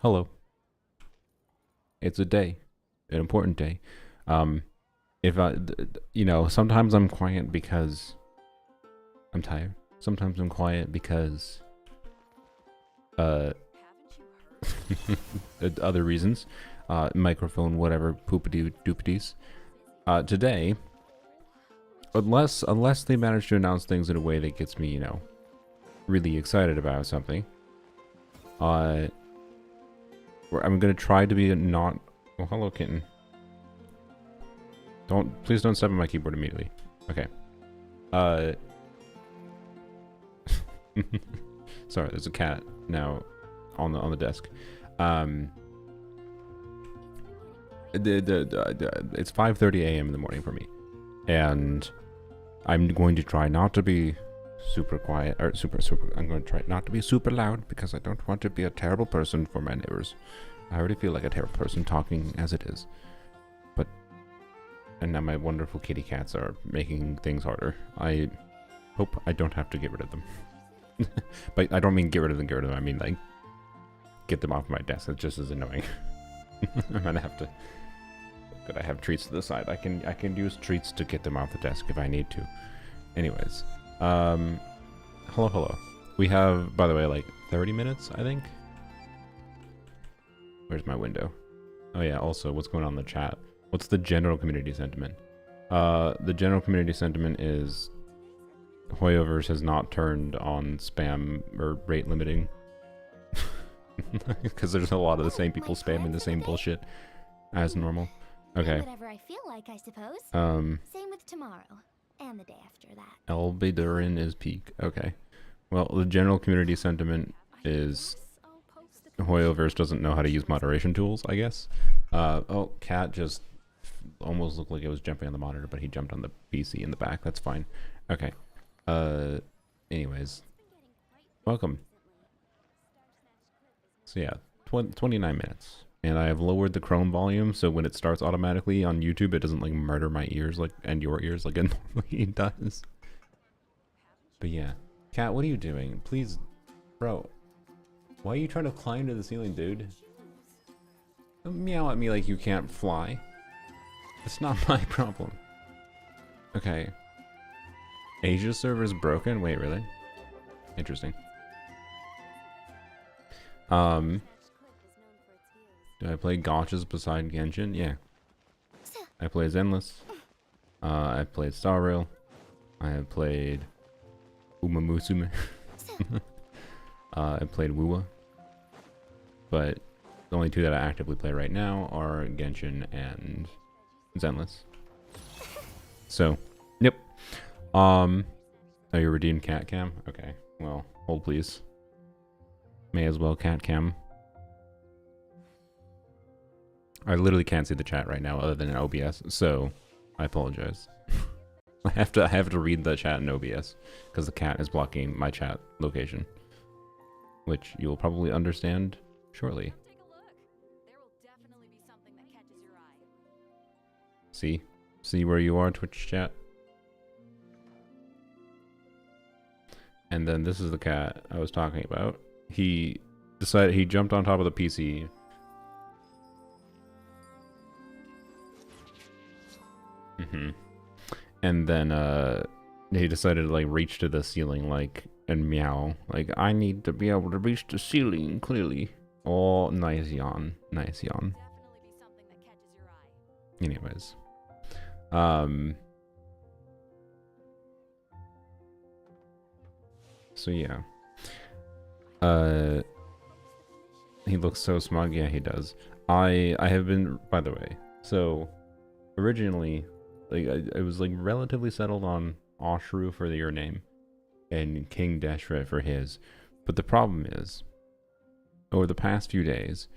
Hello. It's a day, an important day. If I, sometimes I'm quiet because I'm tired. Sometimes I'm quiet because, uh, other reasons. Microphone, whatever, poopity doopities. Today, unless they manage to announce things in a way that gets me, really excited about something, I'm gonna try to be not. Oh, hello, kitten. Please don't step on my keyboard immediately. Okay. Sorry, there's a cat now on the desk. It's 5:30 a.m. in the morning for me, and I'm going to try not to be super quiet or super. I'm going to try not to be super loud because I don't want to be a terrible person for my neighbors. I already feel like a terrible person talking as it is. And now my wonderful kitty cats are making things harder. I hope I don't have to get rid of them. But I don't mean get rid of them, I mean like get them off my desk. It's just as annoying. I'm gonna have to. But I have treats to the side. I can use treats to get them off the desk if I need to. Anyways, hello. We have, by the way, like 30 minutes, I think. Where's my window? Oh yeah. Also, what's going on in the chat? What's the general community sentiment? The general community sentiment is Hoyoverse has not turned on spam or rate limiting. Because there's a lot of the same people spamming the same bullshit as normal. Okay. Whatever I feel like, I suppose. Same with tomorrow and the day after that. Elbedurin is peak. Okay. Well, the general community sentiment is Hoyoverse doesn't know how to use moderation tools, I guess. Oh, cat just almost looked like it was jumping on the monitor, but he jumped on the PC in the back. That's fine. Okay. Anyways. Welcome. So yeah, 29 minutes. And I have lowered the Chrome volume, so when it starts automatically on YouTube, it doesn't like murder my ears like and your ears like it normally does. But yeah. Cat, what are you doing? Please, bro. Why are you trying to climb to the ceiling, dude? Don't meow at me like you can't fly. It's not my problem. Okay. Asia server's broken? Wait, really? Interesting. Do I play gotchas beside Genshin? Yeah. I play Zenless. I played Star Rail. I have played Umamusume. I played Wuwa. But the only two that I actively play right now are Genshin and Zenless. So, yep. Oh, you redeemed cat cam? Okay, well, hold please. May as well cat cam. I literally can't see the chat right now other than in OBS, so I apologize. I have to read the chat in OBS because the cat is blocking my chat location, which you'll probably understand shortly. See where you are, Twitch chat. And then this is the cat I was talking about. He decided he jumped on top of the PC. And then he decided to like reach to the ceiling like and meow. Like I need to be able to reach the ceiling clearly. Oh, nice yawn. Nice yawn. Anyways. So yeah. He looks so smug. Yeah, he does. I have been, by the way. So originally, like I was like relatively settled on Oshru for your name and King Deshret for his. But the problem is, over the past few days,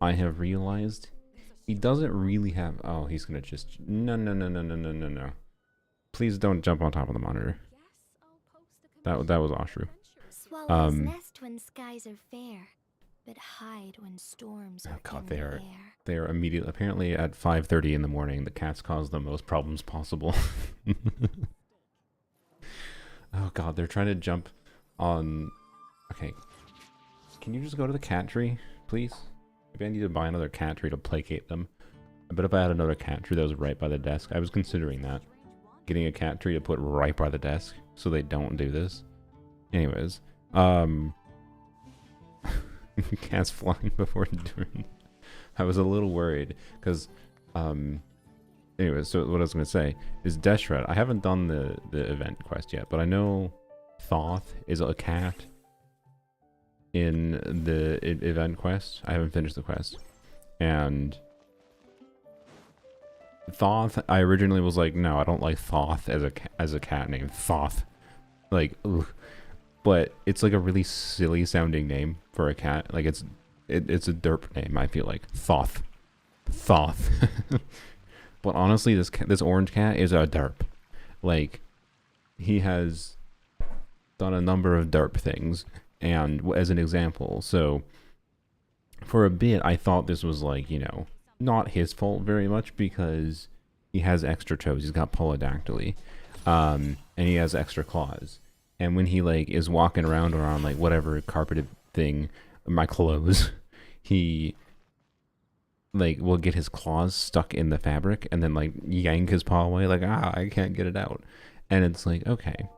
I have realized he doesn't really have. Oh, he's gonna just no. Please don't jump on top of the monitor. That was Oshru. Swallows nest when skies are fair, but hide when storms are in the air. They are immediately. Apparently, at 5:30 in the morning, the cats cause the most problems possible. Oh God, they're trying to jump on. Okay, can you just go to the cat tree, please? Maybe I need to buy another cat tree to placate them. But if I had another cat tree that was right by the desk, I was considering that. Getting a cat tree to put right by the desk so they don't do this. Anyways, cats flying before doing. I was a little worried because, anyways, so what I was gonna say is Deshret. I haven't done the event quest yet, but I know Thoth is a cat in the event quest. I haven't finished the quest, and Thoth, I originally was like, no, I don't like Thoth as a cat name. Thoth, like, ugh. But it's like a really silly sounding name for a cat. Like it's a derp name. I feel like Thoth. But honestly, this orange cat is a derp. Like, he has done a number of derp things. And as an example, so for a bit, I thought this was like, you know, not his fault very much because he has extra toes. He's got polydactyly, and he has extra claws. And when he like is walking around or on like whatever carpeted thing, my clothes, he like will get his claws stuck in the fabric and then like yank his paw away, like, I can't get it out. And it's like, okay,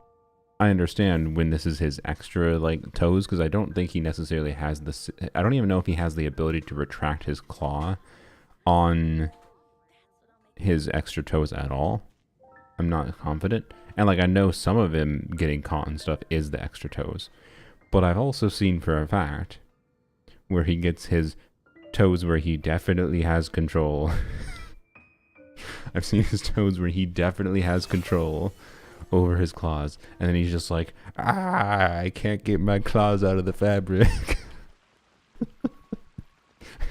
I understand when this is his extra like toes, because I don't think he necessarily has this. I don't even know if he has the ability to retract his claw on his extra toes at all. I'm not confident. And like I know some of him getting caught and stuff is the extra toes. But I've also seen for a fact where he gets his toes where he definitely has control. I've seen his toes where he definitely has control over his claws, and then he's just like, I can't get my claws out of the fabric.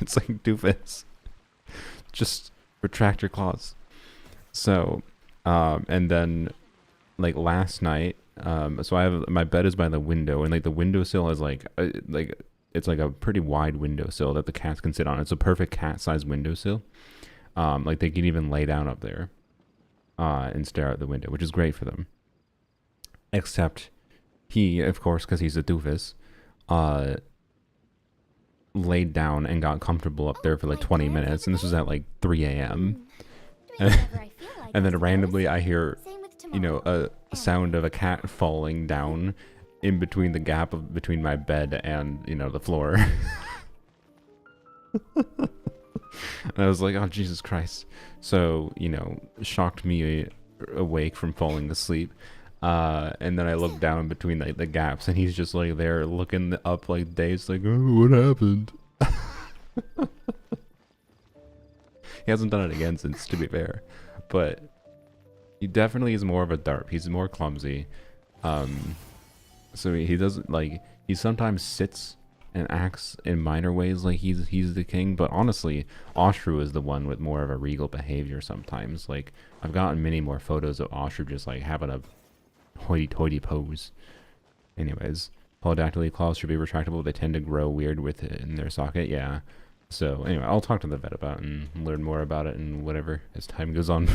It's like, doofus, just retract your claws. So and then like last night, so I have, my bed is by the window, and like the windowsill is like it's like a pretty wide windowsill that the cats can sit on. It's a perfect cat-sized windowsill. Like they can even lay down up there and stare out the window, which is great for them. Except he, of course, because he's a doofus, laid down and got comfortable up there for like 20 minutes, and this was at like 3 a.m. And then randomly I hear, you know, a sound of a cat falling down in between the gap between my bed and, you know, the floor. And I was like, oh, Jesus Christ. So, you know, shocked me awake from falling asleep. And then I looked down between the gaps, and he's just like there looking up like dazed, like, oh, what happened? He hasn't done it again since, to be fair. But he definitely is more of a derp. He's more clumsy. So he doesn't, like, he sometimes sits and acts in minor ways like he's the king, but honestly, Oshru is the one with more of a regal behavior sometimes. Like, I've gotten many more photos of Oshru just like having a hoity-toity pose. Anyways, polydactyly claws should be retractable. They tend to grow weird with it in their socket. Yeah. So anyway, I'll talk to the vet about it and learn more about it and whatever as time goes on.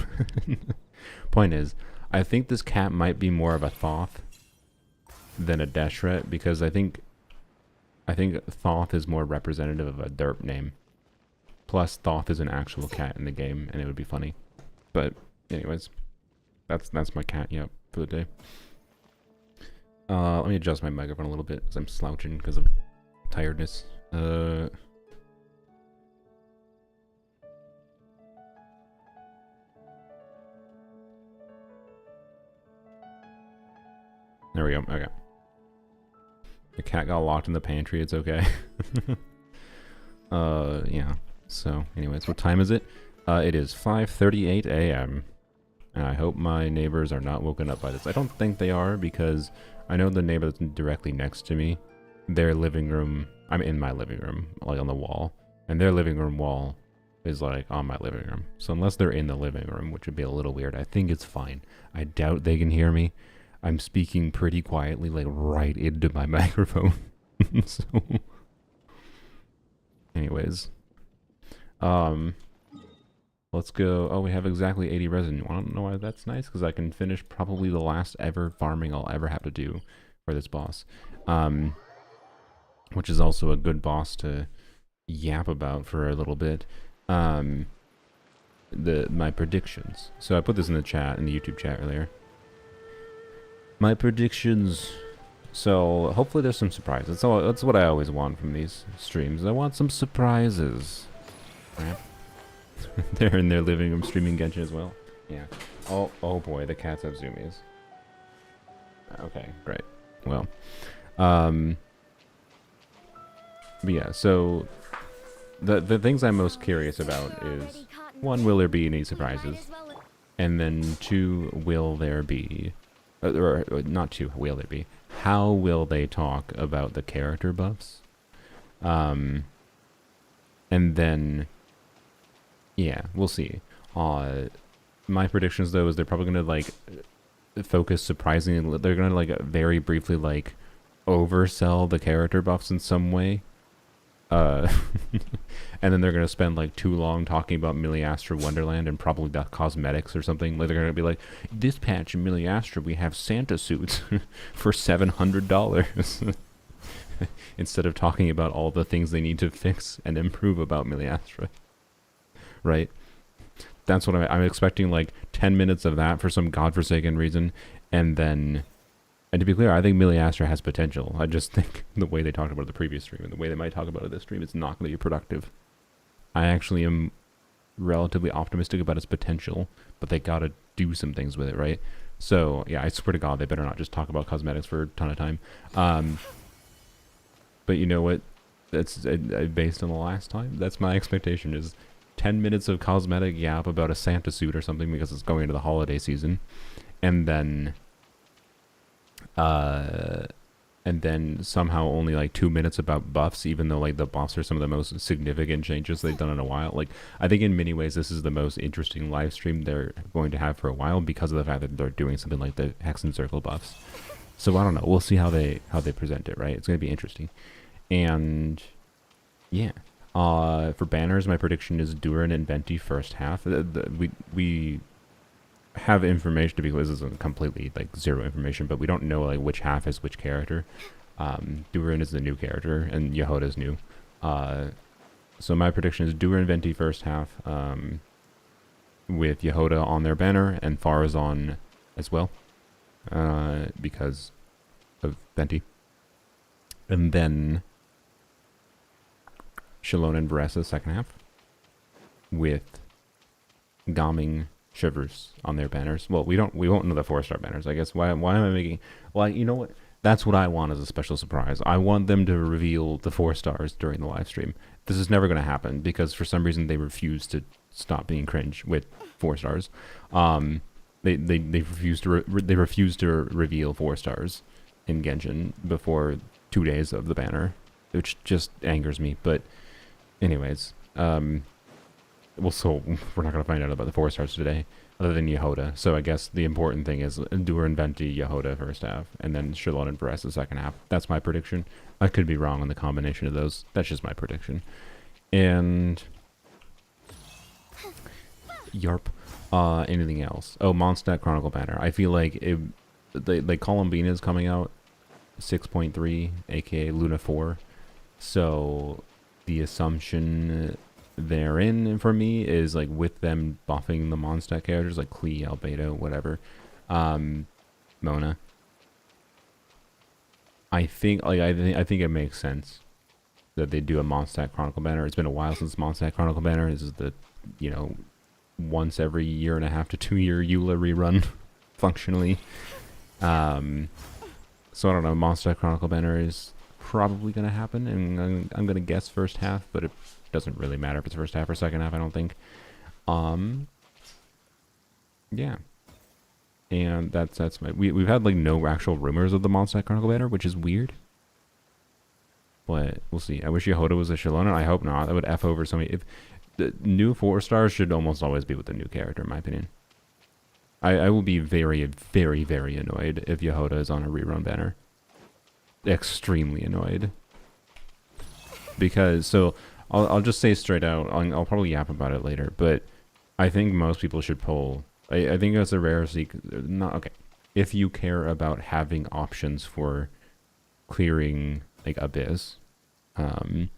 Point is, I think this cat might be more of a Thoth than a Deshret, because I think Thoth is more representative of a derp name. Plus, Thoth is an actual cat in the game, and it would be funny. But anyways, that's my cat, yep, for the day. Let me adjust my microphone a little bit because I'm slouching because of tiredness. There we go. Okay. The cat got locked in the pantry. It's okay. Yeah. So, anyways, what time is it? It is 5:38 a.m. And I hope my neighbors are not woken up by this. I don't think they are, because I know the neighbor that's directly next to me, their living room, I'm in my living room, like on the wall, and their living room wall is like on my living room. So unless they're in the living room, which would be a little weird, I think it's fine. I doubt they can hear me. I'm speaking pretty quietly, like right into my microphone. So, anyways, let's go. Oh, we have exactly 80 resin. You want to know why that's nice? Because I can finish probably the last ever farming I'll ever have to do for this boss, which is also a good boss to yap about for a little bit. My predictions. So I put this in the chat, in the YouTube chat earlier. My predictions. So hopefully there's some surprises. That's what I always want from these streams. I want some surprises. Right? They're in their living room streaming Genshin as well. Yeah. Oh boy, the cats have zoomies. Okay, great. Well, but yeah. So the things I'm most curious about is, one, will there be any surprises? And then two, will there be, or not two, will there be? How will they talk about the character buffs? And then, yeah, we'll see. My predictions though is they're probably gonna like focus surprisingly. They're gonna like very briefly like oversell the character buffs in some way. And then they're going to spend like too long talking about Miliastra Wonderland and probably the cosmetics or something. Like they're going to be like, this patch in Miliastra we have Santa suits for $700 instead of talking about all the things they need to fix and improve about Miliastra. Right? That's what I'm expecting, like 10 minutes of that for some godforsaken reason. And then, and to be clear, I think Miliastra has potential. I just think the way they talked about it the previous stream and the way they might talk about it this stream, it's not going to be productive. I actually am relatively optimistic about its potential, but they got to do some things with it, right? So, yeah, I swear to God, they better not just talk about cosmetics for a ton of time. But you know what? That's based on the last time. That's my expectation is 10 minutes of cosmetic yap about a Santa suit or something because it's going into the holiday season. And then somehow only like 2 minutes about buffs, even though like the buffs are some of the most significant changes they've done in a while. Like I think in many ways this is the most interesting live stream they're going to have for a while because of the fact that they're doing something like the Hex and Circle buffs. So I don't know. We'll see how they present it, right? It's going to be interesting. And yeah. For banners, my prediction is Durin and Venti first half. We have information, to be clear, this isn't completely like zero information, but we don't know like which half is which character. Durin is the new character and Yhoda is new. So my prediction is Durin Venti first half, with Yhoda on their banner and Farazan as well, because of Venti. And then Shalon and Varessa second half with Gaming Shivers on their banners. Well, we won't know the 4-star banners, I guess. Why am I making, well, you know what? That's what I want as a special surprise. I want them to reveal the 4 stars during the live stream. This is never going to happen because for some reason they refuse to stop being cringe with 4 stars. They refuse to reveal 4 stars in Genshin before 2 days of the banner, which just angers me. But anyways, well, so we're not going to find out about the 4 stars today, other than Yhoda. So I guess the important thing is Endure and Venti, Yhoda first half, and then Shalon and Varessa the second half. That's my prediction. I could be wrong on the combination of those. That's just my prediction. And yarp. Anything else? Oh, Mondstadt Chronicle banner. I feel like Columbine is coming out 6.3, aka Luna 4. So the assumption therein for me is like with them buffing the Mondstadt characters like Klee, Albedo, whatever, Mona. I think it makes sense that they do a Mondstadt Chronicle banner. It's been a while since Mondstadt Chronicle banner. This is the, you know, once every 1.5 to 2 year Eula rerun, functionally. So I don't know. Mondstadt Chronicle banner is probably going to happen, and I'm going to guess first half, but it doesn't really matter if it's first half or second half, I don't think. Yeah. And that's my... We've had, like, no actual rumors of the Mondstadt Chronicle banner, which is weird. But we'll see. I wish Yhoda was a Shalona. I hope not. That would F over somebody. If the new 4 stars should almost always be with the new character, in my opinion. I will be very, very, very annoyed if Yhoda is on a rerun banner. Extremely annoyed. Because, so... I'll just say straight out, I'll probably yap about it later, but I think most people should pull, I think it's a rare not, okay, if you care about having options for clearing, like, Abyss, and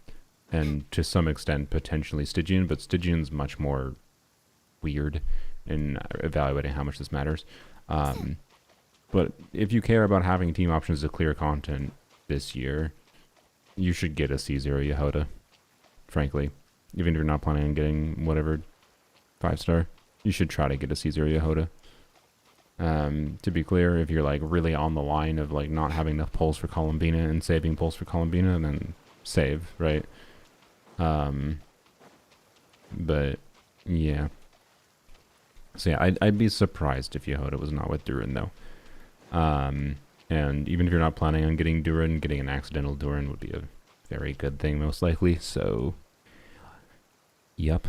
and to some extent potentially Stygian, but Stygian's much more weird in evaluating how much this matters. But if you care about having team options to clear content this year, you should get a C0 Yhoda, frankly. Even if you're not planning on getting whatever 5-star, you should try to get a C0 Yhoda. To be clear, if you're like really on the line of like not having enough pulls for Columbina and saving pulls for Columbina, then save, right? But yeah. So yeah, I'd be surprised if Yhoda was not with Durin though. And even if you're not planning on getting Durin, getting an accidental Durin would be a very good thing most likely. So, yep.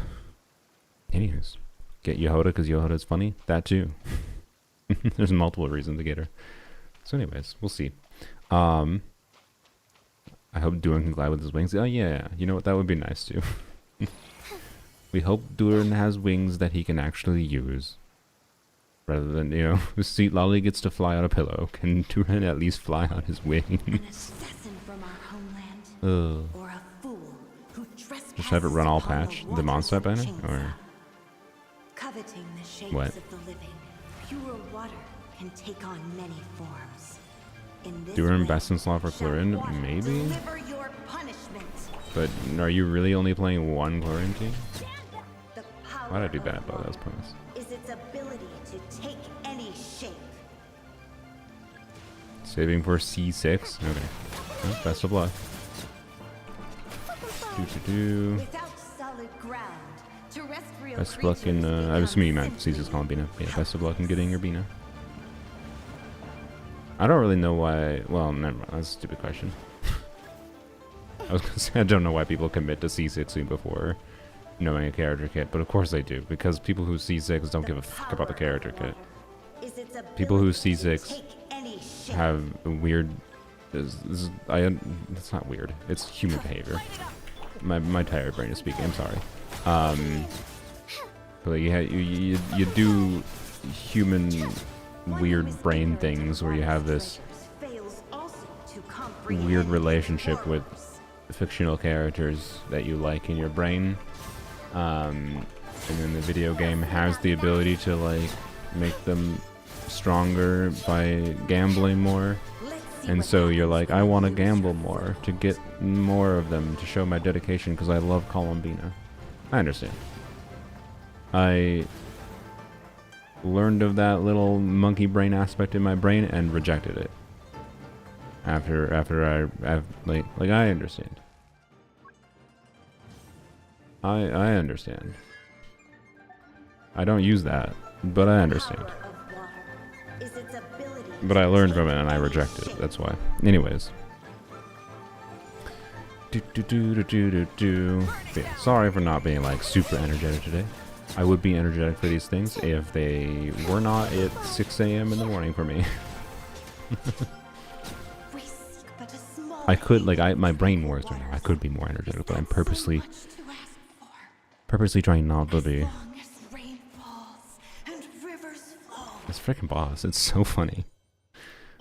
Anyways, get Yhoda because Yhoda's funny. That too. There's multiple reasons to get her. So anyways, we'll see. I hope Durin can glide with his wings. Oh yeah, you know what? That would be nice too. We hope Durin has wings that he can actually use. Rather than, you know, see, Lolly gets to fly on a pillow. Can Durin at least fly on his wings? An assassin from our homeland, or a fool who just have it run all patch the monster banner, or coveting the shapes what? Of the living, pure water can take on many forms. Durin best in slot for Chlorine, maybe. But are you really only playing one Chlorine team? Why'd I do bad by those points? Is its ability to take any shape. Saving for C6? Okay. Well, best of luck. Without solid ground, terrestrial best of luck in, I was assuming you meant C6 Columbina. Yeah, best of luck in getting your Bina. I don't really know why, well, never mind, that's a stupid question. I was gonna say, I don't know why people commit to C6 before knowing a character kit, but of course they do, because people who C6 don't give a fuck about the character kit. People who C6 have weird, it's not weird, it's human behavior. My tired brain is speaking, I'm sorry. But like, you do human weird brain things where you have this weird relationship with fictional characters that you like in your brain. And then the video game has the ability to like make them stronger by gambling more. And so you're like, I want to gamble more to get more of them to show my dedication because I love Columbina. I understand. I learned of that little monkey brain aspect in my brain and rejected it. After I I understand. I understand. I don't use that, but I understand. But I learned from it and I rejected it. That's why. Anyways. Yeah, sorry for not being like super energetic today. I would be energetic for these things if they were not at 6 a.m. in the morning for me. I could, like, my brain works right now. I could be more energetic, but I'm purposely trying not to be. This freaking boss, it's so funny.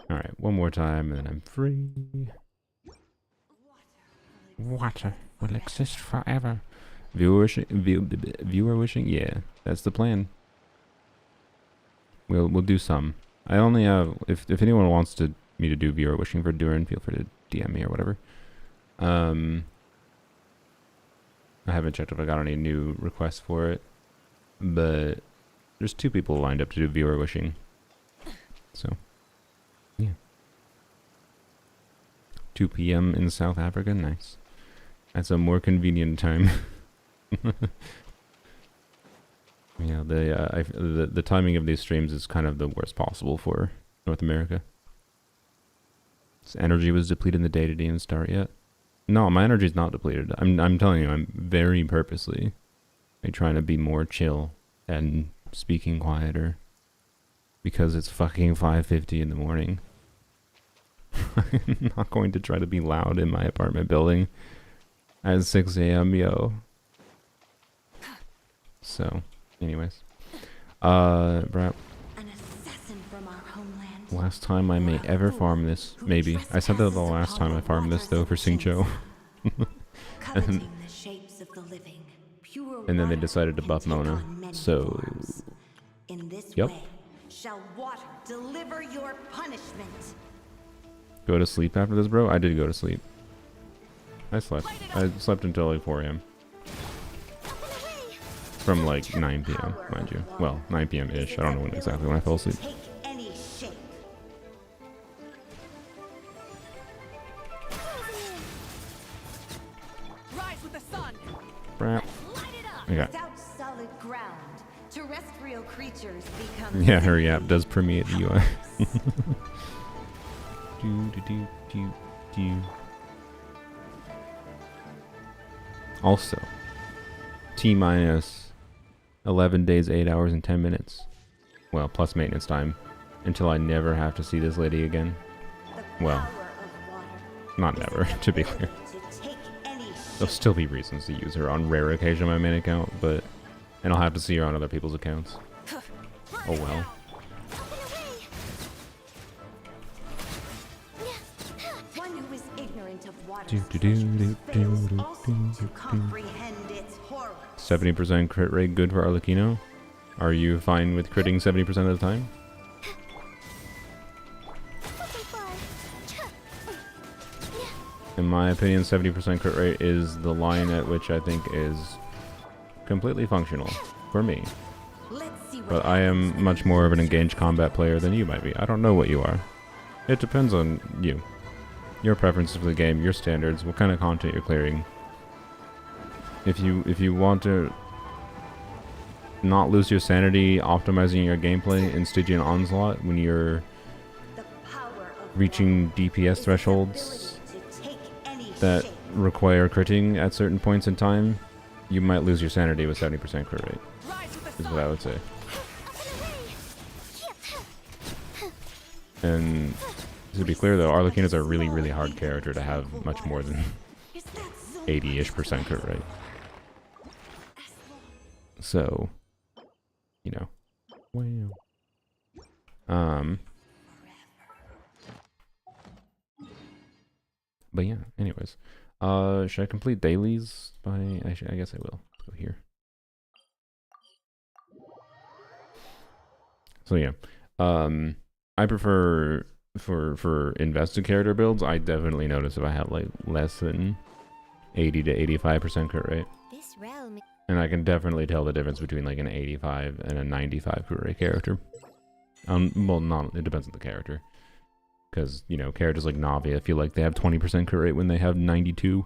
Alright, one more time and then I'm free. Water will exist forever. Viewer wishing? Yeah, that's the plan. We'll do some. I only have, if anyone wants me to do viewer wishing for Durin, feel free to DM me or whatever. I haven't checked if I got any new requests for it, but there's 2 people lined up to do viewer wishing. So, yeah. 2 p.m. in South Africa, nice. That's a more convenient time. Yeah, the timing of these streams is kind of the worst possible for North America. This energy was depleted in the day didn't start yet. No, my energy's not depleted. I'm telling you, I'm very purposely trying to be more chill and speaking quieter because it's fucking 5:50 in the morning. I'm not going to try to be loud in my apartment building at 6 a.m. yo. So, anyways, bro. Last time I may ever farm this, maybe. I said that the last time I farmed this though for Xingqiu. inhabiting the shapes of the living. Pure And then they water decided to can buff take Mona. on many So, forms. In this yep. way, shall water deliver your punishment. Go to sleep after this, bro? I did go to sleep. I slept. I slept until like 4 a.m. From like 9 p.m., mind you. Well, 9 p.m.-ish. I don't know when exactly when I fell asleep. Take any shape. Rise with the sun. Brap. Okay. Without solid ground, terrestrial creatures become Yeah, her app does permeate the UI. do, do, do, do, do. Also, T-minus 11 days, 8 hours, and 10 minutes. Well, plus maintenance time. Until I never have to see this lady again. Well, not never, to be clear. There'll still be reasons to use her on rare occasion on my main account, but... And I'll have to see her on other people's accounts. Oh well. One who is ignorant of water's Do, do, do, do, fails do, also do, to do. comprehend its horror. 70% crit rate good for Arlecchino? Are you fine with critting 70% of the time? In my opinion, 70% crit rate is the line at which I think is completely functional for me. Let's see what But I am much more of an engaged combat player than you might be. I don't know what you are. It depends on you. Your preferences for the game, your standards, what kind of content you're clearing. If you want to not lose your sanity optimizing your gameplay in Stygian Onslaught when you're the power of reaching DPS thresholds that require critting at certain points in time, you might lose your sanity with 70% crit rate, is what I would say. And to be clear though, Arlecchino is a really, really hard character to have much more than 80-ish% crit rate. So, you know. Wow. But yeah, anyways. Should I complete dailies by... I guess I will. Let's go here. So yeah. I prefer... For invested character builds, I definitely notice if I have like less than 80 to 85% crit rate. This realm. And I can definitely tell the difference between like an 85 and a 95 crit rate character. Well, not... It depends on the character. Because, you know, characters like Navi, I feel like they have 20% crit rate when they have 92.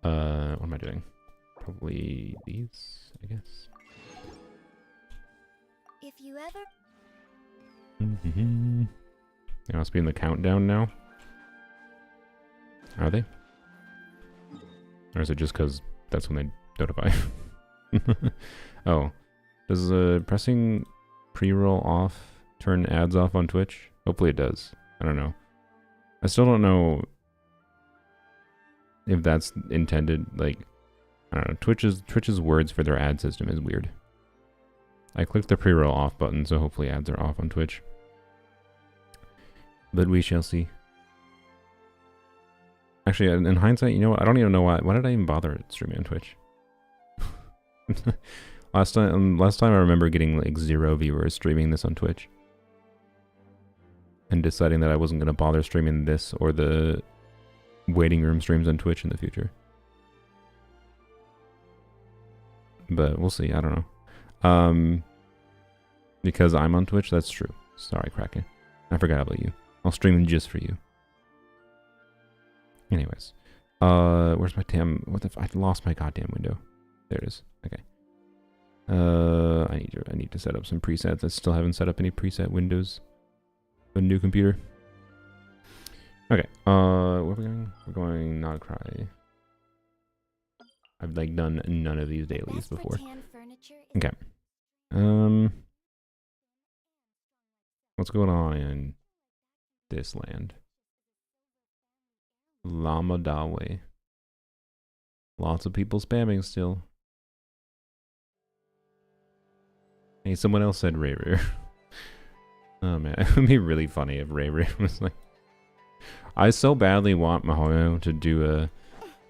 What am I doing? Probably these, I guess. If you ever. They must be in the countdown now. Are they? Or is it just because that's when they notify? Oh, does pressing pre-roll off turn ads off on Twitch? Hopefully it does. I don't know. I still don't know if that's intended. Like, I don't know. Twitch's words for their ad system is weird. I clicked the pre-roll off button, so hopefully ads are off on Twitch. But we shall see. Actually, in hindsight, you know what? I don't even know why. Why did I even bother streaming on Twitch? Last time I remember getting like 0 viewers streaming this on Twitch, and deciding that I wasn't gonna bother streaming this or the waiting room streams on Twitch in the future. But we'll see. I don't know. Because I'm on Twitch. That's true. Sorry, Kraken. I forgot about you. I'll stream just for you. Anyways, where's my damn? What the? I lost my goddamn window. There it is. Okay. I need to set up some presets. I still haven't set up any preset windows. A new computer. Okay. Where are we going? We're going not cry. I've like done none of these dailies before. Okay. What's going on in this land? Lama Dawe. Lots of people spamming still. Hey, someone else said rare. Oh man, it would be really funny if Ray Ray was like, I so badly want Mihoyo to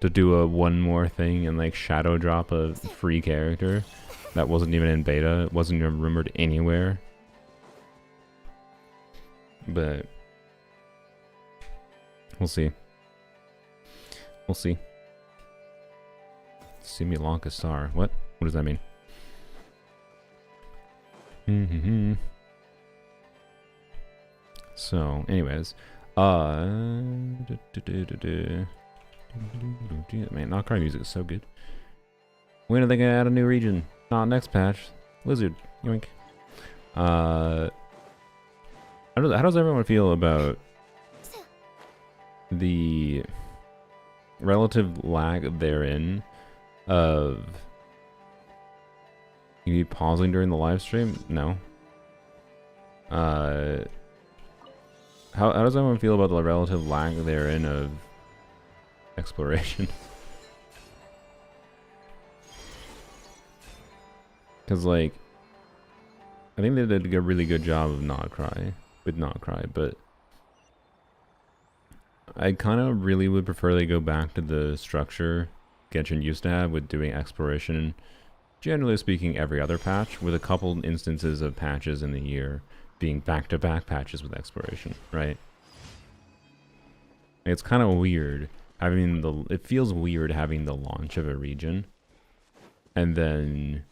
do a one more thing and like shadow drop a free character that wasn't even in beta, it wasn't even rumored anywhere. But we'll see. We'll see. Simi Lanka Star. What? What does that mean? So, anyways, man, Knockout music is so good. When are they gonna add a new region? Not next patch. Lizard, yoink. How does everyone feel about the relative lag therein of you pausing during the live stream? No. How does everyone feel about the relative lag therein of exploration? Because, like, I think they did a really good job of Not Cry, but I kind of really would prefer they go back to the structure Genshin used to have with doing exploration, generally speaking, every other patch, with a couple instances of patches in the year being back-to-back patches with exploration, right? It's kind of weird having it feels weird having the launch of a region and then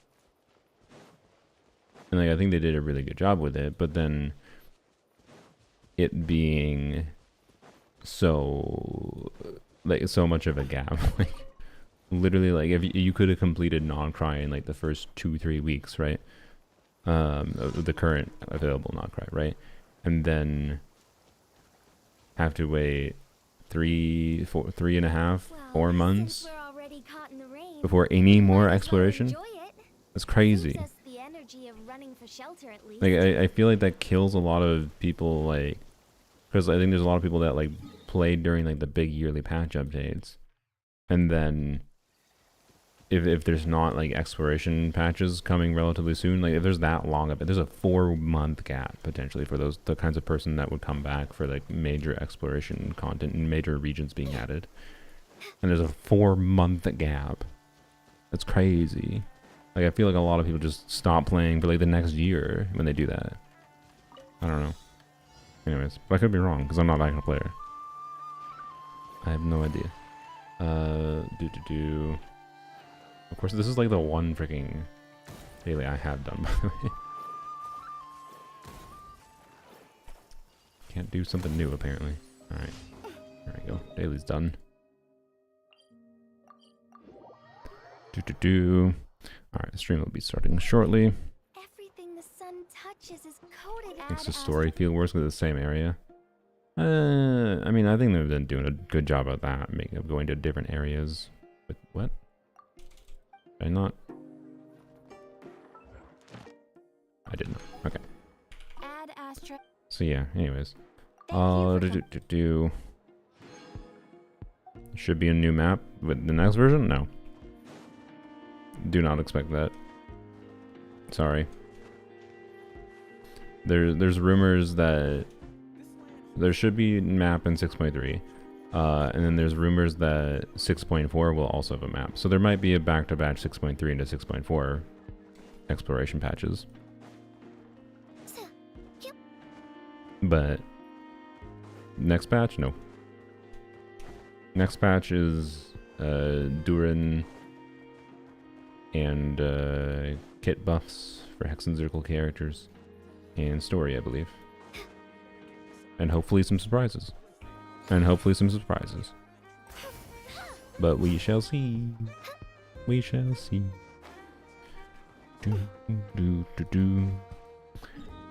like I think they did a really good job with it, but then it being so much of a gap. Like literally, like if you could have completed non-cry in like the first 2-3 weeks, right? The current available non-cry, right? And then have to wait 3.5-4 months before any more exploration. That's crazy. Like I feel like that kills a lot of people, like, because I think there's a lot of people that like played during like the big yearly patch updates, and then if there's not like exploration patches coming relatively soon, like if there's that long of it, there's a 4-month gap potentially for the kinds of person that would come back for like major exploration content and major regions being added, and there's a 4-month gap. That's crazy. Like I feel like a lot of people just stop playing for like the next year when they do that. I don't know. Anyways, but I could be wrong because I'm not that kind of player. I have no idea. Of course, this is like the one freaking daily I have done, by the way. Can't do something new, apparently. Alright. There we go. Daily's done. Alright, the stream will be starting shortly. Everything the sun touches is coated. Makes the story feel worse with the same area. I mean, I think they've been doing a good job of that, of going to different areas. But what? Did I not? I did not. Okay. Add Astra. So yeah, anyways. Should be a new map with the next version? No. Do not expect that. Sorry. There's rumors that there should be a map in 6.3. And then there's rumors that 6.4 will also have a map. So there might be a back-to-back 6.3 into 6.4 exploration patches. But next patch, no. Next patch is Durin and kit buffs for Hex and Zircle characters and story, I believe. And hopefully some surprises. But we shall see. We shall see.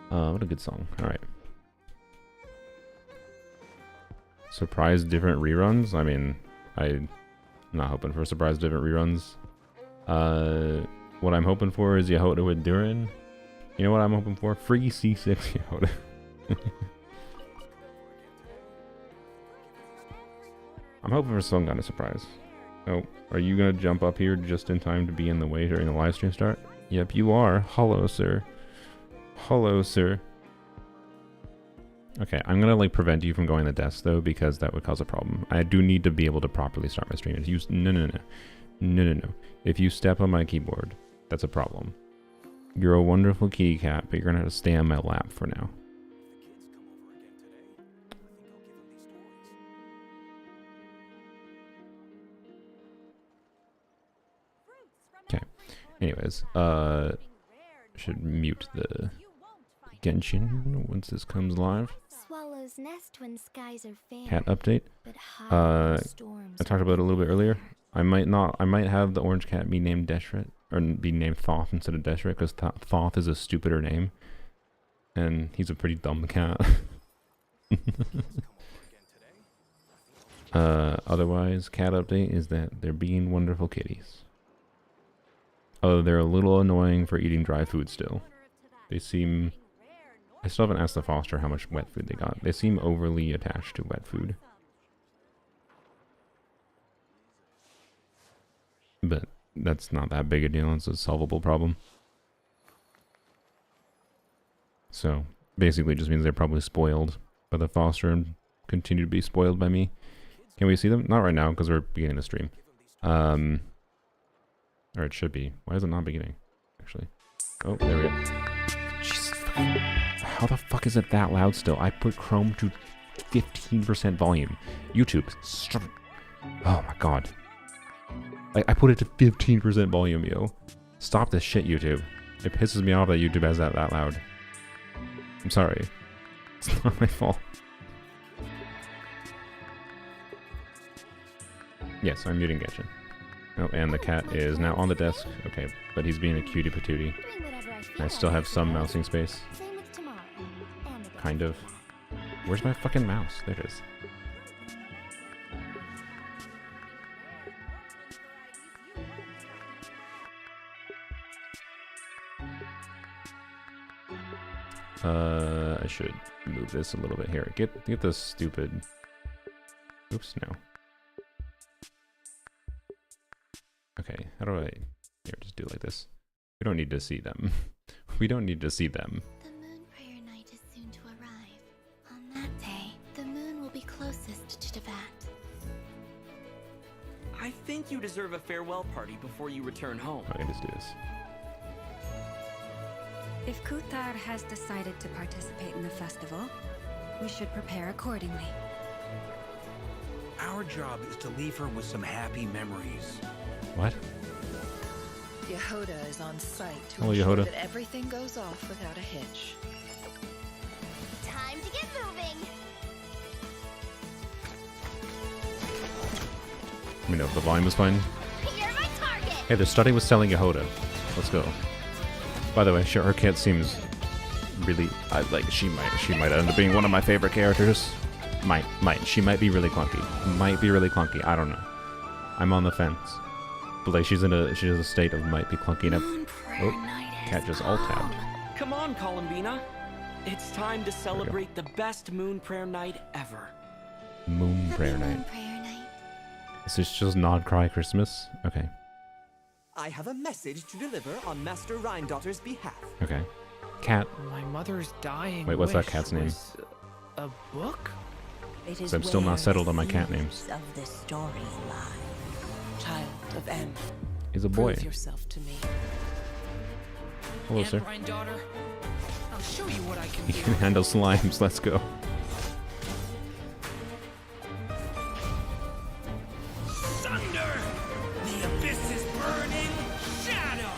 What a good song. Alright. Surprise different reruns? I mean, I'm not hoping for surprise different reruns. What I'm hoping for is Yhoda with Durin. You know what I'm hoping for? Free C6 Yhoda. I'm hoping for some kind of surprise. Oh, are you gonna jump up here just in time to be in the way during the live stream start? Yep, you are. Hello, sir. Hello, sir. Okay, I'm gonna like prevent you from going to the desk though, because that would cause a problem. I do need to be able to properly start my stream. If you no. If you step on my keyboard, that's a problem. You're a wonderful kitty cat, but you're gonna have to stay on my lap for now. Okay. Anyways, should mute the Genshin once this comes live. Swallows nest when skies are fair, Cat update. but hide when storms I talked about it a little bit earlier. I might have the orange cat be named Deshret, or be named Thoth instead of Deshret, because Thoth is a stupider name. And he's a pretty dumb cat. Otherwise, cat update is that they're being wonderful kitties. Oh, they're a little annoying for eating dry food still. They seem... I still haven't asked the foster how much wet food they got. They seem overly attached to wet food. But that's not that big a deal. It's a solvable problem. So, basically just means they're probably spoiled by the foster and continue to be spoiled by me. Can we see them? Not right now, because we're beginning the stream. Or it should be. Why is it not beginning? Actually. Oh, there we go. Jesus. How the fuck is it that loud still? I put Chrome to 15% volume. YouTube, stop. Oh my god. I put it to 15% volume, yo. Stop this shit, YouTube. It pisses me off that YouTube has that loud. I'm sorry. It's not my fault. Yes, I'm muting Genshin. Oh, and the cat is now on the desk. Okay, but he's being a cutie patootie. I still have some mousing space. Kind of. Where's my fucking mouse? There it is. I should move this a little bit here. Get this stupid... Oops, no. Okay, how do I... Here, just do it like this. We don't need to see them. We don't need to see them. The moon prayer night is soon to arrive. On that day, the moon will be closest to Teyvat. I think you deserve a farewell party before you return home. Okay, let's do this. If Kuthar has decided to participate in the festival, we should prepare accordingly. Our job is to leave her with some happy memories. What? Yhoda is on site to Hello, ensure Yhoda. that everything goes off without a hitch. Time to get moving. Let me know if the volume is fine. You're my target. Hey, they're starting with selling Yhoda. Let's go. By the way, sure, her cat seems really... she might end up being one of my favorite characters. Might. She might be really clunky. Might be really clunky. I don't know. I'm on the fence. But like, she's in a state of might be clunky enough. Oh, cat just alt-tabbed. Come on, Columbina. It's time to celebrate the best moon prayer night ever. Moon prayer night. Is this just Nod Cry Christmas? Okay. I have a message to deliver on Master Rhindotter's behalf. Okay. Cat. My mother's dying. Wait, what's that wish cat's name? was A book? It is So I'm still not where settled on my cat the names. seeds of this story lie. Child of M. He's a boy. Prove yourself to me. Hello, sir. Daughter, I'll show you what I can You do. can handle slimes. Let's go. Thunder! The abyss is burning! Shadow!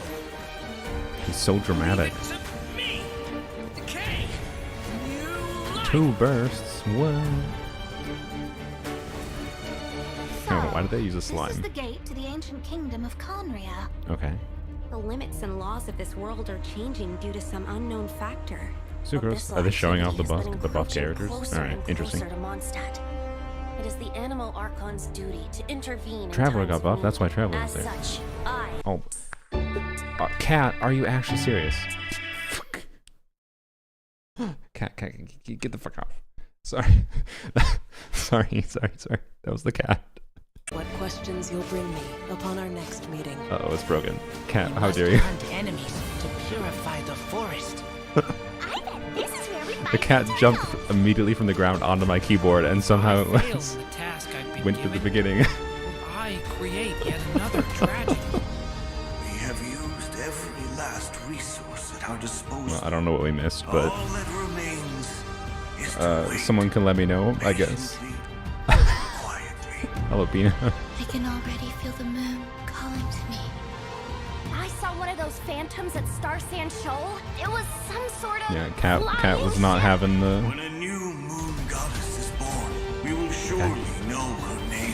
He's so dramatic. Leave it to me! Decay! New life! 2 bursts. What? Oh, why did they use a This is slime? the gate to the ancient kingdom of Conria. Okay. The limits and laws of this world are changing due to some unknown factor. Sucrose. Are they showing off the buff characters? Alright, interesting. To Mondstadt. It is the Animal Archon's duty to intervene. Traveler in got times of buffed. need. That's why Traveler was As there. such, I. Oh. Cat, are you actually serious? Fuck. Cat, get the fuck off. Sorry. sorry. That was the cat. What questions you'll bring me upon our next meeting. Uh-oh, it's broken. Cat, You how must dare you? hunt enemies to purify the forest. I bet this is where we find The cat jumped immediately from the ground onto my keyboard and somehow I failed the task I've been went to the given. beginning. Will I create yet another tragedy? We have used every last resource at our disposal. Well, I don't know what we missed, but All that remains is to wait someone can let me know, I guess. patiently and quietly. Hello, Pina. I can already feel the moon calling to me. I saw one of those phantoms at Star Sand Shoal. It was some sort of Yeah, Cat was flying not ship. having the... When a new moon goddess is born, we will surely know her name.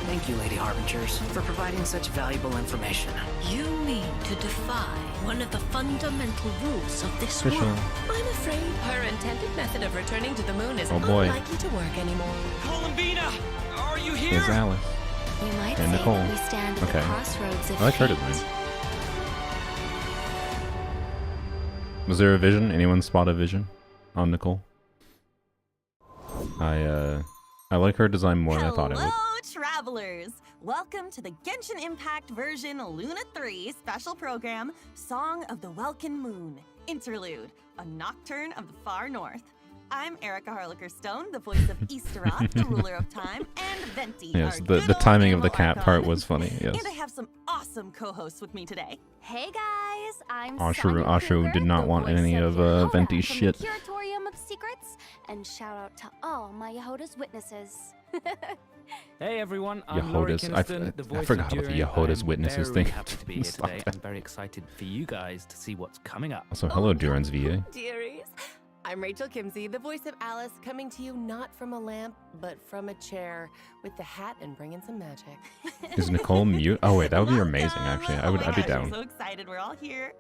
Thank you, Lady Harbingers, for providing such valuable information. You mean to defy one of the fundamental rules of this Official. world? I'm afraid her intended method of returning to the moon is Oh, boy. unlikely to work anymore. Columbina, are you here? Here's Alice. You might And say Nicole. that we stand at Okay. the crossroads of I like her fate. design. Was there a vision? Anyone spot a vision on Nicole? I like her design more than I thought it would. Hello, travelers! Welcome to the Genshin Impact version Luna 3 special program, Song of the Welkin Moon, Interlude, a Nocturne of the Far North. I'm Erica Harlicker-Stone, the voice of Easteroth, the ruler of time, and Venti, Yes, our the good old timing of the animal cat icon. part was funny, yes. And I have some awesome co-hosts with me today. Hey guys, I'm Ashru Sonia Kruger, did not the want voice any of Yhoda Venti's from shit. The Curatorium of Secrets, and shout out to all my Yhoda's witnesses. Hey everyone, I'm Laurie Yhoda's. I Kinnison, the voice forgot of about the Durin. Yhoda's I'm witnesses very thing. happy to be here Stop today. it. I'm very excited for you guys to see what's coming up. Also, hello, Duran's VA. Dearies, I'm Rachel Kimsey, the voice of Alice, coming to you not from a lamp, but from a chair, with the hat and bringing some magic. Is Nicole mute? Oh wait, that would be amazing. Welcome. Actually, Oh my I'd be gosh, I'm down. so excited we're all here.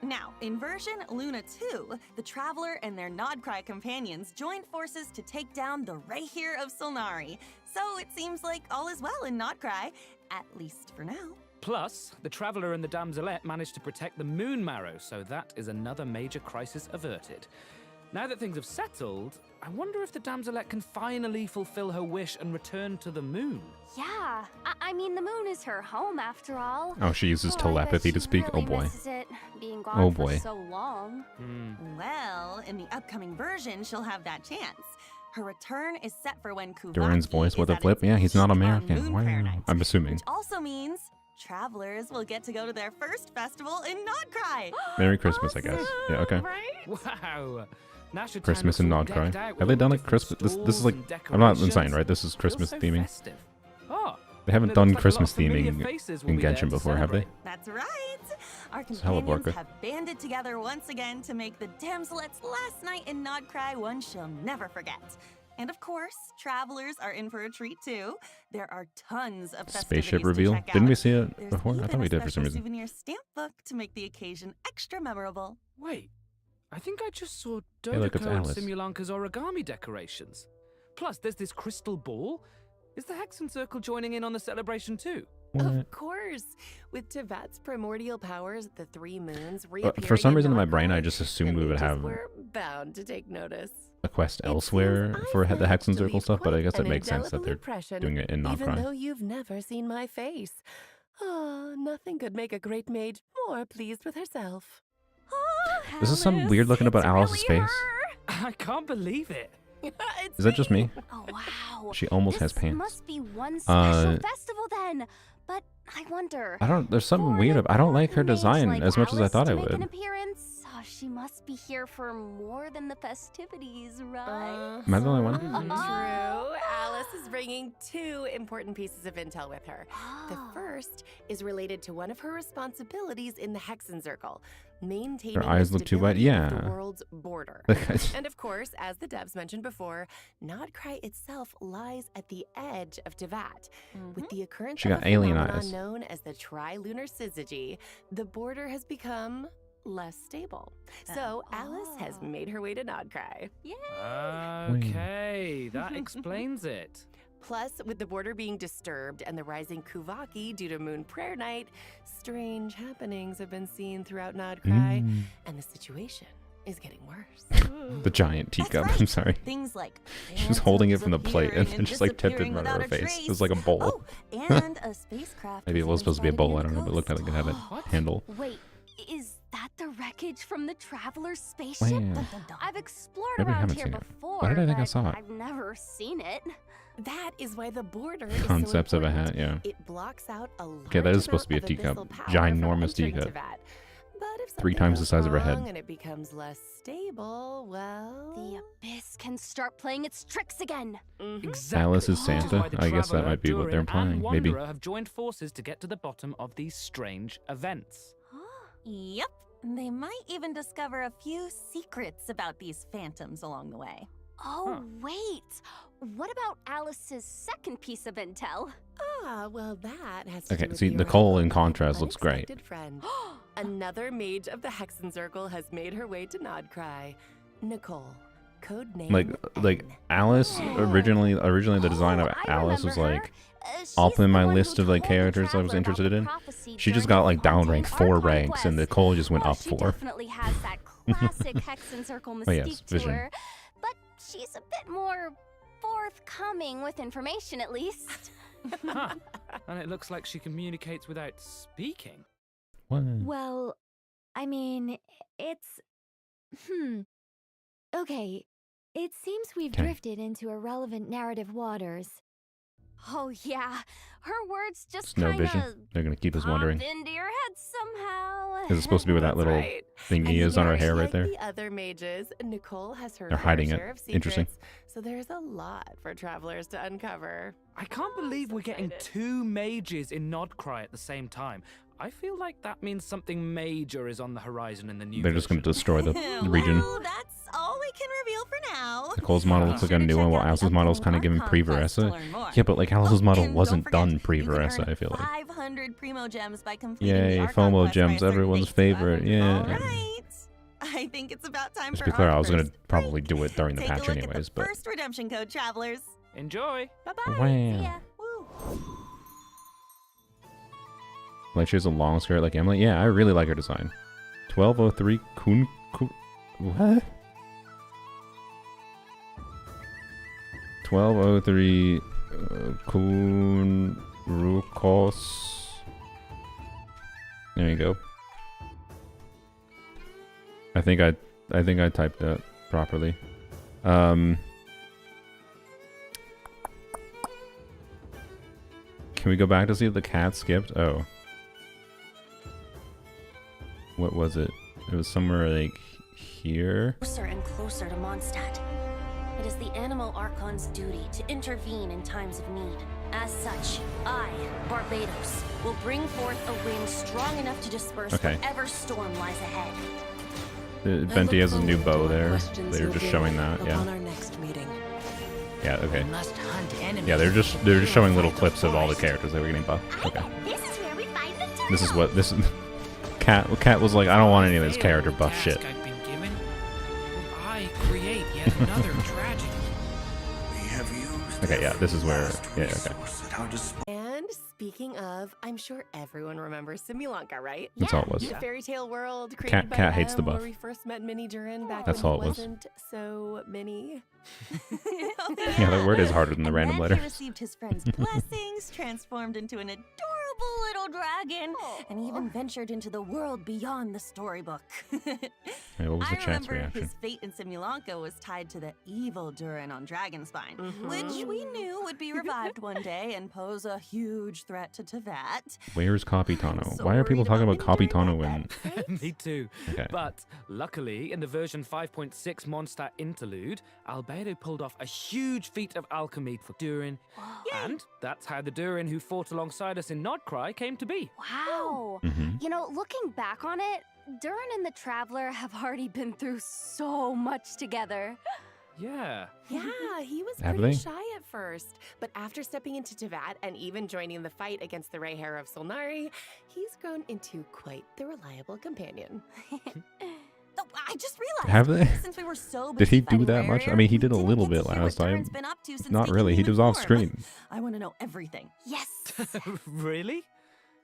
Now, in version Luna 2, the Traveler and their Nodcry companions joined forces to take down the Rayhir of Solnari. So it seems like all is well in Nodcry, at least for now. Plus, the Traveler and the Damselette managed to protect the Moon Marrow, so that is another major crisis averted. Now that things have settled, I wonder if the Damselette can finally fulfill her wish and return to the moon. Yeah, I mean the moon is her home after all. Oh, she uses I bet telepathy she to speak. really Oh boy. misses it, being gone Oh for boy. so long. Well, in the upcoming version, she'll have that chance. Her return is set for when Kuvaki Duran's voice is with a at flip. its Yeah, he's not peak on American. Moon Wow. Prayer Night, I'm assuming. which also means travelers will get to go to their first festival in Nodcry. Merry Christmas, I guess. Yeah, okay. Wow! Nasha Christmas and Town looks all Nodcry. decked out with Have they all done like different Christmas? This is like, stalls and I'm not insane, decorations. right? This is Christmas Feels so theming. festive. Oh, They haven't and it done looks like a lot Christmas of familiar theming faces will in be there Genshin to before, have they? celebrate. That's right. Our It's hella companions Barker. have banded together once again to make the Damselet's last night in Nodcry one she'll never forget. And of course, travelers are in for a treat too. There are tons of festivities Spaceship to reveal. check Didn't out. we see it There's before? I even thought we a did for some special reason. souvenir stamp book to make the occasion extra memorable. Wait, I think I just saw Hey, look, it's Dodoko and Alice. Simulanka's origami decorations. Plus, there's this crystal ball. Is the Hexen Circle joining in on the celebration too? What? Of course, with Tevat's primordial powers, the three moons reappearing For some in reason in my brain, I Nodcry, just the assumed we would mages have were bound to take notice. a quest It elsewhere seems for I've the left Hexen to Circle leave stuff, but I quite guess it an makes sense that indelible they're impression, doing it in even though Nodcry. you've never seen my face. Ah, nothing could make a great mage more pleased with herself. This is some weird looking about Alice's face. I can't believe it. It's Is that just me? Oh wow. She almost has This pants. must be one special Uh, festival then. But I wonder. I don't. There's something for weird. an I don't like her important mage design like as much as I Alice thought to I make an would. appearance, she must be here for more than the festivities, right? Am I the only one? True. Alice is bringing two important pieces of intel with her. The Oh. first is related to one of her responsibilities in the Hexen Circle, maintaining Her eyes the look too wide. stability of Yeah. the world's border. Okay. And of course, as the devs mentioned before, Nodcry itself lies at the edge of Tevat. With the occurrence She of got a alien phenomenon eyes. known as the trilunar syzygy, the border has become less stable. So Alice has made her way to Nodcry. Okay, that explains it. Plus, with the border being disturbed and the rising Kuvaki due to Moon Prayer Night, strange happenings have been seen throughout Nodcry, and the situation is getting worse. The giant teacup. I'm sorry. Things like She's holding it from the plate and appearing then just like tipped it in disappearing front of her without a face. It trace. was like a bowl. Oh, and a spacecraft. Maybe it was supposed to be a bowl. I don't know, but it looked like it had a handle. Wait, is that that the wreckage from the Traveler's spaceship? Wow. I've explored Maybe I around haven't here seen it. before, Why did I think I but saw it? I've never seen it. That is why the border is so Concepts of a important. hat, yeah. It blocks out a large Okay, that is supposed to be a amount of teacup. abyssal power from Ginormous entering teacup. Teyvat. But if 3 something times the goes size of her head. wrong and it becomes less stable, well, The Abyss can start playing its tricks again. Exactly. Alice is Which Santa? why the I guess that Traveler, might be what they're Durin, implying, and maybe. Wanderer have joined forces to get to the bottom of these strange events. Yep. They might even discover a few secrets about these phantoms along the way. Oh, wait. What about Alice's second piece of intel? Ah, well, that has to Okay, do with see, the Nicole arrival in of an contrast looks great. unexpected friend. Another mage of the Hexen Circle has made her way to Nodcry. Nicole, code name Like N. Alice originally the design of I Alice was remember her. like She's up in the my one list who of like told the characters I was Traveler about interested the in. prophecy She just during got like the down haunting ranked 4 art ranks, and conquest. Nicole just went Well, up she 4. definitely has that classic Hexen Circle mystique Oh, yes, to vision. her, but she's a bit more forthcoming with information, at least. Huh. And it looks like she communicates without speaking. What? Well, I mean, it's... Okay, it seems we've Okay. drifted into irrelevant narrative waters. Oh yeah, her words just There's no kinda vision. They're gonna keep us pop wondering. into your head somehow. Is it supposed to be where that That's little right. thingy is on her Much hair right like there? The other mages, Nicole has her They're fair hiding it. share of Interesting. secrets, so there's a lot for travelers to uncover. I can't believe we're getting excited. 2 mages in Nodcry at the same time. I feel like that means something major is on the horizon in the new They're just gonna version. destroy the region. Well, that's all we can reveal for now. Nicole's model looks like a new one, while Alice's model is kind of given pre-Veresa. Yeah, but like Alice's model And don't wasn't forget, done you can pre-Veresa, earn I feel like. 500 Primo Gems by completing Yay, the Archon FOMO quest by a gems, certain everyone's date. favorite, yeah. Alright. I think it's about time Just for be clear, our I was gonna first probably break. do it during the Take a patch look anyways, at the but first redemption code, travelers. Enjoy. Bye-bye. Wow. See ya. Woo. like she has a long skirt like Emily. Yeah, I really like her design. 1203 Kun what? 1203 Kun Rukos. There you go. I think I typed that properly. Can we go back to see if the cat skipped? Oh. What was it? It was somewhere like here. Closer and closer to Mondstadt. It is the Animal Archon's duty to intervene in times of need. As such, I, Barbados, will bring forth a wind strong enough to disperse whatever storm lies ahead. Venti has a new bow there. They're just showing that, yeah. On our next meeting. Yeah, okay. Must hunt enemies. Yeah, they're just showing little clips of all the characters that we're getting buff. Okay. This is where we find the turtle. This is what this Cat was like, I don't want any of this character buff Task shit. I've been given. I create yet another tragedy. We have used Okay, yeah, this is where last yeah, okay. resource at our disposal. And speaking of, I'm sure everyone remembers Simulanka, right? That's all it was. The fairy tale world created Cat- by Cat hates the them, buff. where we first met Minnie Durin back That's when all he it was. wasn't so mini. Yeah, that word is harder than the And random then letter. He received his friend's blessings, transformed into an adorable little dragon, and even ventured into the world beyond the storybook. Hey, what was the I chat's remember reaction? his fate in Simulanka was tied to the evil Durin on Dragonspine, Mhm. which we knew would be revived one day and pose a huge threat to Teyvat. Where's Capitano? so Why are people worried talking about about Minnie during Capitano that when Me too. Okay. But luckily, in the version 5.6 Mondstadt interlude, Albedo pulled off a huge feat of alchemy for Durin. And that's how the Durin who fought alongside us in Nodcry came to be. Wow. Mhm. You know, looking back on it, Durin and the Traveler have already been through so much together. Yeah. Yeah, he was Have pretty they? shy at first, but after stepping into Teyvat and even joining the fight against the Ray Hair of Solnari, he's grown into quite the reliable companion. Oh, I just realized. Have they? Since we were so Did he busy do fighting that Ray much? I Hair, mean, he we did a didn't little get bit to hear last what time. Durin's been up to since Not taking really. He human was off form. screen. I want to know everything. Yes. Really?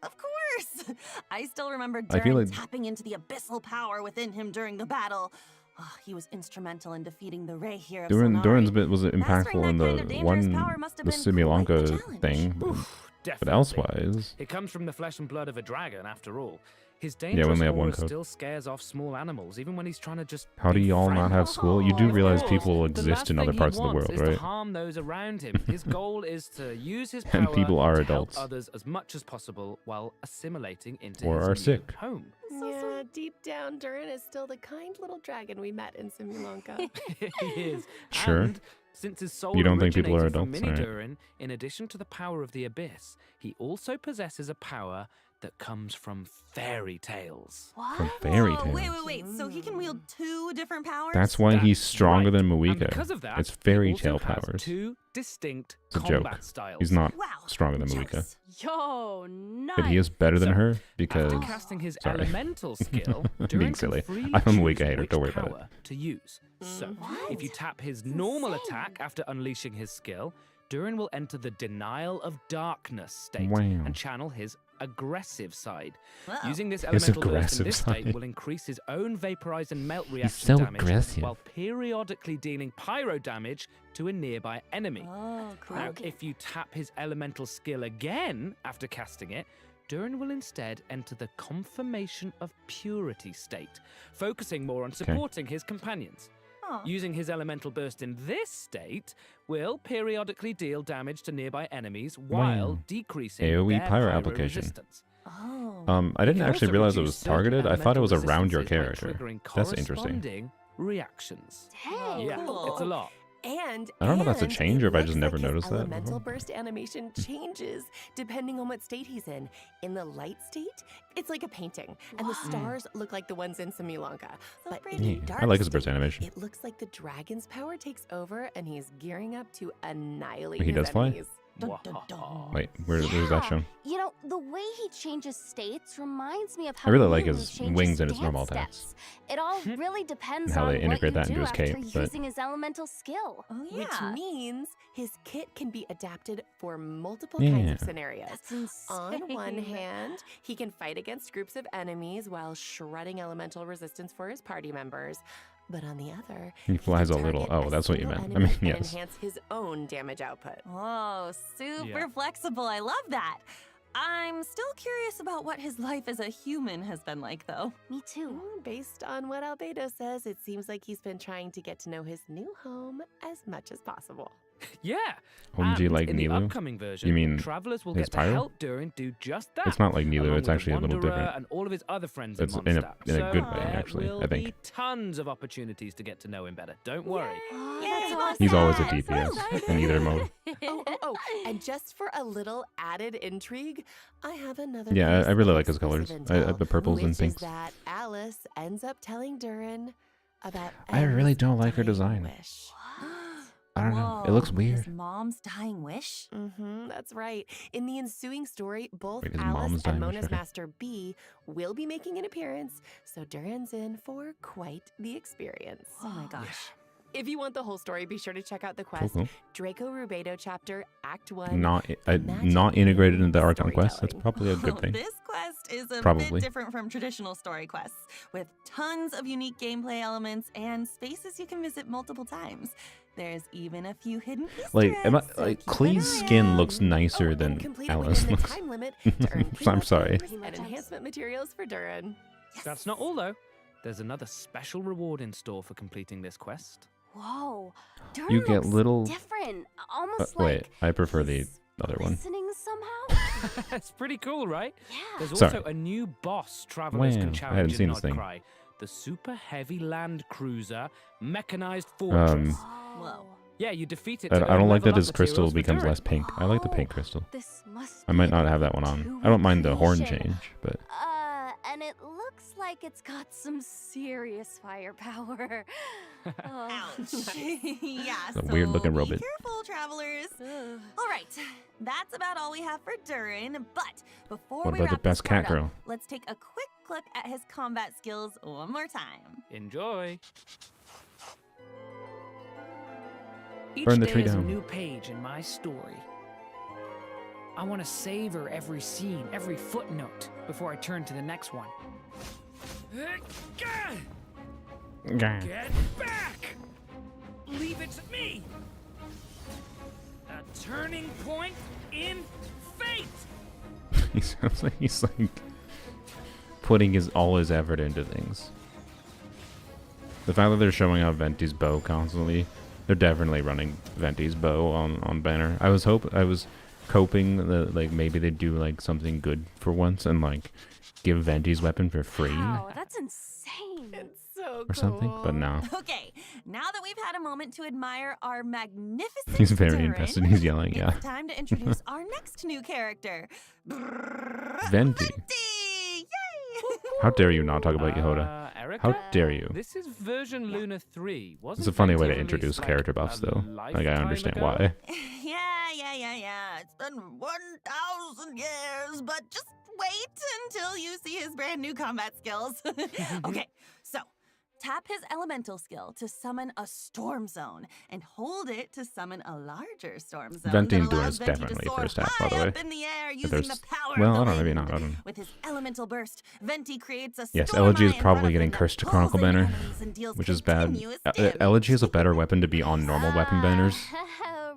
Of course! I still remember I feel Durin like- tapping into the abyssal power within him during the battle. Oh, he was instrumental in defeating the Ray here of Solnari. Durin's bit was impactful Mastering in that kind the of dangerous one power must the have been quite the Simulanka challenge. thing. Oof, But definitely. elsewise, It comes from the flesh and blood of a dragon, after all. His we dangerous only have one aura code. still scares off small animals, even when he's trying to just. How do be y'all not have friendly. school? You do Of realize course, people the exist last in other thing parts he of the world, wants is right? to harm those around him. His goal is to use his power And people are to adults. help others as much as possible while assimilating into Or his are new sick. home. Yeah, deep down, Durin is still the kind little dragon we met in Simulanka. He is. Sure. And since his soul You don't think people are originated from adults? Mini Alright. Durin, in addition to the power of the abyss, he also possesses a power that comes from fairy tales. From fairy Whoa, tales. wait. So he can wield 2 different powers? That's why he's stronger right. than And Muika. because of that, It's he fairy also tale has powers. 2 distinct It's a combat joke. styles. He's not Wow. stronger than Muika. Jealous. Yo, nice. But he is better than So, her because. After casting his Sorry. elemental skill, Being Durin can silly. freely I'm a choose Muika hater, which don't worry about it. power to use. So, What? if you tap his normal attack after unleashing his skill, Durin will enter the Denial of Darkness state Wow. and channel his aggressive side. Wow. Using this His elemental burst in aggressive this state side. will increase his own vaporize and melt He's reaction so damage aggressive. while periodically dealing pyro damage to a nearby enemy. Oh, cool. Now, if you tap his elemental skill again after casting it, Durin will instead enter the Confirmation of Purity state, focusing more on supporting his companions. Aw. Using his elemental burst in this state will periodically deal damage to nearby enemies while Wow. decreasing AoE their pyro pyro application. resistance. Oh. I didn't It can actually also realize it reduce was certain targeted. I thought it was elemental around your resistances by character. triggering That's interesting. corresponding reactions. Dang. Yeah, cool. it's a lot. And I don't know if that's a and change it or if I looks just never like his noticed that elemental before. burst animation changes depending on what state he's in. In the light state, it's like a painting, and the stars look like the ones in Simulanka. So But pretty. in the Yeah, dark I like his burst state, animation. It looks like the dragon's power takes over, and he's gearing up to annihilate Wait, he his does fly? enemies. Dun, dun, dun. Wait, where's that shown? You know, the way he changes states reminds me of how I really like Moon his changes wings and his dance normal attacks. steps. It all really depends And how on they what integrate you that into do his after cape, but- using his elemental skill. Oh, yeah. Which means his kit can be adapted for multiple Yeah. kinds of scenarios. That's insane. On one hand, he can fight against groups of enemies while shredding elemental resistance for his party members. But on the other, He flies can a little. target Oh, that's what you single meant. I enemy mean, and yes. enhance his own damage output. Whoa, super Yeah. flexible. I love that. I'm still curious about what his life as a human has been like, though. Me too. Based on what Albedo says, it seems like he's been trying to get to know his new home as much as possible. Yeah. OMG, and like in the Nilou? upcoming version, You mean travelers will his get to pyro? help Durin do just that. It's not like Nilou, along it's with actually a little Wanderer different. And all of his other friends It's in in a Mondstadt. good way, there actually, will I think. be tons of opportunities to get to know him better. Don't worry. Oh, Yay, that's boss. awesome. He's always a I'm so DPS excited. in either mode. And just for a little added intrigue, I have another Yeah, piece I really of like his colors. exclusive intel, The purples and which pinks. Is that Alice ends up telling Durin about I really Em's don't like her dying design. wish. I don't know. It Whoa, looks weird. His mom's dying wish? That's right. In the ensuing story, both Wait, his Alice mom's and dying Mona's wish, okay. master B will be making an appearance, so Durin's in for quite the experience. Oh my gosh. If you want the whole story, be sure to check out the quest cool. Draco Rubedo chapter, Act 1. Not Magic not integrated into the and Archon quest. That's storytelling. probably a good thing. This quest is a Probably. bit different from traditional story quests, with tons of unique gameplay elements and spaces you can visit multiple times. There's even a few hidden Easter Like, am I, eggs, so like keep an Klee's eye skin out. looks nicer and than complete it Alice within the looks. time limit to earn I'm sorry. pre-mod and enhancement materials for Durin. That's not all, though. There's another special reward in store for completing this quest. Whoa. You Durin get looks little. different. Almost Wait, like I prefer the he's other one. listening somehow. That's pretty cool, right? Yeah. There's Sorry. also a new boss travelers Wow, can I challenge hadn't in seen this thing. Nodcry. The super heavy land cruiser mechanized fortress. Whoa. Yeah, you defeat it. I to don't earn like that level his up crystal materials for becomes Durin. less pink. I like the pink crystal. This must I might be not the have that one on. two I don't mind the horn creation. change, but And it looks like it's got some serious firepower. Ouch. Yeah, It's a so weird-looking be robot. careful, travelers. Ugh. All right, that's about all we have for Durin. But before What we about the wrap best this cat part up, girl? let's take a quick look at his combat skills one more time. Enjoy. Each Burn the day tree is down. a new page in my story. I want to savor every scene, every footnote before I turn to the next one. Gah. Get back! Leave it to me! A turning point in fate! He sounds like he's like putting all his effort into things. The fact that they're showing out Venti's bow constantly, they're definitely running Venti's bow on banner. I was hoping that like maybe they'd do like something good for once and like give Venti's weapon for free. Wow, that's insane. It's so or something, but no. Okay, now that we've had a moment to admire our magnificent He's very terrain, invested. He's yelling, yeah. It's time to introduce our next new character. Venti. Yay! How dare you not talk about Yhoda? How dare you? This is version Luna 3. It's a funny way to introduce character buffs, though. Like, I understand why. Yeah. It's been 1,000 years, but just wait until you see his brand new combat skills. Okay, so tap his elemental skill to summon a storm zone, and hold it to summon a larger storm zone. Venting doing is definitely first half, by the way. In the air, But using the power well, of I the don't know, maybe wind. not. I don't know. With his elemental burst, Venti creates a Yes, storm Elegy is eye in probably front of getting him that cursed to pulls Chronicle in banner, enemies and deals which is bad. continuous damage. Elegy is a better weapon to be on normal weapon banners,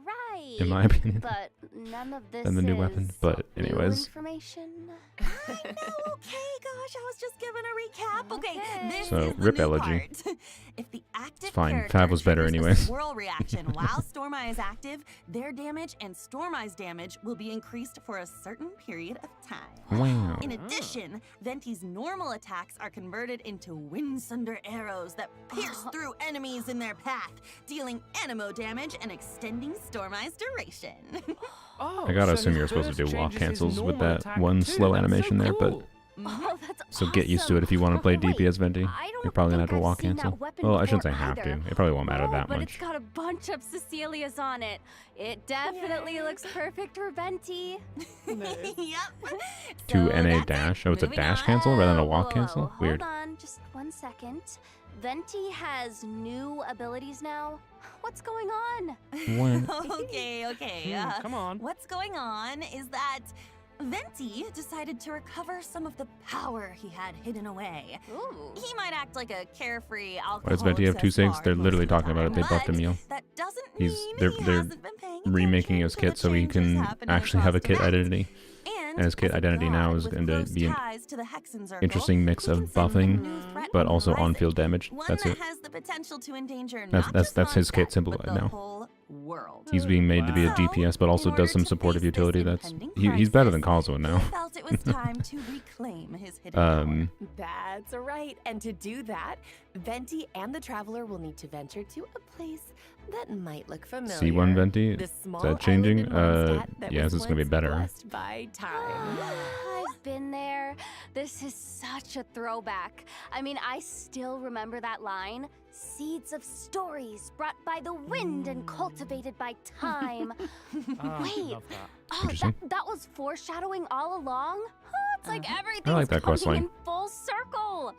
Right. in my opinion, But none of this than the new weapon. But new anyways, information. I know, okay, gosh, I was just giving a recap. Okay, this So, is the rip new Elegy. part. If the active It's fine. character Fav was better triggers a anyways. swirl reaction while Storm Eye is active, their damage and Storm Eye's damage will be increased for a certain period of time. wow. In addition, Venti's normal attacks are converted into Windsunder arrows that pierce through enemies in their path, dealing anemo damage and extending Storm Eye's duration. I gotta assume you're supposed to do walk cancels with that one slow animation there, but Oh, that's so get used to it if you want to play Wait, DPS Venti. I don't You're probably gonna have to think I've walk seen that cancel. weapon Well, I shouldn't say before have to. either. It probably won't matter Oh, that but much. it's got a bunch of Cecilias on it. It definitely looks perfect for Venti. Yep. To So NA that's it. dash? Oh, it's a Moving dash on. cancel rather than a Whoa, walk whoa, cancel? whoa. Weird. Hold on, just 1 second. Venti has new abilities now. What's going on? What? Okay. Come on. What's going on is that Venti decided to recover some of the power he had hidden away. Ooh. He might act like a carefree alcoholic. Why does Venti have 2 sinks? They're literally talking about it. They buffed him, yo. That doesn't He's mean they're he they're hasn't been paying remaking his attention to kit the so he changes can happening actually have a across kit the identity. And his kit as a identity now god is with going to close be an ties to the Hexen Circle, interesting mix he of can send them buffing, new threat but on also the horizon. on-field damage. One That's that it. has the potential to endanger That's not that's just that's his Mondstadt, kit symbol but right the now. whole world. He's being made to be a So, DPS, but also in does order some to supportive face this utility. That's impending he's better than crisis, Kazuo now. he felt it was time to reclaim his hidden power. That's right. And to do that, Venti and the Traveler will need to venture to a place that might look familiar. C1 Venti? The Is small that changing? island in Mondstadt that Yes, was it's gonna be once better. blessed by time. I've been there. This is such a throwback. I mean, I still remember that line. Seeds of stories brought by the wind and cultivated by time. Wait. Love that. Oh, Interesting. that was foreshadowing all along? Oh, it's like everything's like that quest coming line. in full circle.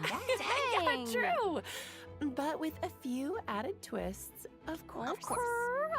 Yeah, Dang. true. But with a few added twists, of course. Of course.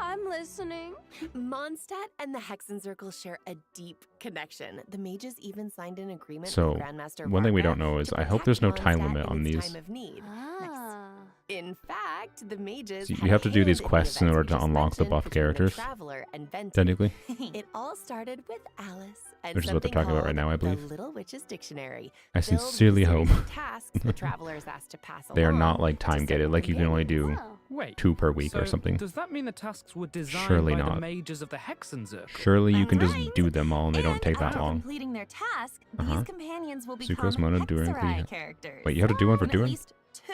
I'm listening. Mondstadt and the Hexen Circle share a deep connection. The mages even signed an agreement So, with Grandmaster one thing we Varga don't know is to I hope protect there's no time Mondstadt limit in on its these. time of need. Ah. In fact, the mages So you had have to do these hand in the quests in events order we to just unlock the mentioned buff between characters, Traveler and Venti. technically. It all started with Alice and Which is what they're something talking about right called now, I believe. The Little Witch's Dictionary. I filled with sincerely series hope of tasks the Traveler is asked to pass they are along not like to time gated, certain like you can only companions. do Oh. Wait. 2 per week or So something. Does that mean the tasks were designed Surely by not. the mages of the Hexen Circle? Surely you can just Right. do them all and they don't take that after long. completing their task, Uh-huh. these companions will Sucrose become Mona during Hexerai the- characters. Wait, you have to do one for And doing? At least 2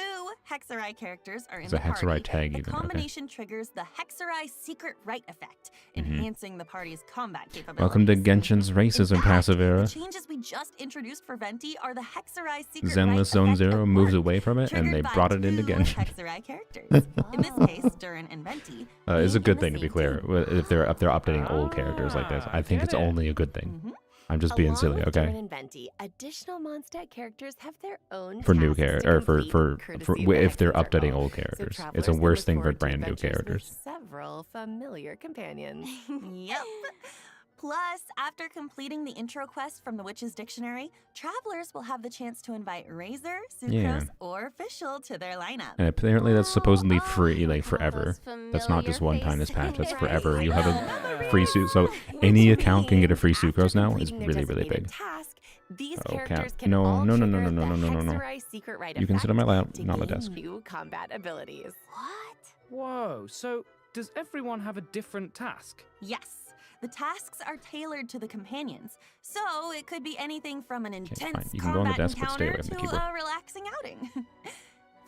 Hexerai characters are in It's the a Hexerai party. tag The even, okay. combination triggers the Hexerai secret right effect, enhancing the party's combat capabilities. Welcome to Genshin's racism In fact, passive era. The changes we just introduced for Venti are the Hexerai secret Zenless right Zone effect Zero at moves work, away from it and they triggered by brought it into 2 Genshin. Hexerai characters. In this case, Durin and Venti. It's a being good in the thing to be same clear. team. If they're updating old characters like this, I think get it's it. only a good thing. Mhm. I'm just being Along silly, with Durin okay? and Venti, additional Mondstadt characters have their own For new tasks to character or complete, for courtesy of the if they're Hexen updating Circle. old So characters. It's travelers a can worse look thing for forward to brand new adventures with characters. Several familiar companions. Yep. Plus, after completing the intro quest from the Witch's Dictionary, travelers will have the chance to invite Razor, Sucrose, Yeah. or Fischl to their lineup. And apparently that's supposedly Oh, free, like all forever. those That's not just one time this patch, that's familiar forever. You have a faces. free suit. So Which any account can get a means free after Sucrose now. It's completing their really, really designated big. task, These Oh, cat. characters can No, all no, no, trigger no, no, the no, no, no, no. Hexerai secret rite You can sit on my lap, to not on the gain desk. new combat abilities. What? Whoa, so does everyone have a different task? Yes. The tasks are tailored to the companions, so it could be anything from an intense fine. You can go on the combat desk, but stay encounter away from the to keyboard. a relaxing outing.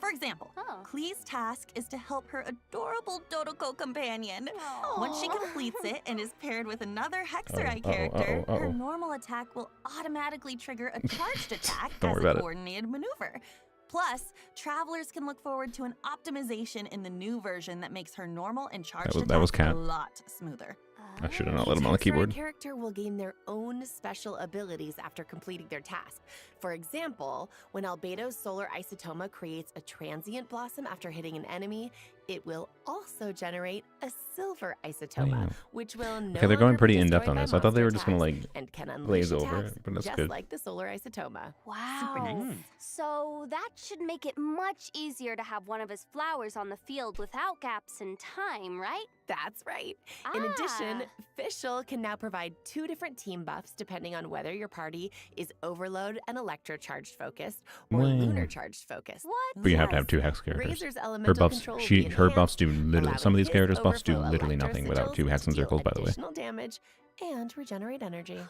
For example, Klee's task is to help her adorable Dodoko companion. Once she completes it and is paired with another Hexerai character, her normal attack will automatically trigger a charged attack Don't as worry a about it. coordinated maneuver. Plus, travelers can look forward to an optimization in the new version that makes her normal and charged that was attacks Cat. a lot smoother. I should have not let him on the Each Hexerai keyboard. character will gain their own special abilities after completing their task. For example, when Albedo's solar isotoma creates a transient blossom after hitting an enemy, it will also generate a silver isotoma, Wow. which will no Okay, they're going longer pretty be in-depth destroyed on by this. I thought they monster were just gonna, attacks like, and can unleash glaze over attacks it, but that's just good. like the solar isotoma. Wow. So that should make it much easier to have one of his flowers on the field without gaps in time, right? That's right. In addition, Fischl can now provide 2 different team buffs depending on whether your party is Overload and Electro charged focused or Wow. Lunar charged focused. What? But you have to have 2 Hex characters. Razor's Her elemental buffs, control will be her buffs enhanced, do literally. Some of allowing these his characters' buffs do overflow literally electro nothing without sigils 2 Hex and to deal circles. By the way. additional damage and regenerate energy.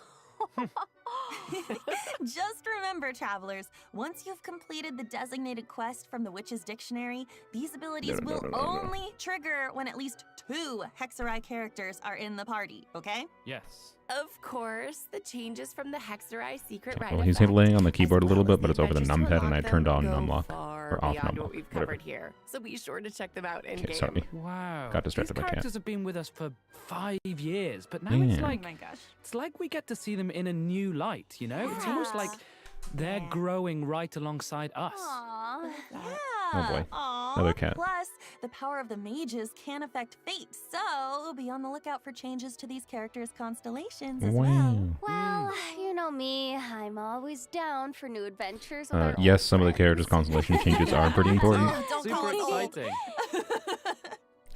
Just remember, travelers, once you've completed the designated quest from the Witch's Dictionary, these abilities No. will only trigger when at least 2 Hexerai characters are in the party, okay? Yes. Of course, the changes from the Hexerai secret rite Well, he's effect, laying on the as keyboard a little well as bit, but it's over the adventures to numpad, and I unlock turned them, on go numlock far or off beyond numlock. what we've Whatever. covered here. So be sure to check them out in Okay, game. sorry. Wow. Got distracted These by Cat. characters have been with us for 5 years, but now Yeah. it's like Oh my gosh. it's like we get to see them in a new light, you know? It's almost like they're growing right alongside us. Aww. Yeah. Oh boy. Aw. Another cat. Plus, the power of the mages can affect fate, so be on the lookout for changes to these characters' constellations as well. Wow. Well, you know me, I'm always down for new adventures with our Yes, old some of the characters' friends. constellation changes are pretty important. Oh, don't call Super it old. exciting.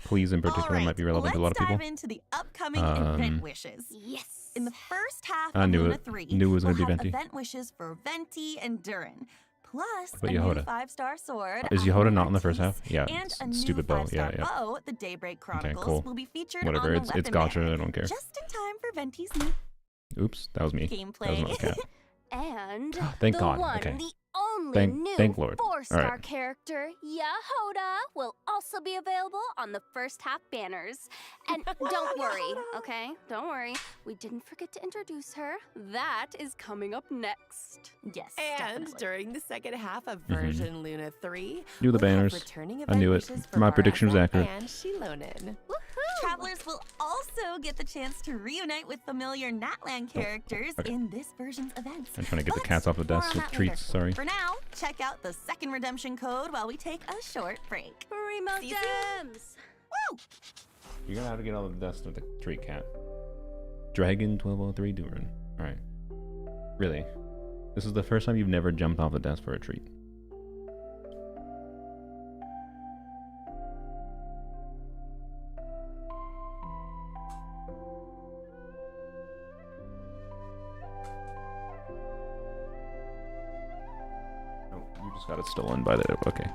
Please, in particular, might be relevant to a lot of people. Let's dive into the upcoming event wishes. Yes. In the first half I of knew Luna it. 3, Knew it was we'll gonna be have Venti. event wishes for Venti and Durin. Plus, What about a new Yhoda? 5-star sword. Is Yhoda not in the Amuletis, first half? Yeah, and it's a new stupid bow. 5-star Yeah. bow, the Daybreak Chronicles, cool. will be featured Whatever. on the It's weapon gotcha. banner, I don't care. just in time for Venti's new Oops, that was me. That was gameplay. not a cat. And Thank the God. one, Okay. the only Thank new Lord. 4-star Alright. character, Yhoda, will also be available on the first half banners. And don't worry, okay? Don't worry. We didn't forget to introduce her. That is coming up next. Yes, And definitely. during the second half of version Luna 3, Do the we'll have banners. returning I event knew it. wishes for My prediction was Marissa accurate. And Shilonen. Travelers will also get the chance to reunite with familiar Natland characters okay. in this version's events. I'm trying to get the But cats off the more desk on with that treats. later. Sorry. For now, check out the second redemption code while we take a short break. Remote See you soon. gems! Woo! You're gonna have to get all the dust of the treat cat. Dragon 1203 Durin. Alright. Really? This is the first time you've never jumped off the desk for a treat. Oh, you just got it stolen by the... Okay.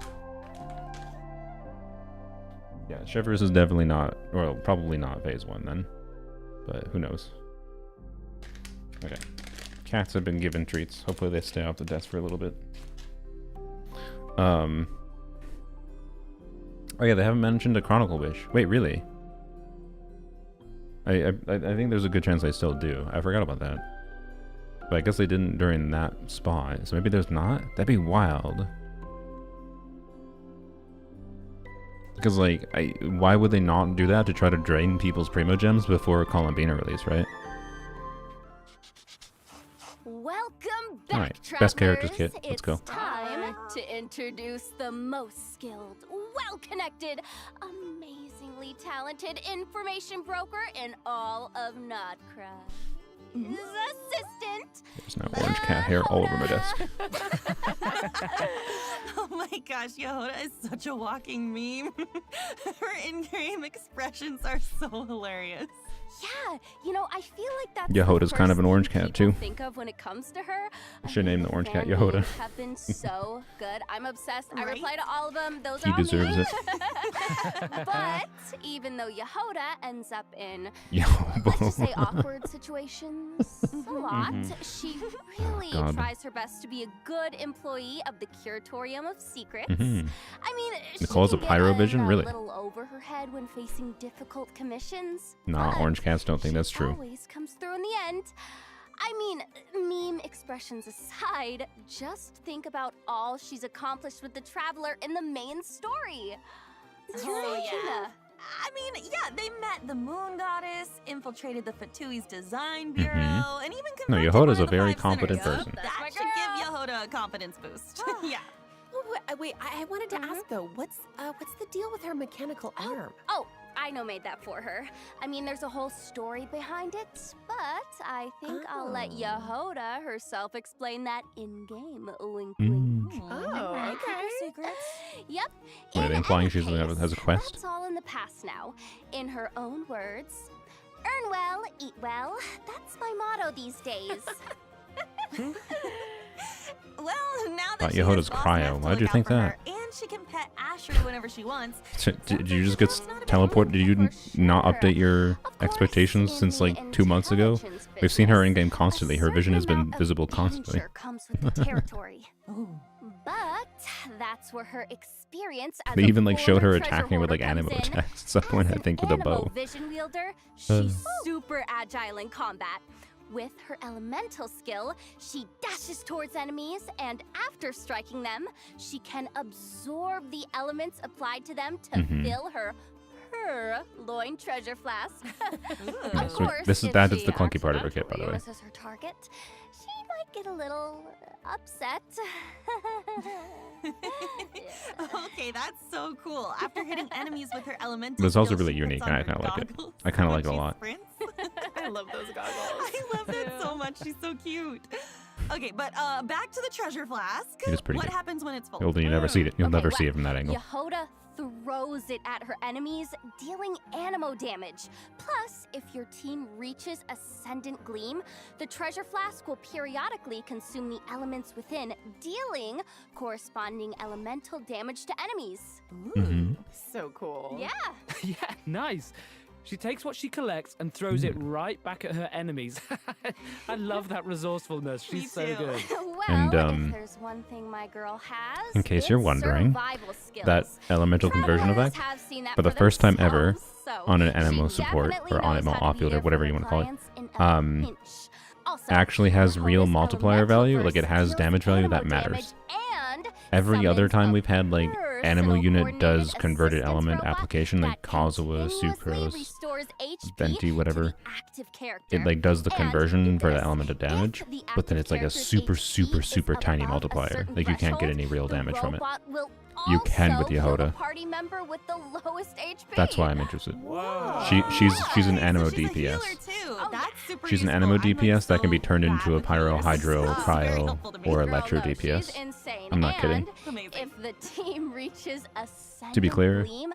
Yeah, Shivers is definitely not... Well, probably not phase 1 then. But who knows. Okay. Cats have been given treats. Hopefully they stay off the desk for a little bit. Oh yeah, they haven't mentioned a Chronicle Wish. Wait, really? I think there's a good chance they still do. I forgot about that. But I guess they didn't during that spot. So maybe there's not? That'd be wild. Because, like, why would they not do that to try to drain people's Primo Gems before Columbina release, right? Welcome back, Alright, travelers. best characters kit. Let's It's go. time to introduce the most skilled, well-connected, amazingly talented information broker in all of Nodcraft. assistant. There's no orange cat hair all over my desk. Oh my gosh, Yhoda is such a walking meme. Her in-game expressions are so hilarious. Yeah, you know, I feel like that's Yhoda's the kind of an first orange thing cat, people too. Think of when it comes to her. I should name the orange cat Fan Yhoda. memes have been so good. I'm obsessed. I reply to all of them. Those He are deserves me. it. But even though Yhoda ends up in Yo, let's just say awkward situations a lot, she really God. tries her best to be a good employee of the Curatorium of Secrets. Mhm. I mean, Nicole's she a can pyro get vision? a Really? little over her head when facing difficult commissions. Nah, but orange cats don't think that's she true. always comes through in the end. I mean, meme expressions aside, just think about all she's accomplished with the Traveler in the main story. Oh, yeah. I mean, yeah, they met the Moon Goddess, infiltrated the Fatui's design bureau, and even No, confronted Yhoda's one a of the very 5 competent sinners. person. That should give Yhoda a confidence boost. Yeah. Wait, I wanted to ask though, what's the deal with her mechanical arm? Oh, I know made that for her. I mean, there's a whole story behind it, but I think I'll let Yhoda herself explain that in-game. Wink, wink. Oh, okay. Secrets. Yep. Wait, are they In implying any she's case, has a quest? That's all in the past now. In her own words, earn well, eat well. That's my motto these days. Well, now Thought that she has Yehoda's Boss cryo. Matt to Why'd look you out think for that? her, and she can pet Asher whenever she wants. Did you just get teleported? Did you not update your expectations since like 2 months ago? We've seen her in game constantly. Her vision has been visible constantly. Comes with the territory. But that's where her experience as They a even like showed her former treasure attacking with like hoarder animo comes in. attacks at some point, I think, with a Animal bow. vision wielder, she's super agile in combat. With her elemental skill, she dashes towards enemies, and after striking them, she can absorb the elements applied to them to fill her loin treasure flask. Of So course, this is if that is she the clunky part of her kit, by the way. misses her target, she might get a little upset. Okay, that's so cool. After hitting enemies with her elemental But it's also skills, really she unique, puts and on I kind of her like it. goggles I kind of when like it a she lot. sprints. I love those goggles. I love that so much. She's so cute. Okay, but back to the treasure flask. It is pretty What good. happens when it's full? You'll never see it. You'll Okay, never well, see it from that angle. Yhoda throws it at her enemies, dealing animo damage. Plus, if your team reaches Ascendant Gleam, the treasure flask will periodically consume the elements within, dealing corresponding elemental damage to enemies. Mhm. So cool. Yeah. Yeah, nice. She takes what she collects and throws it right back at her enemies. I love that resourcefulness. She's so good. Well, And, if there's one thing my girl has, in case you're it's wondering, survival skills. that elemental conversion Travelers effect, have seen that for the for first time ever, themselves, so on an she animo support, definitely or knows animo how to be off-fielder, there whatever for you her want to call it, clients in a pinch. Also, actually has real Yhoda's multiplier elemental value. Like, it burst has deals damage value that animo matters. damage and Every other summons time a we've had like burst animo and a unit does coordinated converted assistance element robot application, like that Kazuha, continuously Sucrose, restores HP Venti, to whatever. the active character. It like does the And conversion for the this, element of damage, if the but then active it's like a character's super, HP super, is super tiny above a multiplier. certain Like, you can't get threshold, any real the damage from it. robot will You can with also kill the Yhoda. party member with the lowest HP. That's why I'm interested. Whoa. She's an animo So she's a DPS. healer too. That's super She's an useful. animo I'm, like, DPS that can be so turned into bad a with pyro, healers. hydro, This is very cryo, helpful to me. or Girl, electro no, DPS. She's insane. I'm not kidding. And Amazing. if the team reaches Ascendant To be clear, Gleam,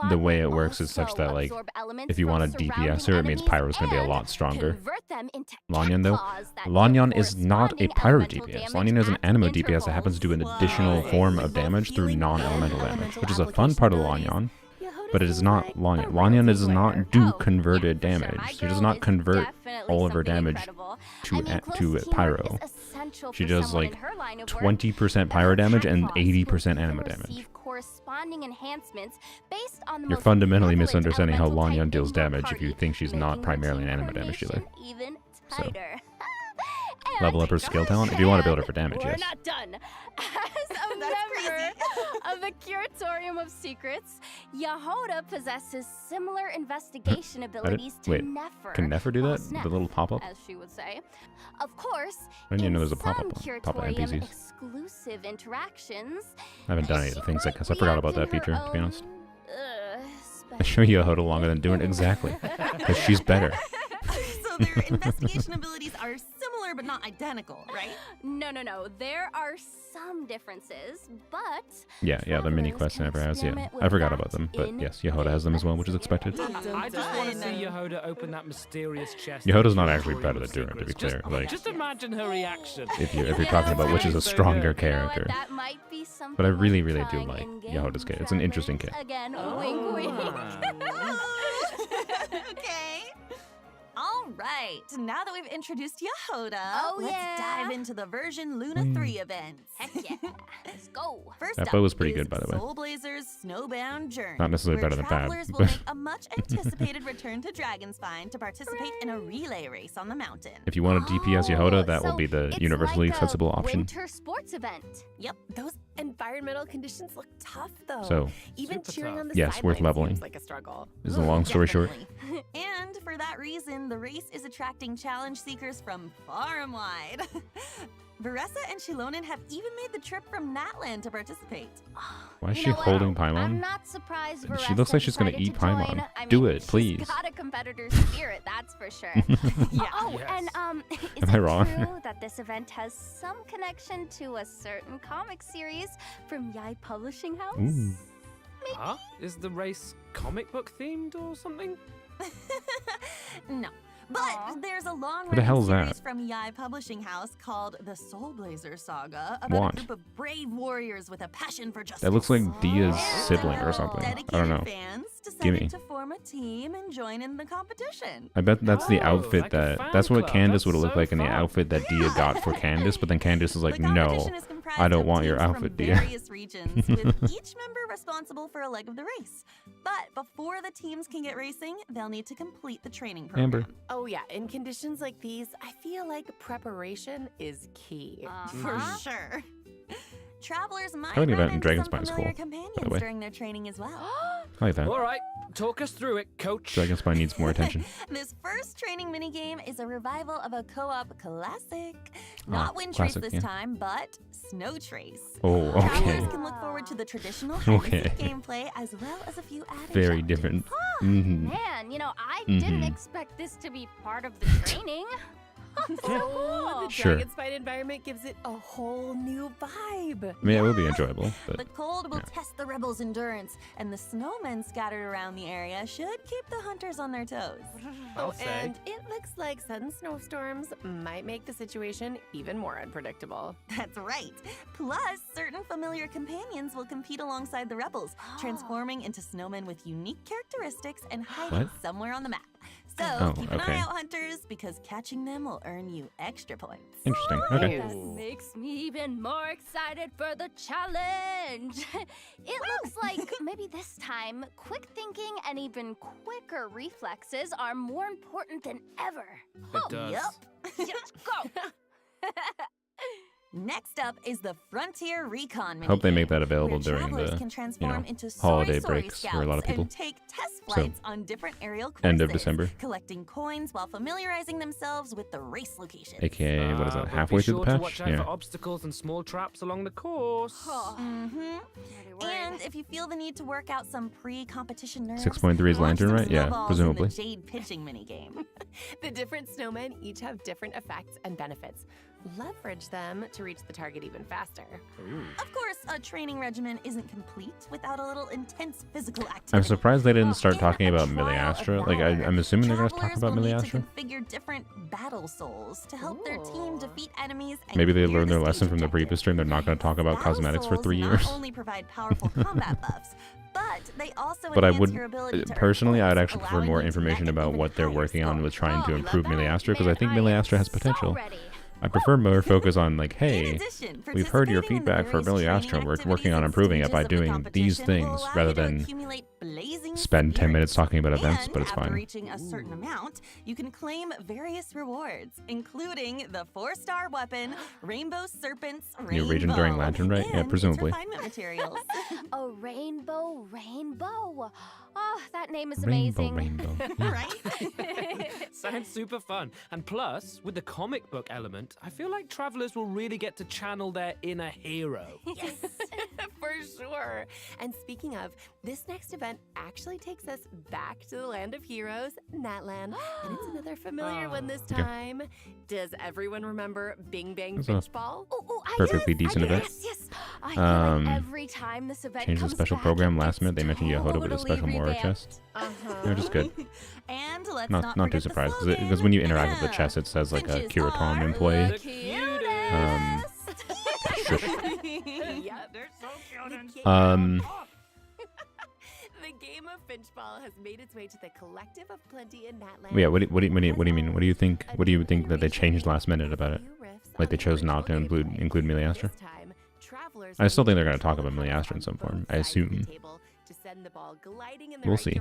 the way it will works is such also that, like, absorb elements if you from want to surrounding DPS her, it means enemies Pyro's going to be a and lot stronger. convert them into Lanyan, though, claws that Lanyan deal is not a corresponding pyro elemental DPS. damage Lanyan is an at animo DPS that happens to do an intervals. additional Wow. form Like of both damage through healing non-elemental and damage, elemental which is a fun part of application Lanyan. Yehoda But it is seems not like Lanyan. a Lanyan does rosy not player. do Oh, yeah, converted for sure. damage. My She does girl not is convert definitely all of her something damage incredible. to I mean, close to teamwork pyro. is essential She for does someone like in her line of work. 20% pyro Her damage and claws will 80% even animo damage. receive corresponding enhancements based on the You're most fundamentally prevalent misunderstanding how elemental type Lanyan deals in your damage if you party, think she's not making primarily an routine animo damage dealer. coordination even So, tighter. level up her skill talent if you want to build her for damage, We're yes. not done. As a member of the Curatorium of Secrets, Yhoda possesses similar investigation abilities to wait, Nefer. can Nefer do that? Boss The Neff, little pop-up? as she would say. Of course, I didn't even know in there's a pop-up some on- pop-up Curatorium NPCs. exclusive interactions, I haven't done any of the things like I forgot about that feature, to be honest. I special show you Yhoda longer than doing it exactly. Because she's better. So So their investigation abilities are similar but not identical, right? No. There are some differences, but Yeah, the mini quest never has. Yeah, I forgot about them, but yes, Yhoda has them as well, which is expected. I just want to see Yhoda open that mysterious chest. Yhoda's not actually better than Durin, to be clear. Like, Just imagine her reaction. if you're talking about which is a stronger character. that might be something. But I really do worth trying like in-game, Yhoda's kit. It's an interesting kit. Again, wink, wink. Okay. All right. Now that we've introduced Yhoda, let's yeah. dive into the version Luna 3 events. Heck yeah. Let's go. First That up bow was pretty is good, by the way. Soul Blazer's Snowbound Journey. Not necessarily where better than Bab, travelers will but- make a much anticipated return to Dragonspine to participate in a relay race on the mountain. If you want to DPS Yhoda, that will so be the it's universally like a accessible option. Winter sports event. Yep, those environmental conditions look tough though. So, even Super cheering tough. on the Yes, worth sidelines leveling. seems like a struggle. Is the long story short. Definitely. And for that reason, the race is attracting challenge seekers from far and wide. Varessa and Shilonen have even made the trip from Natlan to participate. Why is You she know what? holding I'm Paimon? not surprised She Varessa looks like she's gonna decided eat to Paimon. join. I Do mean, it, please. She's got a competitor's spirit, that's for sure. Oh, Yes. and is Am I it wrong? true that this event has some connection to a certain comic series from Yai Publishing House? Ooh. Huh? Is the race comic book themed or something? No. But Aw. there's a long Who the hell is series that? from Yai Publishing House called The Soul Blazer Saga about What? a group of brave warriors with a passion for justice. That looks like Dia's And sibling or several something. I dedicated don't know. fans Gimme. decided to form a team and join in the competition. I bet that's the Oh, outfit like a that. fan That's what club. Candace would have That's looked like in the so fun. outfit that Dia got for Candace, but then Candace is like, The no, competition is comprised I don't of want your teams outfit, from Dia. various regions, with each member responsible for a leg of the race. But before the teams can get racing, they'll need to complete the training program. Amber. Oh yeah, in conditions like these, I feel like preparation is key. For sure. Travelers might Having an run event in into some Dragonspine is familiar cool, by the companions way. during their training as well. I like that. All right, talk us through it, coach. Dragonspine needs more attention. This first training minigame is a revival of a co-op classic. Not Wind Trace classic, this yeah. time, but Snow Trace. Oh, Travelers okay. can look forward to the traditional hide-and-seek Okay. gameplay as well as a few added Very challenges. different. Mhm. Man, I didn't Mhm. expect this to be part of the training. Oh, the Sure. Dragonspine environment gives it a whole new vibe. I mean, it would be enjoyable, but The cold will test the rebels' endurance, and the snowmen scattered around the area should keep the hunters on their toes. I'll say. And it looks like sudden snowstorms might make the situation even more unpredictable. That's right. Plus, certain familiar companions will compete alongside the rebels, transforming into snowmen with unique characteristics and hiding What? somewhere on the map. So Oh, keep an okay. eye out, hunters, because catching them will earn you extra points. interesting. Okay. That makes me even more excited for the challenge. It looks like maybe this time, quick thinking and even quicker reflexes are more important than ever. It does. Yep. Let's go. Next up is the Frontier Recon minigame. Hope they make that available where during travelers the, can transform into holiday Sori breaks Scouts for a lot of people. and take test flights on different aerial courses, End of December. collecting coins while familiarizing themselves with the race locations. AKA, what is that, But halfway be through sure the to patch? watch out Yeah. for obstacles and small traps along the course. Mm-hmm. Pretty worried. And if you feel the need to work out some pre-competition nerves, 6.3 is launch lantern, some right? Yeah, snowballs presumably. In the Jade pitching minigame. The different snowmen each have different effects and benefits. Leverage them to reach the target even faster. Of course, a training regimen isn't complete without a little intense physical activity. I'm surprised they didn't start In talking a about trial of Miliastra. Like, valor, I'm assuming they're going to talk travelers about will need Miliastra. to configure different battle souls to help their team defeat enemies. And Maybe they clear learned the their stage lesson from the objectives. previous stream. They're not going to talk about Battle cosmetics for souls 3 years. Not only provide powerful combat buffs, but they also But I enhance would, your ability to earn personally, I would points, actually prefer allowing more you to information net an about even what they're higher working on score. with trying to Oh, improve love that. Miliastra, because I Man, think am Miliastra has so potential. ready. I prefer more focus on, like, In hey, addition, we've heard your participating in the feedback for various Miliastra. training We're working activities on and improving it by stages of the doing these competition will things allow rather you to than accumulate blazing spend 10 minutes spirits. talking about events, And but it's after fine. reaching a certain amount, you can claim various rewards, including the 4-star weapon, Rainbow Serpent's New region during Rainbow, Lantern, right? Yeah, and its presumably. refinement materials. A rainbow. Oh, that name is Rainbow, amazing. rainbow. Right? Sounds super fun. And plus, with the comic book element, I feel like travelers will really get to channel their inner hero. Yes. For sure. And speaking of, this next event actually takes us back to the land of heroes, Natlan. And it's another familiar one this time. Does everyone remember Bing Bang Finch Ball? Perfectly decent event. Yes. I feel like every time this event Changed the comes special back, program it last gets minute. They mentioned Yhoda with a totally special Mora revamped. chest. They're just good. And let's Not too forget the surprised slogan. because when you interact with the chest, it says like a Finches Kiraton are employee. the cutest. Yeah, they're so cute. The game of Finch Ball has made its way to the collective of plenty in Natlan. Yeah, what do you mean? What do you think? What do you think that they changed last minute about it? Like they chose not to include Meliastra? I still think they're going to talk about Meliastra in some form. I assume. We'll see.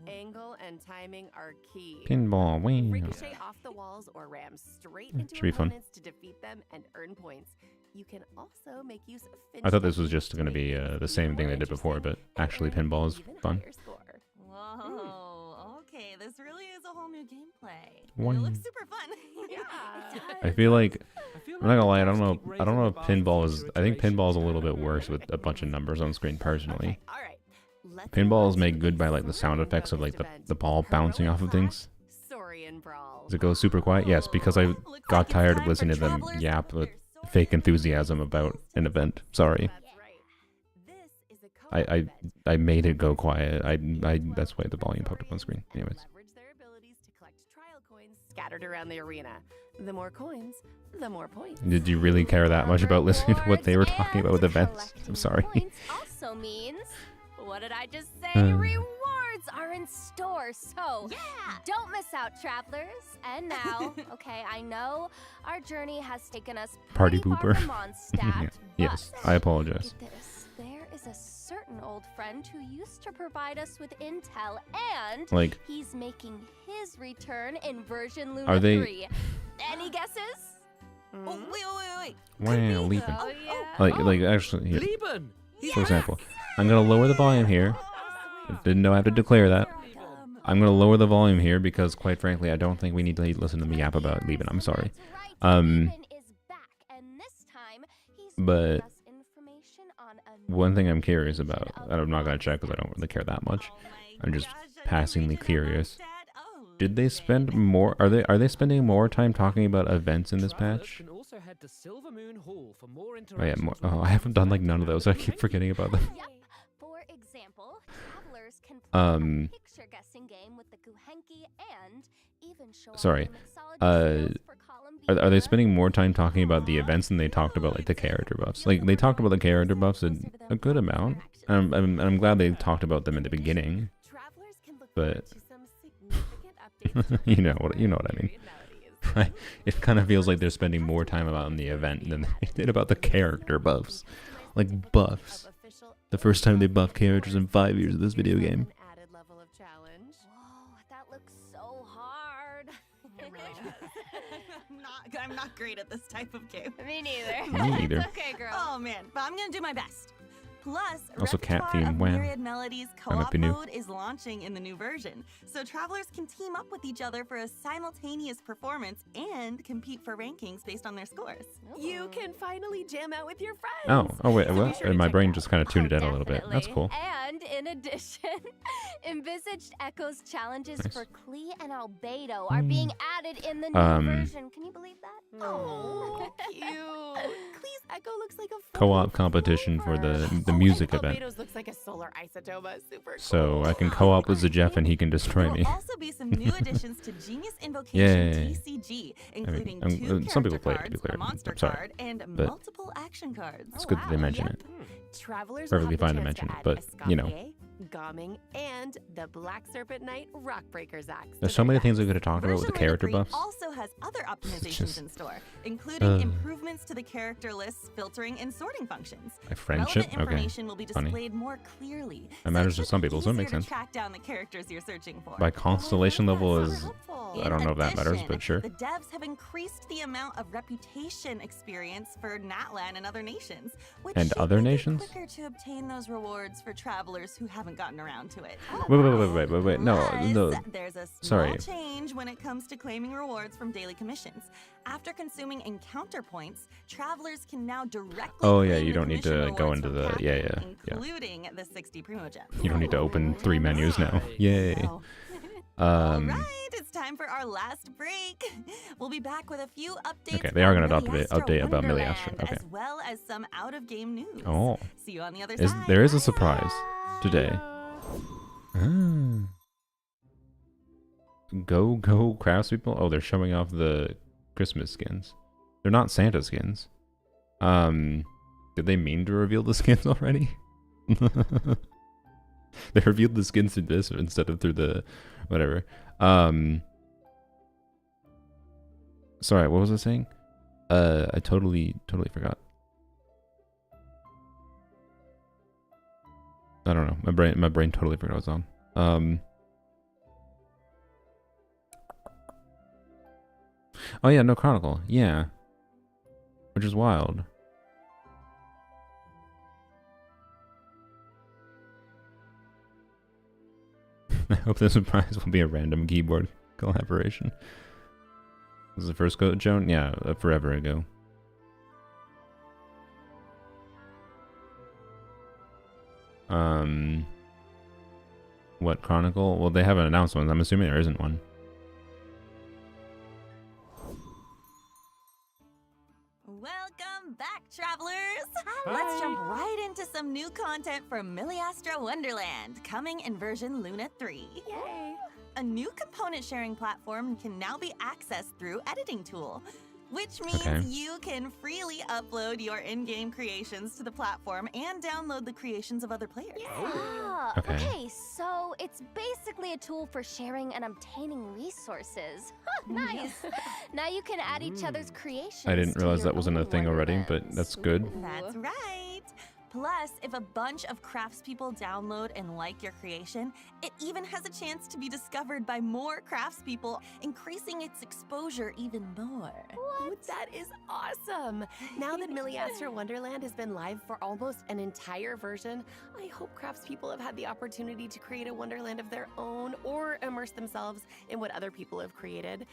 Angle and timing are key. Pinball, wing. Ricochet off the walls or ram straight into Should be fun. opponents to defeat them and earn points. You can also make use of Finch I thought this Ball was just going to be the same thing they did before, but actually pinball is fun. Whoa, okay, this really is a whole new gameplay. One. It looks super fun. I feel like I'm not gonna lie. I don't know if pinball is. I think pinball is a little bit worse with a bunch of numbers on screen personally. Pinball is made good by like the sound effects of like the ball bouncing off of things. Does it go super quiet? Yes, because I got tired of listening to them yap with fake enthusiasm about an event. Sorry. I made it go quiet. I that's why the volume popped up on screen. Anyways. Scattered around the arena. The more coins, the more points. Did you really care that much about listening to what they were talking about with events? I'm sorry. Points also means, what did I just say? Rewards are in store, so don't miss out, travelers. And now, okay, I know our journey has taken us Party pretty pooper. far from Mondstadt, Yes, but I apologize. get this, there is a certain old friend who used to provide us with intel, and Like- he's making his return in version Luna Are they- 3. Any guesses? Oh, wait. Wow, leaping. Oh, yeah. Like actually, here. Lieben! For example, I'm gonna lower the volume here. Didn't know I have to declare that. I'm gonna lower the volume here because, quite frankly, I don't think we need to listen to me yap about leaving. I'm sorry. But one thing I'm curious about, and I'm not gonna check because I don't really care that much. I'm just passingly curious. Did they spend more? Are they spending more time talking about events in this patch? Oh yeah, more, I haven't done like none of those. I keep forgetting about them. For example, travelers can play a picture guessing game with the Guhenki and even show Sorry. for Are they spending more time talking about the events than they talked about like the character buffs? Like they talked about the character buffs a good amount. I'm glad they talked about them in the beginning. But you know what I mean. Right? It kind of feels like they're spending more time about the event than they did about the character buffs. Like buffs. The first time they buffed characters in 5 years of this video game. Whoa, that looks so hard. I'm not great at this type of game. Me neither. Me neither. It's okay, girl. Oh man, but I'm gonna do my best. Plus, Also, cat Repertoire theme, of wow. Myriad Melodies That might co-op be new. mode is launching in the new version, so travelers can team up with each other for a simultaneous performance and compete for rankings based on their scores. You can finally jam out with your friends. Oh wait, So what? be sure to My check brain it just out. kind of tuned it out a little bit. That's cool. And in addition, envisaged Echo's challenges Nice. for Klee and Albedo are being added in the new version. Can you believe that? Oh, cute. Klee's Echo looks like a Co-op competition for the music event. Albedo's looks like a solar isotoma. Super So cool. I can co-op with Zajef and he can destroy There me. will also be some new additions to Genius Invocation Yay. TCG, including I'm- two some character people play it, to cards, be clear. a monster I'm sorry, card, and but multiple action cards. It's good that they mention it. Travelers will Perfectly have the fine to chance mention it, add but, you know. Escoffier, Gomming, and the Black Serpent Knight Rockbreaker's Axe. There's so many things we could have talked about with the Version Luna character 3 buffs. also has other optimizations just- in store, including improvements to the character lists, filtering, and sorting functions. Like friendship? Relevant Okay. information will be Funny. displayed more clearly. That matters to it should some be people, so it easier makes to sense. track down the characters you're searching for. My constellation level is Helpful. I don't know if that matters, but sure. The devs have increased the amount of reputation experience for Natlan and other nations, which And should other make it nations? quicker to obtain those rewards for travelers who haven't gotten around to it. Wait. No. Plus, there's a small Sorry. change when it comes to claiming rewards from daily commissions. After consuming encounter points, travelers can now directly Oh yeah, claim you the don't need to commission go rewards into from the captain, yeah. including the 60 primo gems. You don't need to open 3 menus now. Yay. Alright, it's time for our last break. We'll be back with a few updates. Okay, they are on going to Miliastra update about Wonderland, Miliastra. Okay. as well as some out-of-game news. Oh. See you on the other side. There is a surprise today. Go craftspeople. Oh, they're showing off the Christmas skins. They're not Santa skins. Did they mean to reveal the skins already? They revealed the skins through this instead of through the whatever. Sorry, what was I saying? I totally forgot. I don't know. My brain totally forgot what was on. Oh yeah, no Chronicle. Yeah. Which is wild. I hope the surprise will be a random keyboard collaboration. Was the first go Joan? Yeah, forever ago. What Chronicle? Well, they haven't announced one. I'm assuming there isn't one. Welcome back, travelers! Let's jump right into some new content from Miliastra Wonderland, coming in version Luna 3. Yay! A new component sharing platform can now be accessed through Editing Tool, which means you can freely upload your in-game creations to the platform and download the creations of other players. Ah, okay, so it's basically a tool for sharing and obtaining resources. Nice. Now you can add each other's creations. I didn't realize to that your wasn't a own thing already, Wonderlands. but that's good. That's right. Plus, if a bunch of craftspeople download and like your creation, it even has a chance to be discovered by more craftspeople, increasing its exposure even more. What? That is awesome! Now that Miliastra Wonderland has been live for almost an entire version, I hope craftspeople have had the opportunity to create a Wonderland of their own or immerse themselves in what other people have created.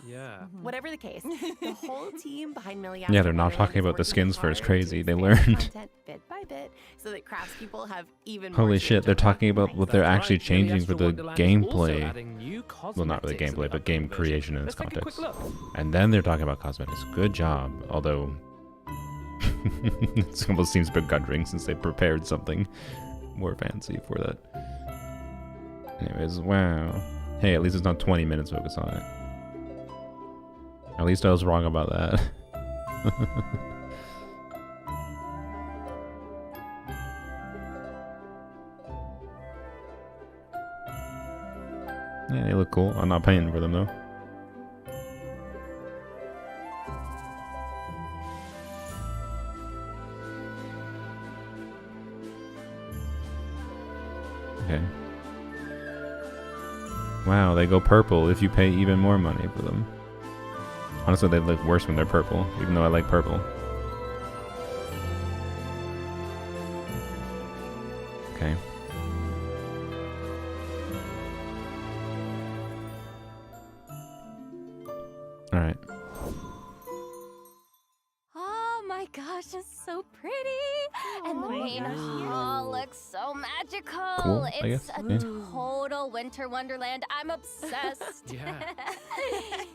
Yeah. Whatever the case, the whole team behind Miliastra Yeah, they're not Wonderland talking is about the working skins first. hard Crazy. to They expand learned. content bit by bit so that craftspeople have even more Holy to shit, they're enjoy. talking about what they're That's actually right, changing for Miliastra the Wonderland is also gameplay. adding new Well, not really cosmetics in the gameplay, but upcoming game version. creation in this Let's take a quick context. look. And then they're talking about cosmetics. Good job. Although, it almost seems begrudging since they prepared something more fancy for that. Anyways, wow. Hey, at least it's not 20 minutes focus on it. At least I was wrong about that. Yeah, they look cool. I'm not paying for them though. Okay. Wow, they go purple if you pay even more money for them. Honestly, they look worse when they're purple, even though I like purple. Okay. Alright. Oh my gosh, it's so pretty. And the main hall looks so magical. Cool, I It's guess, a yeah. total winter wonderland. I'm obsessed.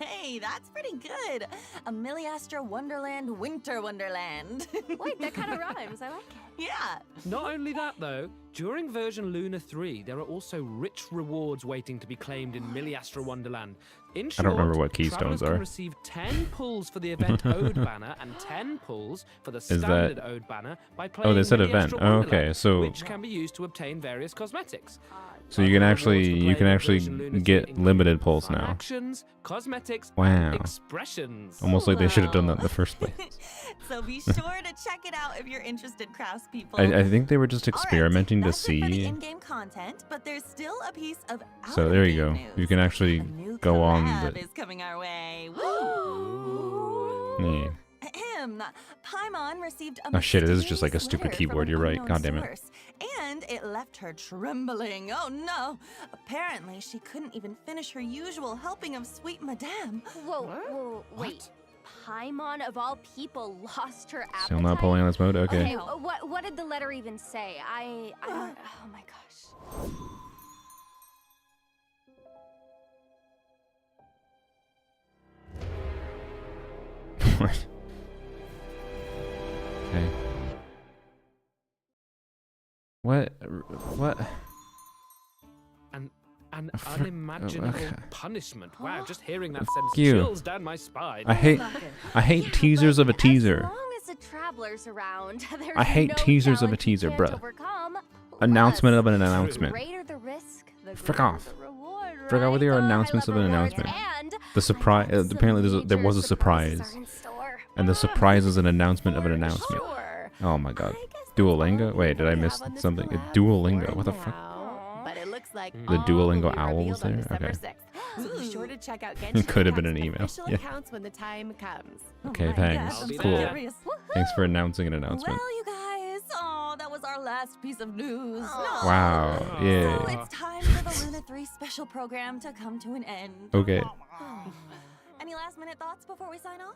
Hey, that's pretty good. A Miliastra Wonderland Winter Wonderland. Wait, that kind of rhymes. I like it. Yeah. Not only that, though, during version Luna 3, there are also rich rewards waiting to be claimed in Miliastra Wonderland. In I short, don't remember what keystones travelers can are. receive 10 pulls for the event Ode banner and 10 pulls for the that- standard Ode banner by playing Oh, they said Miliastra event. Oh, Wonderland, okay, so- which can be used to obtain various cosmetics. So you can Other actually rewards for playing version Luna 3 get include limited pulls fun now. Actions, cosmetics, Wow. and expressions. Almost like they should have done that in the first place. So be sure to check it out if you're interested, craftspeople. people. I think they were just experimenting to That's it for the see. in-game content, but there's still a piece of So there you go. out-of-game You news. can actually A new go on collab the. is coming our way. Woo! Yeah. Ahem. Paimon received a Oh shit! It is just like a mysterious stupid letter keyboard. from You're an right. unknown God damn it. source, and it left her trembling. Oh no! Apparently, she couldn't even finish her usual helping of sweet madame. Whoa, wait. Paimon of all people lost her appetite. Still not pulling on this mode. Okay. Okay, what did the letter even say? I don't. Oh my gosh. What? Okay. What? What? An For- unimaginable okay. punishment. Wow, just hearing that sends You. chills down my spine. I hate teasers of a teaser. As long as the traveler's around, there's I hate no teasers of a challenge you teaser, can't bruh. overcome. Announcement Plus, of an the announcement. greater the risk, the Frick greater off. the reward, Frick out with right? your Oh, I announcements love of an rewards. announcement. And The surprise. some Apparently, there was a major surprise, surprises are in store. and the surprise is an announcement of an announcement. Sure. Oh my god. I guess that's Duolingo? all Wait, did I we miss have on this something? collab Duolingo. for What the fuck? now, But it looks like The all Duolingo will be owl was revealed on there? December Okay. 6th. So be sure to check out It could have been an Genshin email. Impact's official Yeah. accounts when the time comes. Okay, my thanks. gosh, I'm so Cool. curious. Thanks for announcing an announcement. Well, you guys, that was our last piece of news. Wow. So Yeah. it's time for the Luna 3 special program to come to an end. Okay. Any last-minute thoughts before we sign off?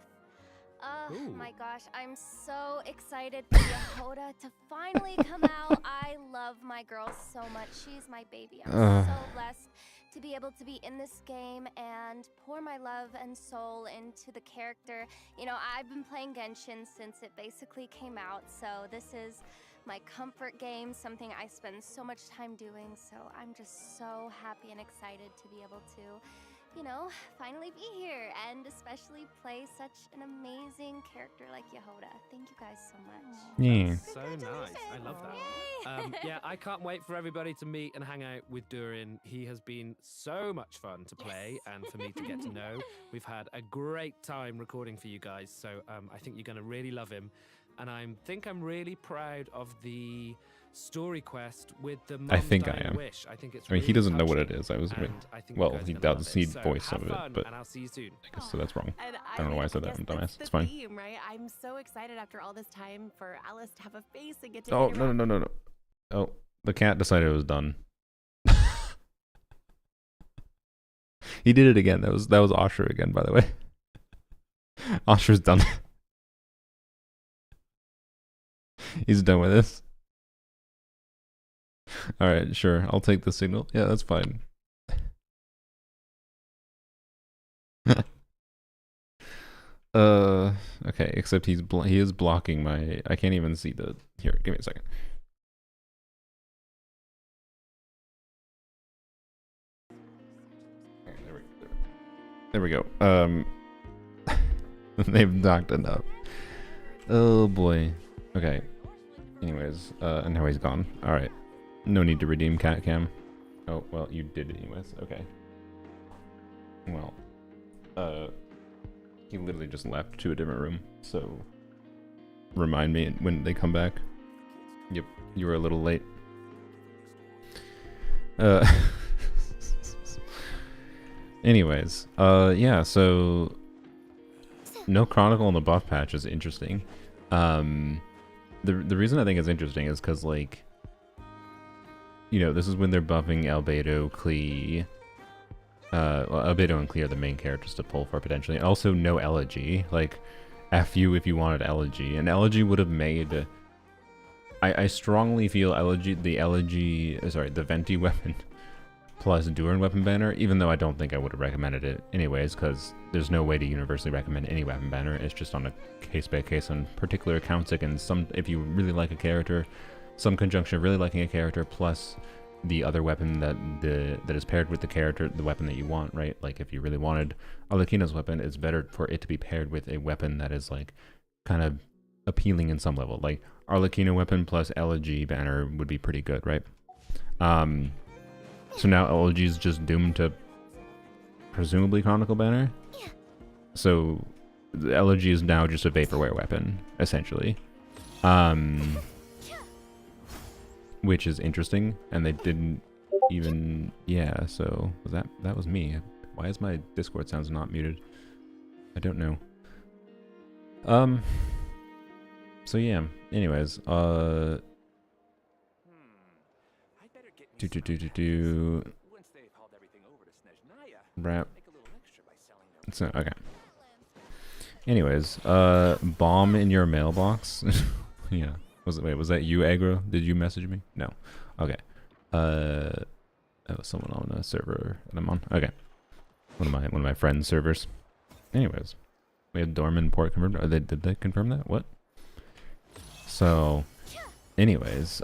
Oh Ooh. my gosh, I'm so excited for Yhoda to finally come out. I love my girl so much. She's my baby. I'm so blessed to be able to be in this game and pour my love and soul into the character. You know, I've been playing Genshin since it basically came out, so this is my comfort game, something I spend so much time doing. So I'm just so happy and excited to be able to, you know, finally be here and especially play such an amazing character like Yhoda. Thank you guys so much. Yeah. So nice. I love that. Yeah, I can't wait for everybody to meet and hang out with Durin. He has been so much fun to play and for me to get to know. We've had a great time recording for you guys, so I think you're going to really love him. And I think I'm really proud of the story quest with the I Mom think I Dying am. Wish. I think it's I mean, he really doesn't know what it touching, is. I was a bit. and I think you Well, guys are he gonna love does. He So voiced have some of it, fun, but and I'll see you soon. I guess so that's wrong. And I don't know why I said that. guess I'm dumbass. that's It's the fine. theme, right? I'm so excited after all this time for Alice to have a face and get to Oh interact. no. Oh, the cat decided it was done. He did it again. That was Osher again, by the way. Osher's done. He's done with this. All right, sure. I'll take the signal. Yeah, that's fine. Okay. Except he is blocking my. I can't even see the. Here, give me a second. There we go. They've knocked enough. Oh boy. Okay. Anyways, and now he's gone. All right. No need to redeem cat cam. Oh well, you did it anyways. Okay. Well, he literally just left to a different room. So remind me when they come back. Yep, you were a little late. Anyways, yeah. So no Chronicle in the buff patch is interesting. The reason I think it's interesting is because, like, you know, this is when they're buffing Albedo, Klee. Well, Albedo and Klee are the main characters to pull for potentially. Also, no Elegy. Like, F you if you wanted Elegy. And Elegy would have made. I strongly feel the Venti weapon plus Durin weapon banner, even though I don't think I would have recommended it anyways, because there's no way to universally recommend any weapon banner. It's just on a case by case on particular accounts. Like, and some, if you really like a character, some conjunction of really liking a character plus the other weapon that is paired with the character, the weapon that you want, right? Like, if you really wanted Arlecchino's weapon, it's better for it to be paired with a weapon that is, like, kind of appealing in some level. Like, Arlecchino weapon plus Elegy banner would be pretty good, right? So now Elegy is just doomed to presumably Chronicle banner. So the Elegy is now just a vaporware weapon, essentially. which is interesting, and they didn't even, yeah, so that was me. Why is my Discord sounds not muted? I don't know. So yeah, anyways, wrap. So, okay. Anyways, bomb in your mailbox. Yeah. Was that you, Agro? Did you message me? No. Okay. That was someone on a server that I'm on. Okay. One of my friends' servers. Anyways, we had Dorman port confirmed. Did they confirm that? What? So, anyways,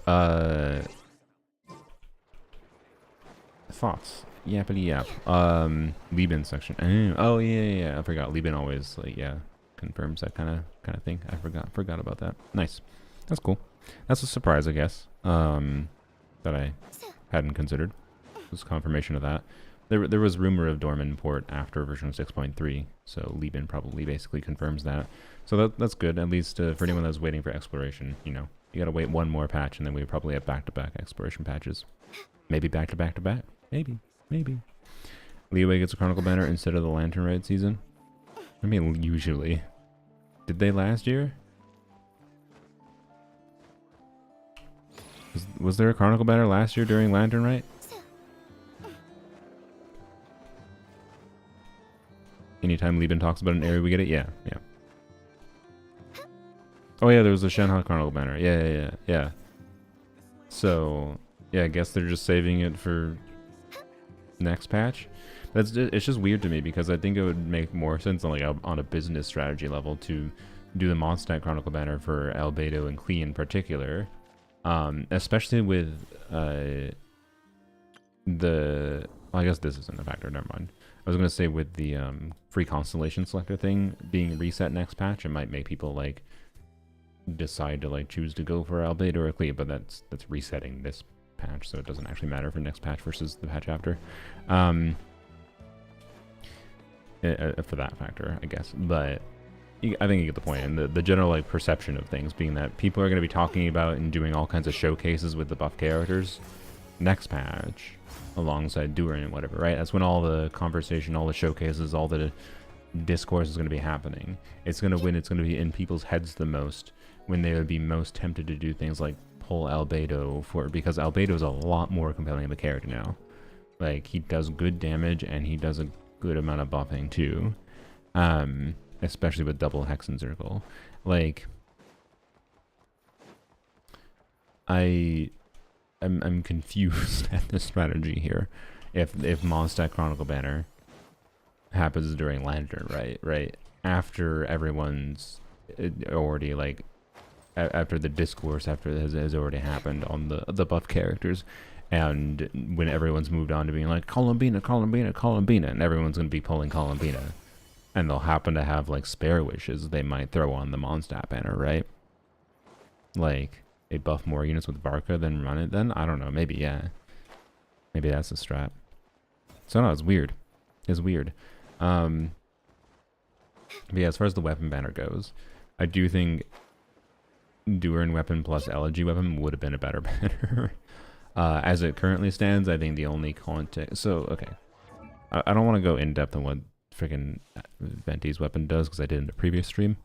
thoughts. Yappity yap. Liban section. Oh yeah. I forgot. Liban always like confirms that kind of thing. I forgot about that. Nice. That's cool. That's a surprise, I guess. That I hadn't considered. Was confirmation of that. There was rumor of Dorman port after version 6.3, so Liban probably basically confirms that. So that's good, at least for anyone that's waiting for exploration. You know, you gotta wait one more patch, and then we probably have back-to-back exploration patches. Maybe back-to-back-to-back. Maybe. Leeway gets a Chronicle banner instead of the Lantern Raid season. I mean, usually. Did they last year? Was there a Chronicle banner last year during Lantern Raid? Anytime Liban talks about an area, we get it? Yeah. Oh yeah, there was a Shenhe Chronicle banner. Yeah. So, yeah, I guess they're just saving it for next patch. It's just weird to me because I think it would make more sense on a business strategy level to do the Mondstadt Chronicle banner for Albedo and Klee in particular, especially with I guess this isn't a factor. Never mind. I was gonna say with the free constellation selector thing being reset next patch, it might make people decide to choose to go for Albedo or Klee, but that's resetting this patch, so it doesn't actually matter for next patch versus the patch after. For that factor, I guess. But I think you get the point, and the general perception of things being that people are going to be talking about and doing all kinds of showcases with the buff characters next patch alongside Durin and whatever, right? That's when all the conversation, all the showcases, all the discourse is going to be happening. It's going to be in people's heads the most when they would be most tempted to do things like pull Albedo because Albedo is a lot more compelling of a character now. He does good damage and he does a good amount of buffing too, especially with double Hex and Circle. I'm confused at the strategy here. If Mondstadt Chronicle banner happens during Lantern, right after everyone's already after the discourse has already happened on the buff characters, and when everyone's moved on to being Columbina, and everyone's going to be pulling Columbina, and they'll happen to have spare wishes they might throw on the Mondstadt banner, right? They buff more units with Varka than run it then? I don't know, maybe, yeah. Maybe that's the strat. So no, it's weird. But yeah, as far as the weapon banner goes, I do think Durin weapon plus Elegy weapon would have been a better banner. As it currently stands, I think the only context... So, okay. I don't want to go in-depth on what freaking Venti's weapon does, because I did in the previous stream.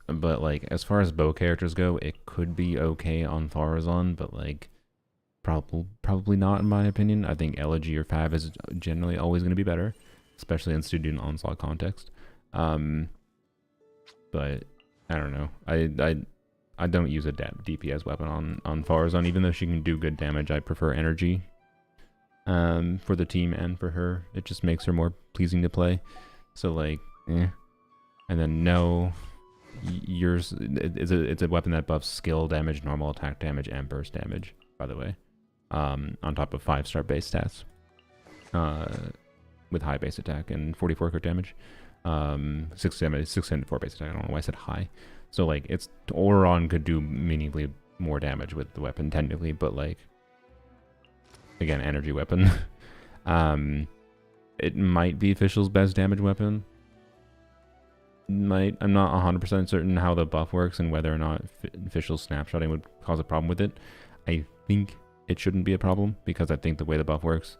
But, as far as bow characters go, it could be okay on Farazan, but, probably not, in my opinion. I think Elegy or Fab is generally always going to be better, especially in Student Onslaught context. But, I don't know. I don't use a DPS weapon on Farazan, even though she can do good damage. I prefer Energy for the team and for her. It just makes her more pleasing to play. So, eh. And then no... It's a weapon that buffs skill damage, normal attack damage, and burst damage, by the way, on top of 5-star base stats, with high base attack and 44 crit damage, 674 base attack. I don't know why I said high. So it's Auron could do meaningfully more damage with the weapon technically, but again, energy weapon. It might be Official's best damage weapon. I'm not 100% certain how the buff works and whether or not official snapshotting would cause a problem with it. I think it shouldn't be a problem because I think the way the buff works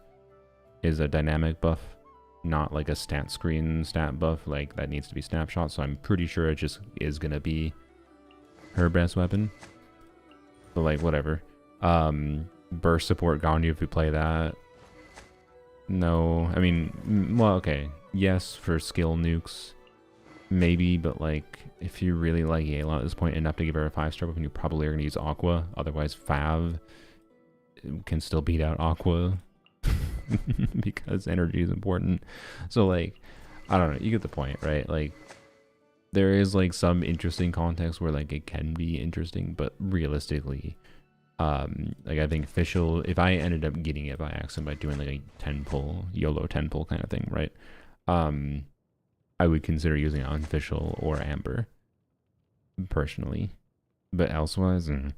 is a dynamic buff, not like a stat screen stat buff like that needs to be snapshot. So I'm pretty sure it just is gonna be her best weapon. But like whatever. Burst support Ganyu if we play that. No, I mean, well, okay, yes for skill nukes. Maybe, but like, if you really like Yayla at this point enough to give her a 5-star weapon, you probably are going to use Aqua. Otherwise, Fav can still beat out Aqua because energy is important. So like, I don't know, you get the point, right? Like, there is like some interesting context where like it can be interesting, but realistically, like I think official, if I ended up getting it by accident by doing like a 10 pull, YOLO 10 pull kind of thing, right? I would consider using it on official or Amber, personally, but elsewise, and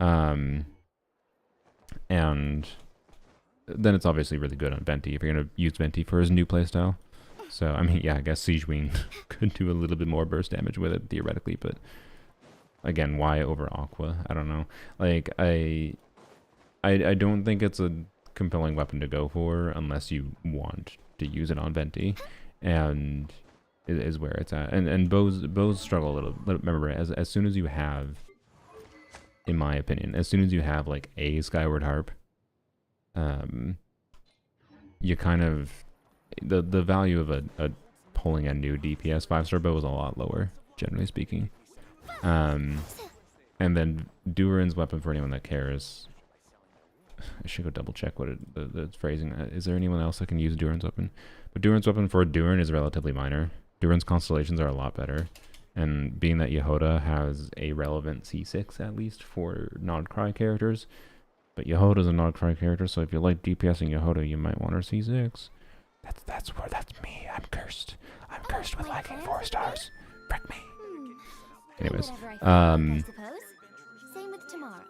then it's obviously really good on Venti if you're gonna use Venti for his new playstyle. So I mean, yeah, I guess Siege Wing could do a little bit more burst damage with it theoretically, but again, why over Aqua? I don't know. Like I don't think it's a compelling weapon to go for unless you want to use it on Venti. And is where it's at, and bows struggle a little. Remember, as soon as you have, in my opinion, as soon as you have like a Skyward Harp, you kind of the value of a pulling a new DPS 5-star bow is a lot lower, generally speaking. And then Durin's weapon, for anyone that cares, I should go double check what the phrasing is. There anyone else that can use Durin's weapon? But Durin's weapon for Durin is relatively minor. Durin's constellations are a lot better. And being that Yhoda has a relevant C6 at least for Nodcry characters. But Yehoda's a Nodcry character, so if you like DPSing Yhoda, you might want her C6. That's me. I'm cursed. I'm cursed with liking 4 stars. Frick me. Anyways. Same with tomorrow.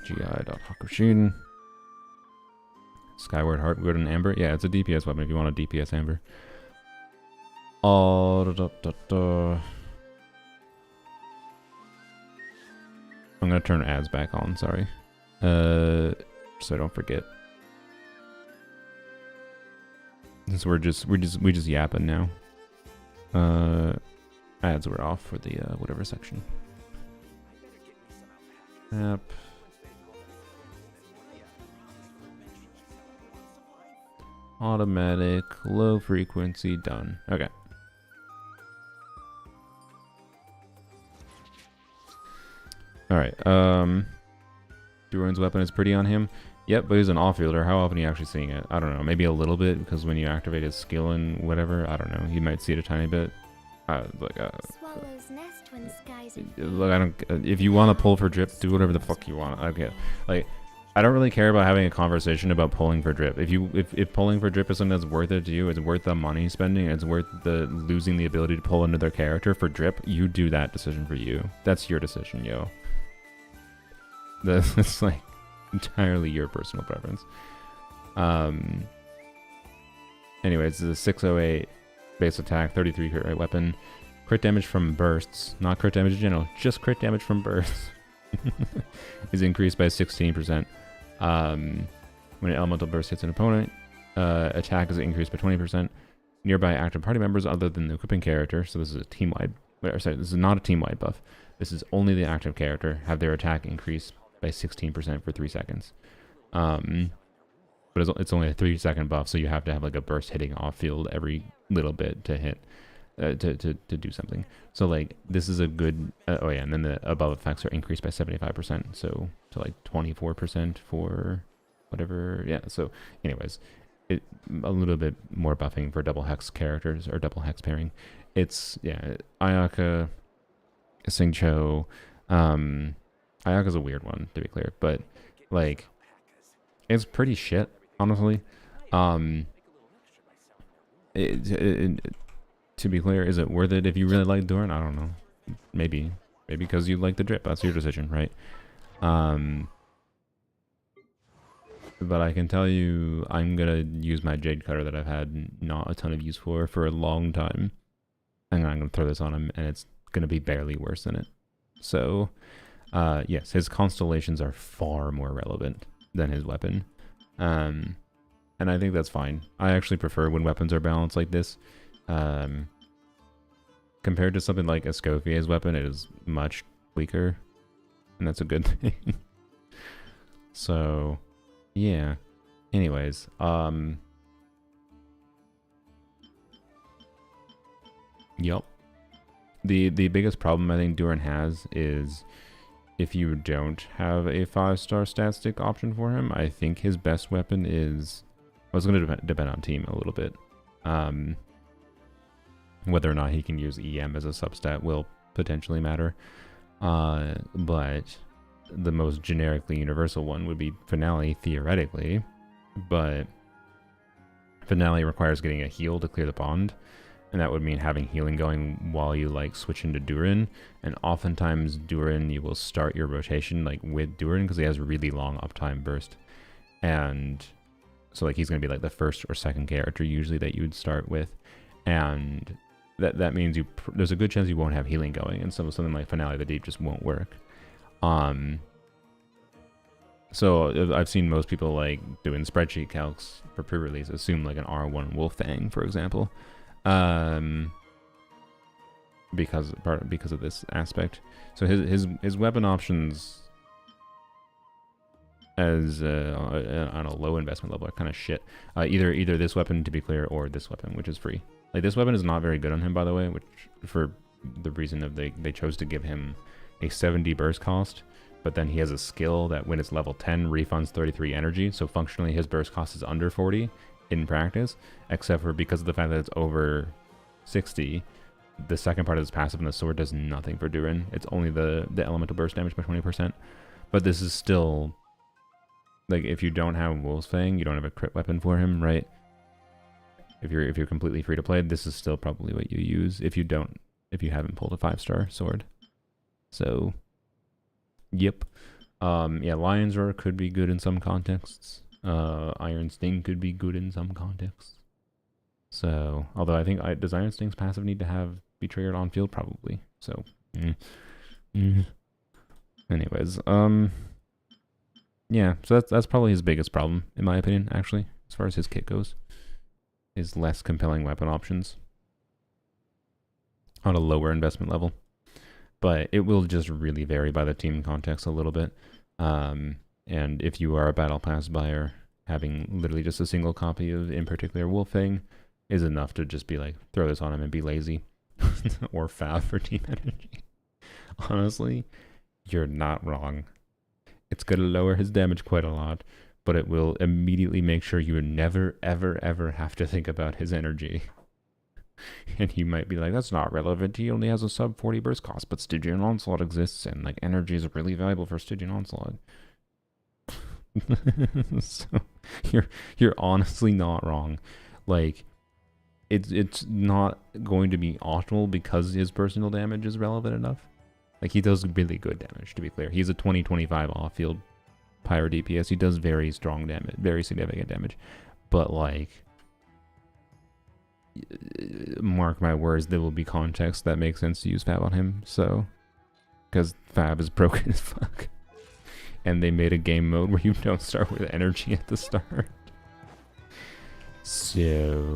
GI.Hakushin. Skyward Heart, Wood and Amber. Yeah, it's a DPS weapon if you want a DPS Amber. I'm gonna turn ads back on, sorry. So I don't forget. Since we just yapping now. Ads were off for the whatever section. App. Automatic, low frequency, done. Okay. Alright, Durin's weapon is pretty on him. Yep, but he's an off-fielder. How often are you actually seeing it? I don't know. Maybe a little bit, because when you activate his skill and whatever, I don't know. You might see it a tiny bit. Swallow's nest when skies are Look, I don't. If you want to pull for drip, do whatever the fuck you want. Okay, like, I don't really care about having a conversation about pulling for drip. If pulling for drip is something that's worth it to you, it's worth the money spending, it's worth the losing the ability to pull into their character for drip. You do that decision for you. That's your decision, yo. That's like entirely your personal preference. Anyways, the 608 base attack, 33 crit rate weapon, crit damage from bursts, not crit damage in general, just crit damage from bursts, is increased by 16%. When an elemental burst hits an opponent, attack is increased by 20%. Nearby active party members other than the equipping character, so this is a team-wide, sorry, this is not a team-wide buff. This is only the active character, have their attack increased by 16% for 3 seconds. But it's only a 3-second buff, so you have to have like a burst hitting off field every little bit to hit, to do something. So like this is a good. Oh yeah, and then the above effects are increased by 75%, so to like 24% for whatever. Yeah. So anyways, it a little bit more buffing for double hex characters or double hex pairing. It's yeah, Ayaka, Singcho. Ayaka's a weird one to be clear, but like it's pretty shit. Honestly, to be clear, is it worth it if you really like Durin? I don't know. Maybe because you like the drip. That's your decision, right? But I can tell you, I'm gonna use my Jade Cutter that I've had not a ton of use for a long time. and I'm going to throw this on him, and it's going to be barely worse than it. So, yes, his constellations are far more relevant than his weapon. And I think that's fine. I actually prefer when weapons are balanced like this. Compared to something like Escoffier's weapon, it is much weaker. And that's a good thing. So, yeah. Anyways, Yep. The biggest problem I think Durin has is if you don't have a 5-star stat stick option for him, I think his best weapon is... Well, it's going to depend on team a little bit. Whether or not he can use EM as a substat will potentially matter. But the most generically universal one would be Finale, theoretically. But Finale requires getting a heal to clear the bond. And that would mean having healing going while you like switch into Durin. And oftentimes Durin, you will start your rotation like with Durin because he has really long uptime burst. And so like he's going to be like the first or second character usually that you would start with. And that means there's a good chance you won't have healing going. And something like Finale of the Deep just won't work. So I've seen most people like doing spreadsheet calcs for pre-release assume like an R1 Wolf Fang, for example. Because of this aspect. So his weapon options as on a low investment level are kind of shit. Either this weapon, to be clear, or this weapon, which is free. Like this weapon is not very good on him, by the way, which for the reason of they chose to give him a 70 burst cost, but then he has a skill that when it's level 10 refunds 33 energy. So functionally his burst cost is under 40 in practice, except for because of the fact that it's over 60. The second part of this passive in the sword does nothing for Durin. It's only the elemental burst damage by 20%. But this is still like if you don't have Wolf's Fang, you don't have a crit weapon for him, right? If you're completely free to play, this is still probably what you use if you haven't pulled a 5-star sword. So yep. Yeah, Lion's Roar could be good in some contexts. Iron Sting could be good in some contexts. So, although I think does Iron Sting's passive need to be triggered on field? Probably. So, anyways, yeah. So that's probably his biggest problem, in my opinion. Actually, as far as his kit goes, is less compelling weapon options on a lower investment level. But it will just really vary by the team context a little bit. And if you are a Battle Pass buyer, having literally just a single copy of, in particular, Wolf Fang is enough to just be like, throw this on him and be lazy. Or fab for team energy. Honestly, you're not wrong. It's going to lower his damage quite a lot, but it will immediately make sure you never, ever, ever have to think about his energy. And you might be like, that's not relevant. He only has a sub 40 burst cost, but Stygian Onslaught exists, and like energy is really valuable for Stygian Onslaught. So you're honestly not wrong. Like it's not going to be optimal because his personal damage is relevant enough. Like he does really good damage, to be clear. He's a 20-25 off-field pyro DPS. He does very strong damage, very significant damage. But like, mark my words, there will be context that makes sense to use Fab on him. So, because Fab is broken as fuck. And they made a game mode where you don't start with energy at the start. So,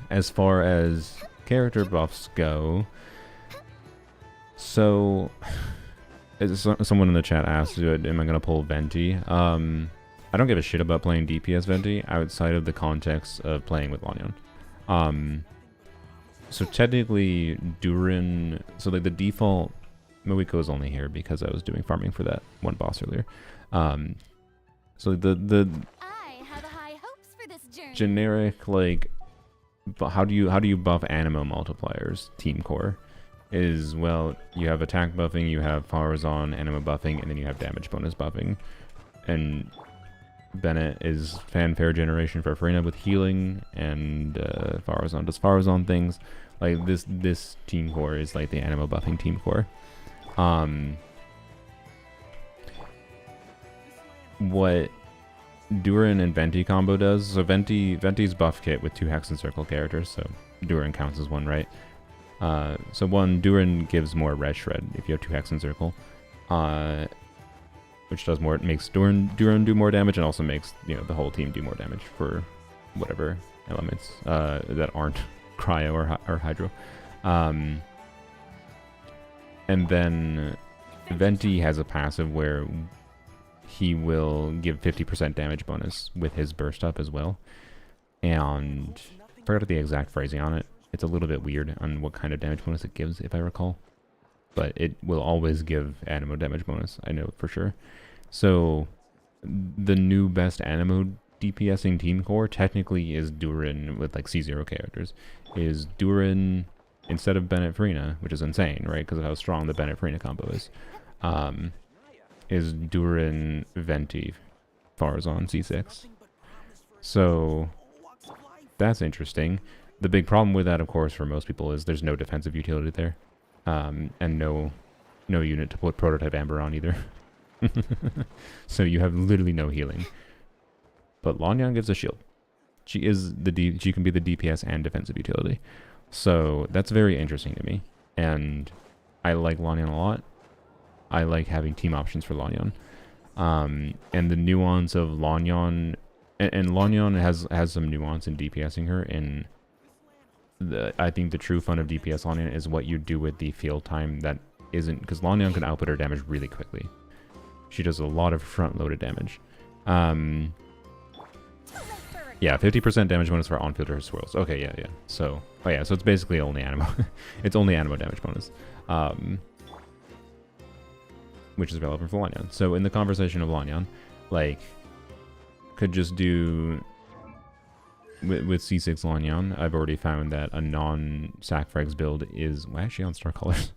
as far as character buffs go, so someone in the chat asked, am I going to pull Venti? I don't give a shit about playing DPS Venti outside of the context of playing with Lanyon. So technically, Durin, so like the default, Moiko is only here because I was doing farming for that one boss earlier. So the I have high hopes for this journey. Generic, like, how do you buff animo multipliers? Team core is, well, you have attack buffing, you have Farazan animo buffing, and then you have damage bonus buffing. And Bennett is fanfare generation for Farina with healing, and Farazan does Farazan things. Like this team core is like the animo buffing team core. What Durin and Venti combo does. So Venti's buff kit with 2 Hex and Circle characters, so Durin counts as one, right? So one, Durin gives more Red Shred if you have 2 Hex and Circle, which does more. It makes Durin do more damage, and also makes, you know, the whole team do more damage for whatever elements that aren't Cryo or Hydro. And then Venti has a passive where he will give 50% damage bonus with his burst up as well. And I forgot the exact phrasing on it. It's a little bit weird on what kind of damage bonus it gives, if I recall. But it will always give Animo damage bonus, I know for sure. So the new best Animo DPSing team core technically is Durin with like C0 characters. Is Durin instead of Bennett Farina, which is insane, right? Because of how strong the Bennett Farina combo is Durin Venti Farazan C6. So that's interesting. The big problem with that, of course, for most people is there's no defensive utility there. And no unit to put Prototype Amber on either. So you have literally no healing. But Lanyan gives a shield. She can be the DPS and defensive utility. So that's very interesting to me. And I like Lanyan a lot. I like having team options for Lanyan. And the nuance of Lanyan, and Lanyan has some nuance in DPSing her. And I think the true fun of DPS Lanyan is what you do with the field time that isn't, because Lanyan can output her damage really quickly. She does a lot of front-loaded damage. Yeah, 50% damage bonus for on-fielder swirls. Okay, yeah. So, so it's basically only Animo. It's only Animo damage bonus. Which is relevant for Lanyan. So in the conversation of Lanyan, like, could just do... With C6 Lanyan, I've already found that a non-Sacrifice build is... Why actually on Star Colors?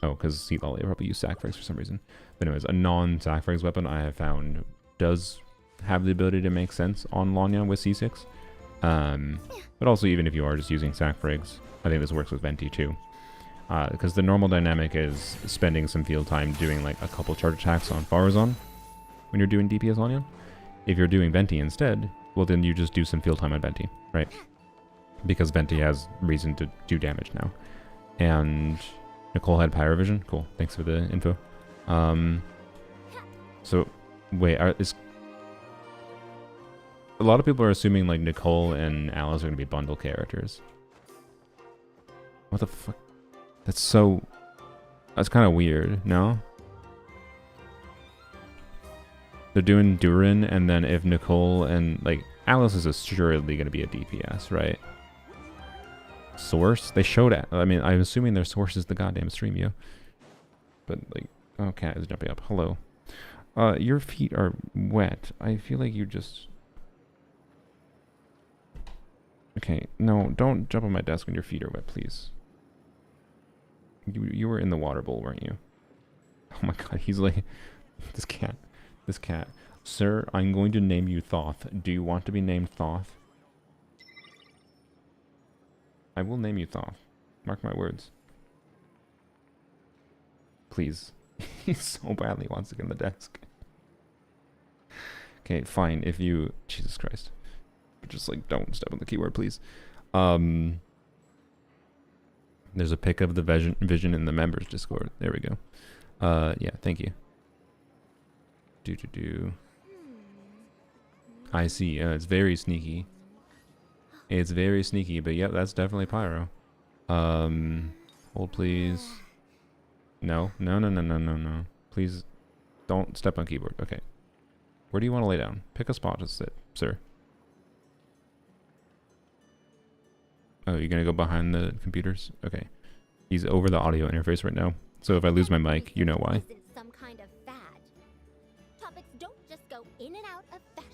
Oh, because Sea Lolly probably use Sacrifice for some reason. But anyways, a non-Sacrifice weapon I have found does have the ability to make sense on Lanyan with C6. But also, even if you are just using Sacrifice, I think this works with Venti too. Because the normal dynamic is spending some field time doing like a couple charge attacks on Farazan when you're doing DPS Lanyan. If you're doing Venti instead, well then you just do some field time on Venti, right? Because Venti has reason to do damage now. And Nicole had Pyrovision. Cool, thanks for the info. So, wait, a lot of people are assuming like Nicole and Alice are going to be bundle characters. What the fuck? That's kind of weird, no? They're doing Durin, and then if Nicole and, like, Alice is assuredly going to be a DPS, right? Source? They showed it. I mean, I'm assuming their source is the goddamn stream, yo. But, like, oh, cat is jumping up. Hello. Your feet are wet. I feel like you just... Okay, no, don't jump on my desk when your feet are wet, please. You were in the water bowl, weren't you? Oh my god, he's like... This cat. Sir, I'm going to name you Thoth. Do you want to be named Thoth? I will name you Thoth. Mark my words. Please. He so badly wants to get on the desk. Okay, fine. If you... Jesus Christ. Just, like, don't step on the keyboard, please. There's a pic of the vision in the members Discord. There we go. Yeah, thank you. I see. It's very sneaky. It's very sneaky, but yep, that's definitely Pyro. Hold please. No. Please don't step on keyboard. Okay. Where do you want to lay down? Pick a spot to sit, sir. Oh, you're gonna go behind the computers? Okay. He's over the audio interface right now. So if I lose my mic, you know why. Some kind of fad. Topics don't just go in and out of fashion.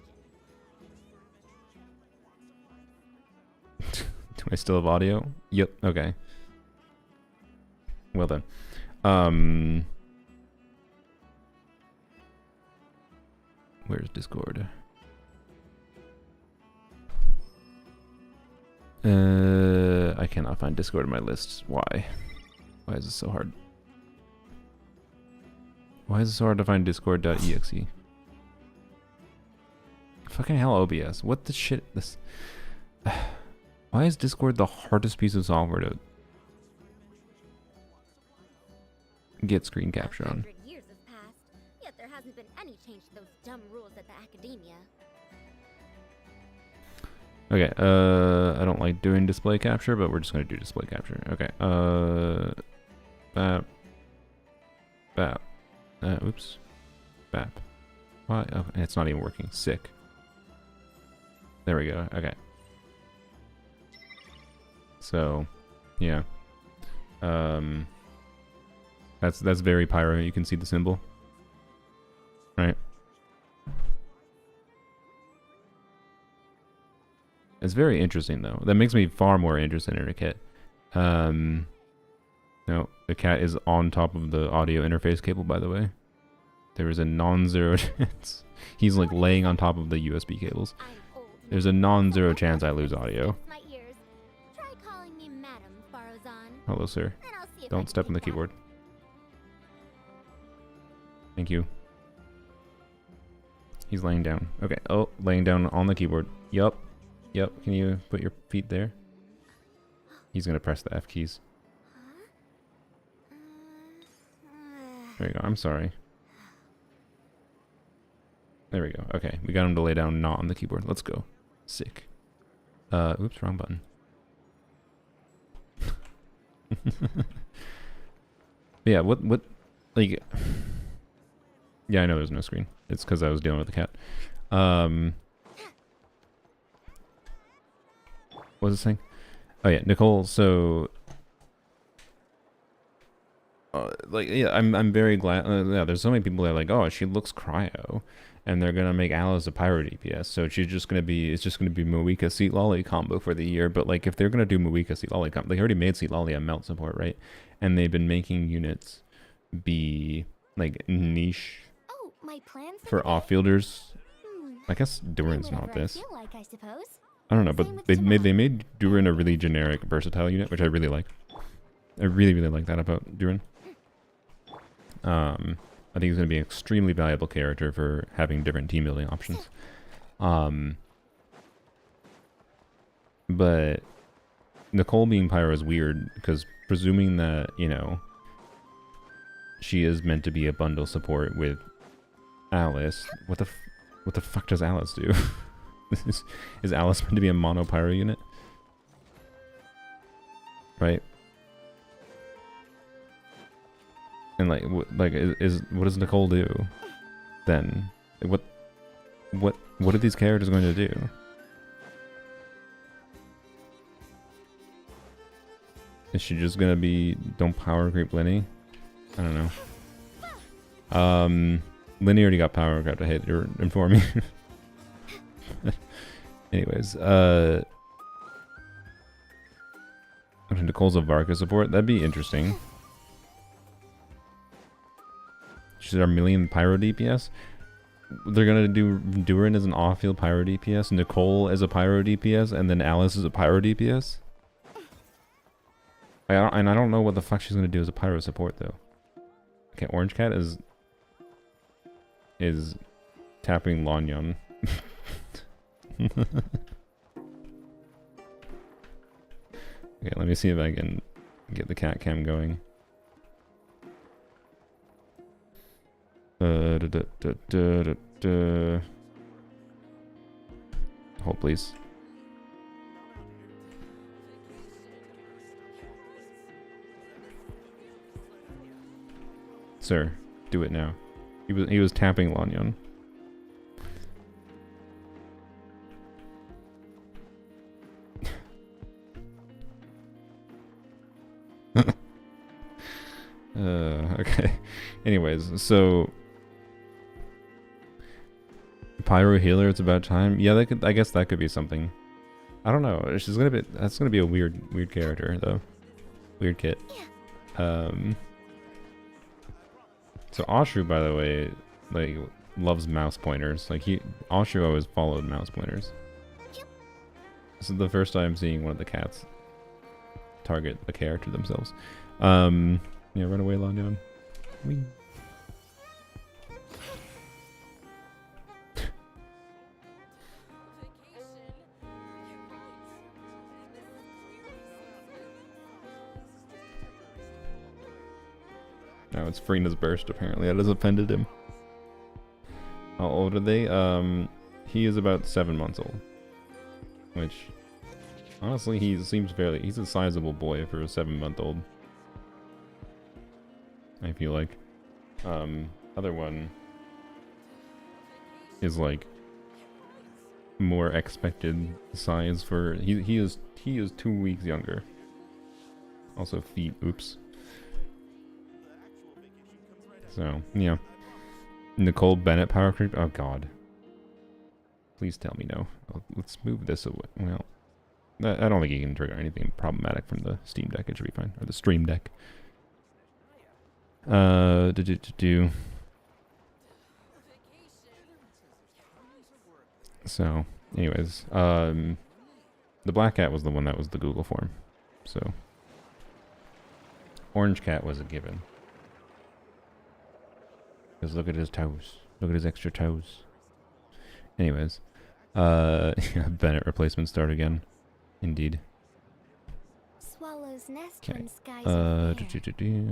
Do I still have audio? Yep, okay. Well done. Where's Discord? I cannot find Discord in my lists. Why? Why is this so hard? Why is it so hard to find discord.exe? Fucking hell, OBS. What the shit? This. Why is Discord the hardest piece of software to get screen capture on? 100 years have passed, yet there hasn't been any change to those dumb rules at the academia. Okay, I don't like doing display capture, but we're just gonna do display capture. Okay, bap. Oops. Bap. Why? Oh, it's not even working. Sick. There we go. Okay. So, yeah. That's very pyro. You can see the symbol, right? It's very interesting though. That makes me far more interested in a kit. No, the cat is on top of the audio interface cable, by the way. There is a non-zero chance. He's like laying on top of the USB cables. There's a non-zero chance I lose audio. Hello, sir. Don't step on the keyboard. Thank you. He's laying down. Okay. Oh, laying down on the keyboard. Yup. Yep. Can you put your feet there? He's gonna press the F keys. There you go. I'm sorry. There we go. Okay. We got him to lay down not on the keyboard. Let's go. Sick. Oops, wrong button. Yeah, what, like... Yeah, I know there's no screen. It's because I was dealing with the cat. What was I saying? Oh yeah, Nicole, so... like, yeah, I'm very glad... yeah, there's so many people that are like, oh, she looks cryo. And they're gonna make Alice a pyro DPS, so she's just gonna be, it's just gonna be Moeka Seat Lolly combo for the year. But like, if they're gonna do Moeka Seat Lolly combo, they already made Seat Lolly a melt support, right? And they've been making units be like niche for off-fielders. I guess Durin's not this. I don't know, but they made Durin a really generic versatile unit, which I really like. I really like that about Durin. I think he's going to be an extremely valuable character for having different team building options. But Nicole being pyro is weird because presuming that, you know, she is meant to be a bundle support with Alice. What the fuck does Alice do? Is Alice meant to be a mono pyro unit? Right? And like, what does Nicole do then? Like, what are these characters going to do? Is she just gonna be don't power creep Lenny? I don't know. Lenny already got power creep to hit or inform me. Anyways, Nicole's a Varka support. That'd be interesting. She's our million pyro DPS. They're gonna do Durin as an off-field pyro DPS, Nicole as a pyro DPS, and then Alice as a pyro DPS. And I don't know what the fuck she's gonna do as a pyro support though. Okay, Orange Cat is tapping Lanyon. Okay, let me see if I can get the cat cam going. Hold please. Sir, do it now. He was tapping Lanyon. Okay. Anyways, so pyro healer, it's about time. Yeah, I guess that could be something. I don't know. That's gonna be a weird character though. Weird kit. So Ashru, by the way, like loves mouse pointers. Like Ashru always followed mouse pointers. This is the first time seeing one of the cats target a character themselves. Yeah, run away, Lanyon. Whee. Now it's Freena's burst, apparently. That has offended him. How old are they? He is about 7 months old. Which, honestly, he seems fairly... He's a sizable boy for a 7-month-old. I feel like. Other one is like more expected size for... He is 2 weeks younger. Also feet, oops. So, yeah. Nicole Bennett power creep. Oh god. Please tell me no. Let's move this away. Well, I don't think you can trigger anything problematic from the Steam Deck. It should be fine. Or the Stream Deck. So, anyways, the black cat was the one that was the Google form. So, orange cat was a given. Because look at his toes. Look at his extra toes. Anyways, Bennett replacement start again. Indeed. Swallows nest when skies are fair,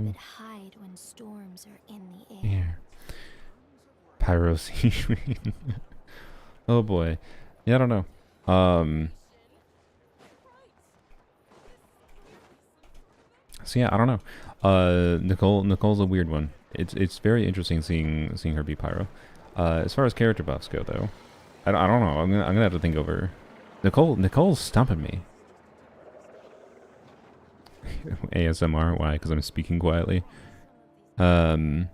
but hide when storms are in the air. Pyro seaweed. Oh boy. Yeah, I don't know. So yeah, I don't know. Nicole's a weird one. It's very interesting seeing her be pyro. As far as character buffs go, though, I don't know. I'm gonna have to think over. Nicole's stumping me. ASMR. Why? Because I'm speaking quietly. More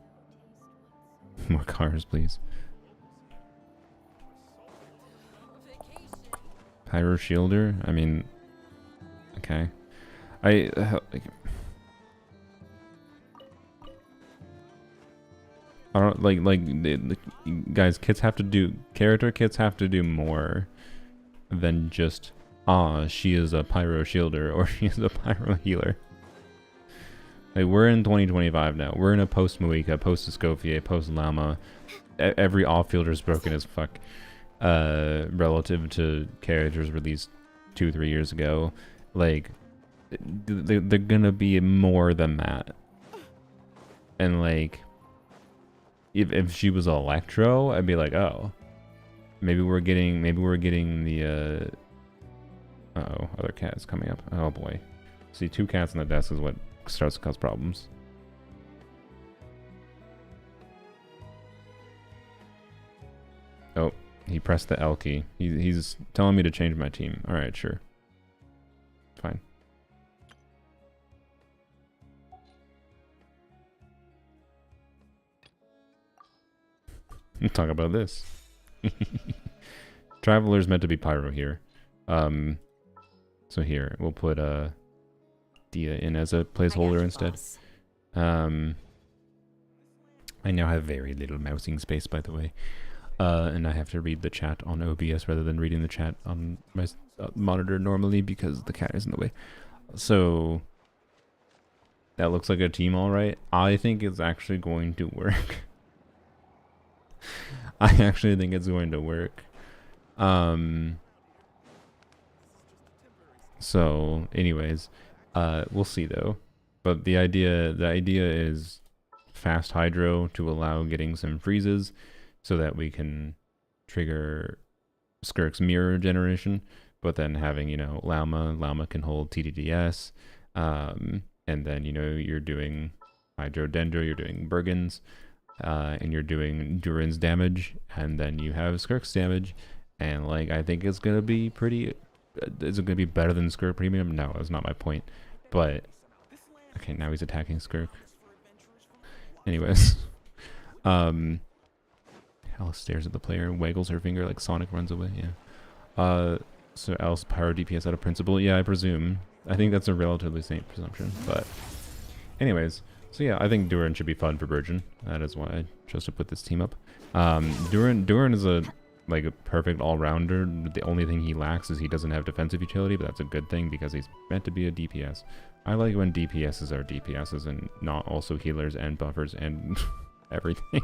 cars, please. Pyro shielder. I mean, okay. I don't like guys. Character kits have to do more than just she is a pyro shielder or she is a pyro healer. Like, we're in 2025 now. We're in a post Muika, post Escoffier, post Llama. Every off-fielder is broken as fuck. Relative to characters released 2-3 years ago, like they're gonna be more than that. And like, if she was Electro, I'd be like, oh, maybe we're getting the uh-oh, other cat is coming up. Oh boy. See, 2 cats on the desk is what starts to cause problems. Oh, he pressed the L key. He's telling me to change my team. Alright, sure. Fine. Talk about this. Traveler's meant to be pyro here. So here, we'll put Dia in as a placeholder instead. I now have very little mousing space, by the way. And I have to read the chat on OBS rather than reading the chat on my monitor normally because the cat is in the way. So that looks like a team, all right. I think it's actually going to work. I actually think it's going to work. So anyways, we'll see though. But the idea is fast hydro to allow getting some freezes so that we can trigger Skirk's mirror generation, but then having, Llama can hold TDDS, and then, you're doing Hydro Dendro, you're doing Bergens, and you're doing Durin's damage, and then you have Skirk's damage, and like, I think it's gonna be is it gonna be better than Skirk Premium? No, that's not my point, but, okay, now he's attacking Skirk. Anyways, Alice stares at the player and waggles her finger like Sonic runs away, yeah. So Alice pyro DPS out of principle? Yeah, I presume. I think that's a relatively safe presumption, but anyways. So yeah, I think Durin should be fun for Virgin. That is why I chose to put this team up. Durin is a perfect all-rounder. The only thing he lacks is he doesn't have defensive utility, but that's a good thing because he's meant to be a DPS. I like when DPSs are DPSs and not also healers and buffers and everything.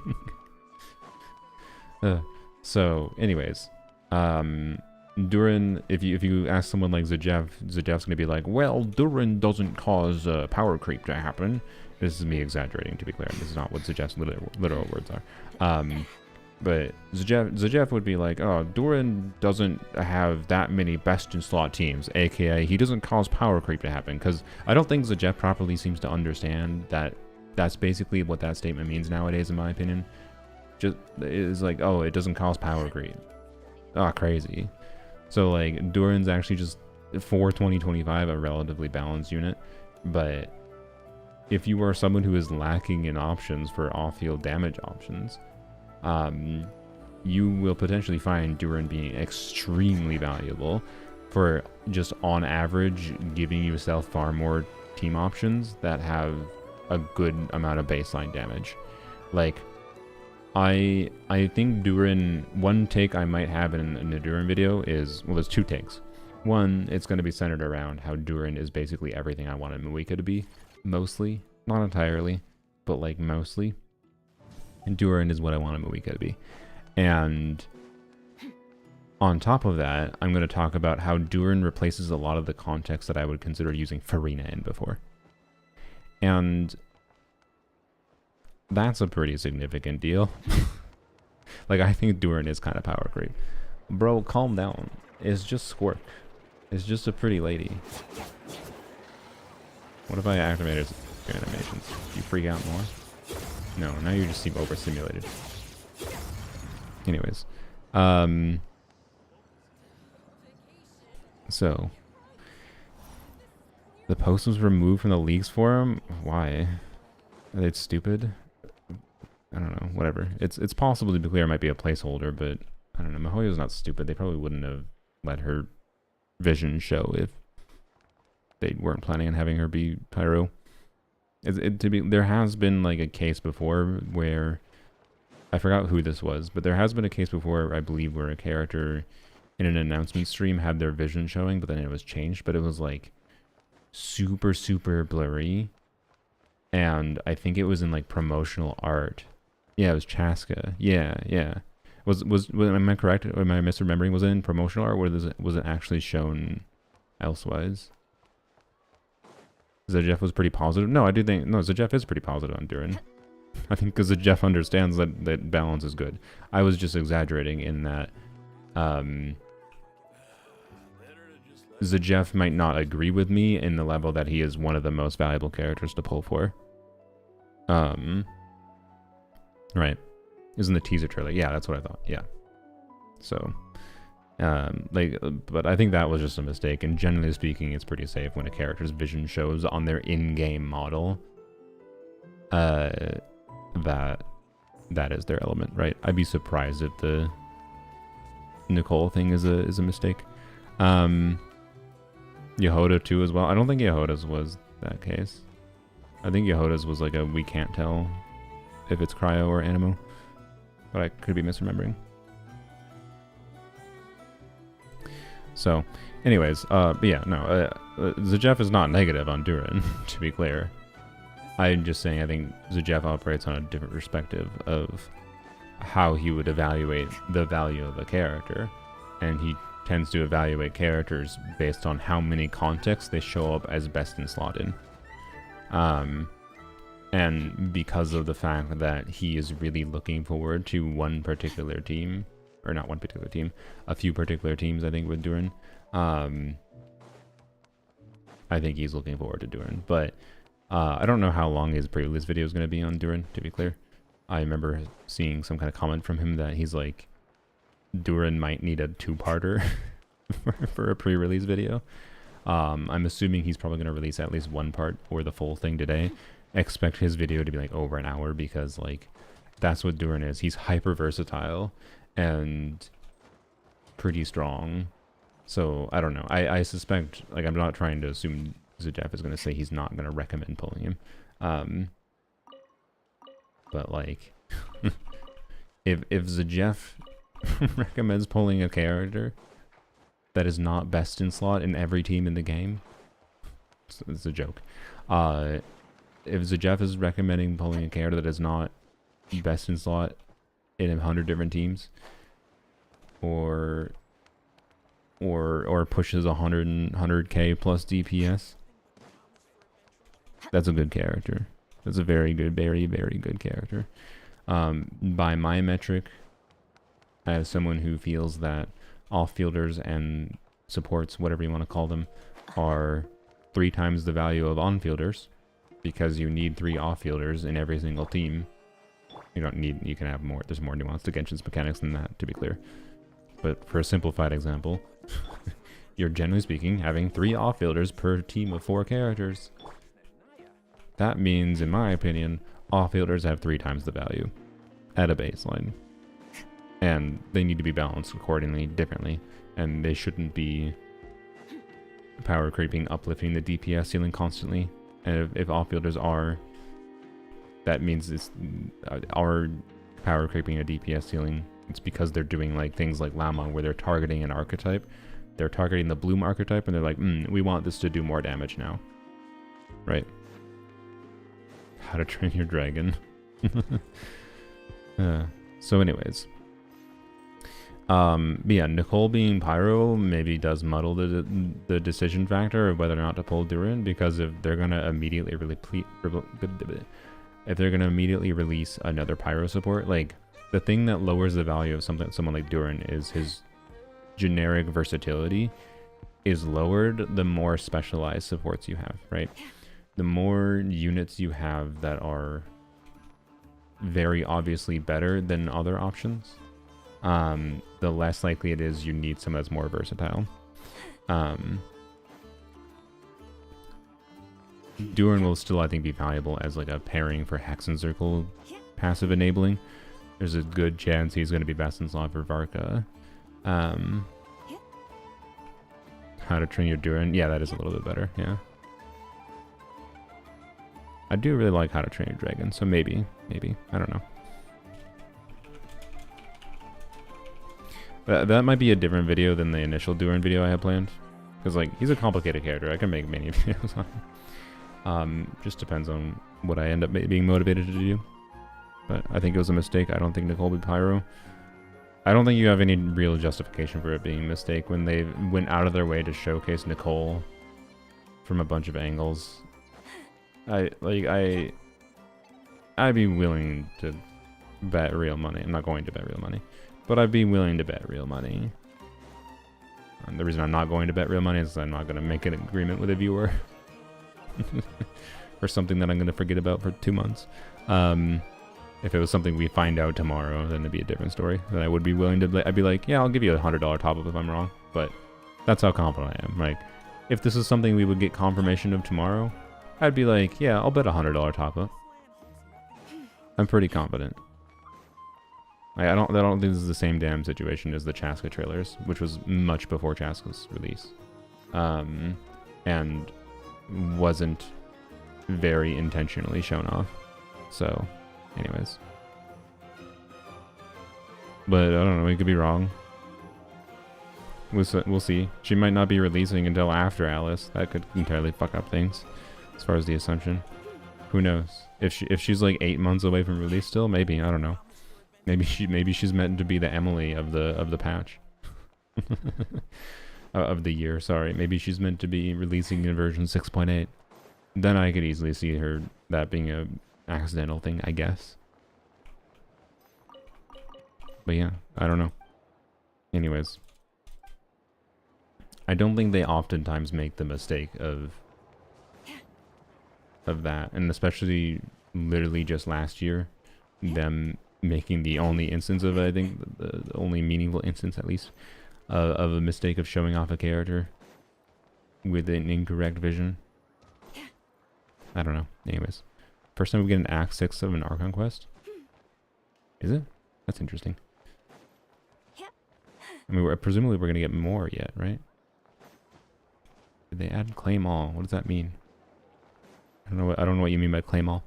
So anyways, Durin, if you ask someone like Zajeff's gonna be like, well, Durin doesn't cause power creep to happen. This is me exaggerating, to be clear. This is not what Zajeff's literal words are. But Zajeff would be like, oh, Durin doesn't have that many best in slot teams, aka he doesn't cause power creep to happen. Because I don't think Zajeff properly seems to understand that that's basically what that statement means nowadays, in my opinion. Just is like, oh, it doesn't cause power creep. Ah, crazy. So like Durin's actually just for 2025 a relatively balanced unit, but if you are someone who is lacking in options for off-field damage options, you will potentially find Durin being extremely valuable for just on average giving yourself far more team options that have a good amount of baseline damage. Like, I think Durin, one take I might have in the Durin video is, well, there's two takes. One, it's going to be centered around how Durin is basically everything I wanted Muika to be. Mostly. Not entirely, but like mostly. And Durin is what I wanted Muika to be. And on top of that, I'm going to talk about how Durin replaces a lot of the context that I would consider using Farina in before. And that's a pretty significant deal. Like, I think Durin is kind of power creep. Bro, calm down. It's just Squirk. It's just a pretty lady. What if I activated your animations? Do you freak out more? No, now you just seem overstimulated. Anyways. So. The post was removed from the leagues forum? Why? Are they stupid? I don't know, whatever. It's possible, to be clear, it might be a placeholder, but I don't know. Mihoyo's not stupid. They probably wouldn't have let her vision show if they weren't planning on having her be Pyro. There has been like a case before where, I forgot who this was, but there has been a case before, I believe, where a character in an announcement stream had their vision showing, but then it was changed, but it was like super, super blurry. And I think it was in like promotional art. Yeah, it was Chaska. Yeah. Am I correct? Am I misremembering? Was it in promotional art, or was it actually shown elsewise? Zajeff was pretty positive. No, I do think Zajeff is pretty positive on Durin. I think because Zajeff understands that balance is good. I was just exaggerating in that Zajeff might not agree with me in the level that he is one of the most valuable characters to pull for. Right. Isn't the teaser trailer? Yeah, that's what I thought. Yeah. So, but I think that was just a mistake. And generally speaking, it's pretty safe when a character's vision shows on their in-game model. That is their element, right? I'd be surprised if the Nicole thing is a mistake. Yhoda too as well. I don't think Yhoda's was that case. I think Yhoda's was like a we can't tell if it's cryo or animo, but I could be misremembering. So, anyways, but yeah, no, Zajeff is not negative on Durin, to be clear. I'm just saying I think Zajeff operates on a different perspective of how he would evaluate the value of a character, and he tends to evaluate characters based on how many contexts they show up as best in slot in. And because of the fact that he is really looking forward to one particular team, or not one particular team, a few particular teams, I think, with Durin. I think he's looking forward to Durin. But I don't know how long his pre-release video is going to be on Durin, to be clear. I remember seeing some kind of comment from him that he's like, Durin might need a two-parter for a pre-release video. I'm assuming he's probably going to release at least one part or the full thing today. Expect his video to be like over an hour, because like that's what Durin is. He's hyper versatile and pretty strong. So I don't know. I suspect, like, I'm not trying to assume Zajeff is going to say he's not going to recommend pulling him. But like if Zajeff recommends pulling a character that is not best in slot in every team in the game, it's a joke. If Zajeff is recommending pulling a character that is not best in slot in 100 different teams, or or pushes 100k plus DPS, that's a good character. That's a very good, very good character. By my metric, as someone who feels that off-fielders and supports, whatever you want to call them, are 3 times the value of on-fielders, because you need 3 off-fielders in every single team. You don't need, you can have more, there's more nuance to Genshin's mechanics than that, to be clear. But for a simplified example, you're generally speaking having 3 off-fielders per team of 4 characters. That means, in my opinion, off-fielders have 3 times the value at a baseline. And they need to be balanced accordingly, differently. And they shouldn't be power creeping, uplifting the DPS ceiling constantly. And if off-fielders are, that means it's are power creeping a DPS ceiling. It's because they're doing like things like Llama, where they're targeting an archetype. They're targeting the Bloom archetype, and they're like, we want this to do more damage now. Right? How to Train Your Dragon. So anyways. But yeah, Nicole being Pyro maybe does muddle the decision factor of whether or not to pull Durin, because if they're gonna immediately release another Pyro support, like the thing that lowers the value of someone like Durin is his generic versatility is lowered the more specialized supports you have, right? The more units you have that are very obviously better than other options, the less likely it is you need someone that's more versatile. Durin will still, I think, be valuable as like a pairing for Hex and Circle passive enabling. There's a good chance he's going to be best in slot for Varka. How to Train Your Durin? Yeah, that is a little bit better, yeah. I do really like How to Train Your Dragon, so maybe, I don't know. That might be a different video than the initial Durin video I had planned. Because, like, he's a complicated character. I can make many videos on him. Just depends on what I end up being motivated to do. But I think it was a mistake. I don't think Nicole be Pyro. I don't think you have any real justification for it being a mistake when they went out of their way to showcase Nicole from a bunch of angles. I'd be willing to bet real money. I'm not going to bet real money, but I'd be willing to bet real money. And the reason I'm not going to bet real money is I'm not going to make an agreement with a viewer or something that I'm going to forget about for 2 months. If it was something we find out tomorrow, then it'd be a different story. Then I would be willing to, I'd be like, yeah, I'll give you a $100 top up if I'm wrong. But that's how confident I am. Like, if this is something we would get confirmation of tomorrow, I'd be like, yeah, I'll bet a $100 top up. I'm pretty confident. I don't think this is the same damn situation as the Chaska trailers, which was much before Chaska's release. And wasn't very intentionally shown off. So, anyways. But I don't know, we could be wrong. We'll see. She might not be releasing until after Alice. That could entirely fuck up things, as far as the assumption. Who knows? If she's like 8 months away from release still, maybe, I don't know. Maybe she's meant to be the Emily of the patch. Of the year, sorry. Maybe she's meant to be releasing in version 6.8. Then I could easily see that being a accidental thing, I guess. But yeah, I don't know. Anyways. I don't think they oftentimes make the mistake of that, and especially literally just last year, them making the only instance of it, I think, the only meaningful instance at least, of a mistake of showing off a character with an incorrect vision. I don't know. Anyways. First time we get an Act 6 of an Archon quest? Is it? That's interesting. I mean, presumably we're going to get more yet, right? Did they add claim all? What does that mean? I don't know what you mean by claim all.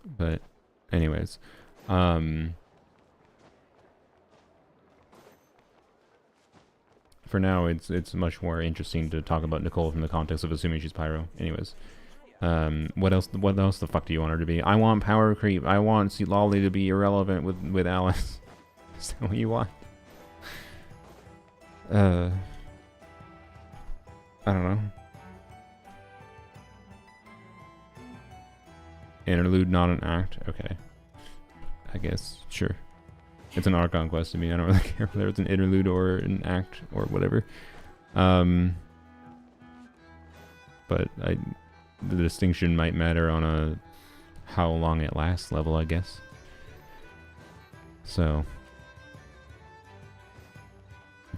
But anyways, for now it's much more interesting to talk about Nicole from the context of assuming she's Pyro. Anyways, what else the fuck do you want her to be? I want power creep. I want Lolly to be irrelevant with Alice. Is that what you want? I don't know. Interlude, not an act. Okay. I guess, sure. It's an Archon quest to me. I don't really care whether it's an interlude or an act or whatever. But the distinction might matter on a how long it lasts level, I guess. So,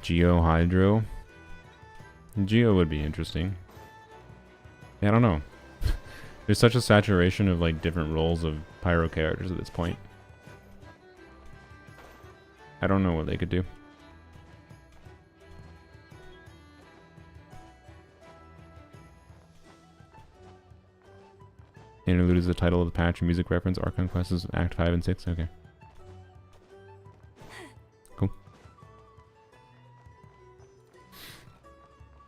Geo Hydro. Geo would be interesting. Yeah, I don't know. There's such a saturation of like different roles of Pyro characters at this point. I don't know what they could do. Interlude is the title of the patch. Music reference. Archon Quest is Act 5 and 6. Okay. Cool.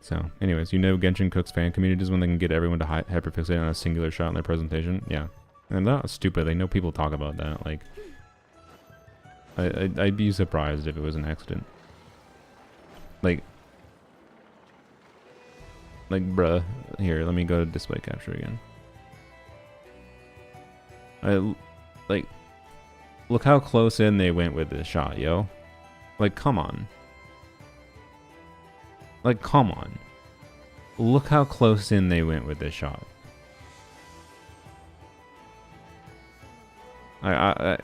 So, anyways, you know Genshin Cook's fan communities when they can get everyone to hyperfixate on a singular shot in their presentation? Yeah. And they're not stupid. They know people talk about that. Like, I'd be surprised if it was an accident. Like, bruh. Here, let me go to display capture again. Like, look how close in they went with this shot, yo. Like, come on. Like, come on. Look how close in they went with this shot. I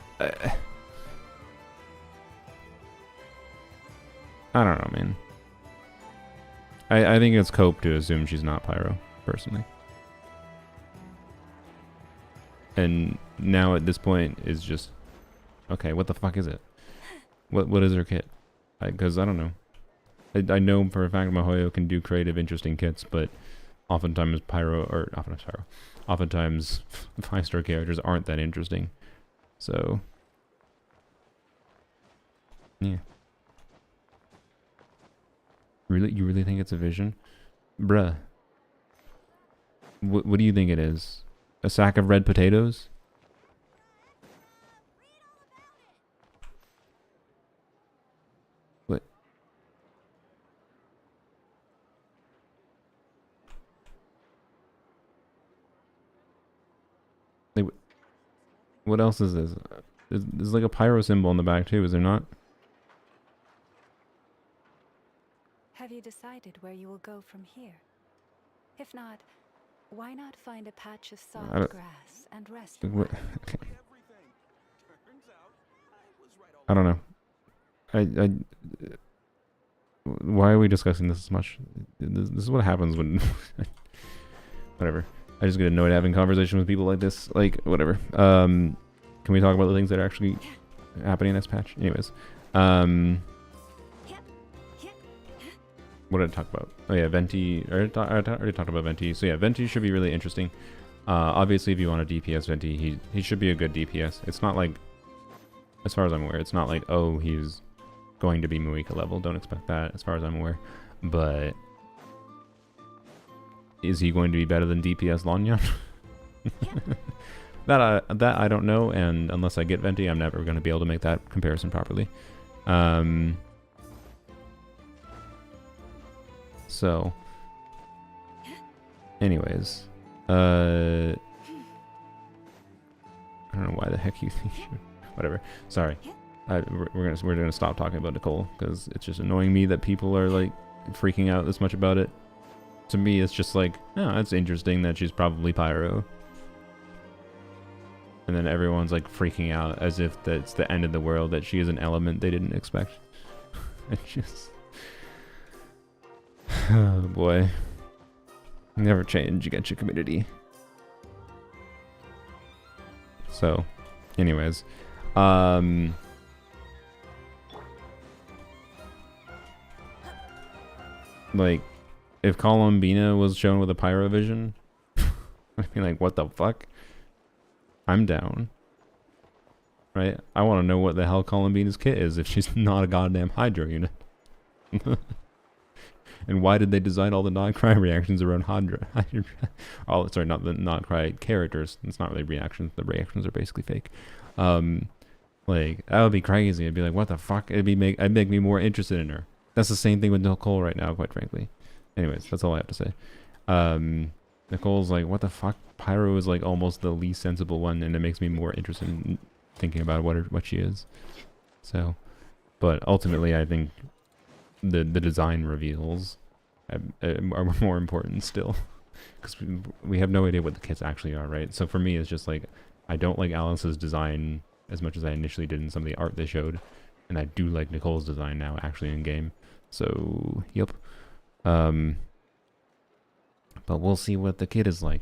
don't know, man. I think it's cope to assume she's not Pyro, personally. And now at this point is just, okay, what the fuck is it? What is her kit? Because I don't know. I know for a fact Mihoyo can do creative, interesting kits, but oftentimes oftentimes 5-star characters aren't that interesting. So, yeah. Really, you really think it's a vision? Bruh. What do you think it is? A sack of red potatoes? What? Like, what else is this? There's like a pyro symbol in the back too, is there not? Have you decided where you will go from here? If not, why not find a patch of soft grass and rest? Okay. I don't know. Why are we discussing this as much? This is what happens when... whatever. I just get annoyed having conversation with people like this. Like, whatever. Can we talk about the things that are actually happening in this patch? Anyways. What did I talk about? Oh yeah, Venti. I already talked about Venti. So yeah, Venti should be really interesting. Obviously, if you want a DPS Venti, he should be a good DPS. It's not like, as far as I'm aware, it's not like, oh, he's going to be Muika level. Don't expect that, as far as I'm aware. But is he going to be better than DPS Lonyan? That I don't know, and unless I get Venti, I'm never going to be able to make that comparison properly. So, anyways, I don't know why the heck you think you... Whatever. Sorry. We're gonna stop talking about Nicole because it's just annoying me that people are like freaking out this much about it. To me, it's just like, oh, that's interesting that she's probably Pyro. And then everyone's like freaking out as if that's the end of the world, that she is an element they didn't expect. It's just... Oh boy. Never change, Genshin community. So, anyways. Like, if Columbina was shown with a Pyro vision, I'd be like, what the fuck? I'm down. Right? I want to know what the hell Columbina's kit is if she's not a goddamn Hydro unit. And why did they design all the non-cry reactions around Hydra? Oh, sorry, not the non-cry characters. It's not really reactions. The reactions are basically fake. Like, that would be crazy. I'd be like, what the fuck? It'd make me more interested in her. That's the same thing with Nicole right now, quite frankly. Anyways, that's all I have to say. Nicole's like, what the fuck? Pyro is like almost the least sensible one, and it makes me more interested in thinking about what she is. So, but ultimately, I think the design reveals are more important still, because we have no idea what the kits actually are, right? So for me, it's just like, I don't like Alice's design as much as I initially did in some of the art they showed, and I do like Nicole's design now actually in game. So, yep. But we'll see what the kid is like.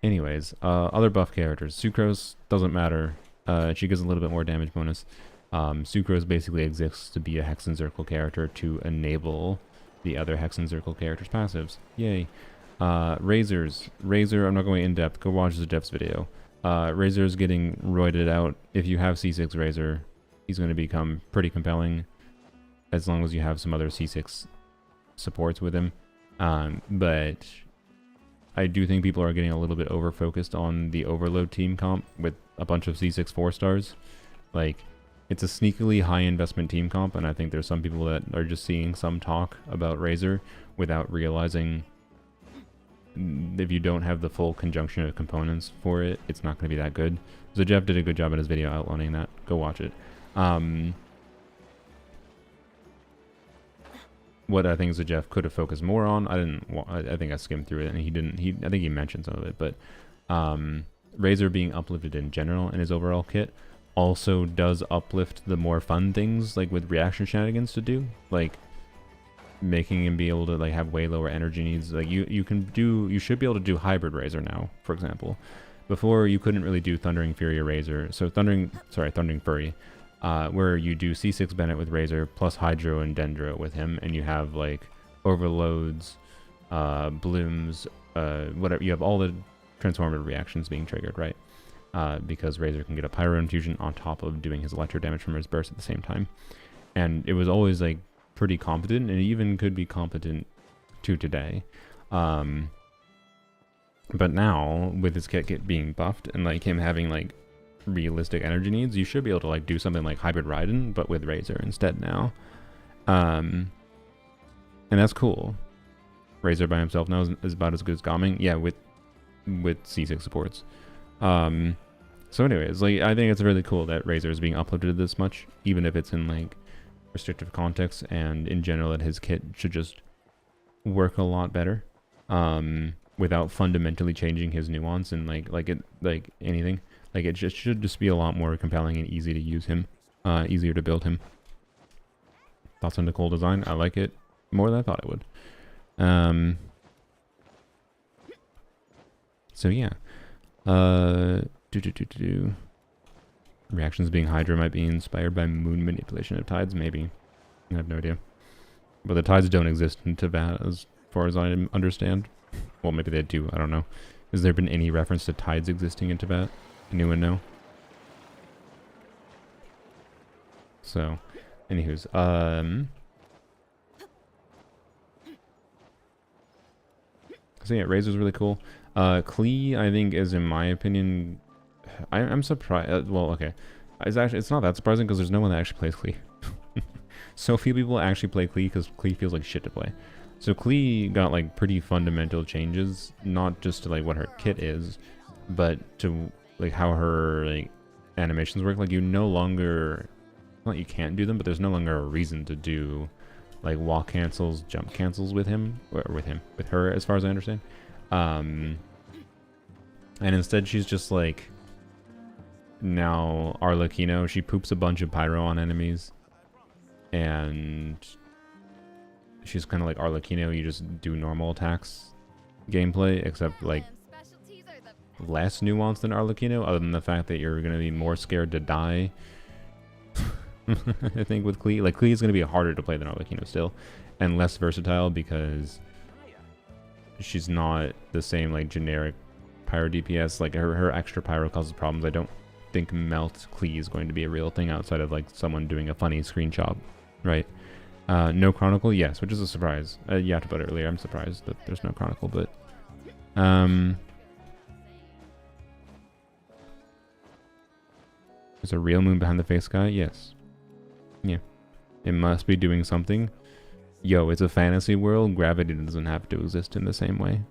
Anyways, other buff characters. Sucrose doesn't matter. She gets a little bit more damage bonus. Sucrose basically exists to be a Hex and Circle character to enable the other Hex and Circle characters' passives. Yay. Razors. Razor, I'm not going in depth. Go watch the Jeff's video. Razor is getting roided out. If you have C6 Razor, he's going to become pretty compelling as long as you have some other C6 supports with him. But I do think people are getting a little bit over-focused on the Overload team comp with a bunch of C6 4-stars. Like, it's a sneakily high-investment team comp, and I think there's some people that are just seeing some talk about Razor without realizing if you don't have the full conjunction of components for it, it's not going to be that good. So Jeff did a good job in his video outlining that. Go watch it. What I think Jeff could have focused more on, I think I skimmed through it, and he didn't. I think he mentioned some of it, but Razor being uplifted in general in his overall kit also does uplift the more fun things, like with reaction shenanigans to do, like making him be able to like have way lower energy needs. Like you should be able to do hybrid Razor now, for example. Before you couldn't really do Thundering Fury or Razor, so Thundering Fury. Where you do C6 Bennett with Razor plus Hydro and Dendro with him, and you have like overloads, blooms, whatever. You have all the transformative reactions being triggered, right? Because Razor can get a Pyro Infusion on top of doing his electro damage from his burst at the same time. And it was always like pretty competent, and it even could be competent to today. But now with his kit being buffed and like him having like realistic energy needs, you should be able to like do something like Hybrid Raiden but with Razor instead now. And that's cool. Razor by himself now is about as good as Gaming, yeah, with C6 supports. So anyways, like I think it's really cool that Razor is being uplifted this much, even if it's in like restrictive context, and in general that his kit should just work a lot better without fundamentally changing his nuance and like anything. Like it should just be a lot more compelling and easy to use him, easier to build him. Thoughts on Nicole design? I like it more than I thought it would. So yeah. Reactions being Hydra might be inspired by moon manipulation of tides, maybe. I have no idea. But the tides don't exist in Teyvat as far as I understand. Well, maybe they do, I don't know. Has there been any reference to tides existing in Teyvat? Anyone know? So, anywho's, so yeah, Razor's really cool. Klee, I think, is, in my opinion, I'm surprised. Well, okay, it's not that surprising because there's no one that actually plays Klee. So few people actually play Klee because Klee feels like shit to play. So Klee got like pretty fundamental changes, not just to like what her kit is, but to like how her like animations work. Like you no longer, not you can't do them, but there's no longer a reason to do like walk cancels, jump cancels with him, or with her, as far as I understand. And instead she's just like, now Arlecchino, she poops a bunch of pyro on enemies, and she's kind of like Arlecchino, you just do normal attacks gameplay, except like less nuanced than Arlecchino, other than the fact that you're going to be more scared to die. I think with Klee, like Klee is going to be harder to play than Arlecchino still, and less versatile because she's not the same like generic pyro DPS. Like her extra pyro causes problems. I don't think melt Klee is going to be a real thing outside of like someone doing a funny screenshot, right? No Chronicle, yes, which is a surprise. You talked about it earlier. I'm surprised that there's no Chronicle, but there's a real moon behind the face guy. Yes, yeah, it must be doing something. yo, it's a fantasy world. Gravity doesn't have to exist in the same way.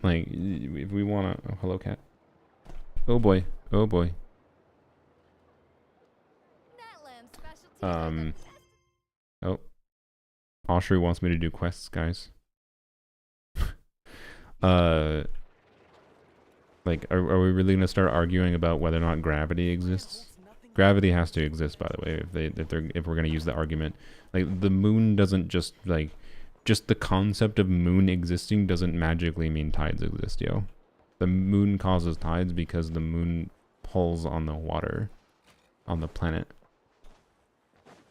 Like, if we want to... Oh, hello, cat. Oh, boy. Oh, boy. Oh. Oshru wants me to do quests, guys. Like, are we really gonna start arguing about whether or not gravity exists? Gravity has to exist, by the way, if we're gonna use the argument. Like, the moon doesn't just, like... Just the concept of moon existing doesn't magically mean tides exist, yo. The moon causes tides because the moon pulls on the water on the planet.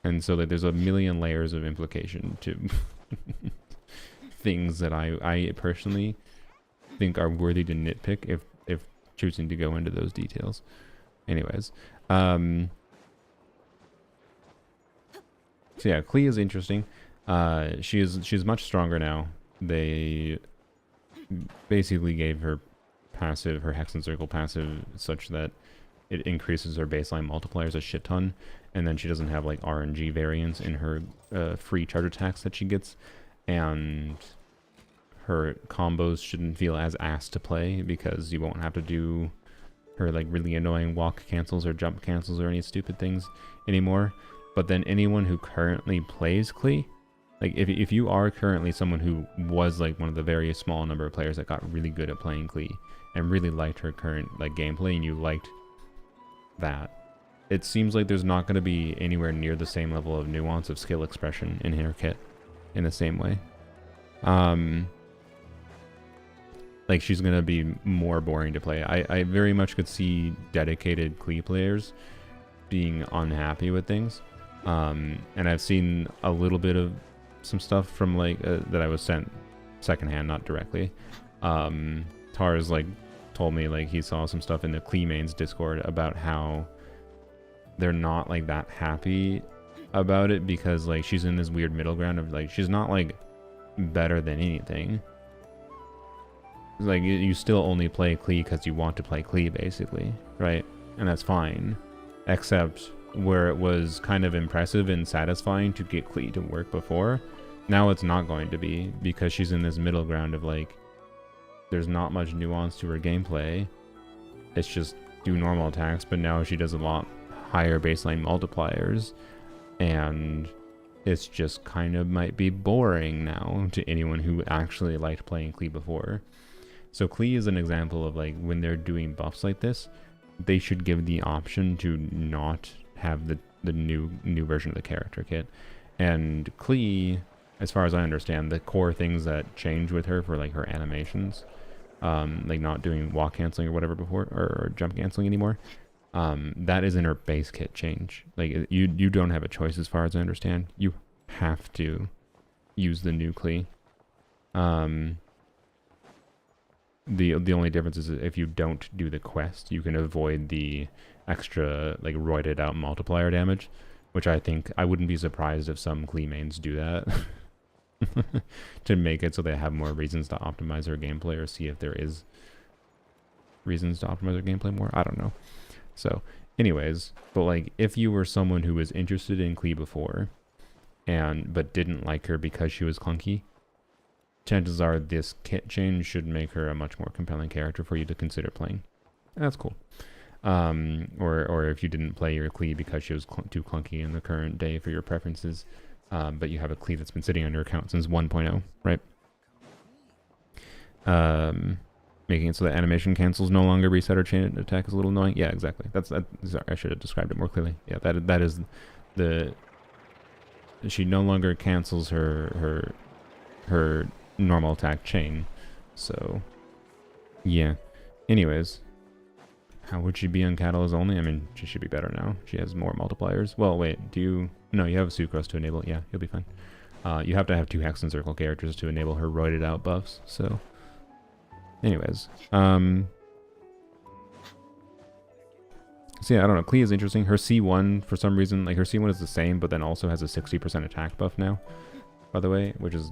And so like, there's a million layers of implication to things that I personally think are worthy to nitpick if choosing to go into those details. Anyways. So yeah, Klee is interesting. She's much stronger now. They basically gave her passive, her Hex and Circle passive, such that it increases her baseline multipliers a shit ton, and then she doesn't have like RNG variants in her free charge attacks that she gets, and her combos shouldn't feel as ass to play because you won't have to do her like really annoying walk cancels or jump cancels or any stupid things anymore. But then anyone who currently plays Klee, like, if you are currently someone who was, like, one of the very small number of players that got really good at playing Klee and really liked her current, like, gameplay, and you liked that, it seems like there's not going to be anywhere near the same level of nuance of skill expression in her kit in the same way. Like, she's going to be more boring to play. I very much could see dedicated Klee players being unhappy with things. And I've seen a little bit of some stuff from like that I was sent secondhand, not directly. Tars like told me like he saw some stuff in the Klee mains Discord about how they're not like that happy about it because like she's in this weird middle ground of like she's not like better than anything. Like you still only play Klee because you want to play Klee basically, right? And that's fine, except where it was kind of impressive and satisfying to get Klee to work before, now it's not going to be because she's in this middle ground of like there's not much nuance to her gameplay. It's just do normal attacks, but now she does a lot higher baseline multipliers, and it's just kind of might be boring now to anyone who actually liked playing Klee before. So Klee is an example of like when they're doing buffs like this, they should give the option to not have the new version of the character kit. And Klee, as far as I understand, the core things that change with her for like her animations, like not doing walk canceling or whatever before, or jump canceling anymore, that is in her base kit change. Like you don't have a choice as far as I understand. You have to use the new Klee. The only difference is if you don't do the quest, you can avoid the extra like roided out multiplier damage, which I think I wouldn't be surprised if some Klee mains do that to make it so they have more reasons to optimize their gameplay, or see if there is reasons to optimize their gameplay more. I don't know. So anyways, but like if you were someone who was interested in Klee before but didn't like her because she was clunky, chances are this kit change should make her a much more compelling character for you to consider playing. And that's cool. Or if you didn't play your Klee because she was too clunky in the current day for your preferences, but you have a Klee that's been sitting on your account since 1.0, right? Making it so that animation cancels no longer reset or chain attack is a little annoying. Yeah, exactly. Sorry, I should have described it more clearly. Yeah, that is she no longer cancels her normal attack chain. So yeah. Anyways, how would she be on Catalyst only? I mean, she should be better now. She has more multipliers. Well, wait, no, you have Sucrose to enable it. Yeah, you'll be fine. You have to have 2 Hex and Circle characters to enable her roided out buffs. So anyways, so yeah, I don't know. Klee is interesting. Her C1, for some reason, like her C1 is the same, but then also has a 60% attack buff now, by the way, which is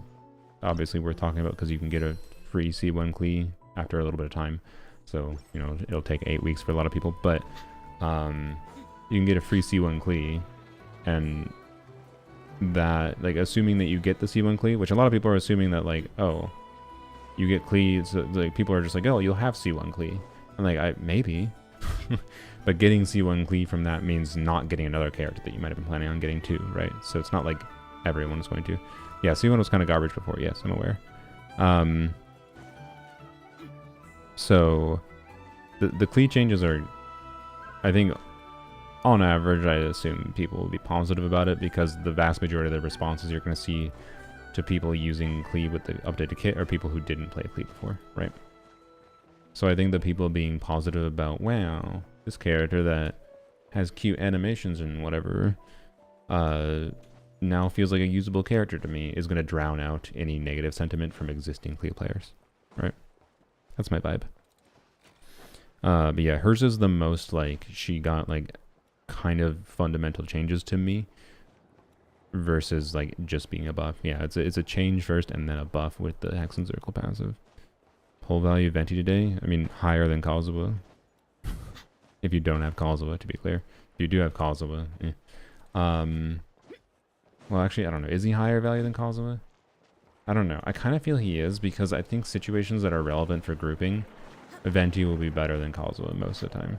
obviously worth talking about because you can get a free C1 Klee after a little bit of time. So, you know, it'll take 8 weeks for a lot of people, but you can get a free C1 Klee, and that, like, assuming that you get the C1 cleave, which a lot of people are assuming that, like, oh, you get cleave, so, like, people are just like, oh, you'll have C1 cleave. I'm like, maybe. But getting C1 cleave from that means not getting another character that you might have been planning on getting too, right? So it's not like everyone's going to. Yeah, C1 was kind of garbage before, yes, I'm aware. So the cleave changes are, I think, on average, I assume people will be positive about it because the vast majority of the responses you're going to see to people using cleave with the updated kit are people who didn't play cleave before, right? So I think the people being positive about, wow, this character that has cute animations and whatever, now feels like a usable character to me, is going to drown out any negative sentiment from existing cleave players, right? That's my vibe. But yeah, hers is the most, like, she got, like, kind of fundamental changes to me versus, like, just being a buff. Yeah, it's a change first and then a buff with the Hex and Circle passive. Pull value Venti today, I mean, higher than Kazuha. If you don't have Kazuha, to be clear. If you do have Kazuha, well, actually, I don't know. Is he higher value than Kazuha? I don't know. I kind of feel he is because I think situations that are relevant for grouping, Venti will be better than Kazuha most of the time.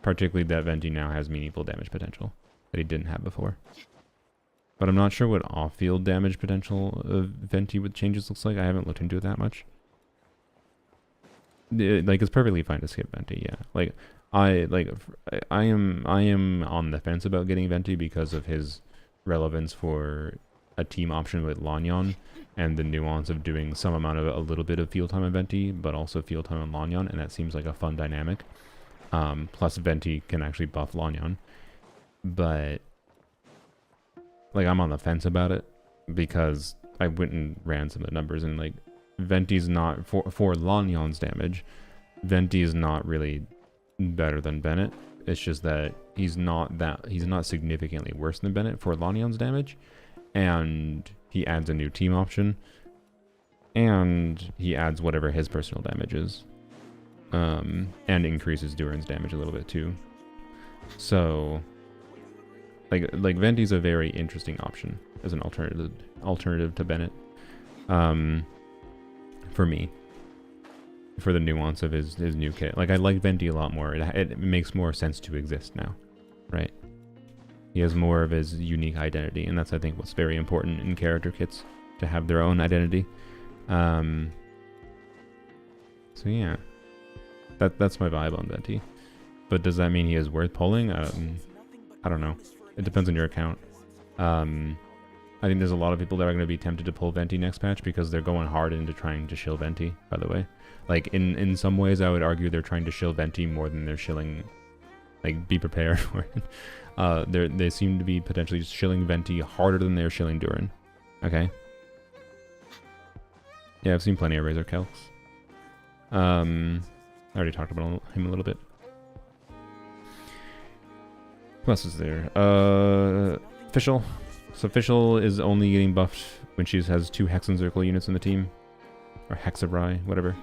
Particularly that Venti now has meaningful damage potential that he didn't have before. But I'm not sure what off-field damage potential of Venti with changes looks like. I haven't looked into it that much. Like, it's perfectly fine to skip Venti, yeah. Like, I am on the fence about getting Venti because of his relevance for a team option with Lanyon and the nuance of doing some amount of a little bit of field time on Venti, but also field time on Lanyon, and that seems like a fun dynamic. Plus Venti can actually buff Lanyon. But, like, I'm on the fence about it because I went and ran some of the numbers, and, like, Venti's not, for Lanyon's damage, Venti is not really better than Bennett. It's just that he's not significantly worse than Bennett for Lanyon's damage, and he adds a new team option, and he adds whatever his personal damage is, and increases Durin's damage a little bit too. So, like Venti's a very interesting option as an alternative to Bennett. For me, for the nuance of his new kit. Like, I like Venti a lot more. It makes more sense to exist now, right? He has more of his unique identity, and that's, I think, what's very important in character kits, to have their own identity. So yeah, that's my vibe on Venti. But does that mean he is worth pulling? I don't know. It depends on your account. I think there's a lot of people that are going to be tempted to pull Venti next patch because they're going hard into trying to shill Venti, by the way. Like, in some ways, I would argue they're trying to shill Venti more than they're shilling, like, be prepared for it. They seem to be potentially shilling Venti harder than they're shilling Durin. Okay? Yeah, I've seen plenty of Razor Calcs. I already talked about him a little bit. Who else is there? Official. So Official is only getting buffed when she has 2 Hex and Circle units in the team, or Hexabri, whatever.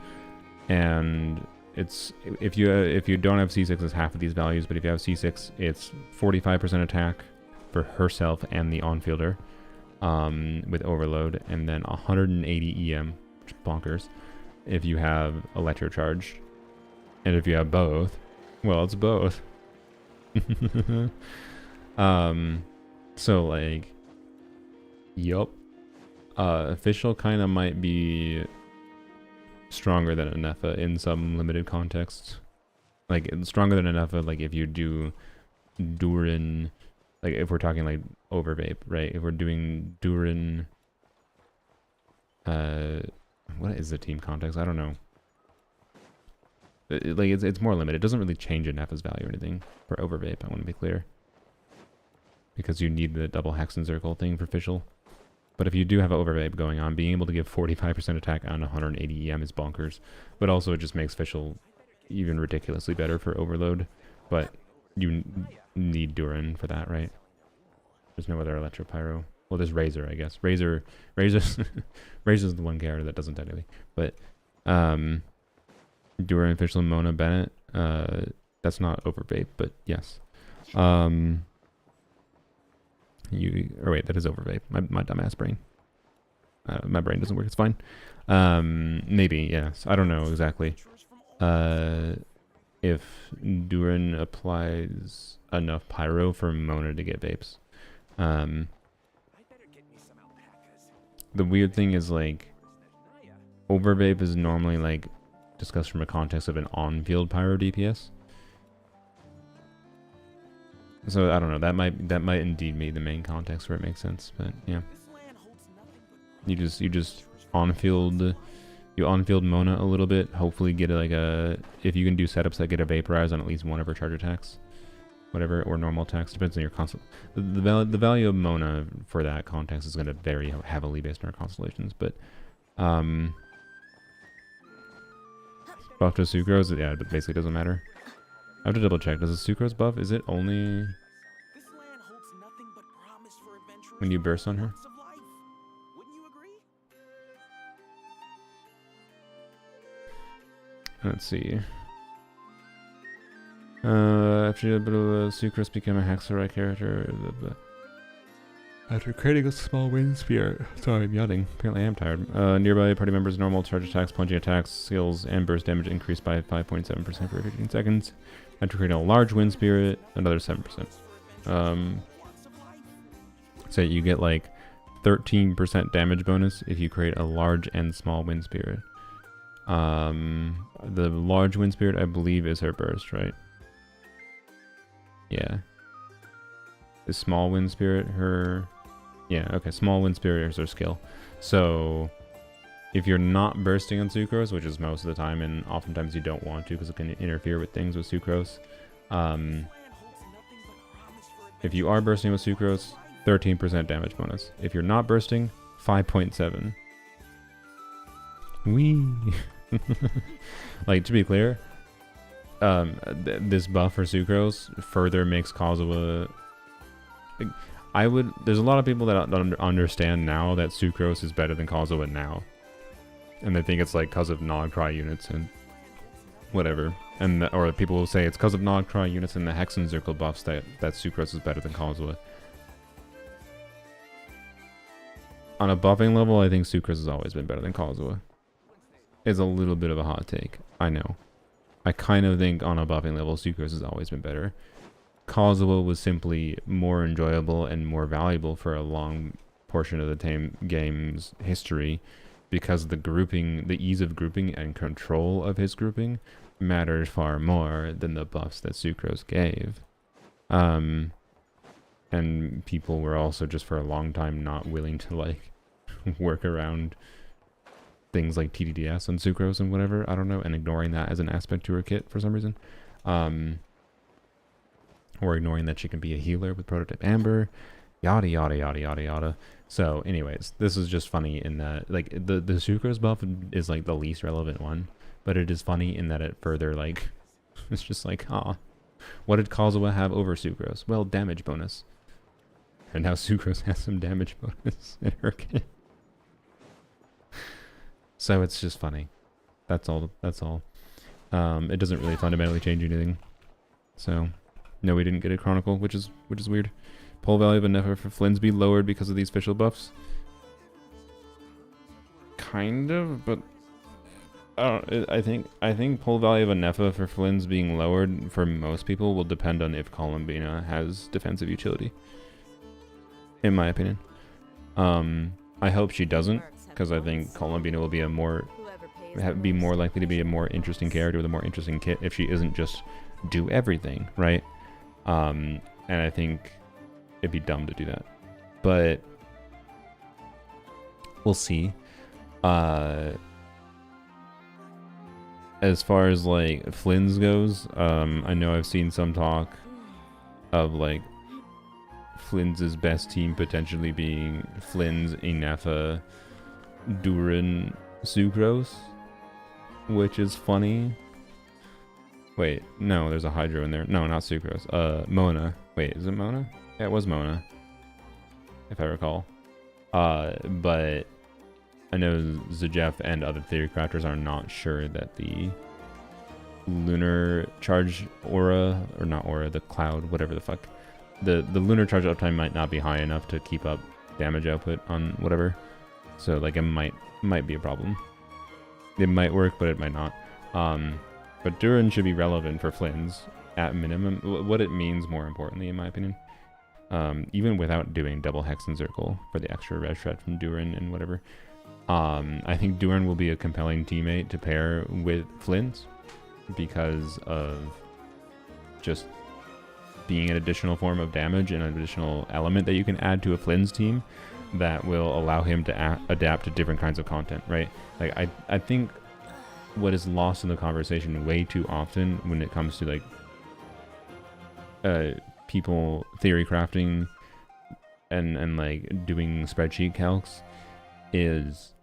And it's if you don't have C6, it's half of these values. But if you have C6, it's 45% attack for herself and the on-fielder with Overload, and then 180 EM, which is bonkers, if you have Electro Charge. And if you have both, well, it's both. So, like, yup. Official kind of might be stronger than Anefa in some limited contexts. Like, stronger than Anefa, like, if you do Durin, like, if we're talking, like, Overvape, right? If we're doing Durin, what is the team context? I don't know. Like, it's more limited. It doesn't really change Anefa's value or anything for Overvape, I want to be clear. Because you need the double Hex and Circle thing for Official. But if you do have an Overvape going on, being able to give 45% attack on 180 EM is bonkers. But also it just makes Official even ridiculously better for Overload. But you need Durin for that, right? There's no other Electro Pyro. Well, there's Razor, I guess. Razor's Razor's the one character that doesn't technically. But Durin, Official, Mona, Bennett. That's not Overvape, but yes. Or wait, that is overvape. My dumbass brain. My brain doesn't work. It's fine. Maybe, yes. I don't know exactly. If Durin applies enough pyro for Mona to get vapes. The weird thing is, like, overvape is normally, like, discussed from a context of an on-field pyro DPS. So I don't know. That might indeed be the main context where it makes sense. But yeah, you just on-field Mona a little bit. Hopefully get like if you can do setups that get a vaporize on at least one of her charge attacks, whatever, or normal attacks, depends on your console. The value of Mona for that context is going to vary heavily based on our constellations. But buff to Sucrose, yeah, but basically doesn't matter. I have to double check. Does the Sucrose buff, is it only when you burst on her? Let's see. After a bit of a Sucrose became a Hexorite character. After creating a small wind spear. Sorry, I'm yawning. Apparently I am tired. Nearby party members' normal charge attacks, plunging attacks, skills, and burst damage increased by 5.7% for 15 seconds. After creating a large wind spirit, another 7%. So you get like 13% damage bonus if you create a large and small wind spirit. The large wind spirit, I believe, is her burst, right? Yeah. The small wind spirit, her... Yeah, okay, small wind spirit is her skill. So, if you're not bursting on Sucrose, which is most of the time, and oftentimes you don't want to because it can interfere with things with Sucrose. If you are bursting with Sucrose, 13% damage bonus. If you're not bursting, 5.7. Whee! Like, to be clear, this buff for Sucrose further makes Kazuha... There's a lot of people that don't understand now that Sucrose is better than Kazuha now. And they think it's like because of Nogcry units and whatever. Or people will say it's because of Nogcry units and the Hex and Zircle buffs that Sucrose is better than Kazuha. On a buffing level, I think Sucrose has always been better than Kazuha. It's a little bit of a hot take, I know. I kind of think on a buffing level, Sucrose has always been better. Kazuha was simply more enjoyable and more valuable for a long portion of the game's history because the ease of grouping and control of his grouping matters far more than the buffs that Sucrose gave. And people were also just for a long time not willing to like work around things like TDDS and Sucrose and whatever, I don't know, and ignoring that as an aspect to her kit for some reason. Or ignoring that she can be a healer with Prototype Amber, yada yada yada yada yada. So anyways, this is just funny in that like the Sucrose buff is like the least relevant one, but it is funny in that it further like it's just like, what did Kazuha have over Sucrose? Well, damage bonus. And now Sucrose has some damage bonus in her kit. So it's just funny. That's all. It doesn't really fundamentally change anything. So no, we didn't get a Chronicle, which is weird. Pull value of Anefa for Flinsby lowered because of these official buffs. Kind of, but I think pull value of Anefa for Flins being lowered for most people will depend on if Columbina has defensive utility. In my opinion. I hope she doesn't, because I think Columbina will be more likely to be a more interesting character with a more interesting kit if she isn't just do everything, right? And I think it'd be dumb to do that, but we'll see. As far as like Flynn's goes, I know I've seen some talk of like Flynn's best team potentially being Flynn's, Inefa, Durin, Sucrose, which is funny. Wait, no, there's a Hydro in there. No, not Sucrose. Mona. Wait, is it Mona? Yeah, it was Mona, if I recall. But I know Zajef and other theory crafters are not sure that the lunar charge aura, or not aura, the cloud, whatever the fuck, the lunar charge uptime might not be high enough to keep up damage output on whatever. So like it might be a problem. It might work, but it might not. But Durin should be relevant for Flynn's at minimum. What it means, more importantly, in my opinion. Even without doing double Hex and Circle for the extra res shred from Durin and whatever. I think Durin will be a compelling teammate to pair with Flynn's because of just being an additional form of damage and an additional element that you can add to a Flynn's team that will allow him to adapt to different kinds of content, right? Like, I think what is lost in the conversation way too often when it comes to, like, people theory crafting and like, doing spreadsheet calcs is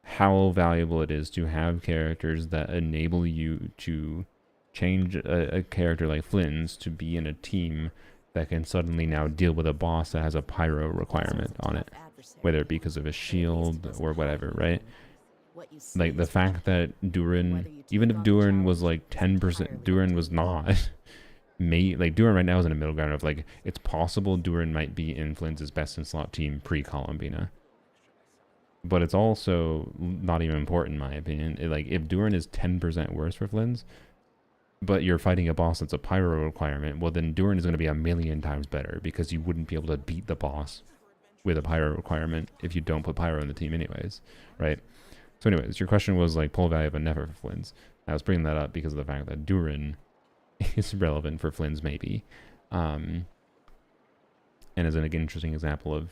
how valuable it is to have characters that enable you to change a character like Flynn's to be in a team that can suddenly now deal with a boss that has a pyro requirement on it, whether it be because of a shield or whatever, right? Like the fact that Durin, even if Durin was like 10%, Durin was not. Like Durin right now is in the middle ground of like, it's possible Durin might be in Flynn's best in slot team pre-Columbina. But it's also not even important in my opinion. Like if Durin is 10% worse for Flynn's, but you're fighting a boss that's a pyro requirement, well then Durin is going to be 1,000,000 times better because you wouldn't be able to beat the boss with a pyro requirement if you don't put pyro in the team anyways, right? So anyways, your question was like pull value of a Nefer for Flynn's. I was bringing that up because of the fact that Durin is relevant for Flynn's maybe. And is an interesting example of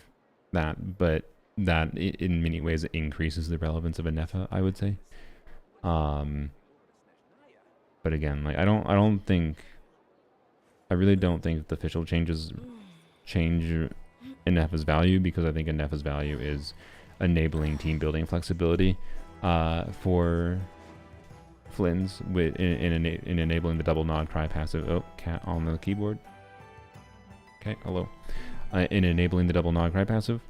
that, but that in many ways increases the relevance of a Nefa, I would say. But again, like I really don't think the official changes change Nefa's value, because I think Nefa's value is enabling team building flexibility for Flynn's in enabling the double nod cry passive. Oh, cat on the keyboard. Okay, hello. In enabling the double nod cry passive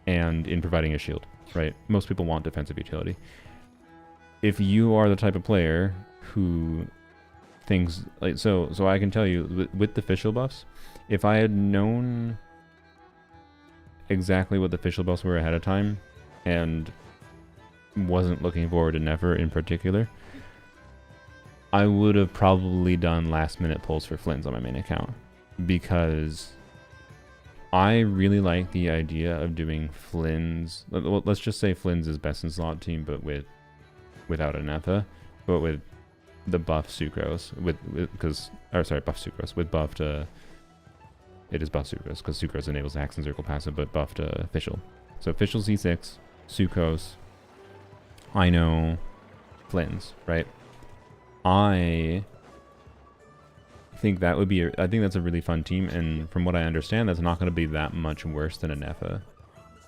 and in providing a shield, right? Most people want defensive utility. If you are the type of player who thinks like so I can tell you with the official buffs, if I had known exactly what the official buffs were ahead of time and wasn't looking forward to Nefer in particular, I would have probably done last minute pulls for Flynn's on my main account, because I really like the idea of doing Flynn's, let's just say Flynn's is best in slot team, but without a Nefa, but with the buff Sucrose, buff Sucrose, with buffed, it is buff Sucrose, because Sucrose enables the Hex and Circle passive, but buffed official. So official C6, Sucrose, I know, Flynn's, right? I think that would be, I think that's a really fun team, and from what I understand, that's not going to be that much worse than a Nefa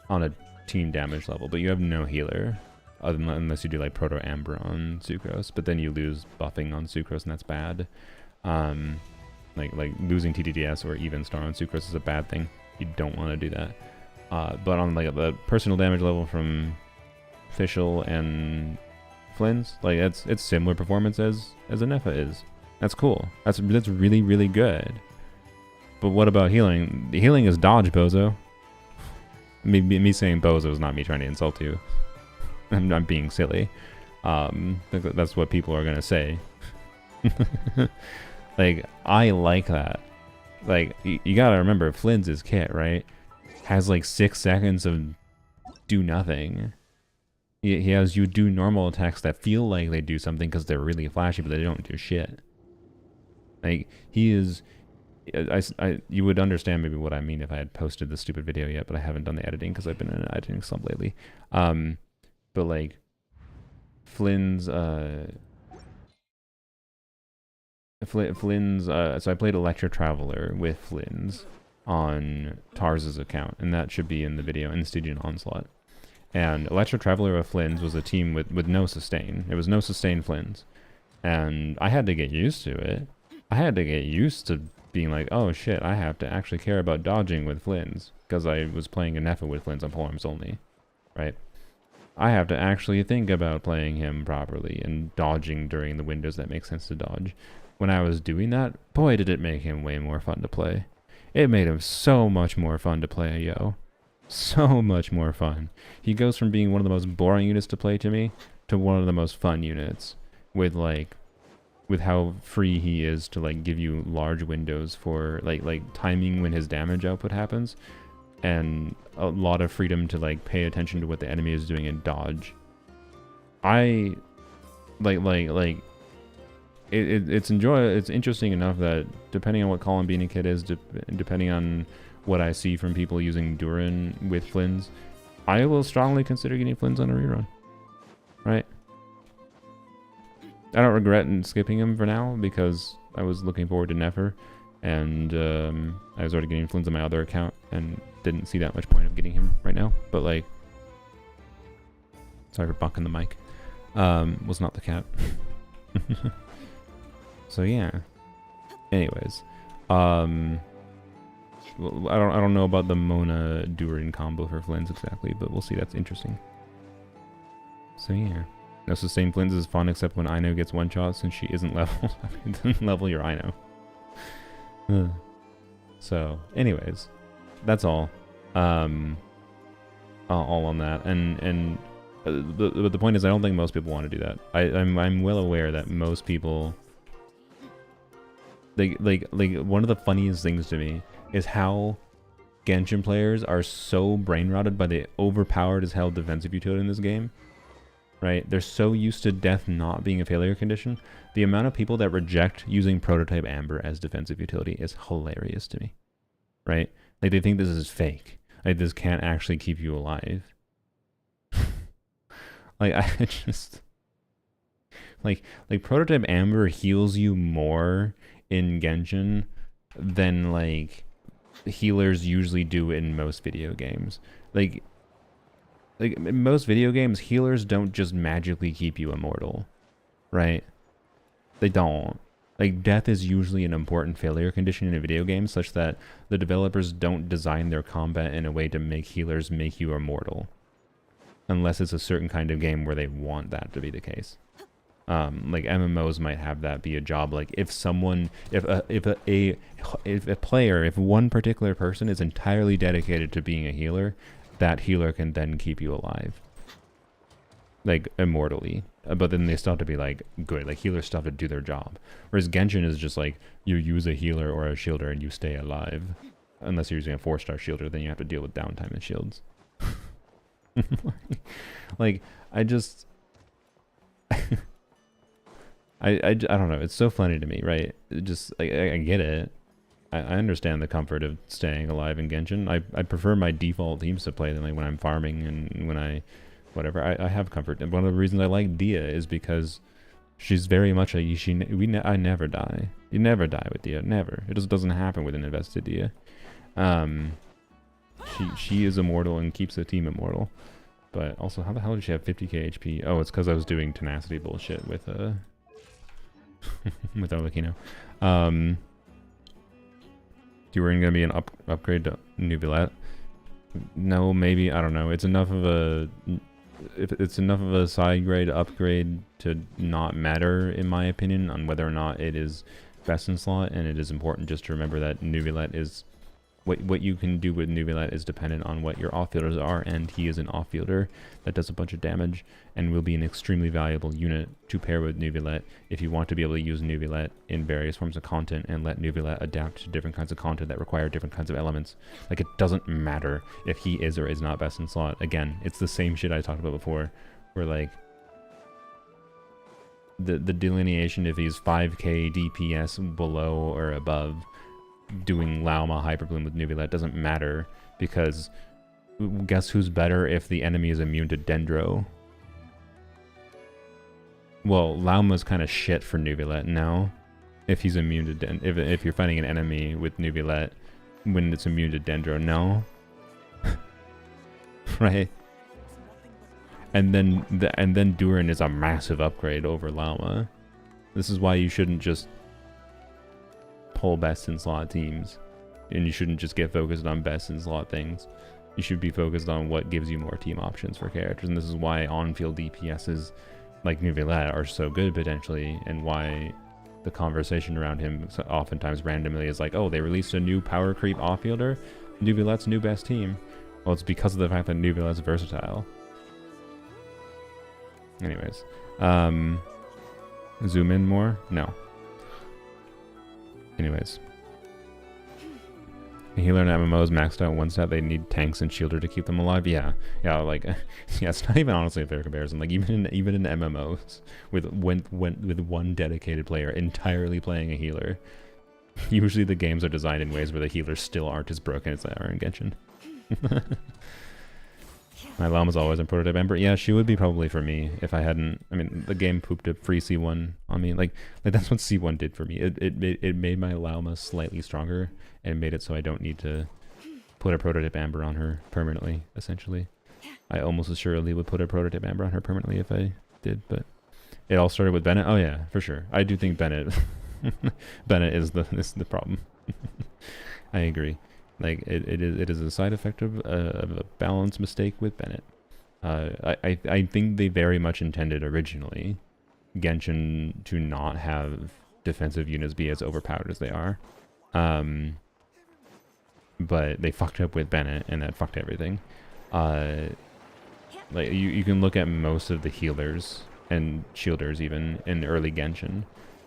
on a team damage level, but you have no healer, unless you do like Proto Amber on Sucrose, but then you lose buffing on Sucrose, and that's bad. Like losing TTDS or even Star on Sucrose is a bad thing. You don't want to do that. But on like the personal damage level from Official and Flynn's, like it's similar performance as a Nefa is. That's cool. That's really, really good. But what about healing? The healing is dodge, bozo. Me saying bozo is not me trying to insult you. I'm not being silly. That's what people are gonna say. Like, I like that. Like, you gotta remember, Flynn's kit, right? Has like 6 seconds of do nothing. He has you do normal attacks that feel like they do something because they're really flashy, but they don't do shit. Like, he is... you would understand maybe what I mean if I had posted the stupid video yet, but I haven't done the editing because I've been in an editing slump lately. But like, Flynn's... so I played Electra Traveler with Flynn's on Tarz's account, and that should be in the video in the Stygian Onslaught. And Electra Traveler with Flynn's was a team with no sustain. It was no sustain Flynn's. And I had to get used to it. I had to get used to being like, oh shit, I have to actually care about dodging with Flynn's, because I was playing a Nefa with Flynn's on polearms only, right? I have to actually think about playing him properly and dodging during the windows that make sense to dodge. When I was doing that, boy, did it make him way more fun to play. It made him so much more fun to play a Yo. So much more fun. He goes from being one of the most boring units to play to me to one of the most fun units with how free he is to like give you large windows for like timing when his damage output happens, and a lot of freedom to like pay attention to what the enemy is doing and dodge. It's interesting enough that depending on what Columbine kit is, depending on what I see from people using Durin with Flynn's, I will strongly consider getting Flynn's on a rerun. Right? I don't regret skipping him for now because I was looking forward to Nefer, and I was already getting Flynn's on my other account and didn't see that much point of getting him right now. But like, sorry for bucking the mic. Was not the cat. So yeah. Anyways, well, I don't know about the Mona Durin combo for Flynn's exactly, but we'll see. That's interesting. So yeah. No, sustain Flynn's is fun except when Ino gets one shot since she isn't leveled. I mean, it doesn't level your Ino. So, anyways, that's all. All on that. And the point is, I don't think most people want to do that. I'm well aware that most people, like one of the funniest things to me is how Genshin players are so brain rotted by the overpowered as hell defensive utility in this game. Right? They're so used to death not being a failure condition. The amount of people that reject using Prototype Amber as defensive utility is hilarious to me. Right? Like, they think this is fake. Like, this can't actually keep you alive. Like, I just... Like, Prototype Amber heals you more in Genshin than, like, healers usually do in most video games. Like, in most video games, healers don't just magically keep you immortal, right? They don't. Like, death is usually an important failure condition in a video game, such that the developers don't design their combat in a way to make healers make you immortal. Unless it's a certain kind of game where they want that to be the case. Like, MMOs might have that be a job. Like, if one particular person is entirely dedicated to being a healer, that healer can then keep you alive, like, immortally. But then they still have to be, like, good. Like, healers still have to do their job. Whereas Genshin is just like, you use a healer or a shielder and you stay alive. Unless you're using a 4-star shielder, then you have to deal with downtime and shields. Like, I just... I don't know. It's so funny to me, right? It just, I get it. I understand the comfort of staying alive in Genshin. I prefer my default teams to play than like when I'm farming and when I, whatever. I have comfort. And one of the reasons I like Dia is because she's very much a I never die. You never die with Dia. Never. It just doesn't happen with an invested Dia. She is immortal and keeps the team immortal. But also, how the hell did she have 50k HP? Oh, it's because I was doing tenacity bullshit with with Arlecchino. Do you going to be an upgrade to Nubilet? No, maybe. I don't know. It's enough of a... It's enough of a side grade upgrade to not matter, in my opinion, on whether or not it is best in slot, and it is important just to remember that Nubilet is... What you can do with Nubilet is dependent on what your off-fielders are, and he is an off-fielder that does a bunch of damage and will be an extremely valuable unit to pair with Nubilet if you want to be able to use Nubilet in various forms of content and let Nubilet adapt to different kinds of content that require different kinds of elements. Like, it doesn't matter if he is or is not best in slot. Again, it's the same shit I talked about before, where, like, the delineation if he's 5k DPS below or above doing Lauma Hyperbloom with Nubilet doesn't matter, because guess who's better if the enemy is immune to Dendro? Well, Lauma's kind of shit for Nubilet now. If he's immune to if you're fighting an enemy with Nubilet when it's immune to Dendro, no. Right? And then Durin is a massive upgrade over Lauma. This is why you shouldn't just pull best in slot teams, and you shouldn't just get focused on best in slot things. You should be focused on what gives you more team options for characters, and this is why on-field DPSs like Nubilet are so good potentially, and why the conversation around him oftentimes randomly is like, oh, they released a new power creep offfielder, Nubilette's new best team. Well, it's because of the fact that Nubilette's versatile. Anyways, zoom in more? No. Anyways. A healer in MMOs maxed out one stat, they need tanks and shielder to keep them alive. Yeah, like, yeah, it's not even honestly a fair comparison. Like even in MMOs, with one dedicated player entirely playing a healer, usually the games are designed in ways where the healers still aren't as broken as they are in Genshin. My llama's always in prototype Ember. Yeah, she would be probably for me if I hadn't. I mean, the game pooped a free C1 on me. Like that's what C1 did for me. It made my llama slightly stronger and made it so I don't need to put a prototype Amber on her permanently. Essentially, I almost assuredly would put a prototype Amber on her permanently if I did. But it all started with Bennett. Oh yeah, for sure. I do think Bennett Bennett is the problem. I agree. Like it is a side effect of a balance mistake with Bennett. I think they very much intended originally Genshin to not have defensive units be as overpowered as they are, but they fucked up with Bennett and that fucked everything. Like you can look at most of the healers and shielders even in early Genshin,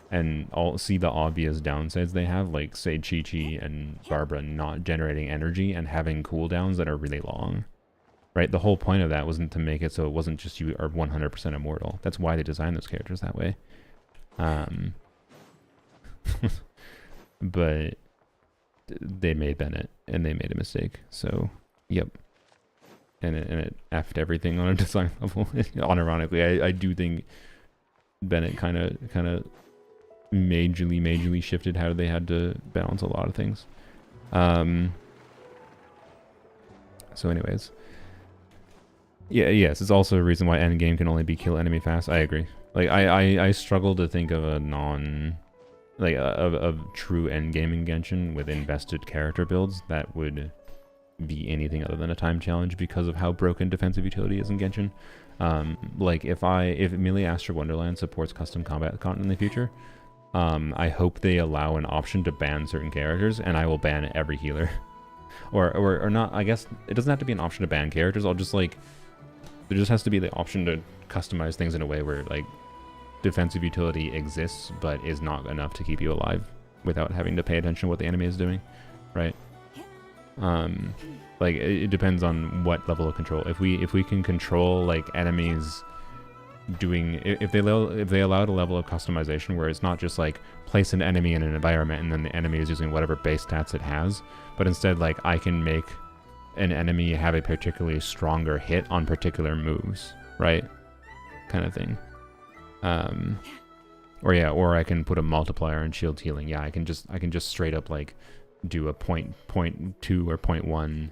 and see the obvious downsides they have, like say Chi-Chi and Barbara not generating energy and having cooldowns that are really long, right? The whole point of that wasn't to make it so it wasn't just you are 100% immortal. That's why they designed those characters that way. But they made Bennett and they made a mistake. So, yep. And it effed everything on a design level. Unironically, I do think Bennett kind of majorly shifted how they had to balance a lot of things. So anyways, yes, it's also a reason why endgame can only be kill enemy fast. I agree. Like I struggle to think of a of true endgame in Genshin with invested character builds that would be anything other than a time challenge because of how broken defensive utility is in Genshin. Like if Melee Astral Wonderland supports custom combat content in the future, I hope they allow an option to ban certain characters, and I will ban every healer. or not, I guess it doesn't have to be an option to ban characters. I'll just like, there just has to be the option to customize things in a way where like defensive utility exists, but is not enough to keep you alive without having to pay attention to what the enemy is doing, right? Like it depends on what level of control. If we can control like enemies doing, if they allowed a level of customization where it's not just like place an enemy in an environment and then the enemy is using whatever base stats it has, but instead like I can make an enemy have a particularly stronger hit on particular moves, right? Kind of thing. Or I can put a multiplier on shield healing. Yeah, I can just straight up like do a 0.2 or 0.1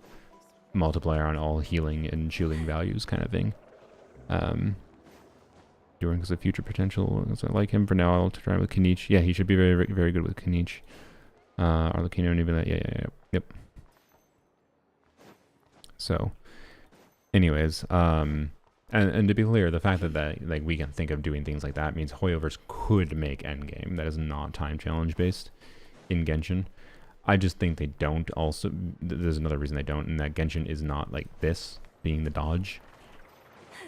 multiplier on all healing and shielding values kind of thing. Doing because of future potential. So I like him for now. I'll try with Kenichi. Yeah, he should be very, very good with Kenichi. Arlecchino, Nubila. Yeah. Yep. So, anyways, and to be clear, the fact that like we can think of doing things like that means Hoyoverse could make endgame. That is not time challenge based in Genshin. I just think they don't. Also, there's another reason they don't, and that Genshin is not like this being the dodge.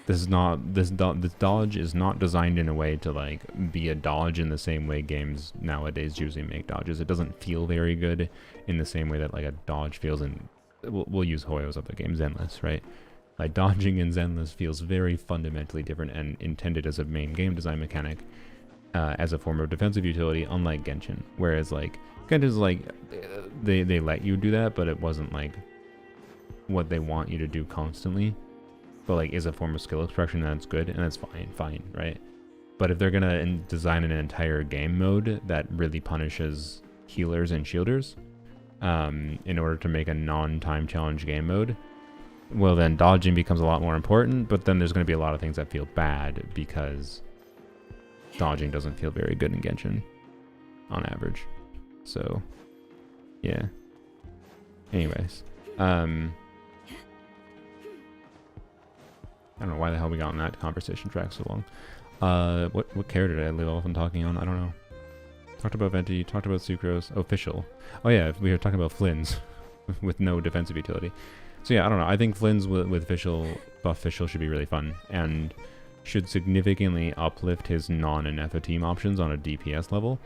This dodge is not designed in a way to like be a dodge in the same way games nowadays usually make dodges. It doesn't feel very good in the same way that like a dodge feels in. We'll use Hoyo's other game, Zenless, right? Like dodging in Zenless feels very fundamentally different and intended as a main game design mechanic, as a form of defensive utility, unlike Genshin. Whereas like Genshin's like they let you do that, but it wasn't like what they want you to do constantly. But like is a form of skill expression, that's good and that's fine, right? But if they're gonna design an entire game mode that really punishes healers and shielders, in order to make a non-time challenge game mode, well then dodging becomes a lot more important. But then there's going to be a lot of things that feel bad because dodging doesn't feel very good in Genshin on average. So yeah. Anyways, I don't know why the hell we got on that conversation track so long. What character did I leave off on talking on? I don't know. talked about Venti, talked about Sucrose. Oh, Fischl. Oh yeah, we were talking about Flynn's with no defensive utility. So yeah, I don't know. I think Flynn's with Fischl, buff Fischl should be really fun and should significantly uplift his non-Anefa team options on a DPS level,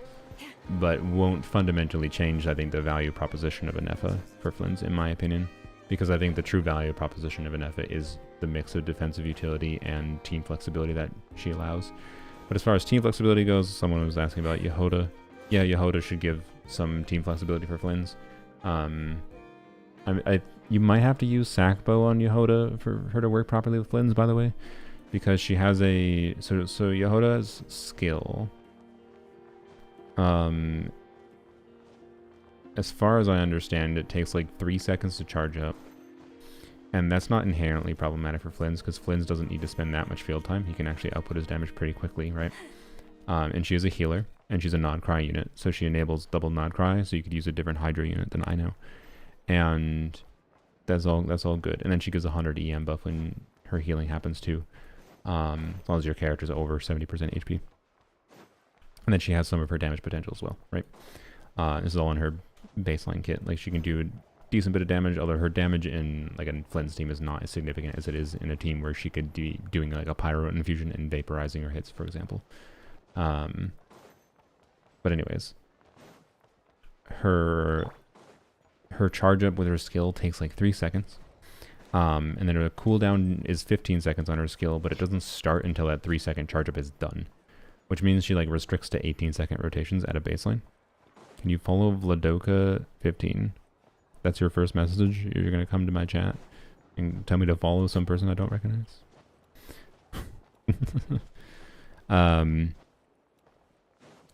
but won't fundamentally change, I think, the value proposition of Anefa for Flynn's, in my opinion. Because I think the true value proposition of Anefa is the mix of defensive utility and team flexibility that she allows. But as far as team flexibility goes, someone was asking about Yhoda. Yeah, Yhoda should give some team flexibility for Flynn's. You might have to use Sackbow on Yhoda for her to work properly with Flynn's, by the way. Because she has a... So Yhoda's skill... as far as I understand, it takes like 3 seconds to charge up. And that's not inherently problematic for Flynn's, because Flynn's doesn't need to spend that much field time. He can actually output his damage pretty quickly, right? And she is a healer, and she's a Nod-Cry unit. So she enables double Nod-Cry, so you could use a different Hydra unit than I know. And that's all good. And then she gives a 100 EM buff when her healing happens too. As long as your character's over 70% HP. And then she has some of her damage potential as well, right? This is all in her baseline kit. Like, she can do a decent bit of damage, although her damage in like a Flynn's team is not as significant as it is in a team where she could be doing like a pyro infusion and vaporizing her hits, for example. But anyways, her charge up with her skill takes like 3 seconds. And then her cooldown is 15 seconds on her skill, but it doesn't start until that 3 second charge up is done. Which means she like restricts to 18-second rotations at a baseline. Can you follow Vladoka15? That's your first message. You're gonna come to my chat and tell me to follow some person I don't recognize.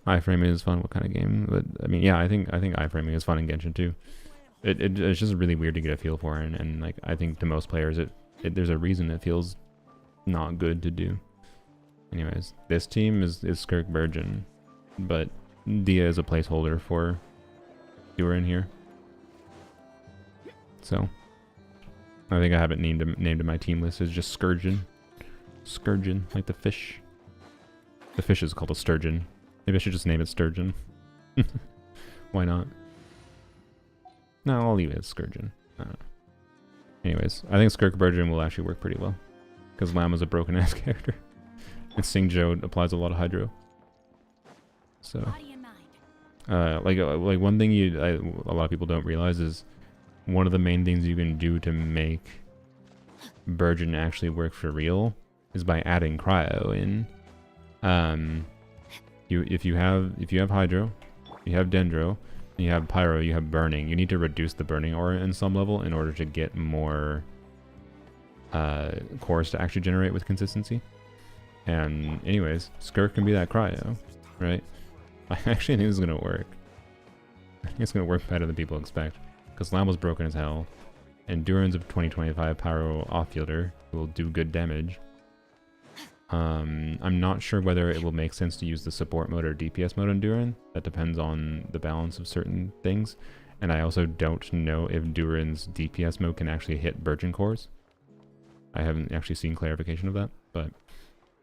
Iframing is fun. What kind of game? But I mean, yeah, I think iframing is fun in Genshin too. It's just really weird to get a feel for, and like I think to most players, there's a reason it feels not good to do. Anyways, this team is Skirk Burgeon, but Dia is a placeholder for Durin here. So I think I have it named in my team list as just Scourgeon. Scourgeon, like the fish. The fish is called a sturgeon. Maybe I should just name it Sturgeon. Why not? No, I'll leave it as Scourgeon. Anyways, I think Skirk Burgeon will actually work pretty well. Because Llama's a broken ass character. And Singjo applies a lot of Hydro. So like one thing a lot of people don't realize is one of the main things you can do to make Burgeon actually work for real is by adding cryo in. If you have Hydro, you have Dendro, you have Pyro, you have Burning, you need to reduce the Burning aura in some level in order to get more cores to actually generate with consistency. And anyways, Skirk can be that cryo, right? I actually think this is going to work. I think it's going to work better than people expect. Because Llama's broken as hell. And Durin's a 2025 Pyro off-fielder who will do good damage. I'm not sure whether it will make sense to use the support mode or DPS mode on Durin. That depends on the balance of certain things. And I also don't know if Durin's DPS mode can actually hit Burgeon cores. I haven't actually seen clarification of that, but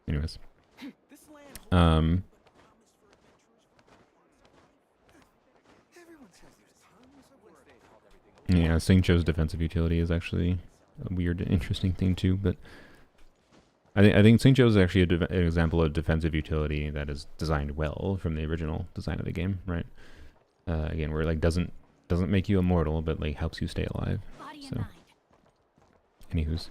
anyways. Yeah, Singcho's defensive utility is actually a weird and interesting thing too, but I think Singcho is actually an example of defensive utility that is designed well from the original design of the game, right? Again, where it like doesn't make you immortal, but like helps you stay alive. So, anywho's,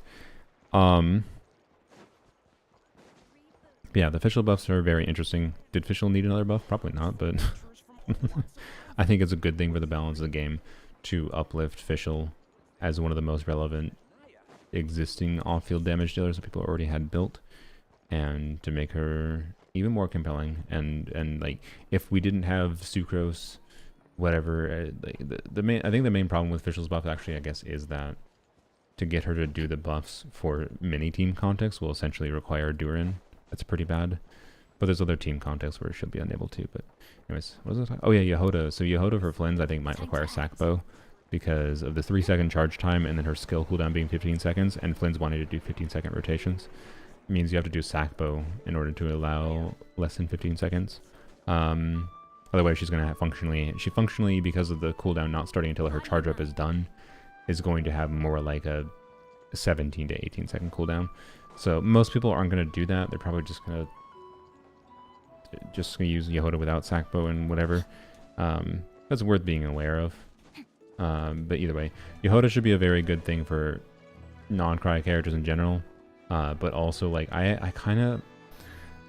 yeah, the Fischl buffs are very interesting. Did Fischl need another buff? Probably not, but I think it's a good thing for the balance of the game to uplift Fischl as one of the most relevant existing off-field damage dealers that people already had built, and to make her even more compelling. And like, if we didn't have Sucrose, whatever, like I think the main problem with Fischl's buff actually, I guess, is that to get her to do the buffs for mini team context will essentially require Durin. That's pretty bad. But there's other team contexts where she'll be unable to. But anyways, what was it? Oh yeah, Yhoda. So Yhoda for Flynn's I think might require Sackbow because of the 3 second charge time and then her skill cooldown being 15 seconds, and Flynn's wanting to do 15-second rotations. It means you have to do Sackbow in order to allow less than 15 seconds. Otherwise, she's going to have functionally, because of the cooldown not starting until her charge up is done, is going to have more like a 17 to 18 second cooldown. So most people aren't going to do that. They're probably just going to use Yhoda without Sackbow and whatever. That's worth being aware of. But either way, Yhoda should be a very good thing for non-cry characters in general. But also, like, I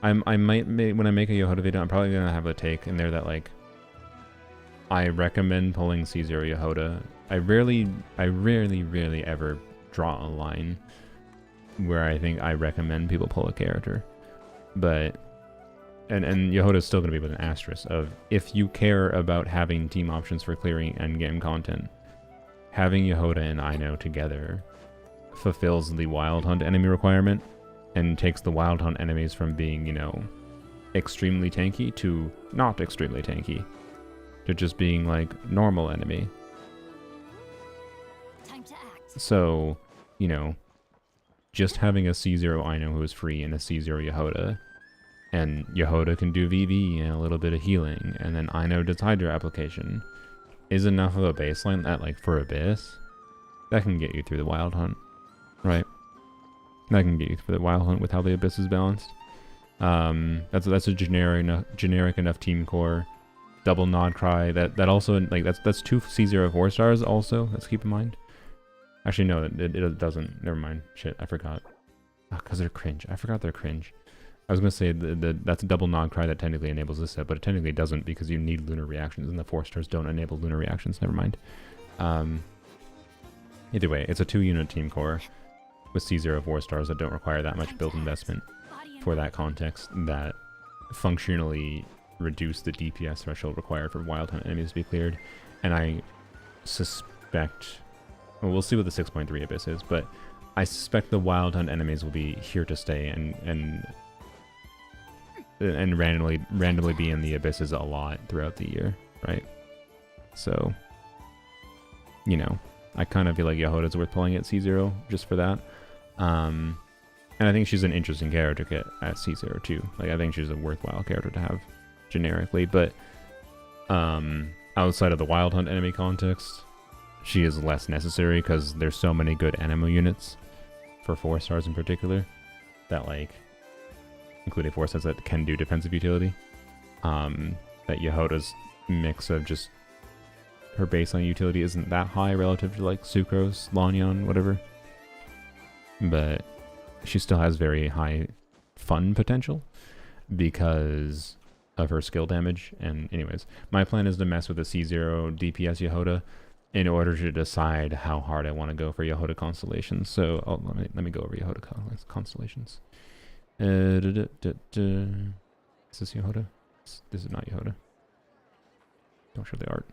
might when I make a Yhoda video, I'm probably gonna have a take in there that, like, I recommend pulling C0 Yhoda. I rarely ever draw a line where I think I recommend people pull a character, but and Yhoda is still gonna be with an asterisk of, if you care about having team options for clearing endgame content, having Yhoda and Ino together fulfills the Wild Hunt enemy requirement and takes the Wild Hunt enemies from being, you know, extremely tanky to not extremely tanky, to just being like normal enemy. Time to act. So, you know, just having a C0 Ino who is free and a C0 Yhoda, and Yhoda can do VV and a little bit of healing, and then Ino does Hydra application, is enough of a baseline that, like, for Abyss, that can get you through the Wild Hunt, right? That can get you through the Wild Hunt with how the Abyss is balanced. That's a generic enough team core. Double Nod Cry, that also, like, that's 2 C0 4-stars also, let's keep in mind. Actually, no, it doesn't. Never mind. Shit, I forgot. Because they're cringe. I forgot they're cringe. I was going to say that's a double Nod Cry that technically enables this set, but it technically doesn't, because you need lunar reactions, and the 4-stars don't enable lunar reactions. Never mind. Either way, it's a 2-unit team core with C0 4-stars that don't require that much build investment for that context, that functionally reduce the DPS threshold required for Wild Hunt enemies to be cleared. And I suspect, well, we'll see what the 6.3 Abyss is, but I suspect the Wild Hunt enemies will be here to stay and randomly be in the Abysses a lot throughout the year, right? So, you know, I kind of feel like Yhoda's worth pulling at C0 just for that. And I think she's an interesting character kit at C0 too. Like, I think she's a worthwhile character to have generically, but outside of the Wild Hunt enemy context, she is less necessary because there's so many good Anemo units for 4-stars in particular that, like, including 4-stars that can do defensive utility, that Yhoda's mix of just her baseline utility isn't that high relative to, like, Sucrose, Lanyon, whatever, but she still has very high fun potential because of her skill damage. And anyways, my plan is to mess with the C0 DPS Yhoda in order to decide how hard I want to go for Yhoda constellations. So let me go over Yhoda constellations. Is this Yhoda? This is not Yhoda. Don't show the art.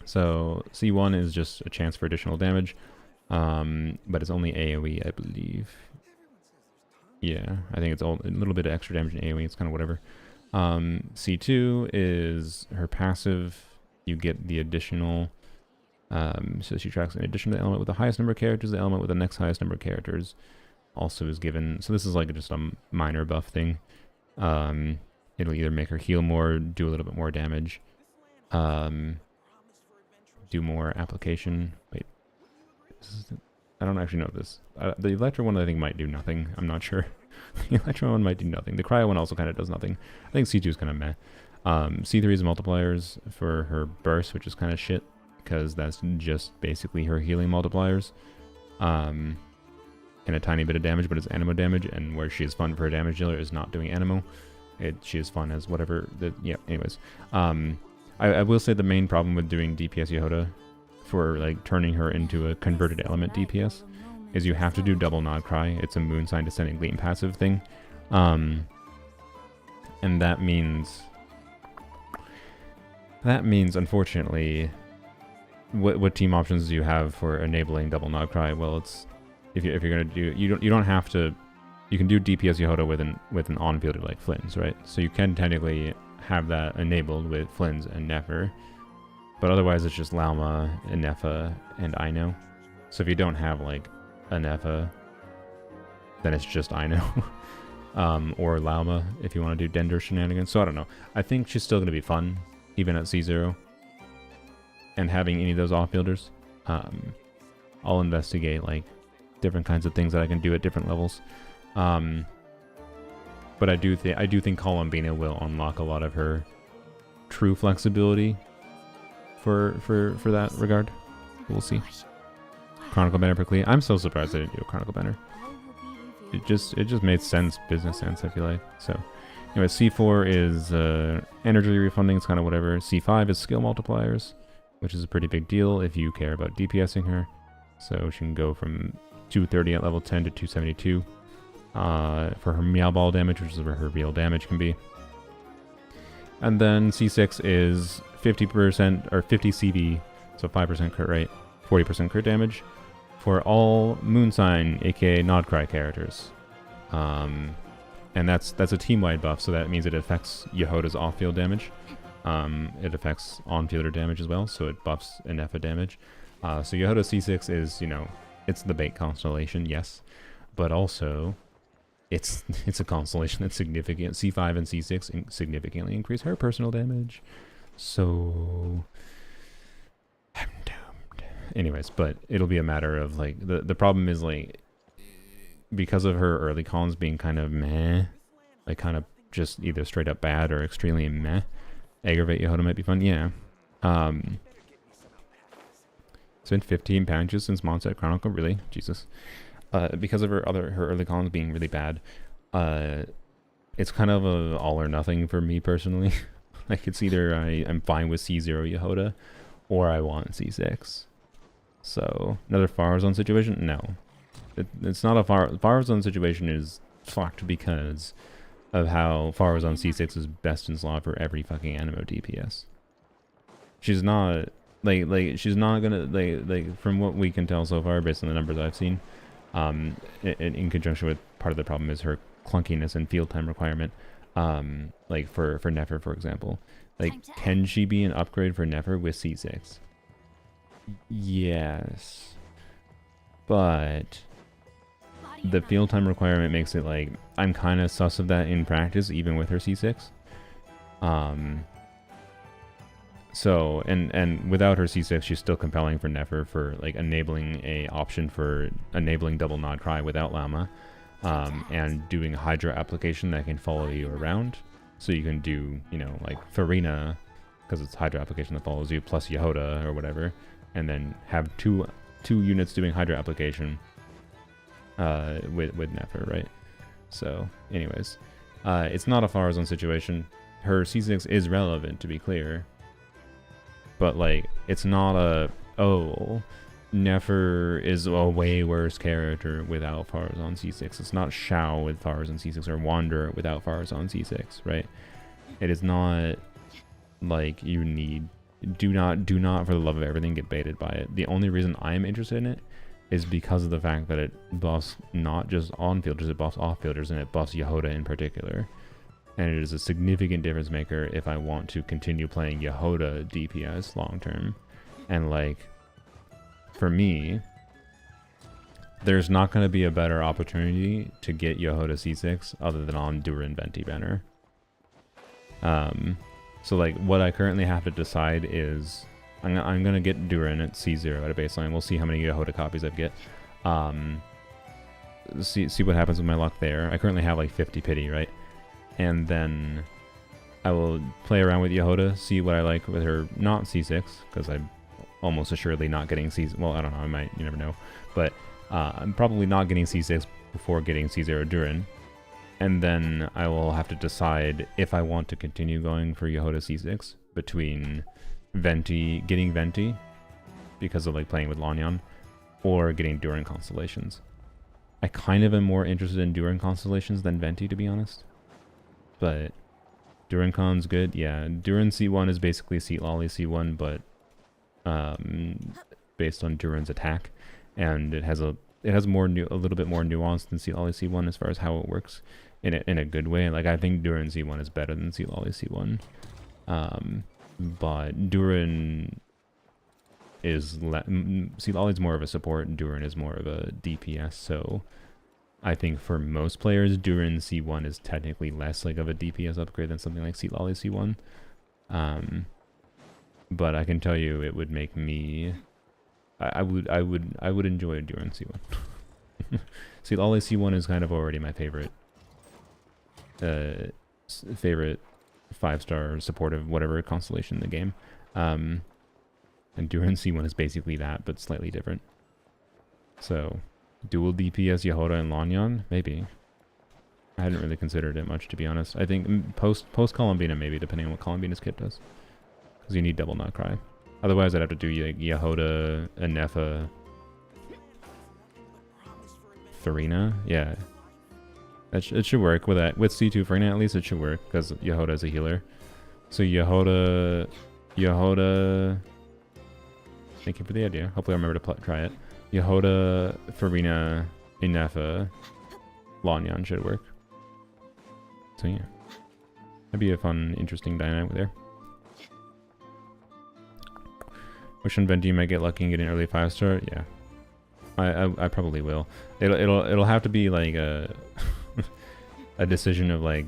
So C1 is just a chance for additional damage, but it's only AoE, I believe. Yeah, I think it's a little bit of extra damage in AoE. It's kind of whatever. C2 is her passive. You get the additional. So she tracks in addition to the element with the highest number of characters, the element with the next highest number of characters also is given. So this is like just a minor buff thing. It'll either make her heal more, do a little bit more damage, do more application. Wait, I don't actually know this. The Electro one I think might do nothing. I'm not sure. The Electro one might do nothing. The Cryo one also kind of does nothing. I think C2 is kind of meh. C3 is multipliers for her burst, which is kind of shit, because that's just basically her healing multipliers. And a tiny bit of damage, but it's Anemo damage, and where she is fun for her damage dealer is not doing Anemo. She is fun as whatever. Yeah, anyways. I will say the main problem with doing DPS Yhoda for, like, turning her into a converted element DPS is you have to do double Nod Cry. It's a moon sign descending gleam passive thing. And that means unfortunately, what team options do you have for enabling double Nod Cry? Well, it's if you're gonna do, you don't have to. You can do DPS Yhoda with an on-fielder like Flynn's, right? So you can technically have that enabled with Flynn's and Nefer, but otherwise it's just Lauma, Inefa, and Ino. So if you don't have, like, Inefa, then it's just Ino. or Lauma if you want to do Dender shenanigans. So I don't know. I think she's still going to be fun, even at C0. And having any of those off-fielders, I'll investigate like different kinds of things that I can do at different levels. But I do think Columbina will unlock a lot of her true flexibility for that regard. We'll see. Chronicle Banner quickly. I'm so surprised I didn't do a Chronicle Banner. It just made sense, business sense, I feel like. So anyway, C4 is energy refunding, it's kind of whatever. C5 is skill multipliers, which is a pretty big deal if you care about DPSing her. So she can go from 230 at level 10 to 272 for her Meow Ball damage, which is where her real damage can be. And then C6 is 50% or 50 CV, so 5% crit rate, 40% crit damage for all Moon Sign, aka Nodcry characters. And that's a team-wide buff, so that means it affects Yhoda's off-field damage. It affects on-fielder damage as well, so it buffs Inefa damage. So Yhoda C6 is, you know, it's the bait constellation, yes, but also it's a constellation that's significant. C5 and C6 significantly increase her personal damage. So I'm doomed. Anyways, but it'll be a matter of like the problem is like because of her early cons being kind of meh, like kind of just either straight up bad or extremely meh. Aggravate Yhoda might be fun, yeah. It's been 15 patches since Mondstadt Chronicle, really? Jesus. Because of her early cons being really bad, it's kind of a all or nothing for me personally. Like it's either I'm fine with C0 Yhoda, or I want C6. So another Farazon situation? No, it's not a Farazon situation is fucked because of how Farazon C6 is best in slot for every fucking Animo DPS. She's not like she's not gonna like from what we can tell so far based on the numbers I've seen. In conjunction with part of the problem is her clunkiness and field time requirement. Like for Nefer, for example, like can she be an upgrade for Nefer with C6? Yes, but the field time requirement makes it like I'm kind of sus of that in practice, even with her C6. So and without her C6, she's still compelling for Nefer for like enabling a option for enabling double nod cry without Llama, and doing Hydra application that can follow you around. So you can do, you know, like Farina, because it's Hydra application that follows you, plus Yhoda or whatever, and then have two units doing Hydra application with Nefer, right? So anyways, it's not a Farazon situation. Her C6 is relevant, to be clear, but like it's not a Nefer is a way worse character without Farazon C6. It's not Shao with Farazon C6 or Wanderer without Farazon C6, right? It is not like you need do not for the love of everything get baited by it. The only reason I'm interested in it is because of the fact that it buffs not just on-fielders, it buffs off-fielders, and it buffs Yhoda in particular. And it is a significant difference maker if I want to continue playing Yhoda DPS long-term. And like, for me, there's not going to be a better opportunity to get Yhoda C6 other than on Durin Venti banner. So like what I currently have to decide is I'm going to get Durin at C0 at a baseline. We'll see how many Yhoda copies I get. See what happens with my luck there. I currently have like 50 pity, right? And then I will play around with Yhoda, see what I like with her not C6, because I'm almost assuredly not getting C6. Well, I don't know, I might, you never know. But I'm probably not getting C6 before getting C0 Durin. And then I will have to decide if I want to continue going for Yhoda C6 between getting Venti, because of like playing with Lanyan, or getting Durin Constellations. I kind of am more interested in Durin Constellations than Venti, to be honest. But Durin Con's good, yeah. Durin C1 is basically Seat Lolly C1, but based on Durin's attack, and it has a little bit more nuance than Seat Lolly C1 as far as how it works in a good way. Like I think Durin C1 is better than Seat Lolly C1, but Durin is Seat Lolly's more of a support, and Durin is more of a DPS. So I think for most players, Durin C1 is technically less like of a DPS upgrade than something like Lolly C1. But I can tell you, it would make me. I would enjoy Durin C1. Lolly C1 is kind of already my favorite. Favorite 5-star supportive whatever constellation in the game. And Durin C1 is basically that, but slightly different. So, dual DPS Yhoda and Lanyan? Maybe. I hadn't really considered it much, to be honest. I think post Columbina, maybe, depending on what Columbina's kit does. Because you need double not cry. Otherwise, I'd have to do like Yhoda, Anefa, Farina. Yeah. It should work with that. With C2 Farina, at least it should work, because Yhoda is a healer. So Yhoda... Thank you for the idea. Hopefully I remember to try it. Yhoda, Farina, Anefa, Lanyan should work. So yeah. That'd be a fun, interesting dynamic there. Wish on Venti might get lucky and get an early 5-star. Yeah. I probably will. It'll have to be like a a decision of like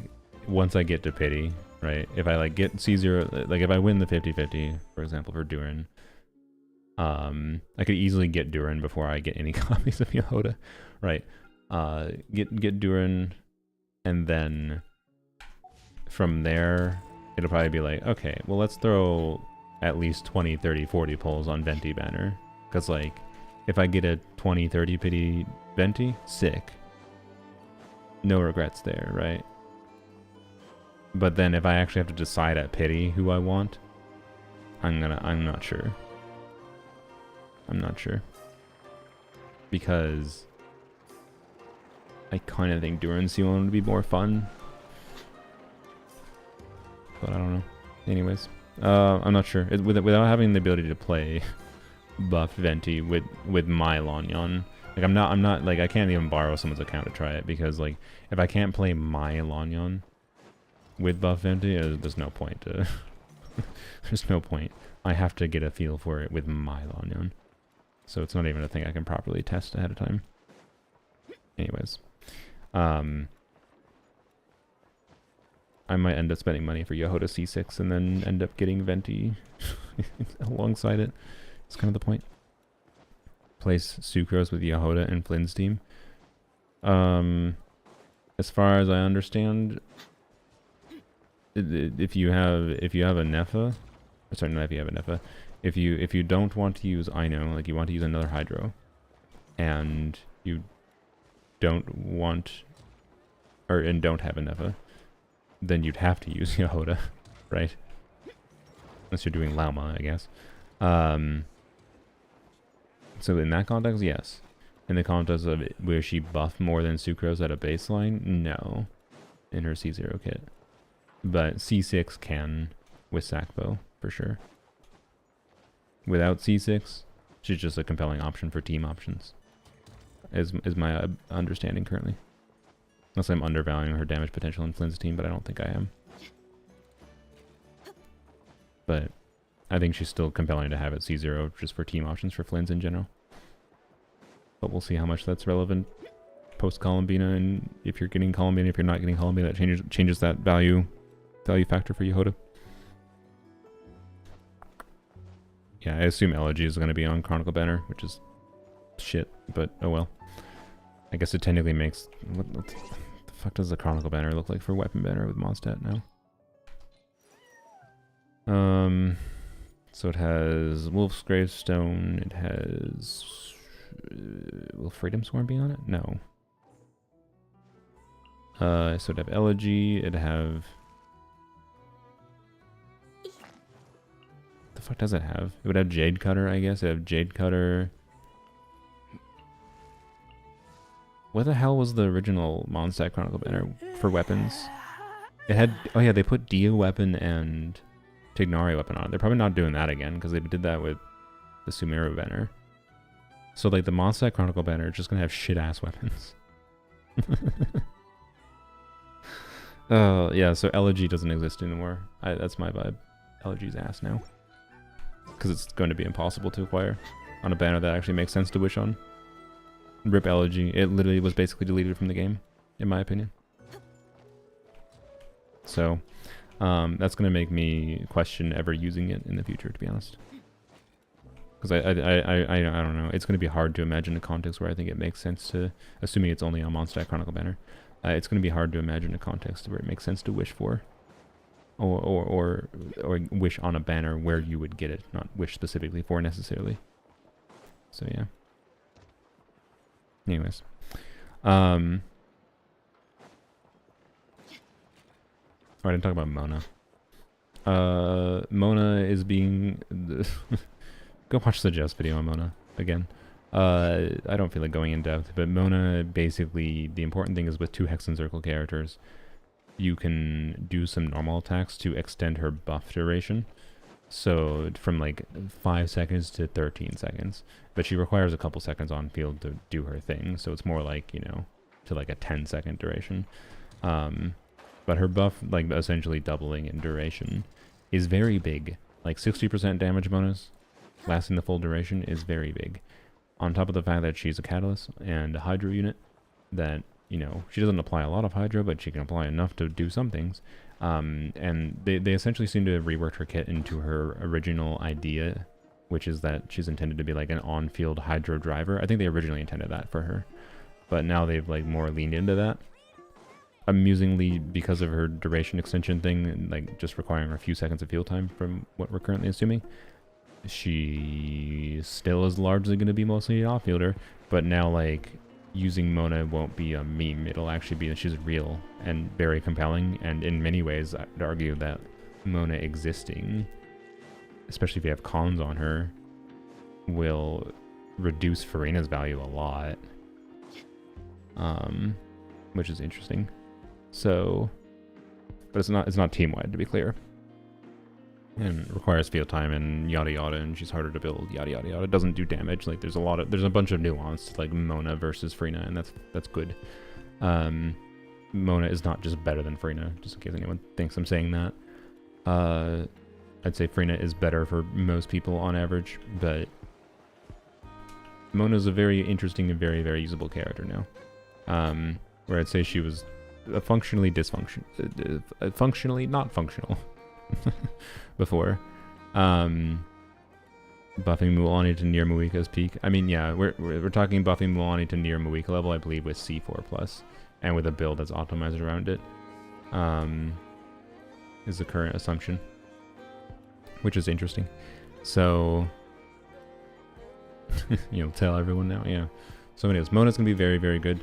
once I get to pity, right? If I like get C0, like if I win the 50-50, for example, for Durin, I could easily get Durin before I get any copies of Yhoda, right? Get Durin, and then from there it'll probably be like, okay, well let's throw at least 20, 30, 40 pulls on Venti banner, because like if I get a 20, 30 pity Venti, sick. No regrets there, right? But then if I actually have to decide at pity who I want, I'm not sure. I'm not sure. Because I kind of think Durin C1 would be more fun. But I don't know. Anyways, I'm not sure. Without having the ability to play buff Venti with my Lanyan, like I'm not like I can't even borrow someone's account to try it, because like if I can't play my Lanyan with buff Venti, there's no point to there's no point. I have to get a feel for it with my Lanyan. So it's not even a thing I can properly test ahead of time. Anyways. I might end up spending money for Yhoda C6 and then end up getting Venti alongside it. It's kind of the point. Place Sucrose with Yhoda and Flynn's team. As far as I understand, if you have a Nefa, sorry, not if you have a Nefa, if you don't want to use Ino, like you want to use another Hydro, and you don't want, and don't have a Nefa, then you'd have to use Yhoda, right? Unless you're doing Lauma, I guess. So in that context, yes. In the context of where she buffed more than Sucrose at a baseline, no. In her C0 kit. But C6 can with Sackbow, for sure. Without C6, she's just a compelling option for team options. Is my understanding currently. Unless I'm undervaluing her damage potential in Flynn's team, but I don't think I am. But I think she's still compelling to have at C0 just for team options for Flynn's in general. But we'll see how much that's relevant post Columbina, and if you're getting Columbina, if you're not getting Columbina, that changes that value factor for Yhoda. Yeah, I assume Elegy is going to be on Chronicle Banner, which is shit, but oh well. I guess it technically makes... What the fuck does the Chronicle Banner look like for Weapon Banner with Mondstadt now? So it has Wolf's Gravestone, it has... will Freedom Swarm be on it? No. So it'd have Elegy, it'd have... What the fuck does it have? It would have Jade Cutter, I guess. It'd have Jade Cutter... What the hell was the original Mondstadt Chronicle Banner for weapons? It had... Oh yeah, they put Dia Weapon and Tignari Weapon on it. They're probably not doing that again, because they did that with the Sumeru Banner. So like the Mondstadt Chronicle Banner is just going to have shit-ass weapons. Oh, yeah, so Elegy doesn't exist anymore. That's my vibe. Elegy's ass now. Because it's going to be impossible to acquire on a banner that actually makes sense to wish on. Rip Elegy. It literally was basically deleted from the game, in my opinion. So, that's gonna make me question ever using it in the future, to be honest. Because I don't know. It's gonna be hard to imagine a context where I think it makes sense to, assuming it's only on Mondstadt Chronicle banner. It's gonna be hard to imagine a context where it makes sense to wish for, or wish on a banner where you would get it, not wish specifically for necessarily. So yeah. Anyways, oh, I didn't talk about Mona. Mona is being go watch the Jess video on Mona again. I don't feel like going in depth, but Mona, basically the important thing is with 2 Hex and Circle characters, you can do some normal attacks to extend her buff duration. So from like 5 seconds to 13 seconds, but she requires a couple seconds on field to do her thing. So it's more like, you know, to like a 10-second duration. But her buff, like essentially doubling in duration, is very big. Like 60% damage bonus lasting the full duration is very big. On top of the fact that she's a catalyst and a hydro unit, that, you know, she doesn't apply a lot of hydro, but she can apply enough to do some things. And they essentially seem to have reworked her kit into her original idea, which is that she's intended to be like an on-field hydro driver. I think they originally intended that for her, but now they've like more leaned into that. Amusingly, because of her duration extension thing, like just requiring a few seconds of field time from what we're currently assuming, she still is largely going to be mostly an off-fielder, but now like using Mona won't be a meme. It'll actually be that she's real and very compelling, and in many ways I'd argue that Mona existing, especially if you have cons on her, will reduce Farina's value a lot, which is interesting. So, but it's not team-wide, to be clear, and it requires field time and yada yada, and she's harder to build, yada yada yada. It doesn't do damage. Like there's a bunch of nuance to like Mona versus Farina, and that's good. Mona is not just better than Farina, just in case anyone thinks I'm saying that. I'd say Farina is better for most people on average, but Mona is a very interesting and very, very usable character now. Where I'd say she was functionally not functional before. Buffing Mualani to near Muika's peak. I mean, yeah, we're talking buffing Mualani to near Muika level, I believe, with C4+, and with a build that's optimized around it. Is the current assumption, which is interesting. So, you'll tell everyone now, yeah. So anyways, Mona's gonna be very, very good.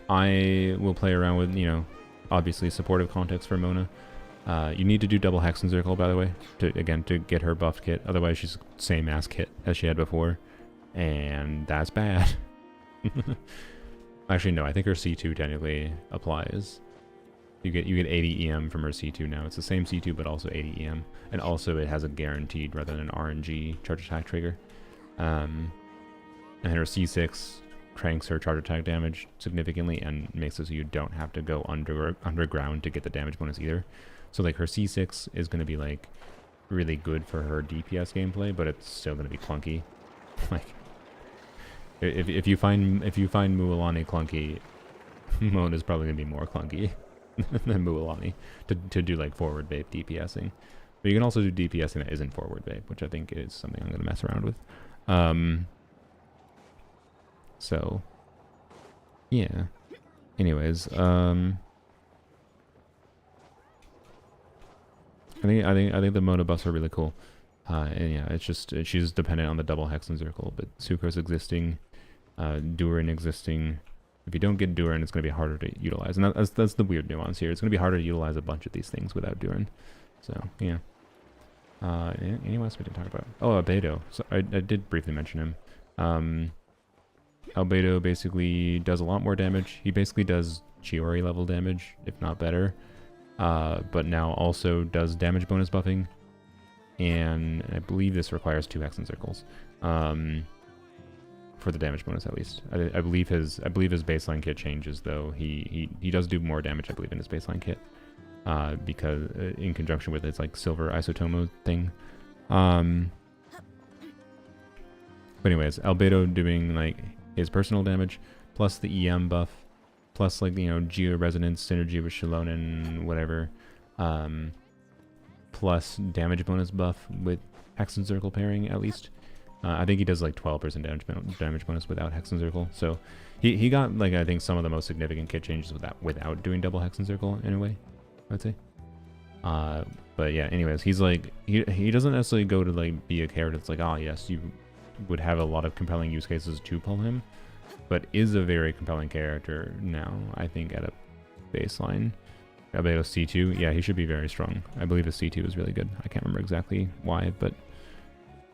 I will play around with, you know, obviously supportive context for Mona. You need to do double Hex and Circle, by the way, to get her buffed kit. Otherwise, she's same ass kit as she had before, and that's bad. Actually, no, I think her C2 technically applies. You get 80 EM from her C2 now. It's the same C2, but also 80 EM, and also it has a guaranteed rather than an RNG charge attack trigger. And her C6 cranks her charge attack damage significantly and makes it so you don't have to go underground to get the damage bonus either. So like her C6 is going to be like really good for her DPS gameplay, but it's still going to be clunky. Like if you find Mualani clunky, Mona's probably going to be more clunky than Mualani to do like forward vape DPSing. But you can also do DPSing that isn't forward vape, which I think is something I'm going to mess around with. So yeah. Anyways, I think the Mona buffs are really cool. And yeah, it's just she's dependent on the double Hex and Circle, but Sucrose existing, Durin existing. If you don't get Durin, it's going to be harder to utilize, and that's the weird nuance here. It's going to be harder to utilize a bunch of these things without Durin. So yeah. Anyone else we didn't talk about? Oh, Albedo. So I did briefly mention him. Albedo basically does a lot more damage. He basically does Chiori level damage, if not better. But now also does damage bonus buffing, and I believe this requires 2 Hex and Circles for the damage bonus, at least. I believe his baseline kit changes, though. He does do more damage, I believe, in his baseline kit, because in conjunction with its like silver isotomo thing. But anyways, Albedo doing like his personal damage, plus the EM buff, plus like, you know, Geo Resonance synergy with Shallonen, whatever, plus damage bonus buff with Hex and Circle pairing at least. I think he does like 12% damage bonus without Hex and Circle. So he got like, I think, some of the most significant kit changes without doing double Hex and Circle in a way, I'd say. But yeah, anyways, he's like, he doesn't necessarily go to like be a character that's like, oh yes, you would have a lot of compelling use cases to pull him, but is a very compelling character now, I think, at a baseline. Albedo C2, yeah, he should be very strong. I believe his C2 is really good. I can't remember exactly why, but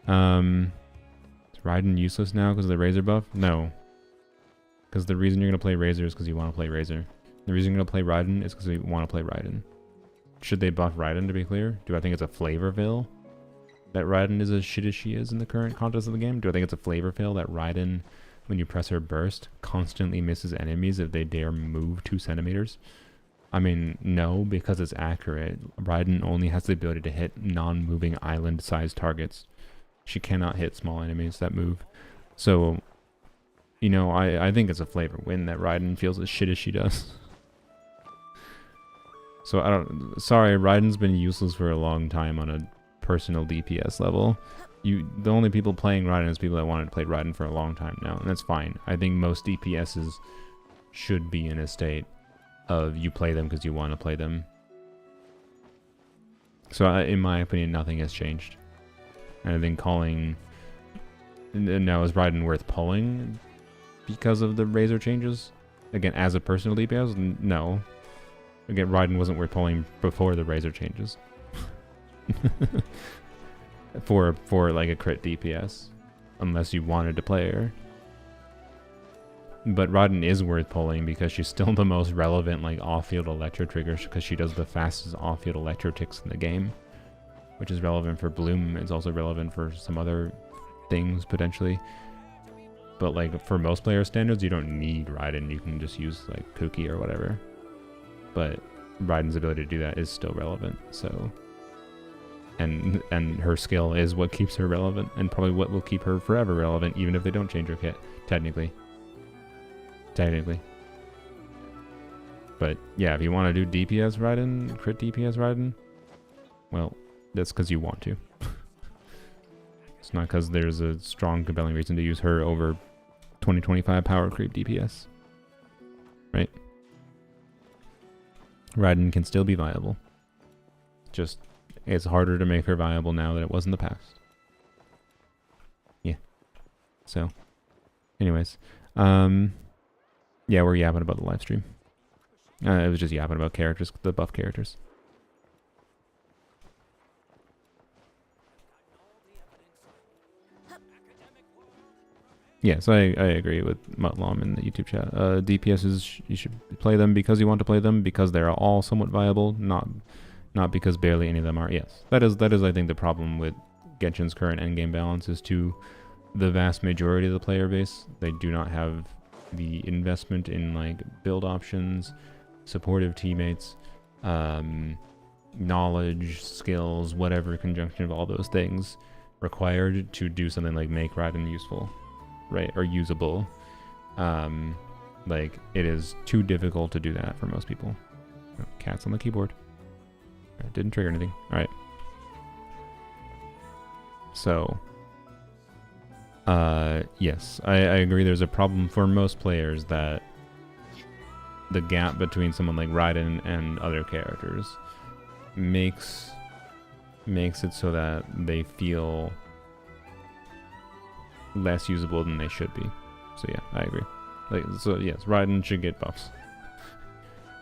is Raiden useless now because of the Razor buff? No. Because the reason you're going to play Razor is because you want to play Razor. The reason you're going to play Raiden is because you want to play Raiden. Should they buff Raiden, to be clear? Do I think it's a flavor fail that Raiden is as shit as she is in the current context of the game? Do I think it's a flavor fail that Raiden, when you press her burst, constantly misses enemies if they dare move 2 centimeters? I mean, no, because it's accurate. Raiden only has the ability to hit non-moving island-sized targets. She cannot hit small enemies that move. So, you know, I think it's a flavor win that Raiden feels as shit as she does. So sorry, Raiden's been useless for a long time on a personal DPS level. The only people playing Raiden is people that wanted to play Raiden for a long time now, and that's fine. I think most DPSs should be in a state of you play them because you want to play them. So in my opinion, nothing has changed. And I think calling... Now, is Raiden worth pulling because of the Razor changes? Again, as a personal DPS? No. Again, Raiden wasn't worth pulling before the Razor changes. for like a crit DPS. Unless you wanted to play her. But Raiden is worth pulling because she's still the most relevant like off-field electro triggers because she does the fastest off-field electro ticks in the game. Which is relevant for Bloom. It's also relevant for some other things potentially. But like for most player standards, you don't need Raiden. You can just use like Kuki or whatever. But Raiden's ability to do that is still relevant. So, and her skill is what keeps her relevant, and probably what will keep her forever relevant, even if they don't change her kit. Technically. But yeah, if you want to do DPS Raiden, crit DPS Raiden, well, that's because you want to. It's not because there's a strong, compelling reason to use her over 2025 power creep DPS. Right? Raiden can still be viable. Just, it's harder to make her viable now than it was in the past. Yeah. So, anyways. Yeah, we're yapping about the live stream. It was just yapping about characters, the buff characters. Yes, I agree with Mutlom in the YouTube chat. DPSs, you should play them because you want to play them, because they're all somewhat viable, not because barely any of them are. Yes, that is I think the problem with Genshin's current endgame balance is to the vast majority of the player base. They do not have the investment in like build options, supportive teammates, knowledge, skills, whatever conjunction of all those things required to do something like make Raiden useful. Right, or usable. Like, it is too difficult to do that for most people. Oh, cats on the keyboard. It didn't trigger anything. Alright. So, yes, I agree there's a problem for most players that the gap between someone like Raiden and other characters makes it so that they feel less usable than they should be. So yeah, I agree. Like, so yes, Raiden should get buffs.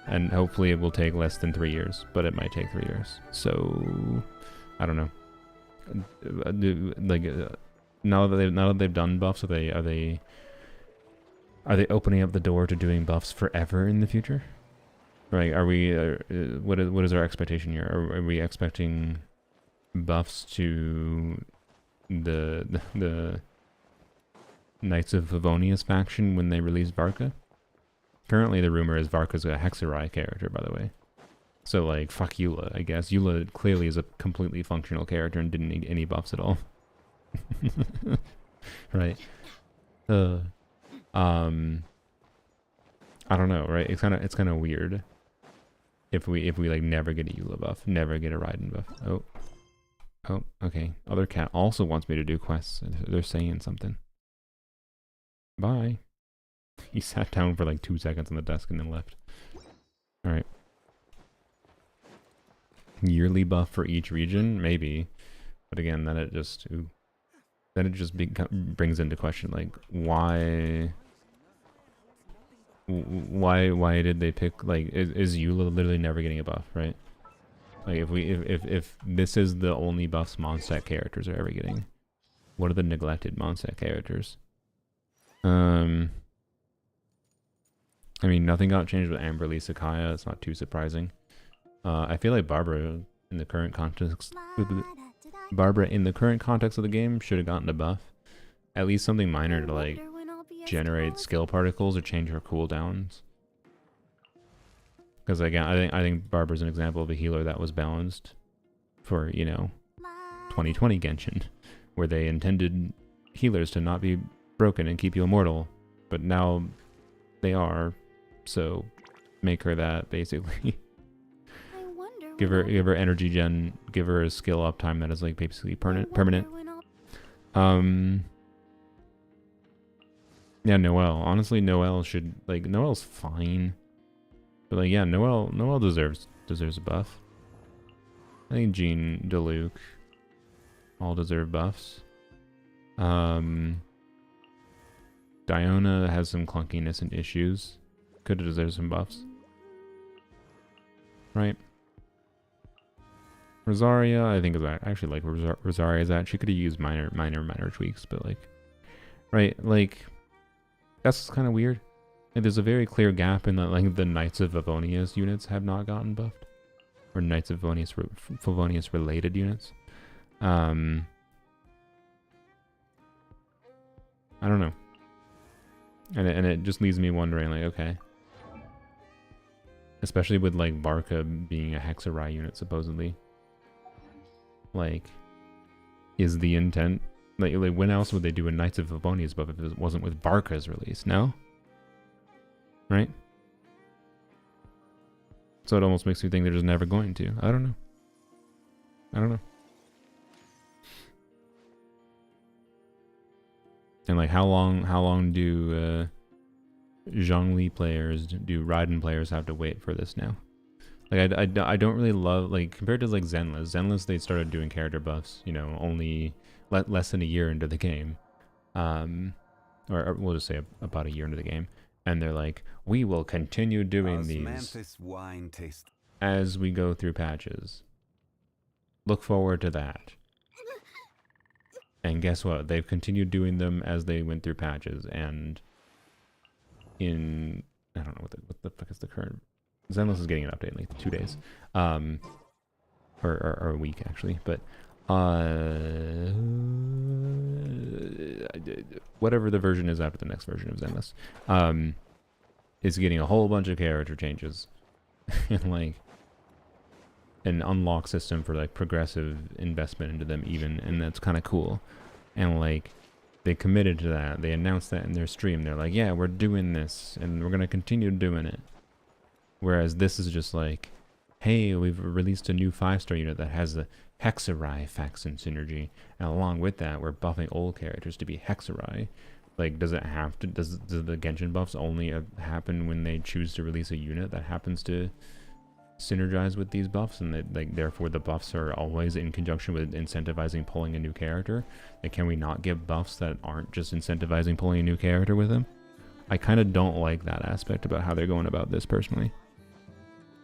And hopefully it will take less than 3 years, but it might take 3 years. So I don't know. Like now that they've done buffs, are they opening up the door to doing buffs forever in the future? Right? Are we? What is our expectation here? Are we expecting buffs to the Knights of Favonius faction when they release Varka? Currently the rumor is Varka's a Hexarai character, by the way. So like, fuck Eula, I guess. Eula clearly is a completely functional character and didn't need any buffs at all. Right. I don't know, right? It's kind of weird if we like never get a Eula buff, never get a Raiden buff. Oh, okay. Other cat also wants me to do quests. They're saying something. Bye. He sat down for like 2 seconds on the desk and then left. All right. Yearly buff for each region, maybe, but again, then it just brings into question like why did they pick like is Eula literally never getting a buff, right? Like if this is the only buffs Mondstadt characters are ever getting, what are the neglected Mondstadt characters? I mean, nothing got changed with Amberly Sakaya. It's not too surprising. I feel like Barbara in the current context of the game should have gotten a buff, at least something minor to like generate skill particles or change her cooldowns. Because again, I think Barbara's an example of a healer that was balanced for 2020 Genshin, where they intended healers to not be broken and keep you immortal, but now they are, so make her that basically. Give her energy gen, give her a skill uptime that is like basically permanent. Yeah, Noelle. Honestly, Noelle should Noelle's fine, but like yeah, Noelle deserves a buff. I think Jean, Deluc, all deserve buffs. Diona has some clunkiness and issues. Could have deserved some buffs. Right. Rosaria, I think is actually like where Rosaria's at. She could have used minor tweaks, but like, right, like that's kind of weird. And there's a very clear gap in that like the Knights of Favonius units have not gotten buffed, or Knights of Favonius related units. I don't know, and it just leaves me wondering, like, okay, especially with like Barca being a Hexarai unit supposedly. Like, is the intent like when else would they do a Knights of Favonius buff if it wasn't with Barca's release? No, right? So it almost makes me think they're just never going to. I don't know. And like, how long do Zhongli players, do Raiden players have to wait for this now? Like, I don't really love, like, compared to like Zenless they started doing character buffs, only less than a year into the game, or we'll just say about a year into the game, and they're like, we will continue doing these as we go through patches. Look forward to that. And guess what? They've continued doing them as they went through patches, and in I don't know what the fuck is the current. Zenless is getting an update in like 2 days, or a week actually, but whatever the version is after the next version of Zenless, is getting a whole bunch of character changes, and like an unlock system for like progressive investment into them even, and that's kind of cool. And like they committed to that, they announced that in their stream. They're like, yeah, we're doing this and we're gonna continue doing it. Whereas this is just like, hey, we've released a new 5-star unit that has the Hexarai faction synergy, and along with that, we're buffing old characters to be Hexarai. Like, does it have to? Does the Genshin buffs only happen when they choose to release a unit that happens to synergize with these buffs, and that, like, therefore the buffs are always in conjunction with incentivizing pulling a new character? Like, can we not give buffs that aren't just incentivizing pulling a new character with them? I kind of don't like that aspect about how they're going about this personally.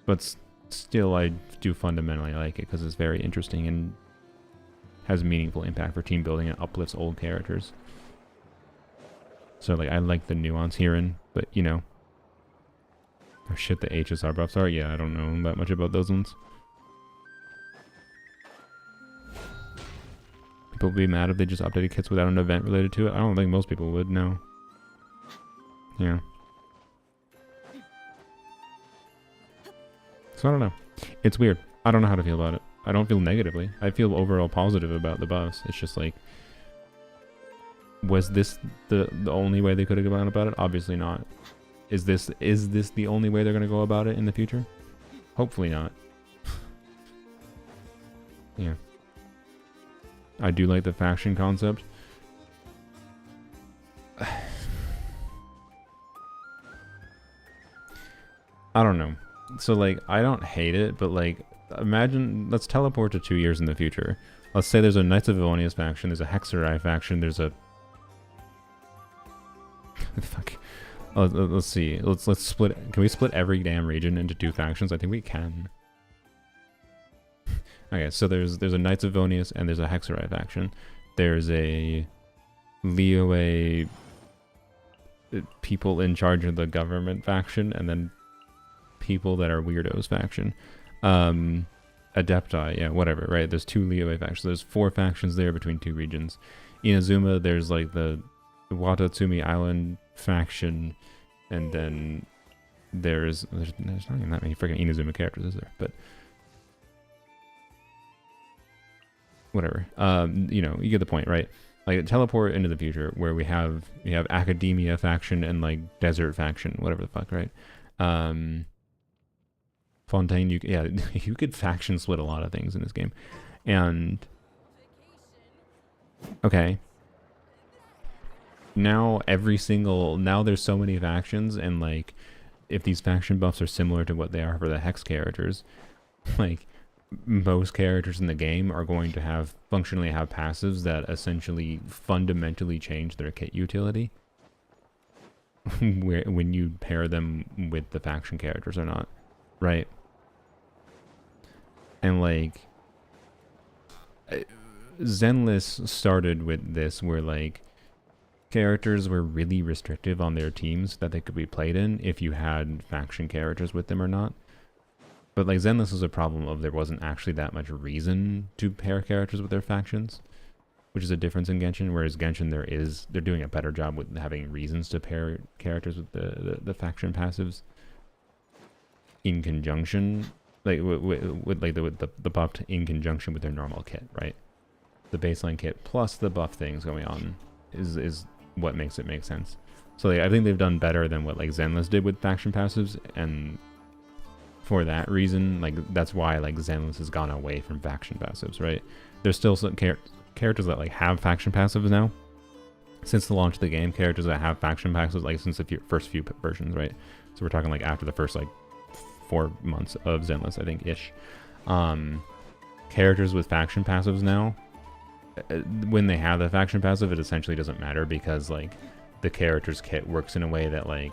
But still, I do fundamentally like it because it's very interesting and has meaningful impact for team building and uplifts old characters. So, like, I like the nuance herein, but, oh shit, the HSR buffs are? Yeah, I don't know that much about those ones. People would be mad if they just updated kits without an event related to it. I don't think most people would, no. Yeah. So I don't know. It's weird. I don't know how to feel about it. I don't feel negatively. I feel overall positive about the buffs. It's just like Was this the only way they could have gone about it? Obviously not. Is this the only way they're going to go about it in the future? Hopefully not. Yeah. I do like the faction concept. I don't know. So like, I don't hate it, but like, imagine, let's teleport to 2 years in the future. Let's say there's a Knights of Vilonius faction, there's a Hexerai faction, there's a... Fuck. Let's see. Let's split. Can we split every damn region into 2 factions? I think we can. Okay, so there's a Knights of Vilonius and there's a Hexerai faction. There's a Liyue people in charge of the government faction, and then people that are weirdos faction. Adepti, yeah, whatever, right? There's 2 Liyue factions. There's 4 factions there between 2 regions. Inazuma, there's like the Watatsumi Island faction, and then there's not even that many freaking Inazuma characters, is there? But whatever. You know, you get the point, right? Like teleport into the future where you have Academia faction and like Desert faction, whatever the fuck, right? Fontaine, you could faction split a lot of things in this game. And okay. Now there's so many factions, and like if these faction buffs are similar to what they are for the Hex characters, like most characters in the game are going to functionally have passives that essentially fundamentally change their kit utility when you pair them with the faction characters or not, right? And like Zenless started with this, where like characters were really restrictive on their teams that they could be played in if you had faction characters with them or not. But like Zenless was a problem of there wasn't actually that much reason to pair characters with their factions, which is a difference in Genshin. Whereas Genshin, they're doing a better job with having reasons to pair characters with the faction passives in conjunction, like with the buffed in conjunction with their normal kit, right? The baseline kit plus the buff things going on is what makes it make sense. So like, I think they've done better than what like Zenless did with faction passives, and for that reason, like that's why like Zenless has gone away from faction passives, right? There's still some characters that like have faction passives now. Since the launch of the game, characters that have faction passives, like since the first few versions, right? So we're talking like after the first like 4 months of Zenless, I think, ish. Characters with faction passives now, when they have the faction passive, it essentially doesn't matter, because like the character's kit works in a way that like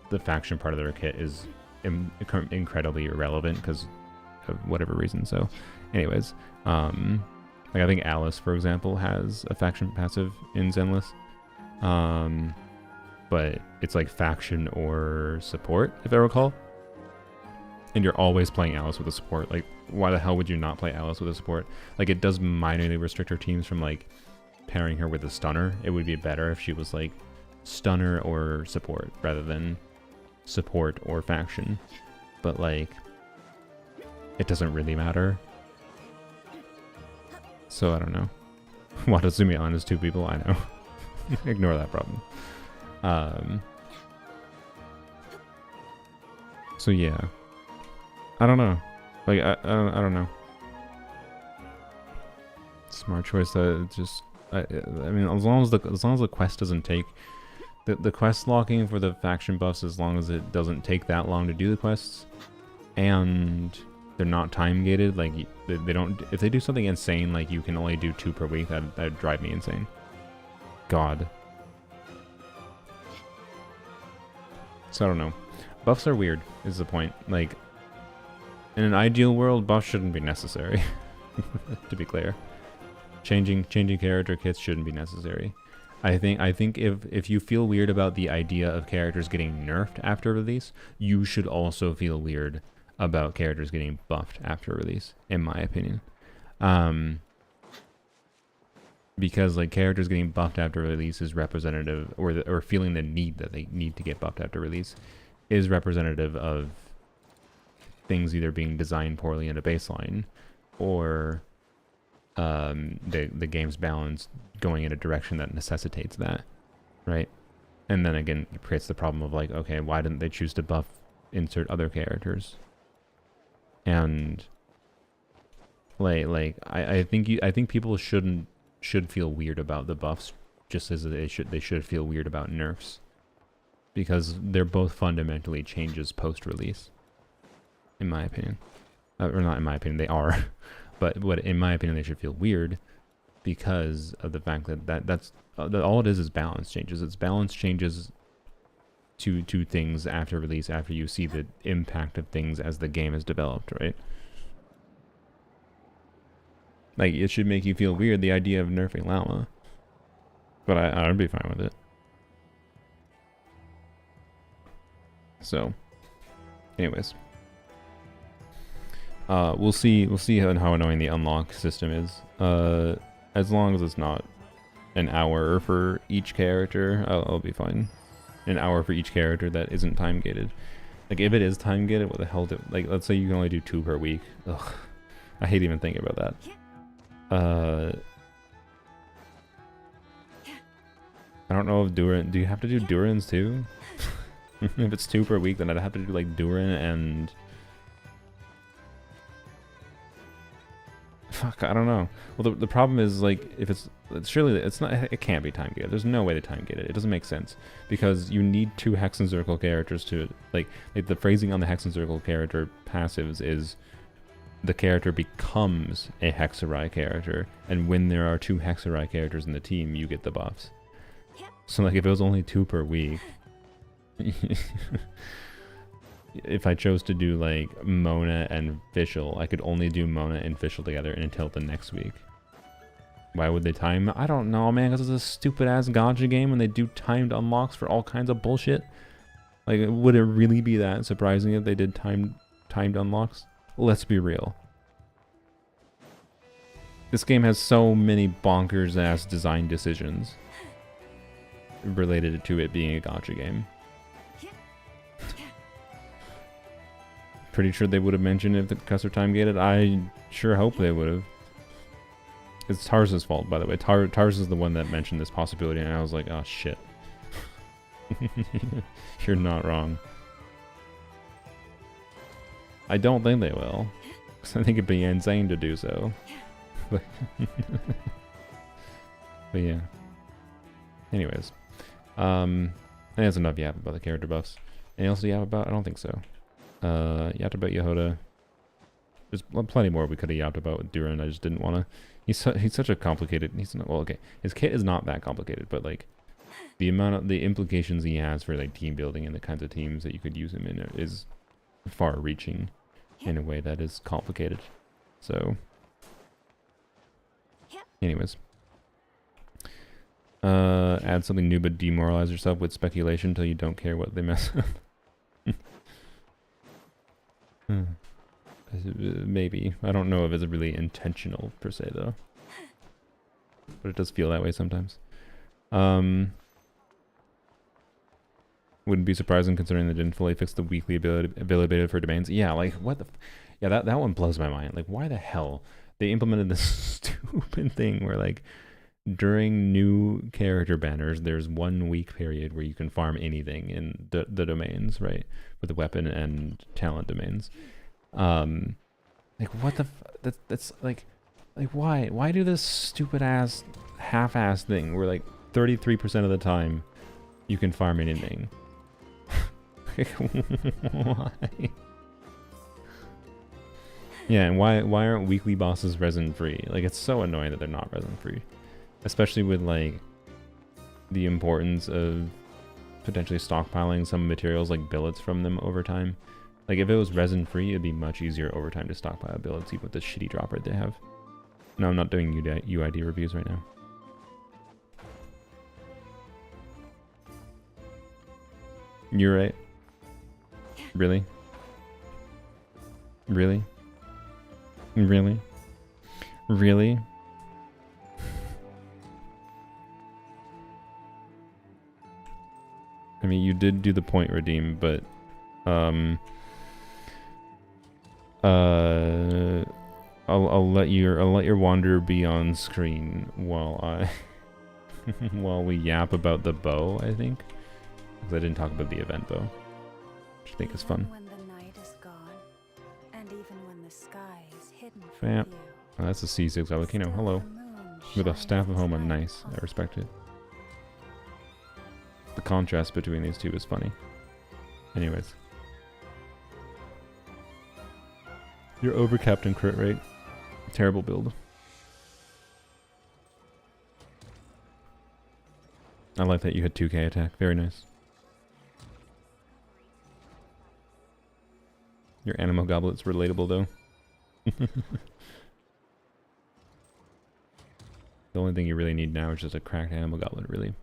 the faction part of their kit is incredibly irrelevant because of whatever reason. So anyways, like I think Alice, for example, has a faction passive in Zenless, but it's like faction or support, if I recall, and you're always playing Alice with a support. Like, why the hell would you not play Alice with a support? Like, it does minorly restrict her teams from like pairing her with a stunner. It would be better if she was like stunner or support rather than support or faction, but like it doesn't really matter. So I don't know. Watatsumi Island is 2 people, I know. Ignore that problem. So yeah, I don't know. Like I don't know. Smart choice. That just I mean, as long as the quest doesn't take the quest locking for the faction buffs, as long as it doesn't take that long to do the quests, and they're not time gated. Like they don't. If they do something insane, like you can only do 2 per week, that'd drive me insane. God. So I don't know. Buffs are weird, is the point. Like, in an ideal world, buffs shouldn't be necessary. To be clear, changing character kits shouldn't be necessary. I think if you feel weird about the idea of characters getting nerfed after release, you should also feel weird about characters getting buffed after release, in my opinion. Because like characters getting buffed after release is representative, or feeling the need that they need to get buffed after release is representative of things either being designed poorly in a baseline, or the game's balance going in a direction that necessitates that, right? And then again, it creates the problem of like, okay, why didn't they choose to buff insert other characters? And I think people should feel weird about the buffs just as they should feel weird about nerfs, because they're both fundamentally changes post-release, in my opinion. Or not in my opinion, they are. But in my opinion, they should feel weird because of the fact that that's all it is balance changes. It's balance changes to things after release, after you see the impact of things as the game is developed, right? Like, it should make you feel weird, the idea of nerfing Llama. But I'd be fine with it. So, anyways. We'll see how annoying the unlock system is. As long as it's not an hour for each character, I'll be fine. An hour for each character that isn't time gated. Like, if it is time gated, what the hell like, let's say you can only do 2 per week. Ugh. I hate even thinking about that. I don't know if Duran, do you have to do Durans too? If it's 2 per week, then I'd have to do like Duran and fuck, I don't know. Well, the problem is, like, if it's surely it's not, it can't be time gated. There's no way to time gate it. It doesn't make sense because you need 2 Hex and Circle characters to like the phrasing on the Hex and Circle character passives is the character becomes a Hexarai character, and when there are 2 Hexarai characters in the team, you get the buffs. So like, if it was only 2 per week, if I chose to do like Mona and Fischl, I could only do Mona and Fischl together until the next week. Why would they time? I don't know, man, because it's a stupid ass gacha game and they do timed unlocks for all kinds of bullshit. Like, would it really be that surprising if they did timed unlocks? Let's be real. This game has so many bonkers ass design decisions related to it being a gacha game. Pretty sure they would have mentioned if the cuts are time gated. I sure hope they would have. It's Tarz's fault, by the way. Tarz is the one that mentioned this possibility, and I was like, oh shit. You're not wrong. I don't think they will, because I think it'd be insane to do so. But yeah. Anyways. I think that's enough yap about the character buffs. Anything else to yap about? I don't think so. Yapped about Yhoda. There's plenty more we could have yapped about with Duran. I just didn't want to. He's such a complicated. He's not, well, okay. His kit is not that complicated, but like the implications he has for like team building and the kinds of teams that you could use him in is far-reaching in a way that is complicated. So, anyways. Add something new but demoralize yourself with speculation until you don't care what they mess up. Maybe. I don't know if it's really intentional per se though. But it does feel that way sometimes. Wouldn't be surprising considering they didn't fully fix the weekly availability for domains. Yeah, like what the yeah, that one blows my mind. Like, why the hell they implemented this stupid thing where like during new character banners, there's 1 week period where you can farm anything in the domains, right? With the weapon and talent domains. Like what the that's like why do this stupid ass half-ass thing where like 33% of the time you can farm anything? Like, why? Yeah, and why aren't weekly bosses resin free? Like, it's so annoying that they're not resin free. Especially with like the importance of potentially stockpiling some materials like billets from them over time. Like if it was resin free, it'd be much easier over time to stockpile billets, even with the shitty drop rate they have. No, I'm not doing UID reviews right now. You're right. Really? Really? Really? Really? I mean, you did do the point redeem, but I'll let your wander be on screen while I while we yap about the bow, I think. Because I didn't talk about the event bow, which I think is fun. When the night is gone, and even when the sky is hidden Yeah. from view, Oh, that's a C6 volcano. Hello. With a staff of Homa. Nice. I respect it. The contrast between these two is funny. Anyways. You're overcapped in crit rate. Terrible build. I like that you had 2k attack. Very nice. Your Animo Goblet's relatable though. The only thing you really need now is just a cracked Animo Goblet, really.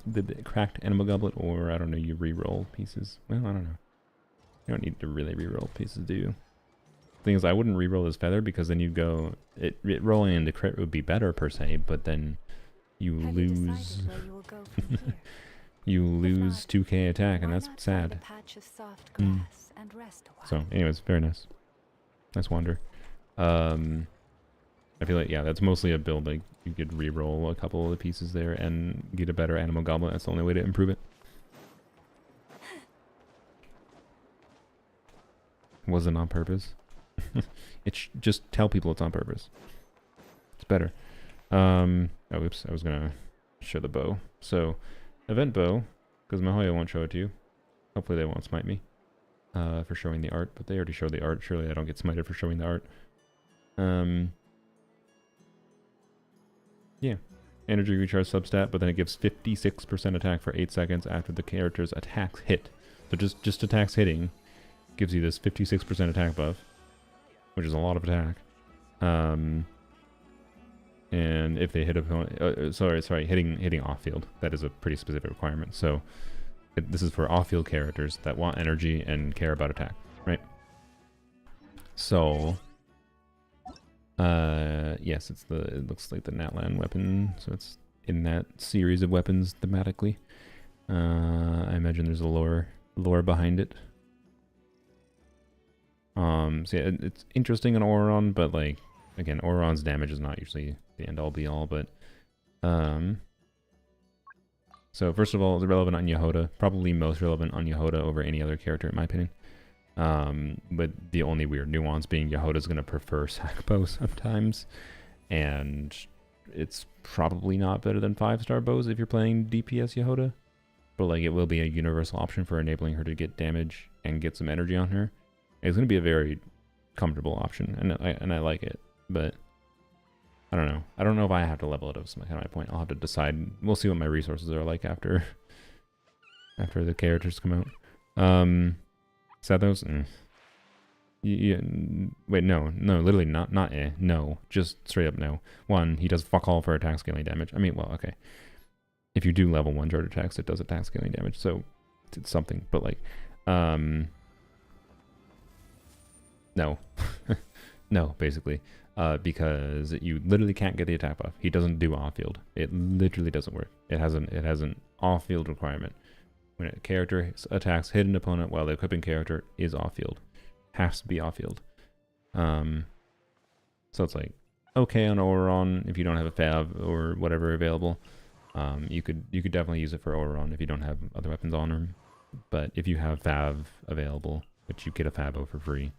The cracked Animo Goblet, or I don't know, you re-roll pieces. Well, I don't know. You don't need to really re-roll pieces, do you? Thing is, I wouldn't re-roll this feather because then you'd go... It rolling into crit would be better per se, but then you lose... you lose 2k attack, and that's sad. So, anyways, very nice. Nice wander. I feel like, yeah, that's mostly a build. Like, you could re-roll a couple of the pieces there and get a better Animo Goblet. That's the only way to improve it. Wasn't on purpose. It's just tell people it's on purpose. It's better. Oh, oops. I was gonna show the bow. So, event bow, because Mahoya won't show it to you. Hopefully they won't smite me for showing the art, but they already showed the art. Surely I don't get smited for showing the art. Yeah. Energy recharge substat, but then it gives 56% attack for 8 seconds after the character's attacks hit. So just attacks hitting gives you this 56% attack buff, which is a lot of attack. And if they hit opponent, sorry, hitting off field, that is a pretty specific requirement. So this is for off field characters that want energy and care about attack, right? So yes, it looks like the Natlan weapon, so it's in that series of weapons thematically. I imagine there's a lore behind it. So yeah, it's interesting in Auron, but like, again, Auron's damage is not usually the end all be all, but so first of all, it's relevant on Yhoda, probably most relevant on Yhoda over any other character in my opinion. But the only weird nuance being Yehoda's gonna prefer sack bow sometimes, and it's probably not better than 5-star bows if you're playing DPS Yhoda, but like it will be a universal option for enabling her to get damage and get some energy on her. It's gonna be a very comfortable option, and I like it, but I don't know. I don't know if I have to level it up. Is kind of my point. I'll have to decide. We'll see what my resources are like after the characters come out. Sethos? Yeah, wait, no, literally not no, just straight up no. One, he does fuck all for attack scaling damage. I mean, well, okay. If you do level 1 charge attacks, it does attack scaling damage, so it's something, but like, no. No, basically. Because you literally can't get the attack buff. He doesn't do off-field. It literally doesn't work. It has an off-field requirement. When a character attacks hit an opponent while the equipping character is off-field. Has to be off-field. So it's like, okay on Auron if you don't have a Fav or whatever available. You could definitely use it for Auron if you don't have other weapons on him. But if you have Fav available, which you get a Fabo for free,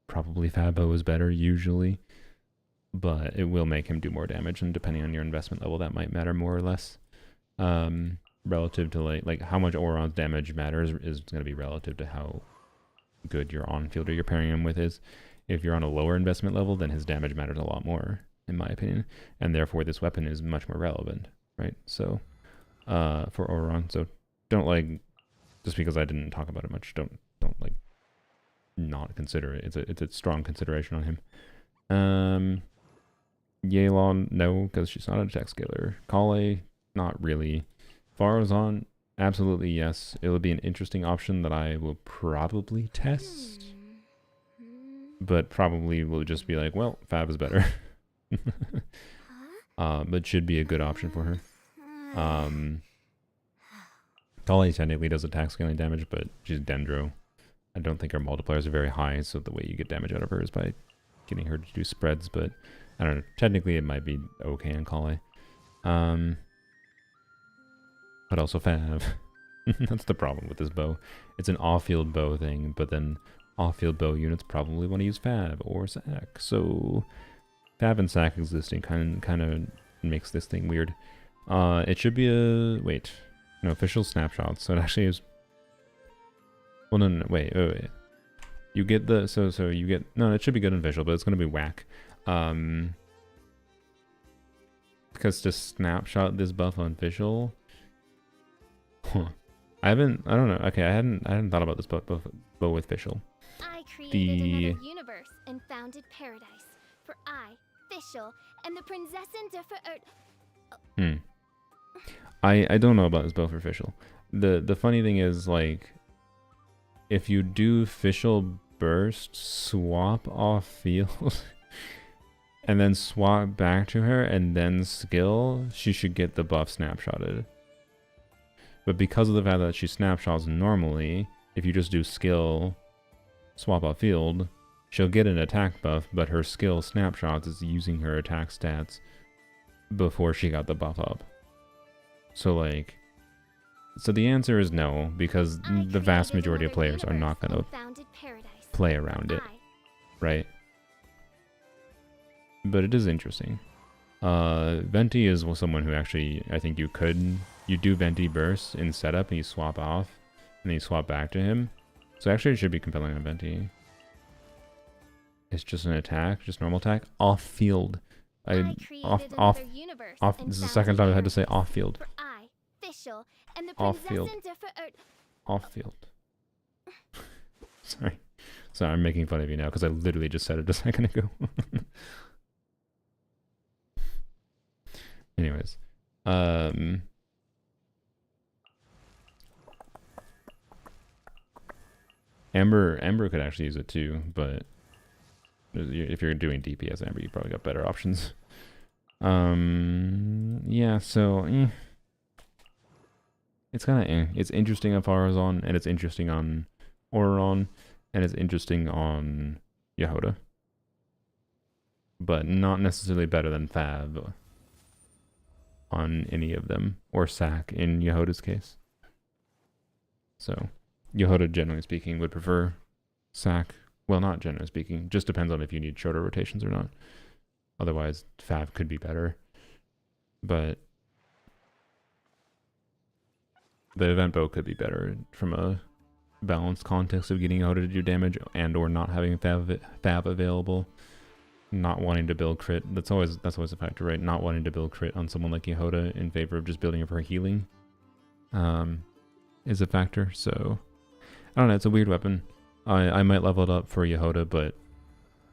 probably Fabo is better usually. But it will make him do more damage, and depending on your investment level, that might matter more or less. Relative to like how much Auron's damage matters is going to be relative to how good your on-fielder you're pairing him with is. If you're on a lower investment level, then his damage matters a lot more, in my opinion, and therefore this weapon is much more relevant, right? So, for Auron, so don't like just because I didn't talk about it much, don't like not consider it. It's a strong consideration on him. Yelan, no, because she's not an attack scaler. Kale, not really. Farazan, absolutely yes. It would be an interesting option that I will probably test. But probably will just be like, well, Fab is better. But should be a good option for her. Kale technically does attack scaling damage, but she's Dendro. I don't think her multipliers are very high, so the way you get damage out of her is by getting her to do spreads, but I don't know. Technically, it might be okay in Kale. But also Fav. That's the problem with this bow. It's an off-field bow thing, but then off-field bow units probably want to use Fav or Sac. So Fav and Sac existing kind of makes this thing weird. It should be a official snapshots. So it actually is. Well, no, wait. You get the so you get no. It should be good in visual, but it's gonna be whack. Because to snapshot this buff on visual. I don't know. Okay, I hadn't thought about this bow with visual. I created another universe and founded paradise. For I, Fischl, and the Prinzessin de I don't know about this bow for Fischl. The funny thing is, like, if you do Fischl burst, swap off field, and then swap back to her, and then skill, she should get the buff snapshotted. But because of the fact that she snapshots normally, if you just do skill, swap off field, she'll get an attack buff, but her skill snapshots is using her attack stats before she got the buff up. So like, so the answer is no, because the vast majority of players are not going to play around it, right? But it is interesting. Venti is someone who actually, I think you do Venti burst in setup and you swap off and then you swap back to him. So actually it should be compelling on Venti. It's just an attack, just normal attack, off field. Off. This is the second time I had to say off field. Off field. Off field. Sorry, I'm making fun of you now because I literally just said it a second ago. Anyways, Ember could actually use it too, but if you're doing DPS Ember, you probably got better options. Yeah, so it's kind of it's interesting on Farazan, and it's interesting on Auron, and it's interesting on Yhoda, but not necessarily better than Fav on any of them, or Sac in Yehoda's case. So Yhoda, generally speaking, would prefer Sac. Well, not generally speaking, just depends on if you need shorter rotations or not. Otherwise, Fav could be better. But the event bow could be better from a balanced context of getting Yhoda to do damage and or not having Fav available. Not wanting to build crit. That's always a factor, right? Not wanting to build crit on someone like Yhoda in favor of just building up her healing is a factor. So I don't know, it's a weird weapon. I might level it up for Yhoda, but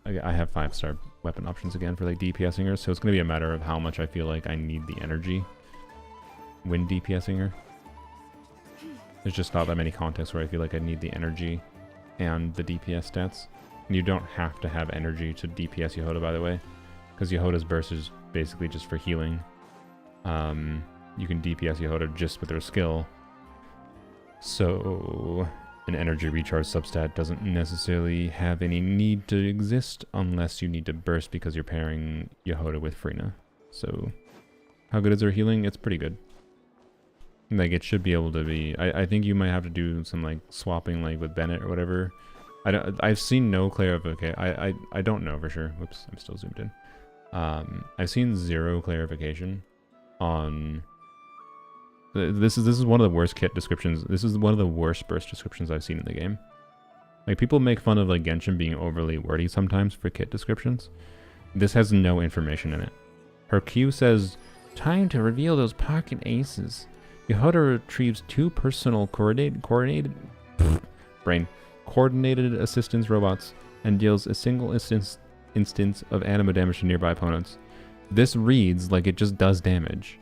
I have 5-star weapon options again for like DPSing her, so it's going to be a matter of how much I feel like I need the energy when DPSing her. There's just not that many contexts where I feel like I need the energy and the DPS stats. And you don't have to have energy to DPS Yhoda, by the way, because Yehoda's burst is basically just for healing. You can DPS Yhoda just with her skill. So an energy recharge substat doesn't necessarily have any need to exist unless you need to burst because you're pairing Yhoda with Frina. So how good is her healing? It's pretty good. Like, it should be able to be... I think you might have to do some like swapping like with Bennett or whatever. I've seen no clarification. I don't know for sure. Whoops, I'm still zoomed in. I've seen zero clarification on... This is one of the worst kit descriptions. This is one of the worst burst descriptions I've seen in the game. Like, people make fun of like Genshin being overly wordy sometimes for kit descriptions. This has no information in it. Her Q says, "Time to reveal those pocket aces. Yhoda retrieves 2 personal coordinated assistance robots and deals a single instance of anima damage to nearby opponents." This reads like it just does damage.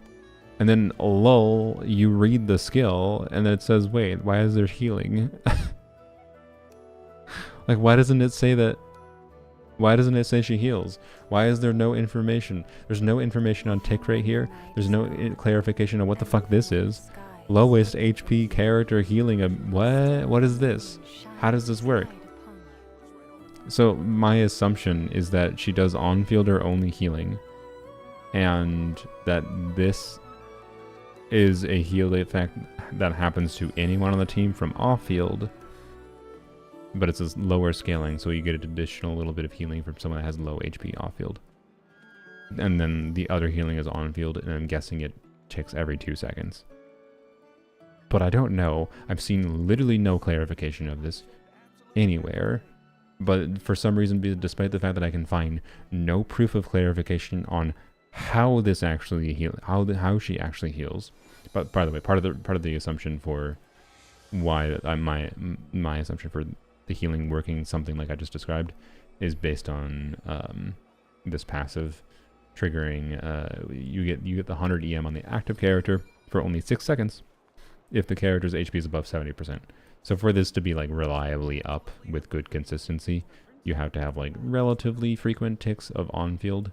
And then, lol, you read the skill, and then it says, wait, why is there healing? Like, why doesn't it say that? Why doesn't it say she heals? Why is there no information? There's no information on tick rate here. There's no clarification on what the fuck this is. Lowest HP character healing. What? What is this? How does this work? So my assumption is that she does on-field or only healing, and that this is a heal effect that happens to anyone on the team from off-field, but it's a lower scaling, so you get an additional little bit of healing from someone that has low HP off-field. And then the other healing is on-field, and I'm guessing it ticks every 2 seconds. But I don't know. I've seen literally no clarification of this anywhere. But for some reason, despite the fact that I can find no proof of clarification on how this actually how she actually heals. But by the way, part of the assumption for why my assumption for the healing working something like I just described is based on this passive triggering. You get the 100 EM on the active character for only 6 seconds if the character's HP is above 70%. So for this to be like reliably up with good consistency, you have to have like relatively frequent ticks of on-field,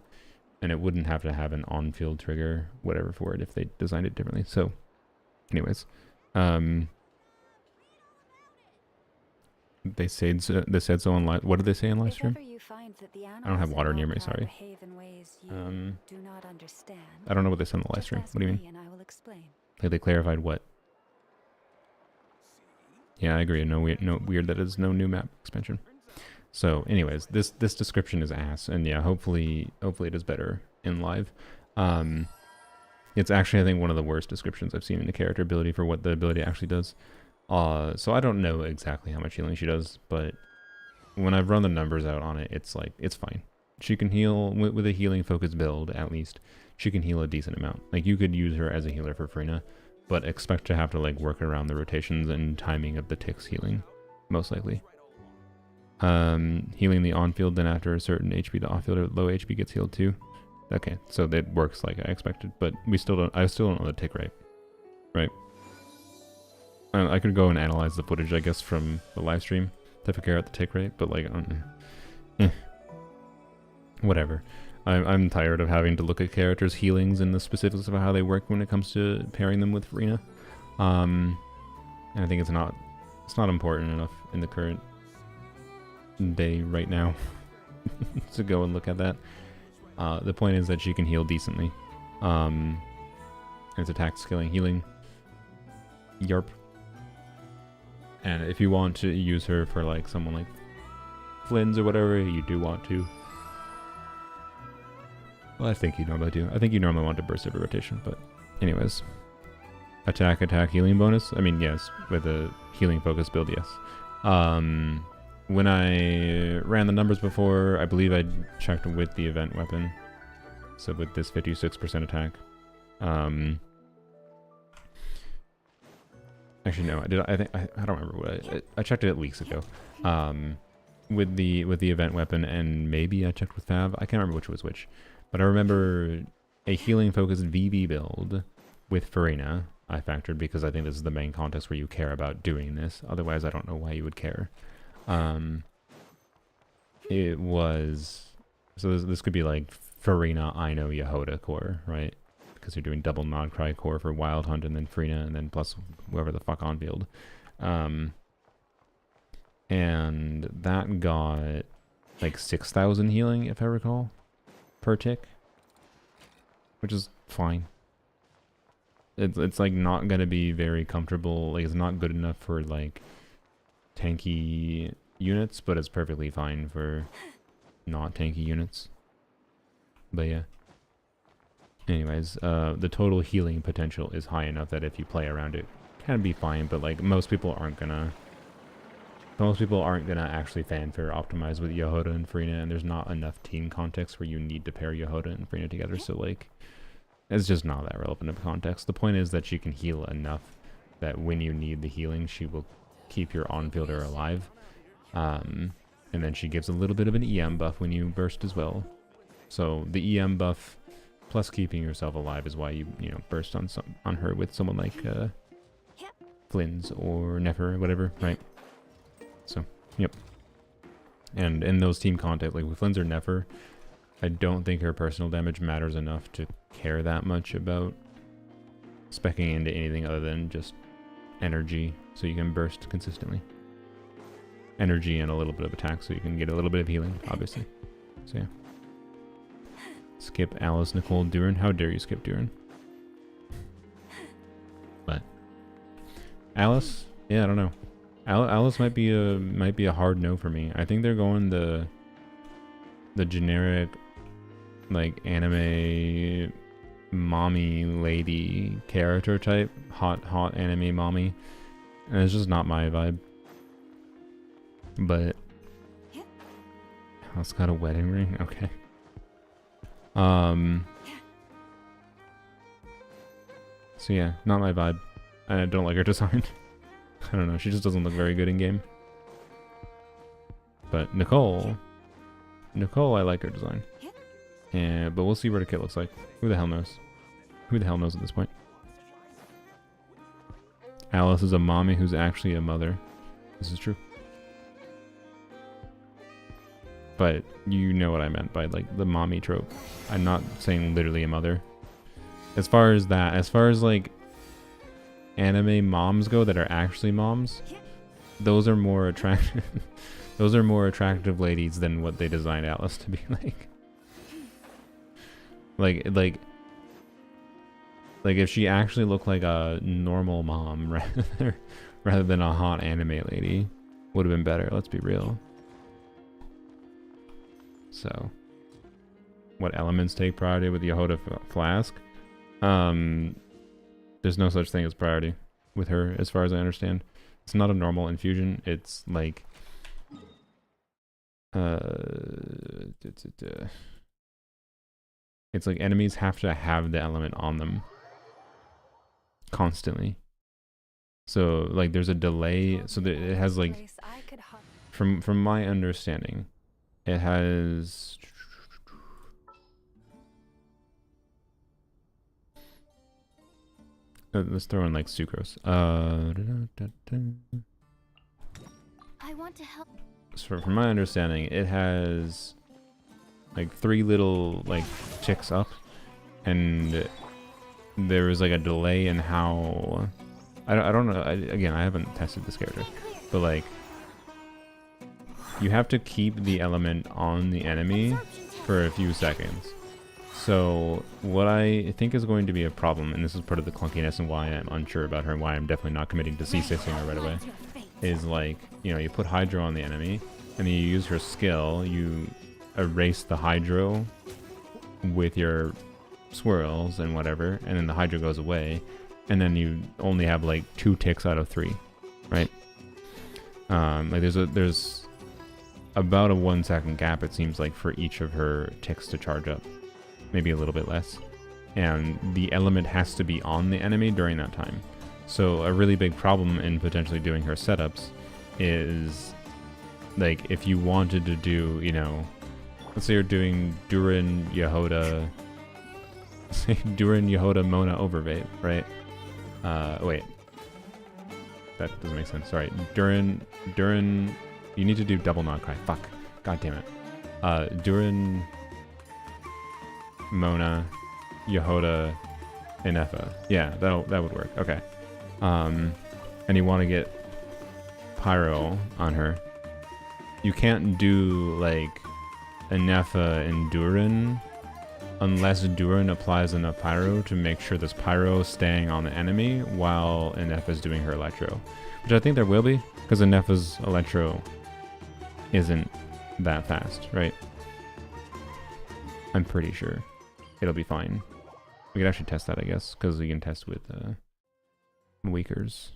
and it wouldn't have to have an on-field trigger, whatever for it, if they designed it differently. So anyways, they said so on live. What did they say in live stream? I don't have water near me, sorry. I don't know what they said in the live stream. What do you mean? Like they clarified what? Yeah, I agree. No weird that is no new map expansion. So anyways, this description is ass, and yeah, hopefully it is better in live. It's actually, I think, one of the worst descriptions I've seen in the character ability for what the ability actually does. So I don't know exactly how much healing she does, but when I've run the numbers out on it, it's like, it's fine. She can heal with a healing focused build, at least. She can heal a decent amount. Like, you could use her as a healer for Farina, but expect to have to like work around the rotations and timing of the ticks healing, most likely. Healing the on-field, then after a certain HP, the off-field or low HP gets healed too. Okay, so that works like I expected, but I still don't know the tick rate, right? I could go and analyze the footage, I guess, from the live stream to figure out the tick rate, but like, whatever. I'm tired of having to look at characters' healings and the specifics of how they work when it comes to pairing them with Farina. And I think it's not important enough in the current day right now to go and look at that. The point is that she can heal decently. It's attack scaling healing. Yarp. And if you want to use her for like someone like Flynn's or whatever, you do want to. Well, I think you normally do. I think you normally want to burst every rotation, but anyways. Attack, healing bonus? I mean, yes, with a healing focus build, yes. When I ran the numbers before, I believe I checked with the event weapon. So with this 56% attack. Actually, no, I don't remember what I checked it weeks ago. With the event weapon, and maybe I checked with Fav. I can't remember which was which. But I remember a healing focused VV build with Farina I factored because I think this is the main context where you care about doing this. Otherwise, I don't know why you would care. It was, so this could be like Farina, Ino, Yhoda core, right? Because you're doing double Nod Cry core for Wild Hunt and then Farina and then plus whoever the fuck on field. And that got like 6,000 healing, if I recall, per tick, which is fine. It's like not gonna be very comfortable. Like, it's not good enough for like tanky units, but it's perfectly fine for not tanky units. But yeah. Anyways, the total healing potential is high enough that if you play around it, can be fine. But like most people aren't gonna actually fanfare optimize with Yhoda and Farina, and there's not enough team context where you need to pair Yhoda and Farina together. So like, it's just not that relevant of context. The point is that she can heal enough that when you need the healing, she will keep your on-fielder alive. And then she gives a little bit of an EM buff when you burst as well. So the EM buff plus keeping yourself alive is why you burst on her with someone like Flynn's or Nefer or whatever, right? So, yep. And in those team content, like with Flynn's or Nefer, I don't think her personal damage matters enough to care that much about speccing into anything other than just energy so you can burst consistently. energy and a little bit of attack, so you can get a little bit of healing, obviously. So yeah. Skip Alice, Nicole, Duran. How dare you skip Duran? But Alice, yeah, I don't know. Alice might be a hard no for me. I think they're going the generic like anime mommy lady character type, hot anime mommy, and it's just not my vibe. But Alice got a wedding ring, okay. So yeah, not my vibe. I don't like her design. I don't know, she just doesn't look very good in game. But Nicole, I like her design. Yeah, but we'll see what her kit looks like. Who the hell knows? Who the hell knows at this point? Alice is a mommy who's actually a mother. This is true. But you know what I meant by like the mommy trope. I'm not saying literally a mother. As far as like anime moms go that are actually moms, those are more attractive. Those are more attractive ladies than what they designed Alice to be like. Like if she actually looked like a normal mom rather than a hot anime lady, would have been better. Let's be real. So, what elements take priority with Yhoda Flask? There's no such thing as priority with her, as far as I understand. It's not a normal infusion. It's like it's like enemies have to have the element on them constantly. So like there's a delay. So that it has like, from my understanding, it has. Let's throw in like sucrose. I want to help. So from my understanding, it has like 3 little like ticks up, and there is like a delay in how. I don't know. Again, I haven't tested this character, but like you have to keep the element on the enemy for a few seconds. So what I think is going to be a problem, and this is part of the clunkiness and why I'm unsure about her and why I'm definitely not committing to C6ing her right away, is like, you know, you put Hydro on the enemy, and then you use her skill, you erase the Hydro with your swirls and whatever, and then the Hydro goes away, and then you only have like 2 ticks out of 3, right? Like there's about a 1 second gap, it seems like, for each of her ticks to charge up. Maybe a little bit less. And the element has to be on the enemy during that time. So a really big problem in potentially doing her setups is, like, if you wanted to do, you know, let's say you're doing Duran, Yhoda, Mona Overvape, right? Wait. That doesn't make sense. Sorry. Duran, you need to do double not cry. Fuck. God damn it. Duran, Mona, Yhoda, and Effa. Yeah, that would work. Okay. And you want to get Pyro on her. You can't do like Ineffa and Duran unless Duran applies enough Pyro to make sure this Pyro is staying on the enemy while Ineffa's doing her Electro. Which I think there will be, because Ineffa's Electro isn't that fast, right? I'm pretty sure. It'll be fine. We could actually test that, I guess, because we can test with Mawikers.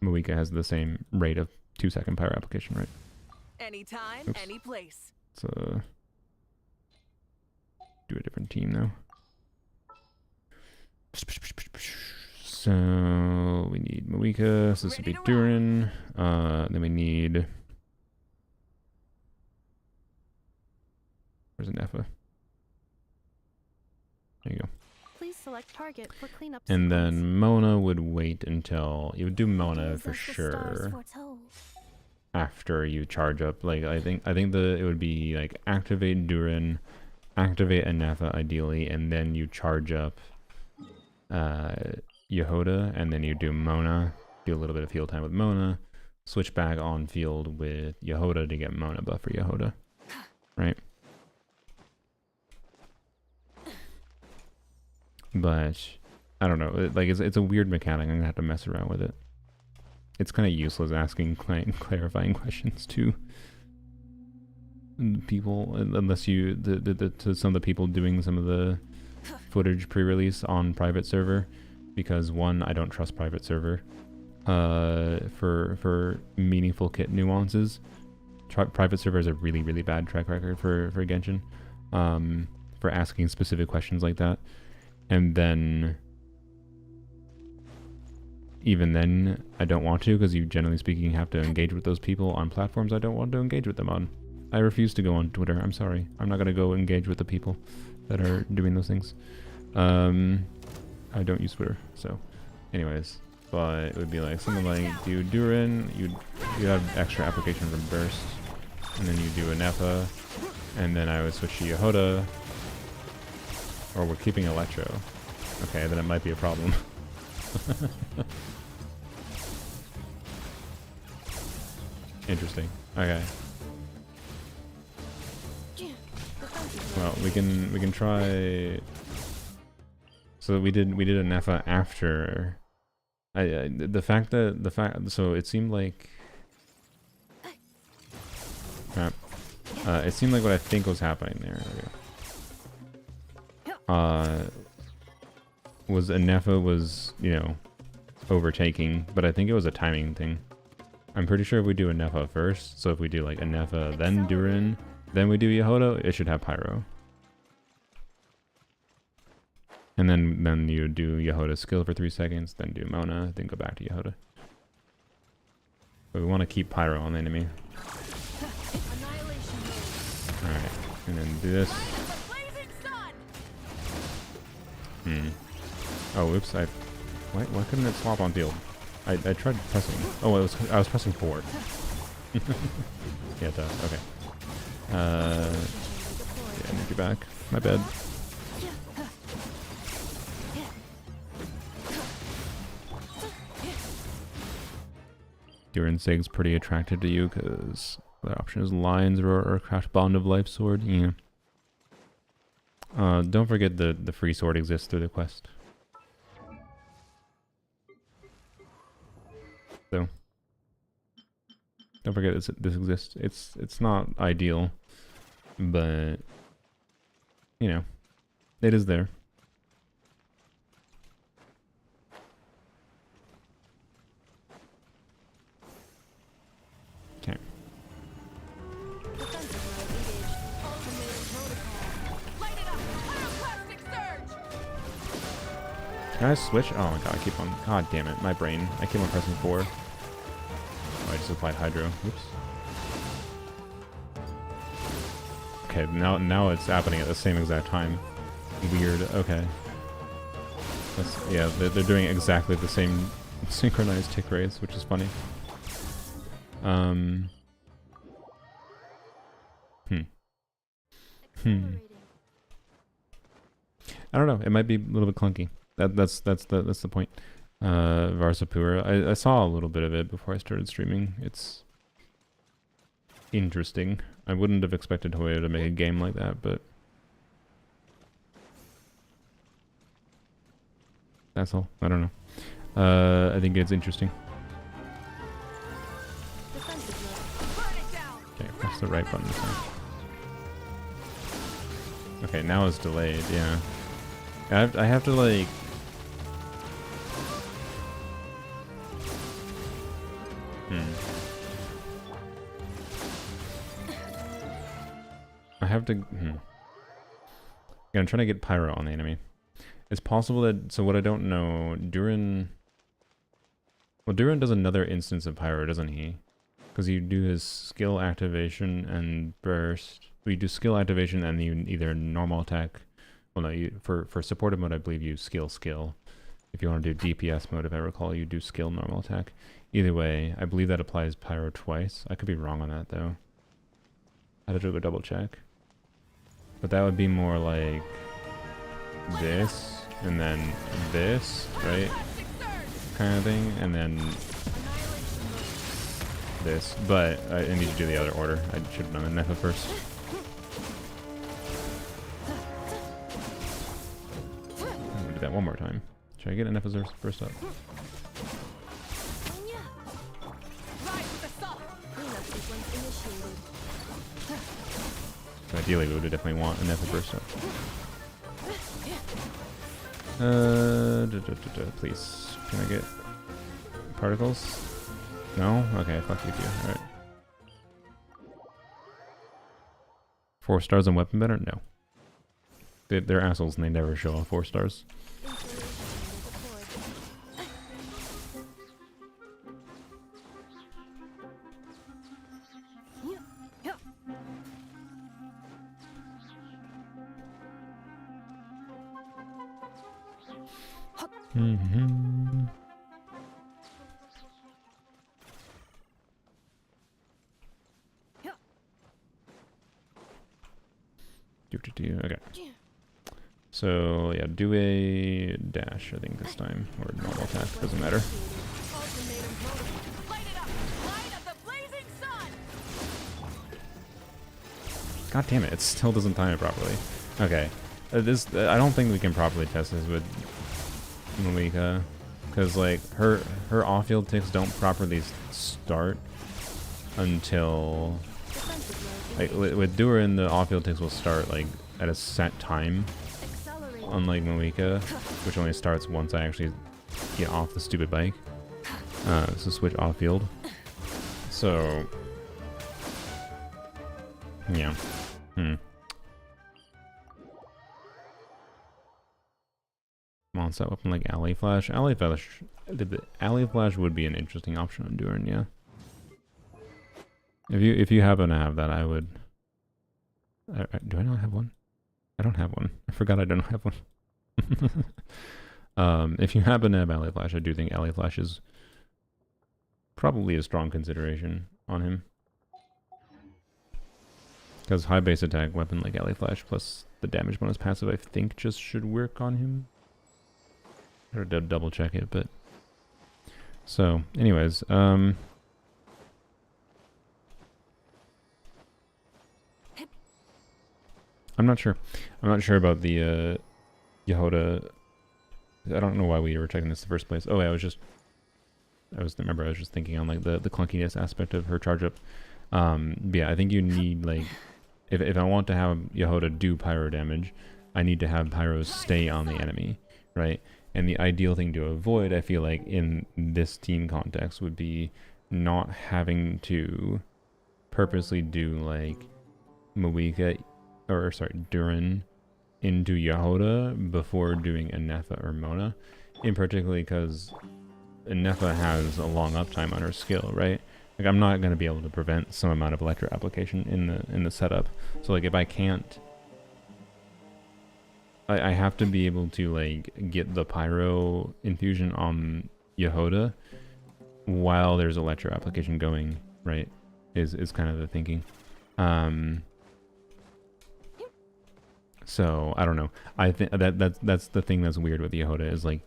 Mawika has the same rate of 2-second Pyro application, right? Anytime, Oops. any place. Let's do a different team now. So we need Mawika, so this would be Duran. Then we need. Where's Ineffa? There you go. Please select target for cleanup. And then Mona would wait until you would do Mona for sure after you charge up. Like I think it would be like activate Duran, activate Ineffa ideally, and then you charge up Yhoda, and then you do Mona, do a little bit of heal time with Mona, switch back on field with Yhoda to get Mona buff for Yhoda, right? But I don't know. Like it's a weird mechanic. I'm gonna have to mess around with it. It's kind of useless asking clarifying questions to people unless you to some of the people doing some of the footage pre-release on private server, because one, I don't trust private server for meaningful kit nuances. Private server has a really bad track record for Genshin, for asking specific questions like that. And then even then I don't want to, because you generally speaking have to engage with those people on platforms I don't want to engage with them on. I refuse to go on Twitter. I'm sorry. I'm not going to go engage with the people that are doing those things. I don't use Twitter, so anyways. But it would be like something like, do Durin, you have extra application from Burst, and then you do a Nefa, and then I would switch to Yhoda, or we're keeping Electro. Okay, then it might be a problem. Interesting. Okay. Well, we can try. So we did a Nefa after. So it seemed like. Crap. It seemed like what I think was happening there. Was Nefa was, you know, overtaking, but I think it was a timing thing. I'm pretty sure if we do a Nefa first, so if we do like a Nefa, then Durin, then we do Yhoda, it should have Pyro. And then you do Yehoda's skill for 3 seconds, then do Mona, then go back to Yhoda. But we want to keep Pyro on the enemy. Alright, and then do this. Oh, oops, why couldn't it swap on field? I tried pressing. Oh, I was pressing forward. Yeah, it does. Okay. Yeah, I need you back. My bad. Durin Sig's pretty attracted to you because the option is Lions or Craft Bond of Life Sword. Yeah. Don't forget the free sword exists through the quest. So don't forget this exists. It's not ideal, but you know, it is there. Okay. Can I switch? Oh my god, I keep on. God damn it, my brain. I keep on pressing 4. Oh, I just applied Hydro. Oops. Okay, now it's happening at the same exact time. Weird. Okay. Yeah, they're doing exactly the same synchronized tick rates, which is funny. I don't know. It might be a little bit clunky. That's the point. Varsapur. I saw a little bit of it before I started streaming. It's interesting. I wouldn't have expected Yhoda to make a game like that, but that's all. I don't know. I think it's interesting. Okay, press the right button this time. Okay, now it's delayed. Yeah, I have to like. I have to. Yeah, I'm trying to get Pyro on the enemy. It's possible that. So what I don't know, Durin. Well, Durin does another instance of Pyro, doesn't he? Because you do his skill activation and burst. You do skill activation and you either normal attack. Well, no, for supportive mode, I believe you skill. If you want to do DPS mode, if I recall, you do skill normal attack. Either way, I believe that applies Pyro twice. I could be wrong on that though. I have to do a double check. But that would be more like this, and then this, right? Kind of thing, and then this, but I need to do the other order. I should have done Nefa first. I'm gonna do that one more time. Should I get Nefa first up? So ideally, we would definitely want Nefa first up. Please, can I get particles? No? Okay, fuck you too. Alright. 4 stars on weapon better? No. They're assholes and they never show off 4 stars. Okay. So yeah, do a dash, I think this time, or normal attack, doesn't matter. God damn it, it still doesn't time it properly. Okay, I don't think we can properly test this with Malika, because like her off-field ticks don't properly start until like with Durin, the off-field ticks will start like at a set time, unlike Malika, which only starts once I actually get off the stupid bike. So switch off-field. So yeah. Monster weapon like Alley Flash. Alley Flash would be an interesting option on Durin, yeah. If you happen to have that, I would. Do I not have one? I don't have one. I forgot I don't have one. If you happen to have Alley Flash, I do think Alley Flash is probably a strong consideration on him. Because high base attack weapon like Alley Flash plus the damage bonus passive, I think just should work on him. I gotta double check it, but so anyways, I'm not sure. I'm not sure about the Yhoda. I don't know why we were checking this in the first place. Oh, yeah, I was just thinking on like the clunkiness aspect of her charge up. But yeah, I think you need like if I want to have Yhoda do pyro damage, I need to have pyros stay on the enemy, right? And the ideal thing to avoid, I feel like, in this team context would be not having to purposely do like Malika, or sorry, Durin into Yhoda before doing a Nefa or Mona, in particular because Nefa has a long uptime on her skill, right? Like I'm not going to be able to prevent some amount of electro application in the setup. So like if I can't, I have to be able to like get the pyro infusion on Yhoda while there's electro application going, right? Is kind of the thinking. So I don't know. I think that's the thing that's weird with Yhoda is like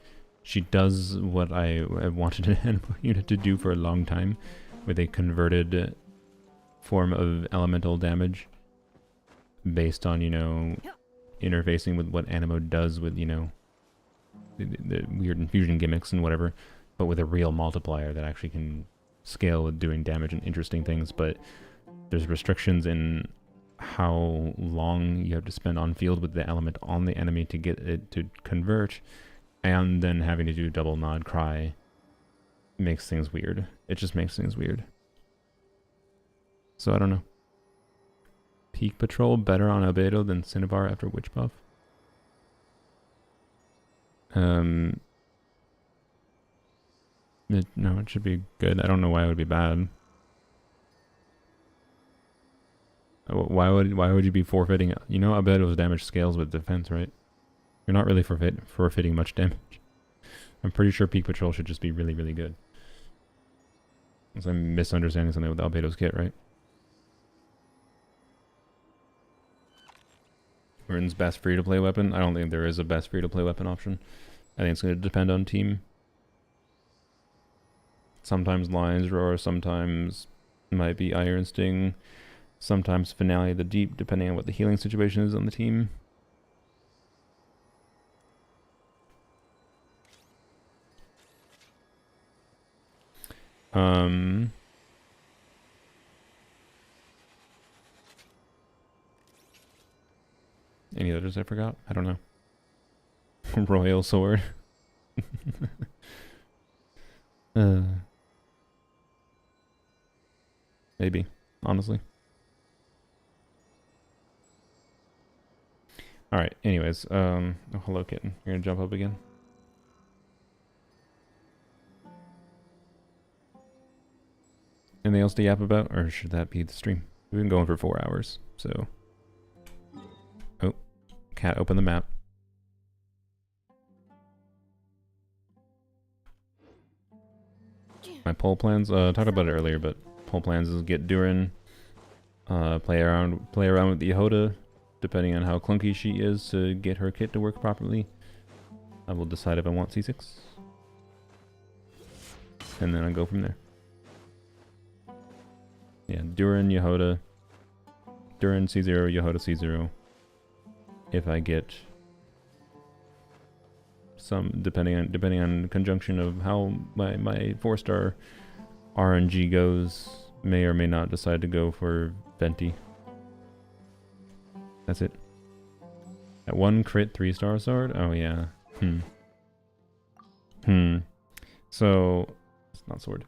she does what I wanted an animal unit to do for a long time, with a converted form of elemental damage based on, you know, interfacing with what Animo does with, you know, the weird infusion gimmicks and whatever, but with a real multiplier that actually can scale with doing damage and interesting things. But there's restrictions in how long you have to spend on field with the element on the enemy to get it to convert, and then having to do double nod cry makes things weird. It just makes things weird. So I don't know. Peak Patrol better on Albedo than Cinnabar after Witch Buff? No, it should be good. I don't know why it would be bad. Why would you be forfeiting? You know, Albedo's damage scales with defense, right? You're not really forfeiting much damage. I'm pretty sure Peak Patrol should just be really, really good. Unless I'm misunderstanding something with Albedo's kit, right? Rin's best free-to-play weapon? I don't think there is a best free-to-play weapon option. I think it's going to depend on team. Sometimes Lion's Roar, sometimes Might be Iron Sting. Sometimes Finale of the Deep, depending on what the healing situation is on the team. Any others I forgot? I don't know. Royal Sword. Maybe, honestly. Alright, anyways, oh, hello kitten. You're gonna jump up again? Anything else to yap about, or should that be the stream? We've been going for 4 hours, so... Oh, cat, open the map. My poll plans, talked about it earlier, but poll plans is get Durin, play around with the Yhoda, depending on how clunky she is to get her kit to work properly. I will decide if I want C6. And then I'll go from there. Yeah, Durin, Yhoda. Durin C0, Yhoda C0. If I get some, depending on conjunction of how my 4-star RNG goes, may or may not decide to go for Venti. That's it. That 1 crit 3-star sword? Oh yeah. So it's not sword.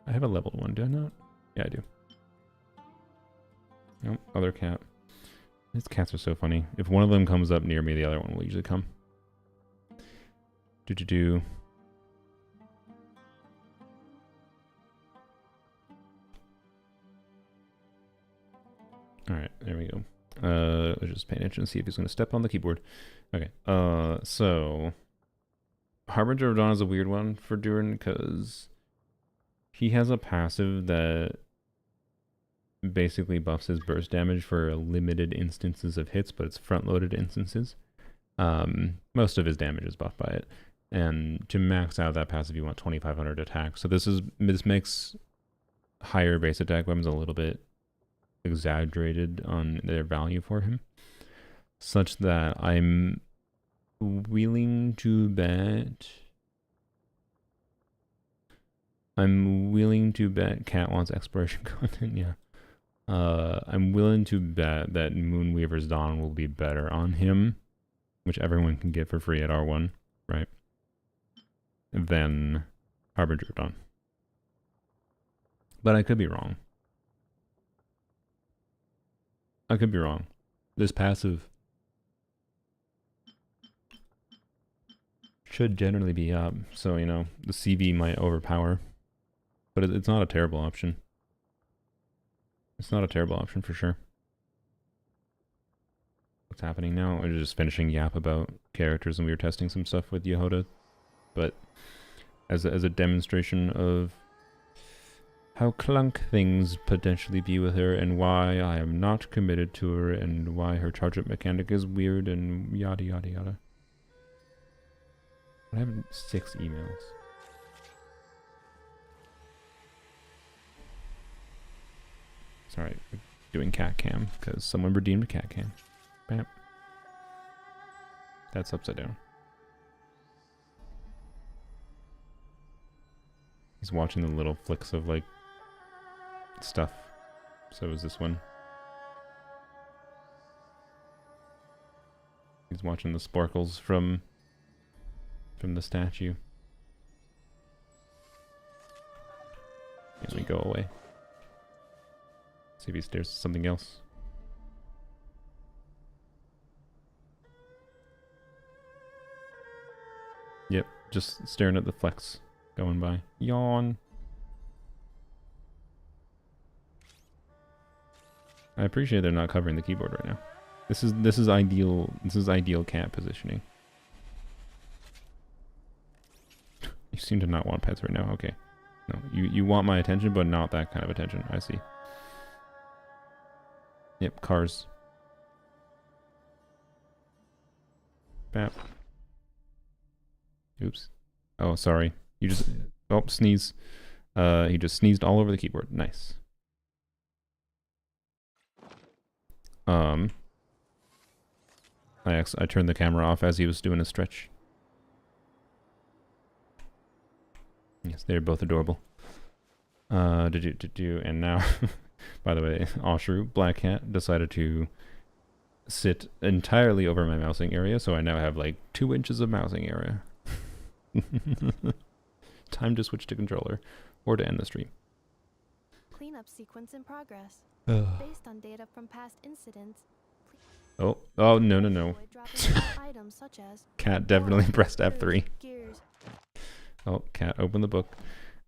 I have a leveled one, do I not? Yeah, I do. Nope, other cat. These cats are so funny. If one of them comes up near me, the other one will usually come. Do. Alright, there we go. Let's just pay attention and see if he's going to step on the keyboard. Okay, so... Harbinger of Dawn is a weird one for Durin, because... he has a passive that basically buffs his burst damage for limited instances of hits, but it's front-loaded instances. Most of his damage is buffed by it. And to max out that passive, you want 2,500 attack. So this makes higher base attack weapons a little bit exaggerated on their value for him, such that I'm willing to bet... Cat wants exploration content, yeah. I'm willing to bet that Moonweaver's Dawn will be better on him, which everyone can get for free at R1, right? Than Harbinger of Dawn. But I could be wrong. This passive should generally be up, so, you know, the CV might overpower. But it's not a terrible option. It's not a terrible option for sure. What's happening now? We're just finishing yap about characters, and we were testing some stuff with Yhoda. But as a demonstration of how clunk things potentially be with her, and why I am not committed to her, and why her charge-up mechanic is weird, and yada yada yada. I have 6 emails. Sorry, we're doing cat cam because someone redeemed a cat cam. Bam. That's upside down. He's watching the little flicks of like stuff. So is this one. He's watching the sparkles from the statue. Let me go away. See if he stares at something else. Yep, just staring at the flecks going by. Yawn. I appreciate they're not covering the keyboard right now. This is ideal. This is ideal cat positioning. You seem to not want pets right now. Okay. No, you want my attention, but not that kind of attention. I see. Yep, cars. Bap. Oops. Oh, sorry. You just... Oh, sneeze. He just sneezed all over the keyboard. Nice. I turned the camera off as he was doing a stretch. Yes, they're both adorable. And now, by the way, Oshru, Black Cat, decided to sit entirely over my mousing area, so I now have like 2 inches of mousing area. Time to switch to controller, or to end the stream. Cleanup sequence in progress. Ugh. Based on data from past incidents. Oh, no. Items such as Cat definitely pressed F3. gears, Oh, Cat, open the book.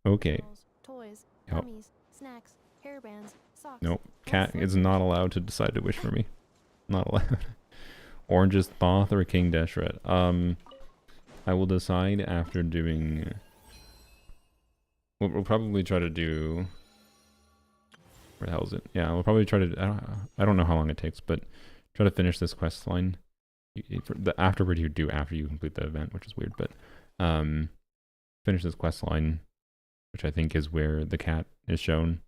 Okay. toys, Yep. gummies, snacks, hairbands, socks. Nope. Cat is not allowed to decide to wish for me. Not allowed. Oranges, Thoth, or King Deshret. I will decide after doing... We'll probably try to do... Where the hell is it? Yeah, we'll probably try to... I don't know how long it takes, but try to finish this quest line. The afterward you do after you complete the event, which is weird, but... finish this quest line, which I think is where the cat is shown.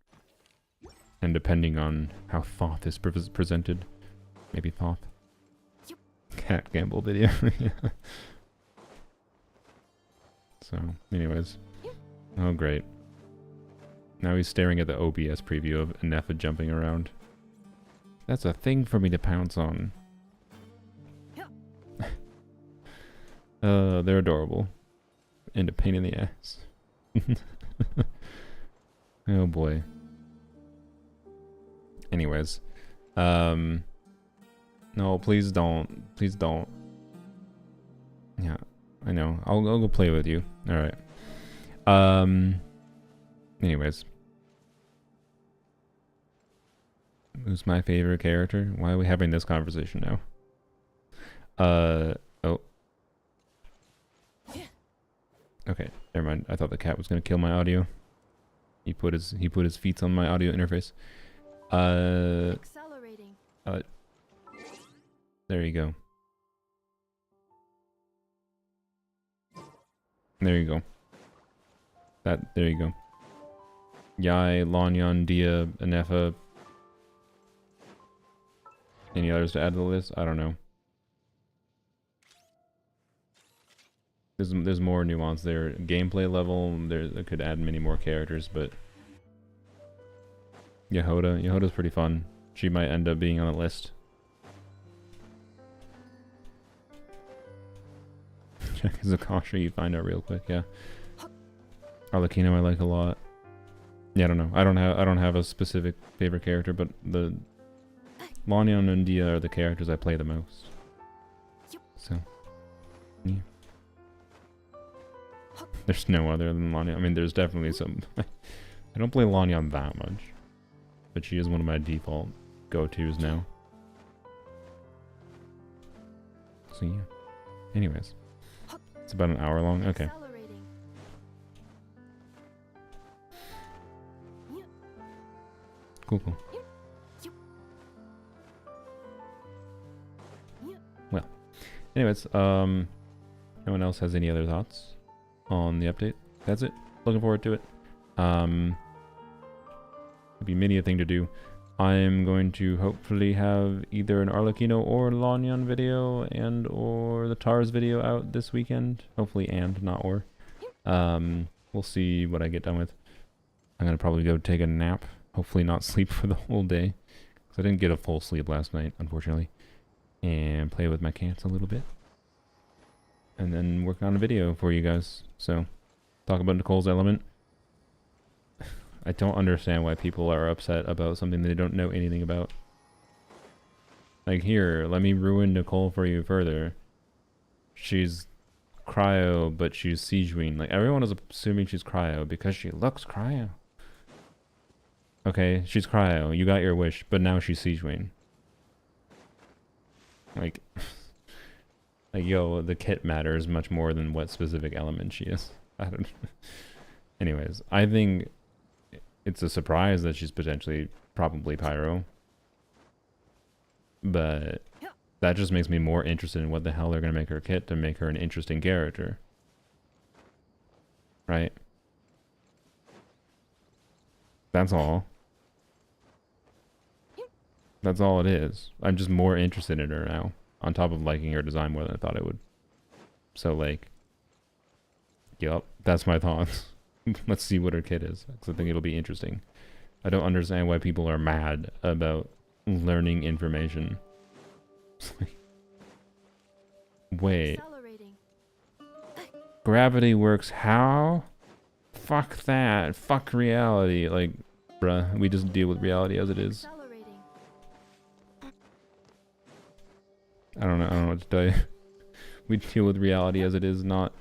And depending on how Thoth is presented, maybe Thoth. Cat gamble video. Yeah. So, anyways. Oh, great. Now he's staring at the OBS preview of Nefa jumping around. That's a thing for me to pounce on. They're adorable. And a pain in the ass. Oh boy. Anyways. No, please don't. Please don't. Yeah, I know. I'll go play with you. Alright. Anyways. Who's my favorite character? Why are we having this conversation now? Oh. Okay, never mind. I thought the cat was gonna kill my audio. He put his feet on my audio interface. Accelerating. There you go. There you go. There you go. Yai, Lanyan, Dia, Anefa. Any others to add to the list? I don't know. There's more nuance there. Gameplay level, there could add many more characters, but Yhoda's pretty fun. She might end up being on the list. Check Zakasha, you find out real quick, yeah. Arlecchino I like a lot. Yeah, I don't know. I don't have a specific favorite character, but the Lanyan and Dia are the characters I play the most. So, yeah. There's no other than Lanyan. I mean, there's definitely some... I don't play Lanyan that much. But she is one of my default go-tos now. So, yeah. Anyways. It's about an hour long? Okay. Cool. Well. Anyways, no one else has any other thoughts on the update? That's it. Looking forward to it. It'll be many a thing to do. I'm going to hopefully have either an Arlecchino or Lanyan video and or the Tars video out this weekend. Hopefully and, not or. We'll see what I get done with. I'm going to probably go take a nap. Hopefully not sleep for the whole day. Because I didn't get a full sleep last night, unfortunately. And play with my cats a little bit. And then work on a video for you guys. So, talk about Nicole's element. I don't understand why people are upset about something they don't know anything about. Like, here, let me ruin Nicole for you further. She's cryo, but she's Siegeween. Like, everyone is assuming she's cryo because she looks cryo. Okay, she's cryo. You got your wish, but now she's Siegeween. Like, yo, the kit matters much more than what specific element she is. I don't. Anyways, I think it's a surprise that she's potentially probably Pyro. But That just makes me more interested in what the hell they're going to make her kit to make her an interesting character. Right? That's all. That's all it is. I'm just more interested in her now. On top of liking her design more than I thought I would. So, like... Yup, that's my thoughts. Let's see what her kit is. Because I think it'll be interesting. I don't understand why people are mad about learning information. Wait. Gravity works how? Fuck that. Fuck reality. Like, bruh, we just deal with reality as it is. I don't know what to tell you. We deal with reality as it is, not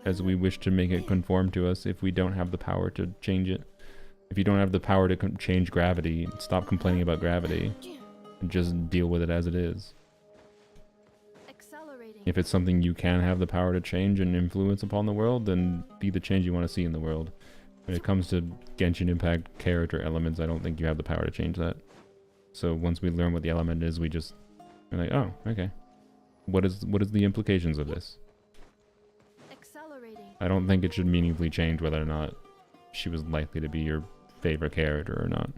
as we wish to make it conform to us if we don't have the power to change it. If you don't have the power to change gravity, stop complaining about gravity and just deal with it as it is. If it's something you can have the power to change and influence upon the world, then be the change you want to see in the world. When it comes to Genshin Impact character elements, I don't think you have the power to change that. So once we learn what the element is, we're like, oh, okay. What is the implications of this? I don't think it should meaningfully change whether or not she was likely to be your favorite character or not.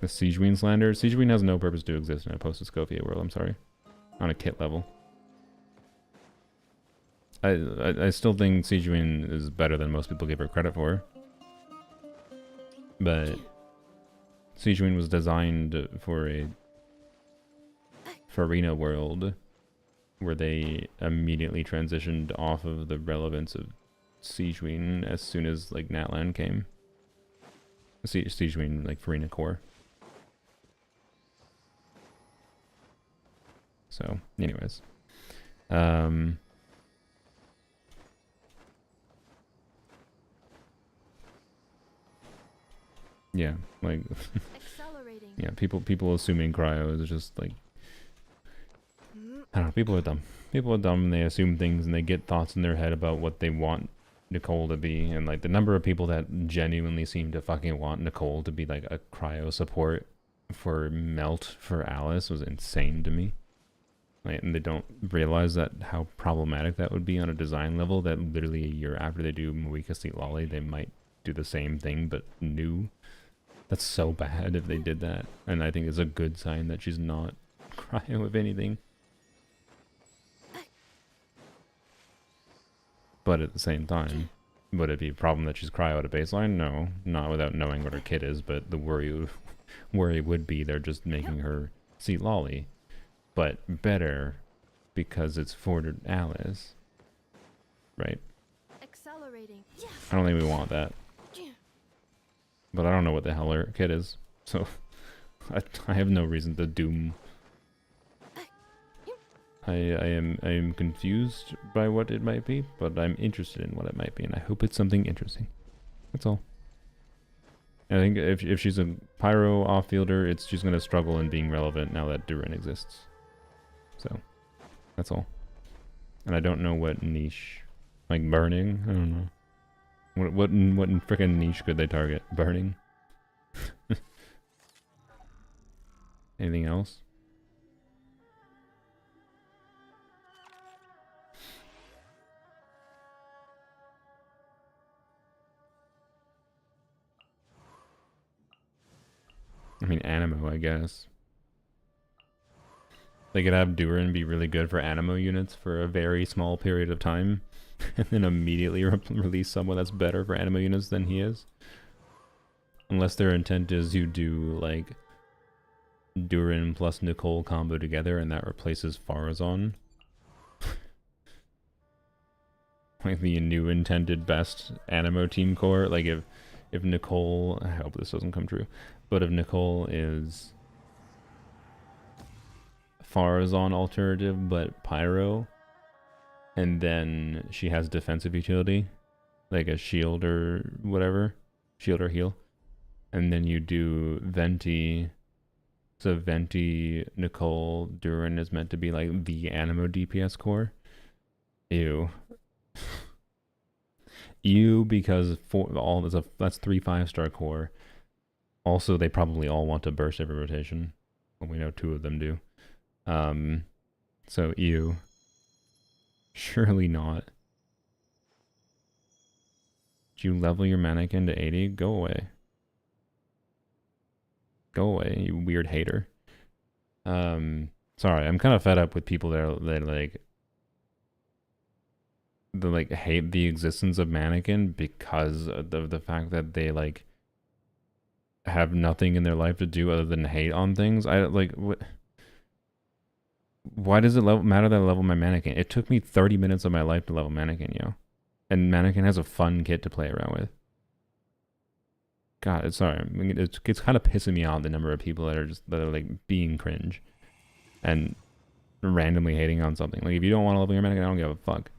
The Siegewiin slander? Siegewiin has no purpose to exist in a post-Escoffier world, I'm sorry. On a kit level. I still think Siegewiin is better than most people give her credit for. But Siegewiin was designed for a Farina world where they immediately transitioned off of the relevance of Siegewiin as soon as like Natlan came. Siegewiin, like Farina core. So, anyways. Yeah, like yeah, people assuming cryo is just like, I don't know, people are dumb. People are dumb and they assume things and they get thoughts in their head about what they want Nicole to be, and like the number of people that genuinely seem to fucking want Nicole to be like a cryo support for Melt for Alice was insane to me. Like, and they don't realize that how problematic that would be on a design level, that literally a year after they do Moika Seat Lolly, they might do the same thing but new. That's so bad if they did that, and I think it's a good sign that she's not cryo if anything. But at the same time, would it be a problem that she's cryo at a baseline? No, not without knowing what her kit is, but the worry would be they're just making her Seat Lolly. But better because it's for Alice. Right? I don't think we want that. But I don't know what the hell her kit is, so I have no reason to doom. I am confused by what it might be, but I'm interested in what it might be, and I hope it's something interesting. That's all. I think if she's a pyro off-fielder, she's going to struggle in being relevant now that Durin exists. So, that's all. And I don't know what niche, like burning. I don't know. What freaking niche could they target? Burning. Anything else? I mean, Animo, I guess. They could have Durin be really good for Animo units for a very small period of time, and then immediately release someone that's better for Animo units than he is. Unless their intent is you do, like, Durin plus Nicole combo together, and that replaces Farazan. Like the new intended best Animo team core. Like, if Nicole... I hope this doesn't come true. But if Nicole is Farazan alternative but Pyro, and then she has defensive utility, like a shield or whatever, shield or heal, and then you do Venti, so Venti, Nicole, Durin is meant to be like the Animo DPS core. Ew. Ew, because that's 3 5-star core. Also, they probably all want to burst every rotation. Well, we know 2 of them do. So ew. Surely not. Did you level your mannequin to 80? Go away. Go away, you weird hater. Sorry, I'm kind of fed up with people that hate the existence of mannequin because of the fact that they like have nothing in their life to do other than hate on things. I like what. Why does it matter that I level my mannequin? It took me 30 minutes of my life to level mannequin, yo. And mannequin has a fun kit to play around with. God, sorry. I mean, it's kind of pissing me off the number of people that are like being cringe and randomly hating on something. Like if you don't want to level your mannequin, I don't give a fuck.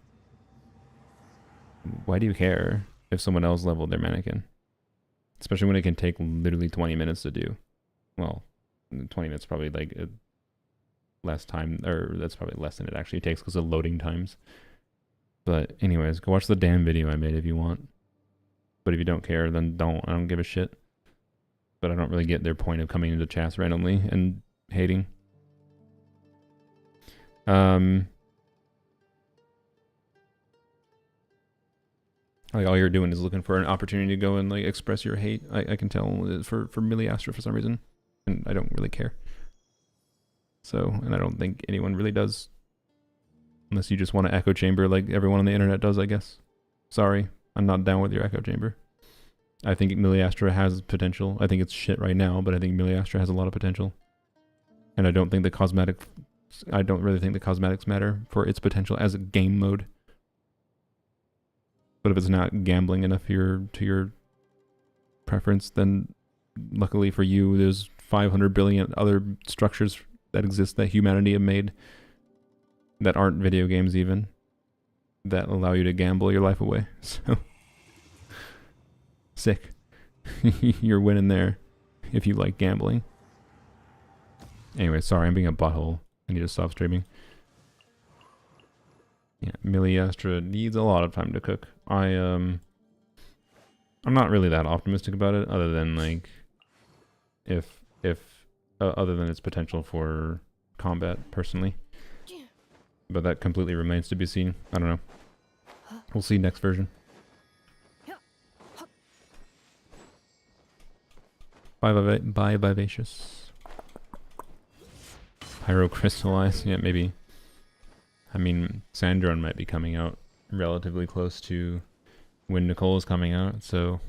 Why do you care if someone else leveled their mannequin? Especially when it can take literally 20 minutes to do. Well, 20 minutes probably like less time, or that's probably less than it actually takes because of loading times. But anyways, go watch the damn video I made if you want. But if you don't care, then don't. I don't give a shit. But I don't really get their point of coming into chats randomly and hating. Like all you're doing is looking for an opportunity to go and like express your hate. I can tell for Miliastra for some reason, and I don't really care. So, and I don't think anyone really does, unless you just want to echo chamber like everyone on the internet does, I guess. Sorry, I'm not down with your echo chamber. I think Miliastra has potential. I think it's shit right now, but I think Miliastra has a lot of potential. And I don't think I don't really think the cosmetics matter for its potential as a game mode. But if it's not gambling enough to your preference, then luckily for you, there's 500 billion other structures that exist that humanity have made that aren't video games even, that allow you to gamble your life away. So sick. You're winning there if you like gambling. Anyway, sorry, I'm being a butthole. I need to stop streaming. Yeah, Miliastra needs a lot of time to cook. I'm not really that optimistic about it, other than like other than its potential for combat personally. But that completely remains to be seen. I don't know. We'll see next version. Bye Vivacious. Pyrocrystallize. Yeah, maybe. I mean, Sandrone might be coming out relatively close to when Nicole is coming out, so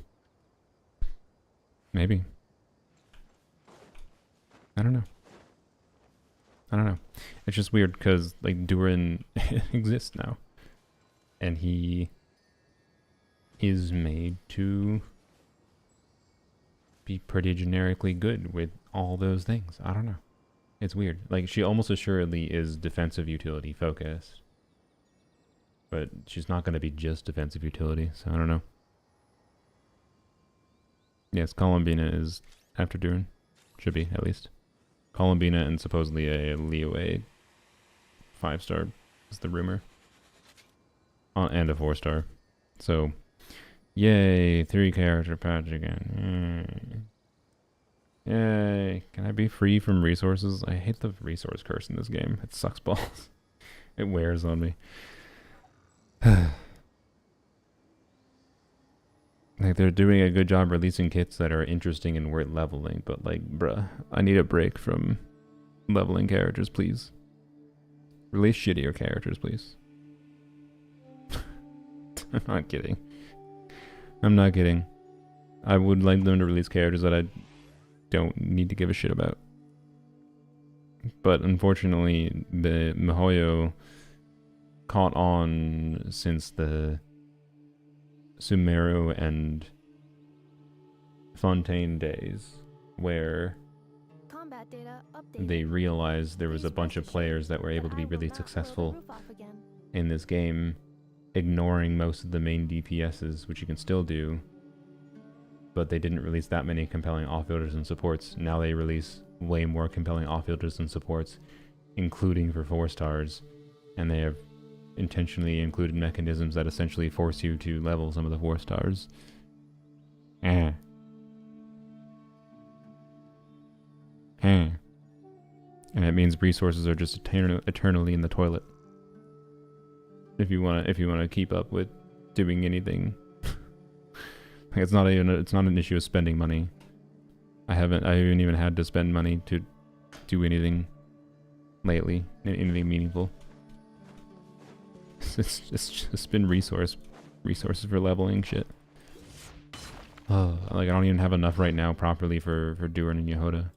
maybe. I don't know. It's just weird because like Durin exists now, and he is made to be pretty generically good with all those things. I don't know. It's weird. Like she almost assuredly is defensive utility focused, but she's not going to be just defensive utility. So I don't know. Yes, Columbina is after Durin. Should be at least. Columbina and supposedly a Liyue 5-star is the rumor. And a 4-star. So, yay, 3-character patch again. Yay. Can I be free from resources? I hate the resource curse in this game. It sucks balls. It wears on me. Like, they're doing a good job releasing kits that are interesting and worth leveling, but like, bruh, I need a break from leveling characters, please. Release shittier characters, please. I'm not kidding. I'm not kidding. I would like them to release characters that I don't need to give a shit about. But unfortunately, the MiHoYo caught on since the Sumeru and Fontaine days, where Combat data updated. they realized there was a bunch of players that were able to be really successful in this game, ignoring most of the main DPSs, which you can still do, but they didn't release that many compelling offfielders and supports. Now they release way more compelling offfielders and supports, including for 4-stars, and they have intentionally included mechanisms that essentially force you to level some of the 4-stars. And it means resources are just eternally in the toilet. If you wanna keep up with doing anything. Like it's not an issue of spending money. I haven't even had to spend money to do anything lately, anything meaningful. It's just been resources for leveling shit. Oh, like I don't even have enough right now properly for Durin and Yhoda.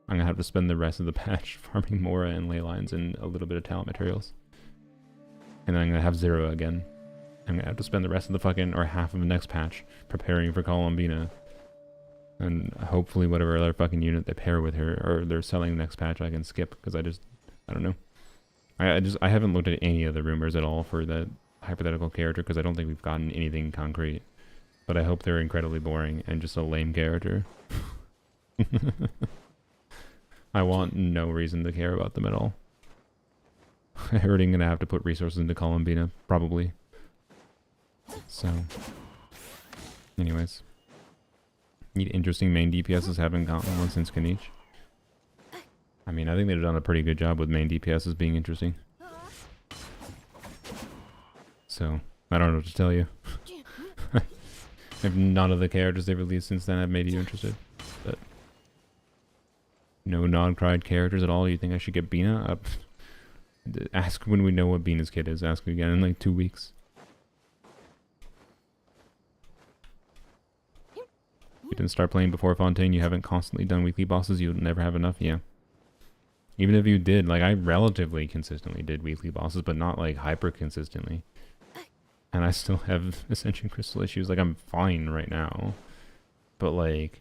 I'm gonna have to spend the rest of the patch farming Mora and ley lines and a little bit of talent materials. And then I'm gonna have 0 again. I'm gonna have to spend the rest of the fucking, or half of the next patch preparing for Columbina. And hopefully whatever other fucking unit they pair with her, or they're selling next patch, I can skip, because I don't know. I haven't looked at any of the rumors at all for that hypothetical character, because I don't think we've gotten anything concrete. But I hope they're incredibly boring and just a lame character. I want no reason to care about them at all. I'm already gonna have to put resources into Columbina, probably. So, anyways. Need interesting main DPSs, haven't gotten one since Kanich. I mean, I think they've done a pretty good job with main DPSs being interesting. So, I don't know what to tell you. If none of the characters they've released since then have made you interested. But no non-cried characters at all. You think I should get Bina up? Ask when we know what Bina's kit is. Ask again in like 2 weeks. You didn't start playing before Fontaine, you haven't constantly done weekly bosses, you'll never have enough, yeah. Even if you did, like I relatively consistently did weekly bosses, but not like hyper consistently. And I still have Ascension Crystal issues, like I'm fine right now. But like,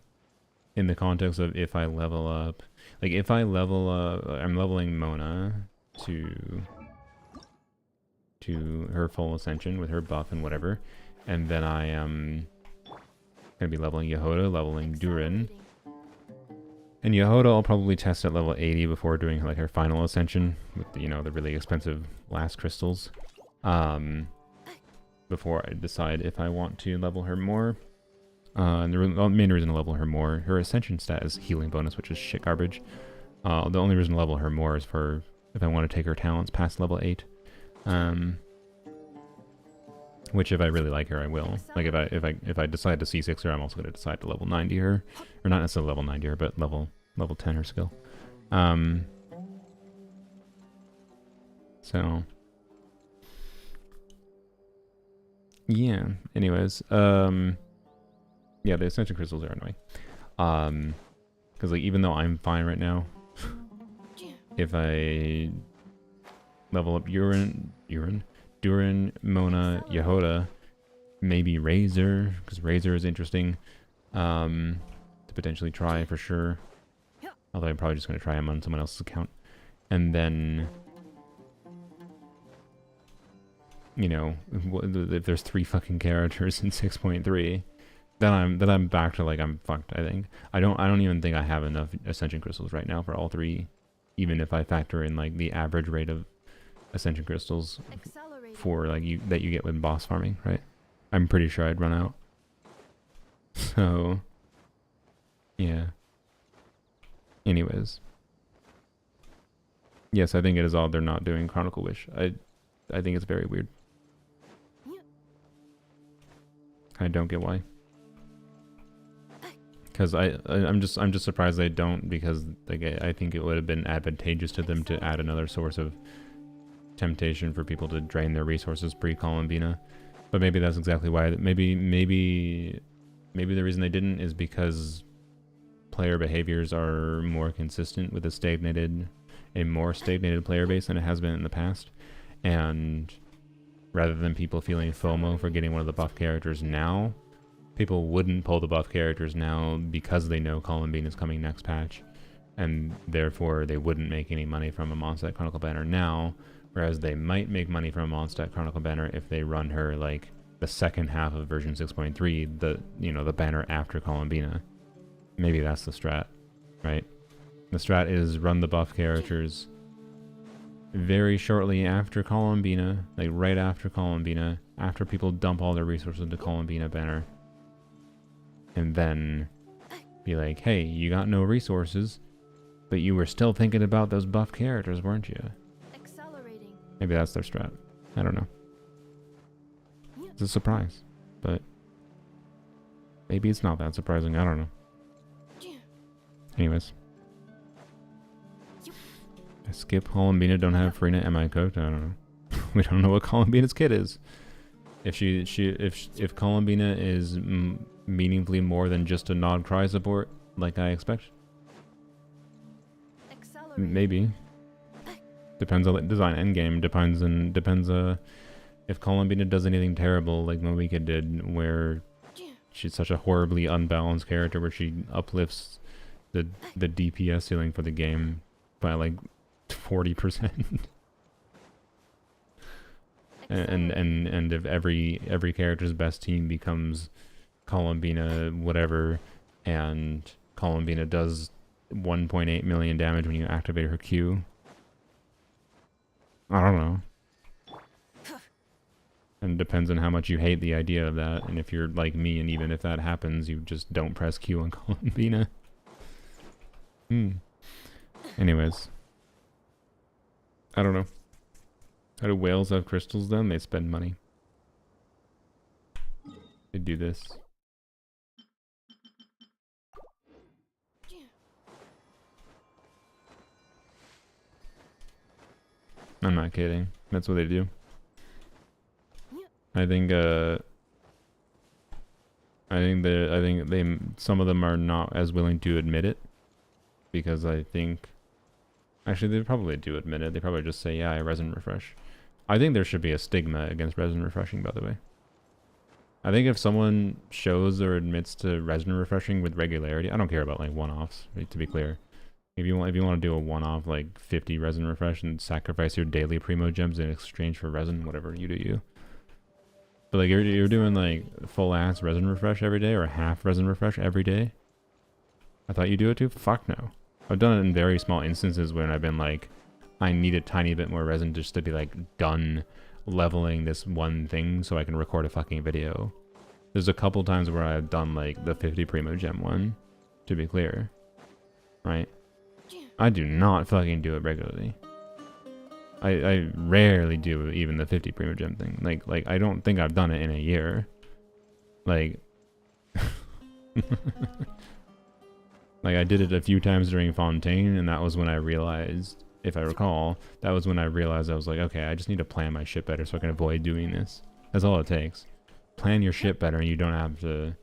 in the context of if I level up, like if I level up, I'm leveling Mona to her full Ascension with her buff and whatever. And then I am gonna be leveling Yhoda, leveling Durin. And Yhoda I'll probably test at level 80 before doing like her final ascension with the, you know, the really expensive last crystals. Before I decide if I want to level her more. And the main reason to level her more, her ascension stat is healing bonus, which is shit garbage. The only reason to level her more is for if I want to take her talents past level 8. Which if I really like her, I will. Like if I decide to C6 her, I'm also going to decide to level 90 her, or not necessarily level 90 her, but level 10 her skill. So yeah. Anyways, yeah, the ascension crystals are annoying. Because like even though I'm fine right now, if I level up Durin, Mona, Yhoda, maybe Razor, because Razor is interesting to potentially try for sure. Although I'm probably just going to try him on someone else's account. And then, you know, if there's 3 fucking characters in 6.3, then I'm back to like I'm fucked. I think I don't even think I have enough Ascension crystals right now for all 3, even if I factor in like the average rate of Ascension crystals for like that you get with boss farming, right? I'm pretty sure I'd run out. So yeah. Anyways, yes, I think it is odd they're not doing Chronicle Wish. I think it's very weird. I don't get why. Because I'm just surprised they don't, because like I think it would have been advantageous to them to add another source of temptation for people to drain their resources pre-Columbina. But maybe that's exactly why. Maybe the reason they didn't is because player behaviors are more consistent with a more stagnated player base than it has been in the past. And rather than people feeling FOMO for getting one of the buff characters now, people wouldn't pull the buff characters now because they know Columbine is coming next patch, and therefore they wouldn't make any money from a Mondstadt Chronicle banner now, whereas they might make money from a Mondstadt Chronicle banner if they run her like the second half of version 6.3, the banner after Columbina. Maybe that's the strat, right? The strat is run the buff characters very shortly after Columbina, like right after Columbina, after people dump all their resources into Columbina banner, and then be like, hey, you got no resources, But you were still thinking about those buff characters, weren't you? Accelerating. Maybe that's their strat. I don't know. It's a surprise, but maybe it's not that surprising. I don't know. Anyways. Skip Columbina don't have Farina. Am I cooked? I don't know. We don't know what Columbina's kit is. If if Columbina is meaningfully more than just a nod cry support, like I expect, maybe. Depends on the design endgame. Depends if Columbina does anything terrible like Moika did, where she's such a horribly unbalanced character, where she uplifts the DPS ceiling for the game by like 40%. and if every character's best team becomes Columbina whatever, and Columbina does 1.8 million damage when you activate her Q. I don't know. And it depends on how much you hate the idea of that, and if you're like me, and even if that happens, you just don't press Q on Columbina. Anyways. I don't know. How do whales have crystals then? They spend money. They do this. I'm not kidding. That's what they do. I think some of them are not as willing to admit it, because I think actually they probably do admit it. They probably just say, yeah, I resin refresh. I think there should be a stigma against resin refreshing, by the way. I think if someone shows or admits to resin refreshing with regularity, I don't care about like one-offs, to be clear. If you want to do a one-off like 50 resin refresh and sacrifice your daily primo gems in exchange for resin, whatever, you do you. But like you're doing like full ass resin refresh every day or half resin refresh every day. I thought you do it too. Fuck no. I've done it in very small instances when I've been like, I need a tiny bit more resin just to be like done leveling this one thing so I can record a fucking video. There's a couple times where I've done like the 50 primo gem one, to be clear. Right? I do not fucking do it regularly. I rarely do even the 50 primo gem thing. Like I don't think I've done it in a year. Like like I did it a few times during Fontaine, and that was when I realized, if I recall, that was when I realized I was like, okay, I just need to plan my shit better so I can avoid doing this. That's all it takes. Plan your shit better and you don't have to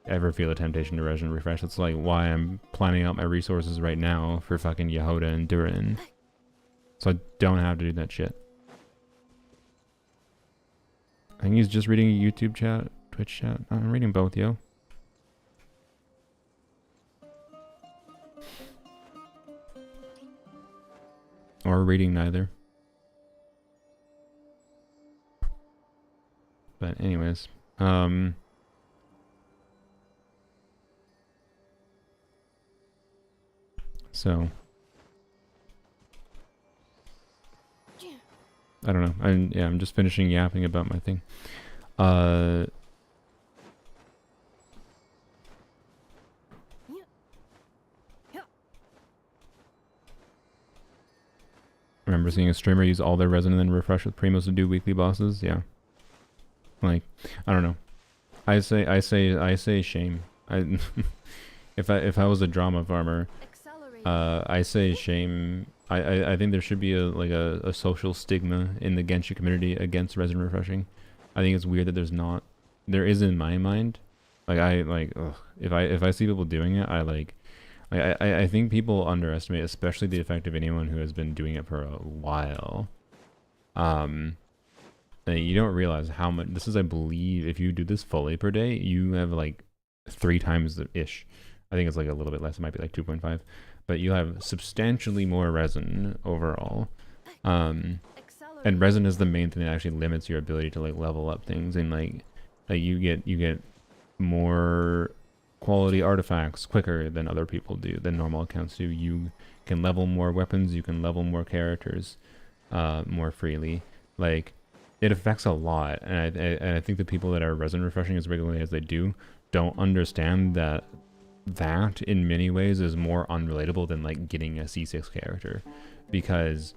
ever feel a temptation to resin refresh. That's like why I'm planning out my resources right now for fucking Yhoda and Durin. So I don't have to do that shit. I think he's just reading a YouTube chat, Twitch chat. I'm reading both, yo. Or reading neither. But anyways, so I don't know. I'm just finishing yapping about my thing. Remember seeing a streamer use all their resin and then refresh with primos to do weekly bosses? Yeah. Like, I don't know. I say shame. If I was a drama farmer, I say shame. I think there should be a social stigma in the Genshin community against resin refreshing. I think it's weird that there's not. There is in my mind. Like if I see people doing it, I think people underestimate, especially the effect of anyone who has been doing it for a while. You don't realize how much this is. I believe if you do this fully per day, you have like 3 times the ish. I think it's like a little bit less. It might be like 2.5, but you have substantially more resin overall. And resin is the main thing that actually limits your ability to like level up things, and like you get more quality artifacts quicker than other people do, than normal accounts do. You can level more weapons, you can level more characters more freely. Like, it affects a lot, and I think the people that are resin refreshing as regularly as they do don't understand that that in many ways is more unrelatable than like getting a C6 character, because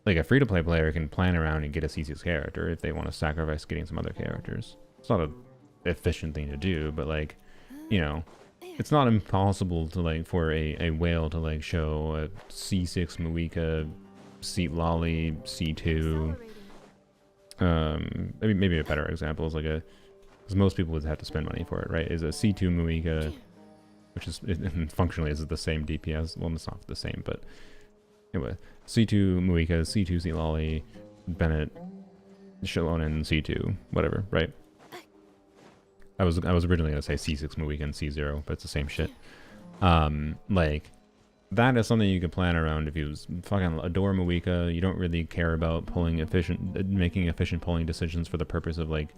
like a free-to-play player can plan around and get a C6 character if they want to sacrifice getting some other characters. It's not a efficient thing to do, but like, you know, it's not impossible to like for a whale to like show a C6 Muika, C Lolly, C2. Maybe a better example is like because most people would have to spend money for it, right? Is a C2 Muika, which is functionally is the same DPS. Well, it's not the same, but anyway, C2 Muika, C2 C Lolly, Bennett, Shilonen, C2, whatever, right? I was originally gonna say C6 Muika and C0, but it's the same shit. Like that is something you could plan around if you fucking adore Muika. You don't really care about making efficient pulling decisions for the purpose of like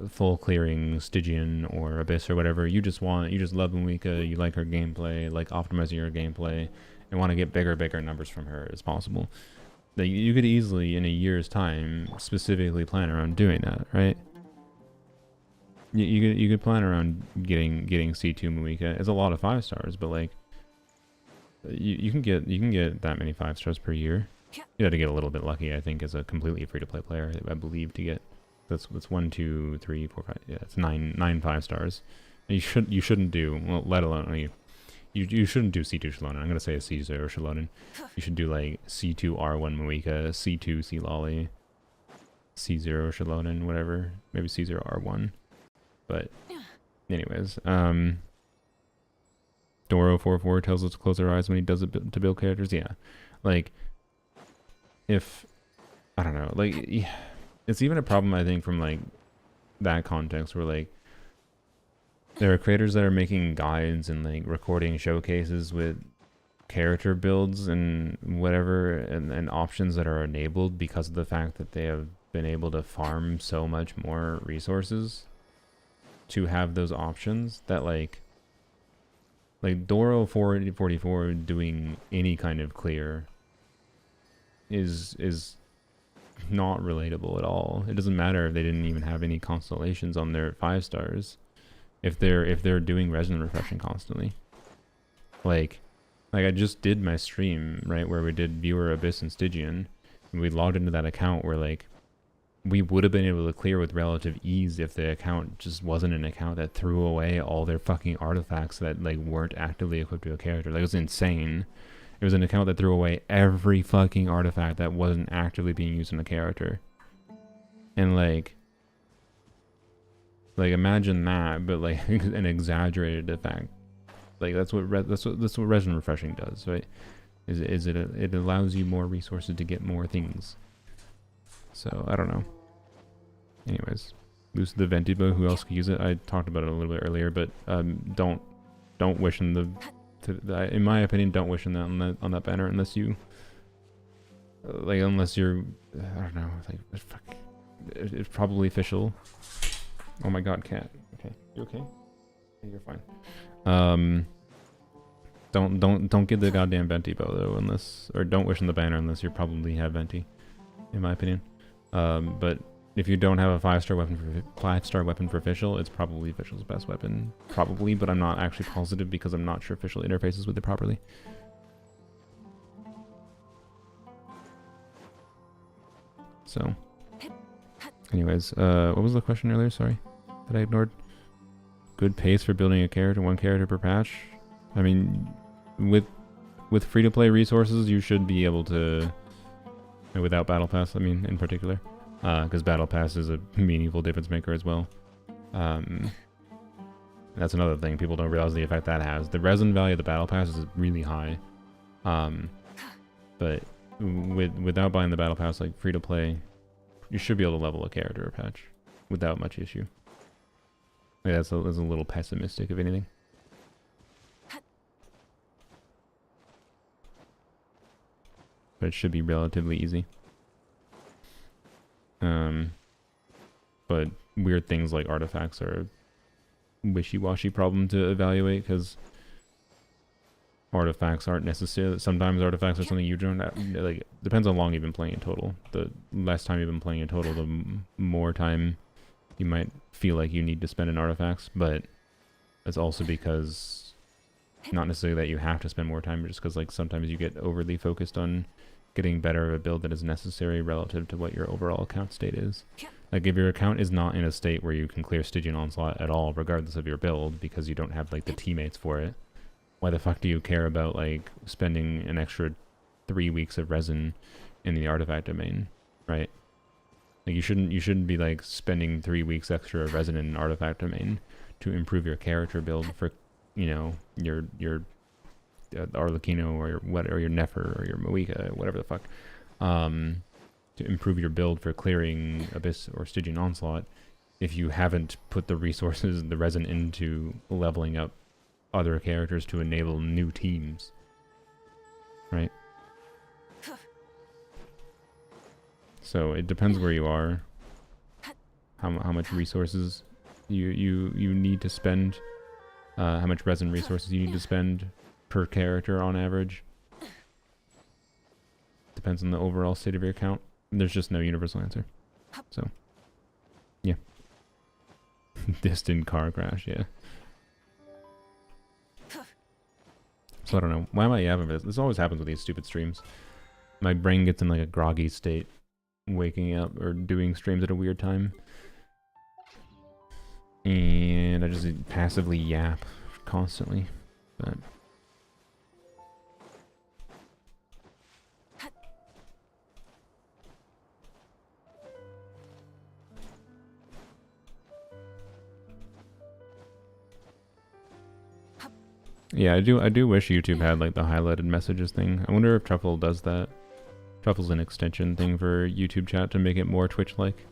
full clearing Stygian or Abyss or whatever. You just love Muika. You like her gameplay, like optimizing her gameplay, and want to get bigger numbers from her as possible. Like you could easily in a year's time specifically plan around doing that, right? You could plan around getting C2 Muika. It's a lot of 5 stars, but like you can get that many 5 stars per year. You have to get a little bit lucky, I think, as a completely free to play player. I believe to get that's 1, 2, 3, 4, 5. Yeah, it's 9 5 stars. And you shouldn't do, well, let alone you shouldn't do C2 Shilonen. I'm gonna say a C0 Shilonen. You should do like C2 R1 Muika, C2 C Lolly, C0 Shilonen, whatever. Maybe C0 R1. But anyways, Doro44 tells us to close our eyes when he does it to build characters. Yeah, like if I don't know, like it's even a problem I think from like that context where like there are creators that are making guides and like recording showcases with character builds and whatever and options that are enabled because of the fact that they have been able to farm so much more resources to have those options that like Doro 444 doing any kind of clear is not relatable at all. It doesn't matter if they didn't even have any constellations on their 5 stars if they're doing resonant refreshing constantly. Like I just did my stream, right, where we did viewer Abyss and Stygian, and we logged into that account where like we would have been able to clear with relative ease if the account just wasn't an account that threw away all their fucking artifacts that like weren't actively equipped to a character. Like it was insane. It was an account that threw away every fucking artifact that wasn't actively being used on a character. And like imagine that, but like an exaggerated effect. Like that's what resonant refreshing does, right? It allows you more resources to get more things. So I don't know. Anyways, Loose the Ventibo. Who else could use it? I talked about it a little bit earlier, but don't wish in in my opinion, don't wish in that on that banner unless you unless you're I don't know, like it's probably official. Oh my god, cat. Okay, you okay? Yeah, you're fine. Don't get the goddamn Ventibo though, unless don't wish in the banner unless you probably have Venti, in my opinion. But if you don't have a 5-star weapon for official, it's probably official's best weapon, probably. But I'm not actually positive because I'm not sure official interfaces with it properly. So, anyways, what was the question earlier? Sorry, that I ignored. Good pace for building a character, 1 character per patch. I mean, with free-to-play resources, you should be able to. Without Battle Pass, I mean, in particular, because Battle Pass is a meaningful difference maker as well. That's another thing people don't realize the effect that has. The resin value of the Battle Pass is really high, but without buying the Battle Pass, like free to play, you should be able to level a character a patch without much issue. Like that's a little pessimistic, if anything. But it should be relatively easy. But weird things like artifacts are a wishy-washy problem to evaluate because artifacts aren't necessarily. Sometimes artifacts are something you don't like. Depends on how long you've been playing in total. The less time you've been playing in total, the more time you might feel like you need to spend in artifacts. But it's also because Not necessarily that you have to spend more time, just because like sometimes you get overly focused on getting better of a build that is necessary relative to what your overall account state is. Like if your account is not in a state where you can clear Stygian Onslaught at all, regardless of your build, because you don't have like the teammates for it, why the fuck do you care about like spending an extra 3 weeks of resin in the artifact domain, right? Like you shouldn't be like spending 3 weeks extra of resin in an artifact domain to improve your character build for, you know, your Arlecchino or your Nefer or your Moika, whatever the fuck, to improve your build for clearing Abyss or Stygian Onslaught, if you haven't put the resources, the resin into leveling up other characters to enable new teams, right? So it depends where you are, how much resources you need to spend, how much resin resources you need to spend per character on average. Depends on the overall state of your account. There's just no universal answer. So, yeah. Distant car crash, yeah. So I don't know. Why am I yapping for this? This always happens with these stupid streams. My brain gets in like a groggy state, waking up or doing streams at a weird time. And I just passively yap constantly. But yeah, I do wish YouTube had like the highlighted messages thing. I wonder if Truffle does that. Truffle's an extension thing for YouTube chat to make it more Twitch-like.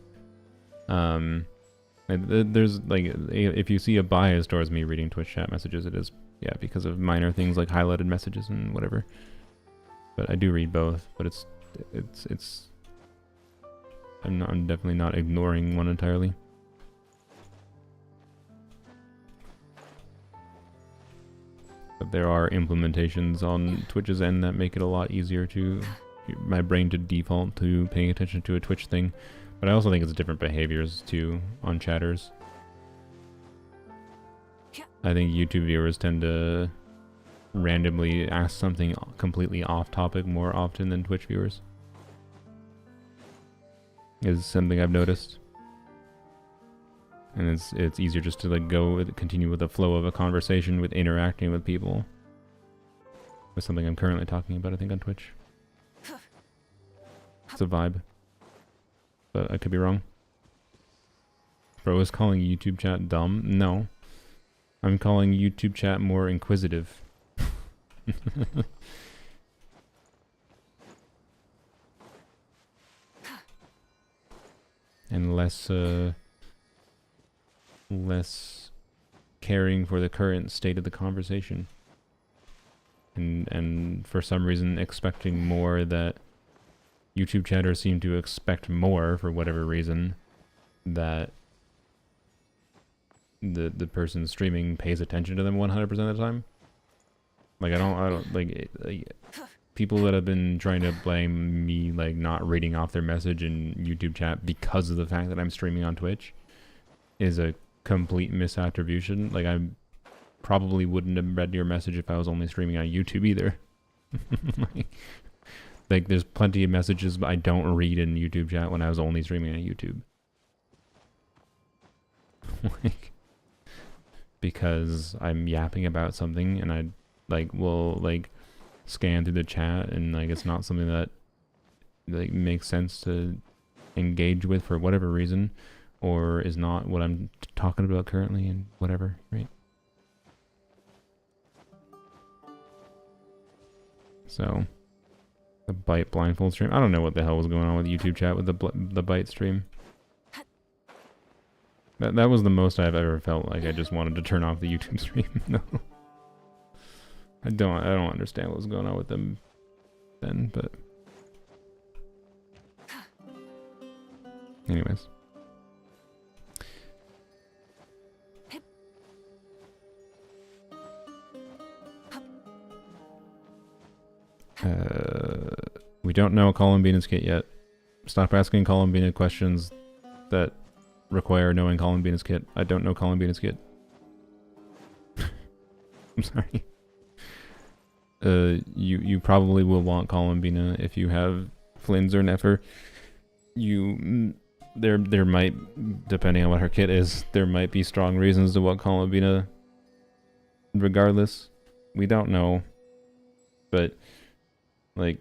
There's like, if you see a bias towards me reading Twitch chat messages, it is, yeah, because of minor things like highlighted messages and whatever. But I do read both, but I'm definitely not ignoring one entirely. But there are implementations on Twitch's end that make it a lot easier to my brain to default to paying attention to a Twitch thing. But I also think it's different behaviors too on chatters. I think YouTube viewers tend to randomly ask something completely off topic more often than Twitch viewers. Is something I've noticed. And it's easier just to like continue with the flow of a conversation with interacting with people. That's something I'm currently talking about, I think, on Twitch. It's a vibe. But I could be wrong. Bro is calling YouTube chat dumb? No. I'm calling YouTube chat more inquisitive. And less caring for the current state of the conversation. And for some reason expecting more that YouTube chatters seem to expect more for whatever reason that the person streaming pays attention to them 100% of the time. Like I don't like people that have been trying to blame me like not reading off their message in YouTube chat because of the fact that I'm streaming on Twitch is a complete misattribution. Like I probably wouldn't have read your message if I was only streaming on YouTube either. Like there's plenty of messages I don't read in YouTube chat when I was only streaming on YouTube. Like, because I'm yapping about something and I like will like scan through the chat and like it's not something that like makes sense to engage with for whatever reason, or is not what I'm talking about currently and whatever, right? So the Bite blindfold stream. I don't know what the hell was going on with YouTube chat with the Bite stream. That was the most I've ever felt like I just wanted to turn off the YouTube stream. No. I don't understand what was going on with them then, but anyways. We don't know Columbina's kit yet. Stop asking Columbina questions that require knowing Columbina's kit. I don't know Columbina's kit. I'm sorry. you probably will want Columbina if you have Flynn's or Nefer. There might, depending on what her kit is, there might be strong reasons to want Columbina. Regardless, we don't know, but like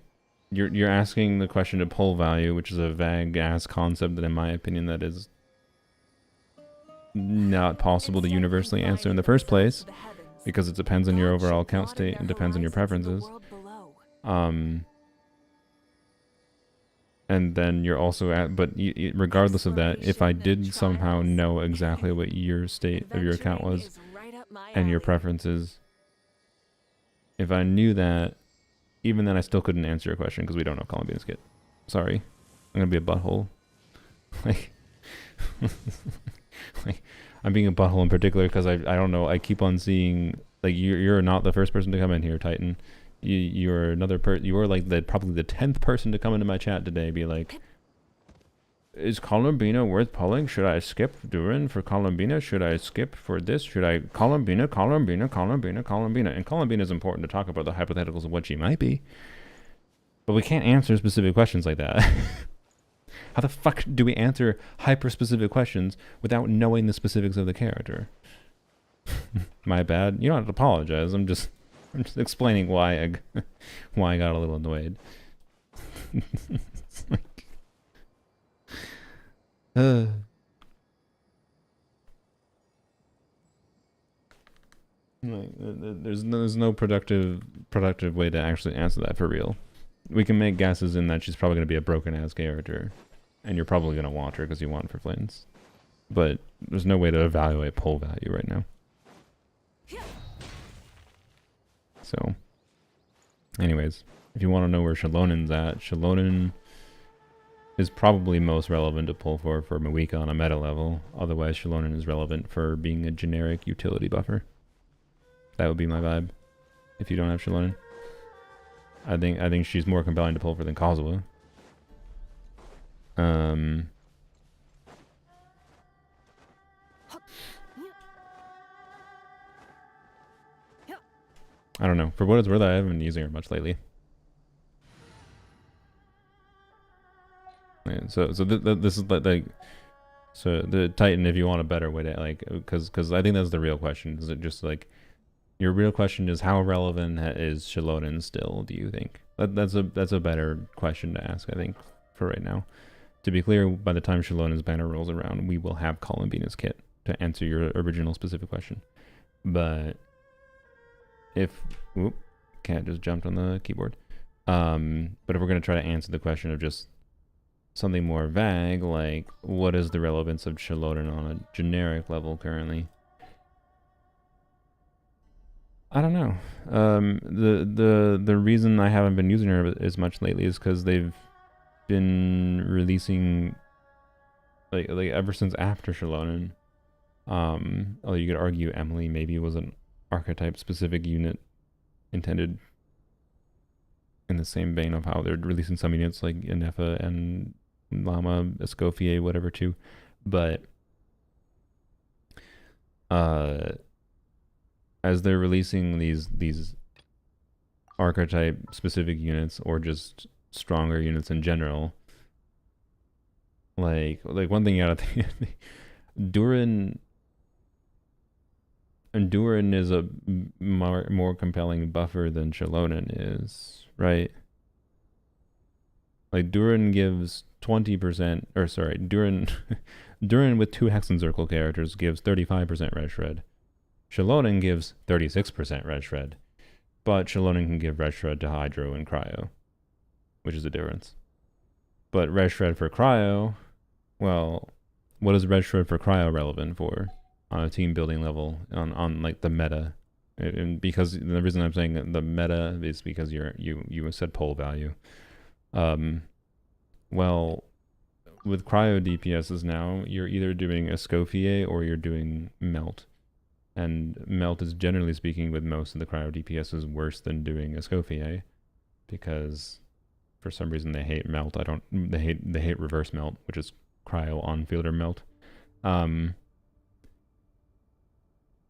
you're asking the question to pull value, which is a vague ass concept that, in my opinion, that is not possible to universally answer in the first place, because it depends on your overall count state and depends on your preferences. And then you're also at, but regardless of that, if I did somehow know exactly what your state of your account was and your preferences, if I knew that, even then I still couldn't answer your question because we don't know Columbia's kit. Sorry, I'm gonna be a butthole. like I'm being a butthole in particular because I don't know. I keep on seeing, like, you're not the first person to come in here, Titan. You're another you were like probably the 10th person to come into my chat today. Be like, is Columbina worth pulling? Should I skip Durin for Columbina? Should I skip for this? Should I Columbina? And Columbina is important to talk about the hypotheticals of what she might be, but we can't answer specific questions like that. How the fuck do we answer hyper-specific questions without knowing the specifics of the character? My bad. You don't have to apologize. I'm just explaining why I got a little annoyed. There's no productive way to actually answer that for real. We can make guesses in that she's probably going to be a broken ass character, and you're probably going to want her because you want her for Flynn's, but there's no way to evaluate pull value right now. So, anyways, if you want to know where Shalonen's at, Shalonen is probably most relevant to pull for Mawika on a meta level. Otherwise, Shalonen is relevant for being a generic utility buffer. That would be my vibe if you don't have Shalonen. I think she's more compelling to pull for than Kazuha. I don't know. For what it's worth, I haven't been using her much lately. Yeah, so this is like, so the Titan, if you want a better way to, like, because I think that's the real question. Is it just like, your real question is how relevant is Shalonen still, do you think? That's a better question to ask, I think, for right now. To be clear, by the time Shalonen's banner rolls around, we will have Columbina's kit to answer your original specific question. But if, whoop, cat just jumped on the keyboard. But if we're going to try to answer the question of just something more vague, like what is the relevance of Shalonen on a generic level currently? I don't know. The reason I haven't been using her as much lately is because they've been releasing like ever since after Shalonen. Although you could argue Emily maybe was an archetype specific unit intended in the same vein of how they're releasing some units like Inefa and Lama, Escoffier, whatever too. But as they're releasing these archetype specific units or just stronger units in general, like one thing you gotta think, Durin is a more compelling buffer than Shalonen is, right? Like Durin gives 20%, or sorry, Durin with 2 Hexencircle characters gives 35% red shred. Shalonen gives 36% red shred, but Shalonen can give red shred to Hydro and Cryo, which is a difference. But red shred for Cryo, well, what is red shred for Cryo relevant for on a team building level on like the meta? And because the reason I'm saying the meta is because you said pull value. Well, with Cryo DPSs now, you're either doing Escoffier or you're doing Melt. And Melt is, generally speaking, with most of the Cryo DPSs, worse than doing Escoffier, because for some reason they hate Melt. They hate reverse Melt, which is Cryo on fielder Melt.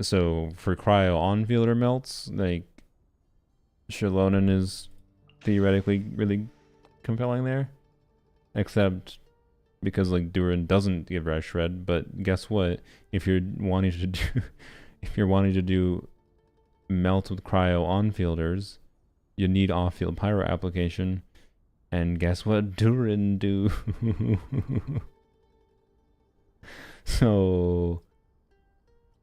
So for Cryo on fielder Melts, like Shilonen is theoretically really compelling there, except because like Durin doesn't give Red Shred. But guess what? If you're wanting to do, if you're wanting to do melt with cryo on fielders, you need off-field pyro application, and guess what Durin do? So,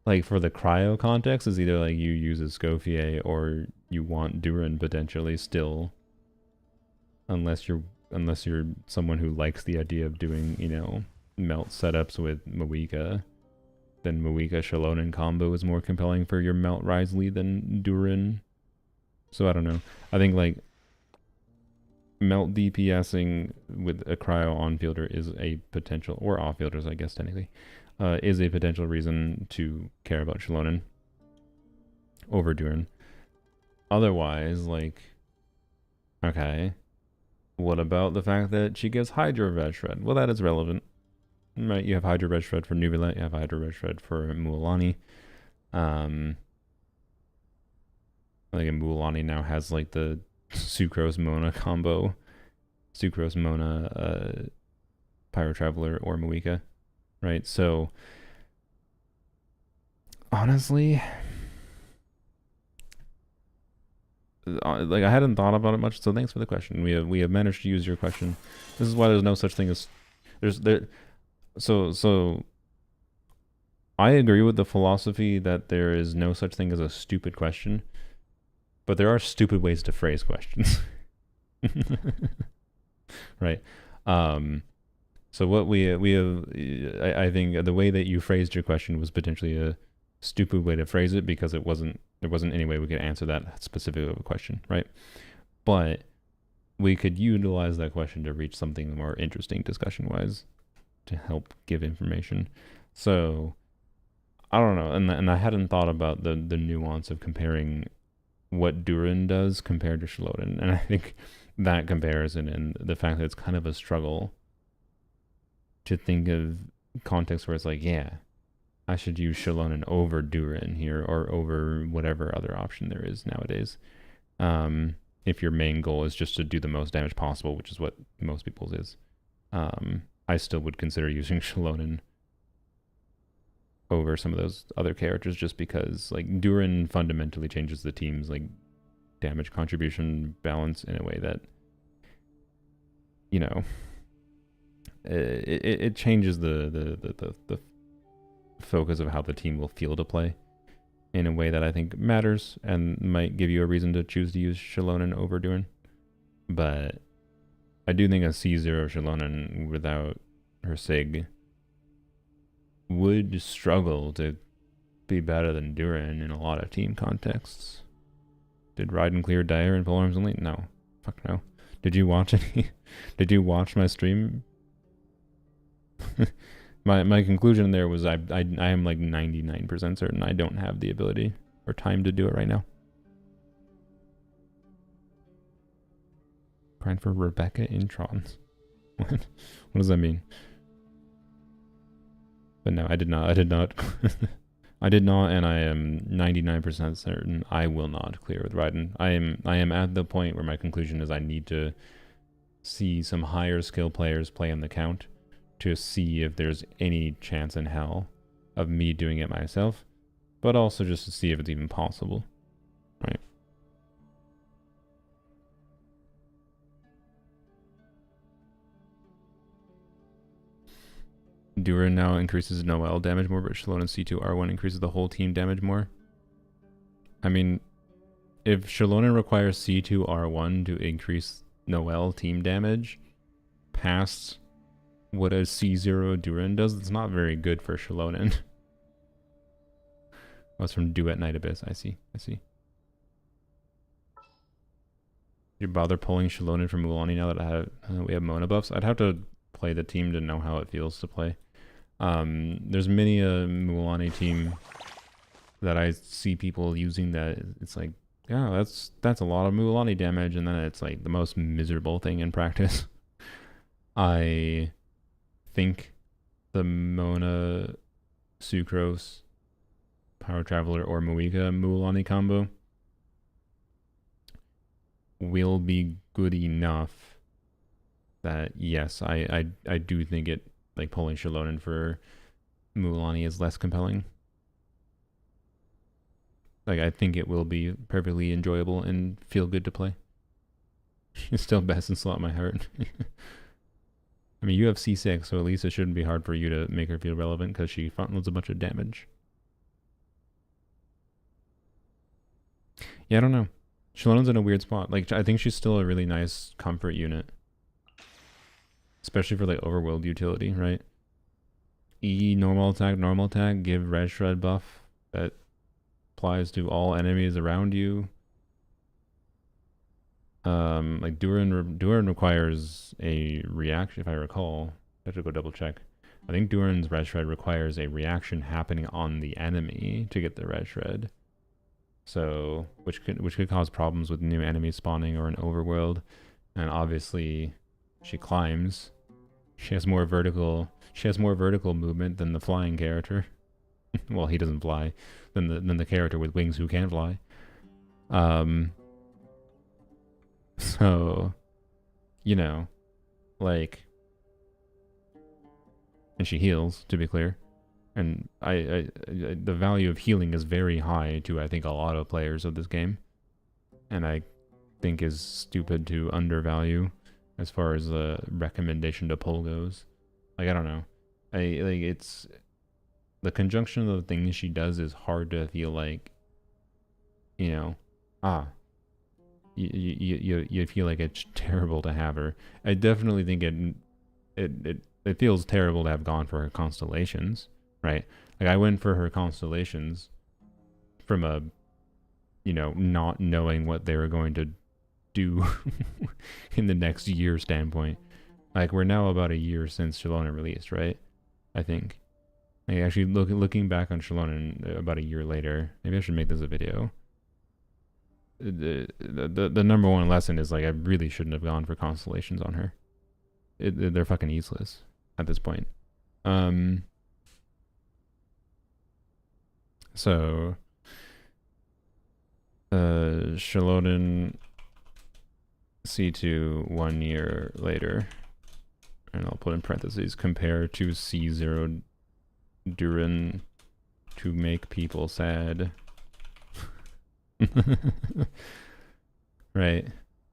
like for the cryo context, is either like you use a Scofier or you want Durin potentially still, unless you're someone who likes the idea of doing, you know, melt setups with Moika. Then Moika Shilonen combo is more compelling for your melt Risley than Durin. So I don't know. I think like melt DPSing with a cryo on fielder is a potential, or off fielders I guess technically, is a potential reason to care about Shilonen over Durin. Otherwise, like, okay, what about the fact that she gives Hydro Red Shred? Well, that is relevant. Right, you have Hydro Red Shred for Nubilet, you have Hydro Red Shred for Mualani. I think Mualani now has like the Sucrose Mona combo. Sucrose Mona, Pyro Traveler, or Moika. Right, so honestly, like I hadn't thought about it much, so thanks for the question. We have managed to use your question. This is why there's no such thing as So I agree with the philosophy that there is no such thing as a stupid question, but there are stupid ways to phrase questions. Right. So what we have, I think the way that you phrased your question was potentially a stupid way to phrase it, because there wasn't any way we could answer that specific of a question, right? But we could utilize that question to reach something more interesting discussion-wise, to help give information. So I don't know, and I hadn't thought about the nuance of comparing what Durin does compared to Shilonen, and I think that comparison and the fact that it's kind of a struggle to think of context where it's like, yeah, I should use Shilonen over Durin here, or over whatever other option there is nowadays. If your main goal is just to do the most damage possible, which is what most people's is. I still would consider using Shilonen over some of those other characters, just because like Durin fundamentally changes the team's like damage contribution balance in a way that, you know, it changes the focus of how the team will feel to play in a way that I think matters and might give you a reason to choose to use Shilonen over Durin. But I do think a C0 Shilonen without her Sig would struggle to be better than Durin in a lot of team contexts. Did Raiden clear Dire and Polearms Elite? No. Fuck no. Did you watch any? Did you watch my stream? My conclusion there was I am like 99% certain I don't have the ability or time to do it right now. Crying for Rebecca Introns. What does that mean? But no, I did not. I did not, and I am 99% certain I will not clear with Raiden. I am at the point where my conclusion is I need to see some higher skill players play on the count to see if there's any chance in hell of me doing it myself, but also just to see if it's even possible, right? Durin now increases Noel damage more, but Shilonen C2 R1 increases the whole team damage more. I mean, if Shilonen requires C2 R1 to increase Noel team damage past what a C0 Durin does, it's not very good for Shilonen. That's from Duet Night Abyss. I see. You bother pulling Shilonen from Mualani now that we have Mona buffs? I'd have to play the team to know how it feels to play. There's many a Mualani team that I see people using that it's like, yeah, that's a lot of Mualani damage, and then it's like the most miserable thing in practice. I think the Mona, Sucrose, Power Traveler, or Moika Mualani combo will be good enough that yes, I do think it, like, pulling Shilonen for Mualani is less compelling. Like, I think it will be perfectly enjoyable and feel good to play. It's still best in slot in my heart. I mean, you have C6, so at least it shouldn't be hard for you to make her feel relevant because she front loads a bunch of damage. Yeah, I don't know. Shilonen's in a weird spot. Like, I think she's still a really nice comfort unit. Especially for, like, overworld utility, right? E, normal attack, give red shred buff that applies to all enemies around you. Like Duran requires a reaction, if I recall. I have to go double check. I think Duran's red shred requires a reaction happening on the enemy to get the red shred. So, which could cause problems with new enemies spawning or an overworld. And obviously, she climbs. She has more vertical movement than the flying character. Well, he doesn't fly. Than the character with wings who can fly. So, you know, like, and she heals, to be clear. And I the value of healing is very high to, I think, a lot of players of this game. And I think is stupid to undervalue as far as the recommendation to pull goes. Like, I don't know. It's the conjunction of the things she does is hard to feel like, you know, you feel like it's terrible to have her. I definitely think it feels terrible to have gone for her constellations, right? Like, I went for her constellations from a, you know, not knowing what they were going to do in the next year standpoint. Like, we're now about a year since Shilonen released, right? I think. Like, actually, looking back on Shilonen about a year later, maybe I should make this a video. The number one lesson is, like, I really shouldn't have gone for constellations on her. They're fucking useless at this point. So Shilonen C2 1 year later, and I'll put in parentheses, compare to C0 Duran to make people sad. Right.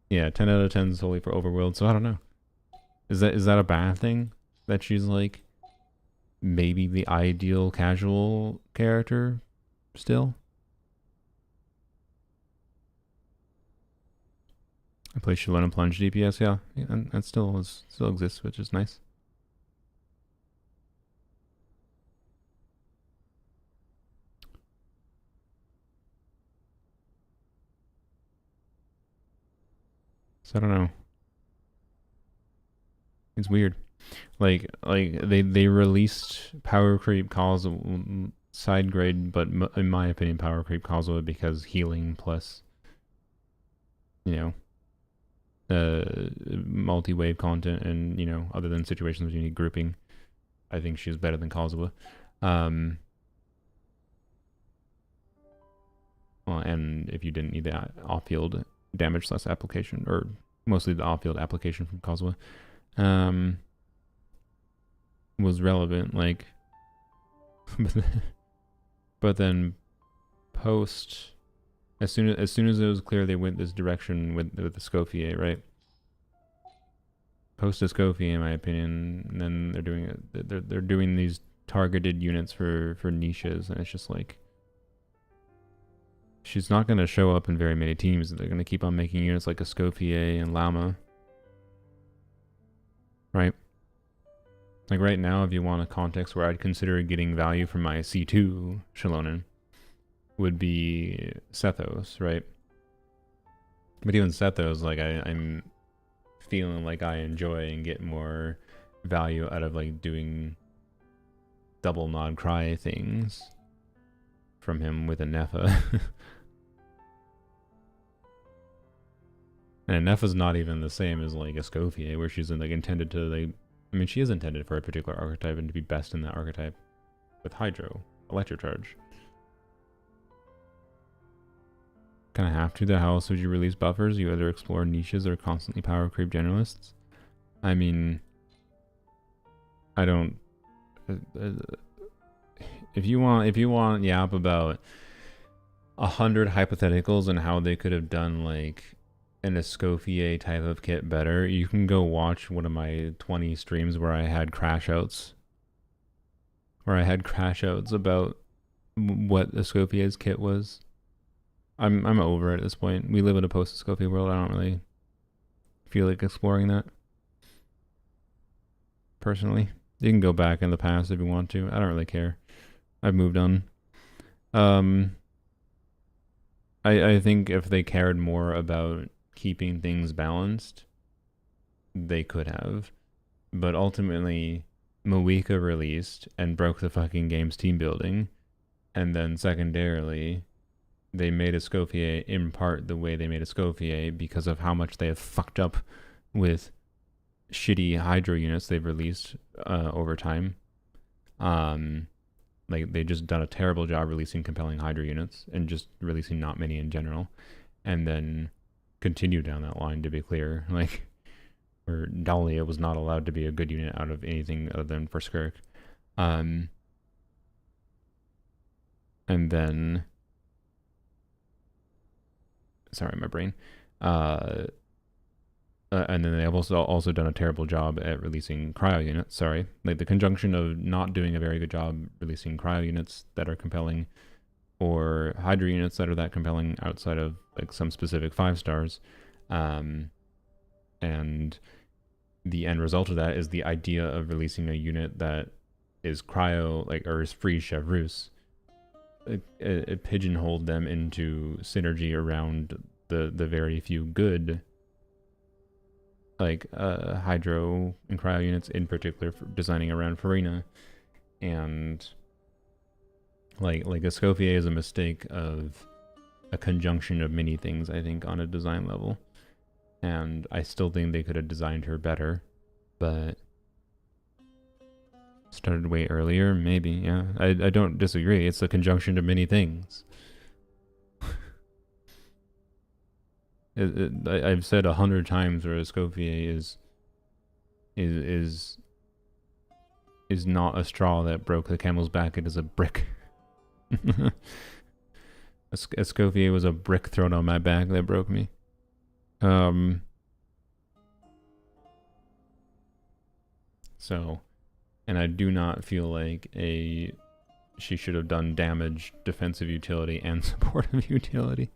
Yeah, 10 out of 10 solely for overworld, so I don't know. Is that a bad thing? That she's, like, maybe the ideal casual character still? I play Shilonen Plunge DPS, yeah, and that still exists, which is nice. So I don't know. It's weird. Like they released Power Creep Kazuha side grade, but in my opinion, Power Creep Kazuha because healing plus, you know, multi-wave content, and, you know, other than situations where you need grouping, I think she's better than Kazuha. Well, and if you didn't need the off-field damage less application, or mostly the off-field application from Kazuha, was relevant, like, but then post, as soon as it was clear they went this direction with the Escoffier, right? Post Escoffier, in my opinion, and then they're doing these targeted units for niches, and it's just like, she's not going to show up in very many teams. They're going to keep on making units like Escoffier and Llama. Right? Like, right now, if you want a context where I'd consider getting value from my C2 Shilonen, would be Sethos, right? But even Sethos, like, I'm feeling like I enjoy and get more value out of, like, doing double nod cry things from him with a Nepha. And Nepha's not even the same as, like, Escoffier, where she's, like, intended to, like, I mean, she is intended for a particular archetype and to be best in that archetype with Hydro, Electrocharge. kind of have to, though. How else would you release buffers? You either explore niches or constantly power creep generalists. I mean, I don't... if you want yap about 100 hypotheticals and how they could have done like an Escoffier type of kit better, you can go watch one of my 20 streams where I had crash outs. Where I had crash outs about what Escoffier's kit was. I'm over it at this point. We live in a post-Escoffier world. I don't really feel like exploring that. Personally. You can go back in the past if you want to. I don't really care. I've moved on. I think if they cared more about keeping things balanced, they could have. But ultimately, Moeka released and broke the fucking game's team building. And then secondarily, they made Escoffier in part the way they made Escoffier because of how much they have fucked up with shitty Hydro units they've released over time. Like, they just done a terrible job releasing compelling Hydro units and just releasing not many in general. And then continue down that line, to be clear. Like, where Dahlia was not allowed to be a good unit out of anything other than for Skirk. And then... Sorry, my brain. And then they've also done a terrible job at releasing cryo units. Sorry, like the conjunction of not doing a very good job releasing cryo units that are compelling, or Hydra units that are that compelling outside of like some specific 5 stars, and the end result of that is the idea of releasing a unit that is cryo or is free Chevrus. It pigeonholed them into synergy around the very few good Hydro and cryo units, in particular for designing around Farina. And like Escoffier is a mistake of a conjunction of many things, I think, on a design level. And I still think they could have designed her better, but started way earlier, maybe, yeah. I don't disagree. It's a conjunction of many things. I've said 100 times where Escoffier is not a straw that broke the camel's back. It is a brick. Escoffier was a brick thrown on my back that broke me. So, and I do not feel like she should have done damage, defensive utility, and supportive utility.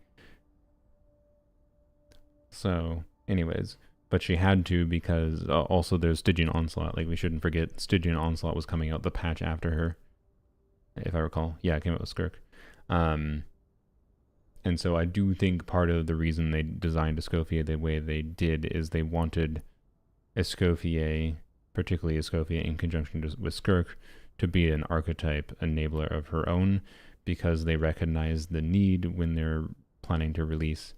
So, anyways, but she had to because also there's Stygian Onslaught. Like, we shouldn't forget Stygian Onslaught was coming out the patch after her, if I recall. Yeah, it came out with Skirk. And so I do think part of the reason they designed Escoffier the way they did is they wanted Escoffier, particularly Escoffier in conjunction with Skirk, to be an archetype enabler of her own, because they recognize the need when they're planning to release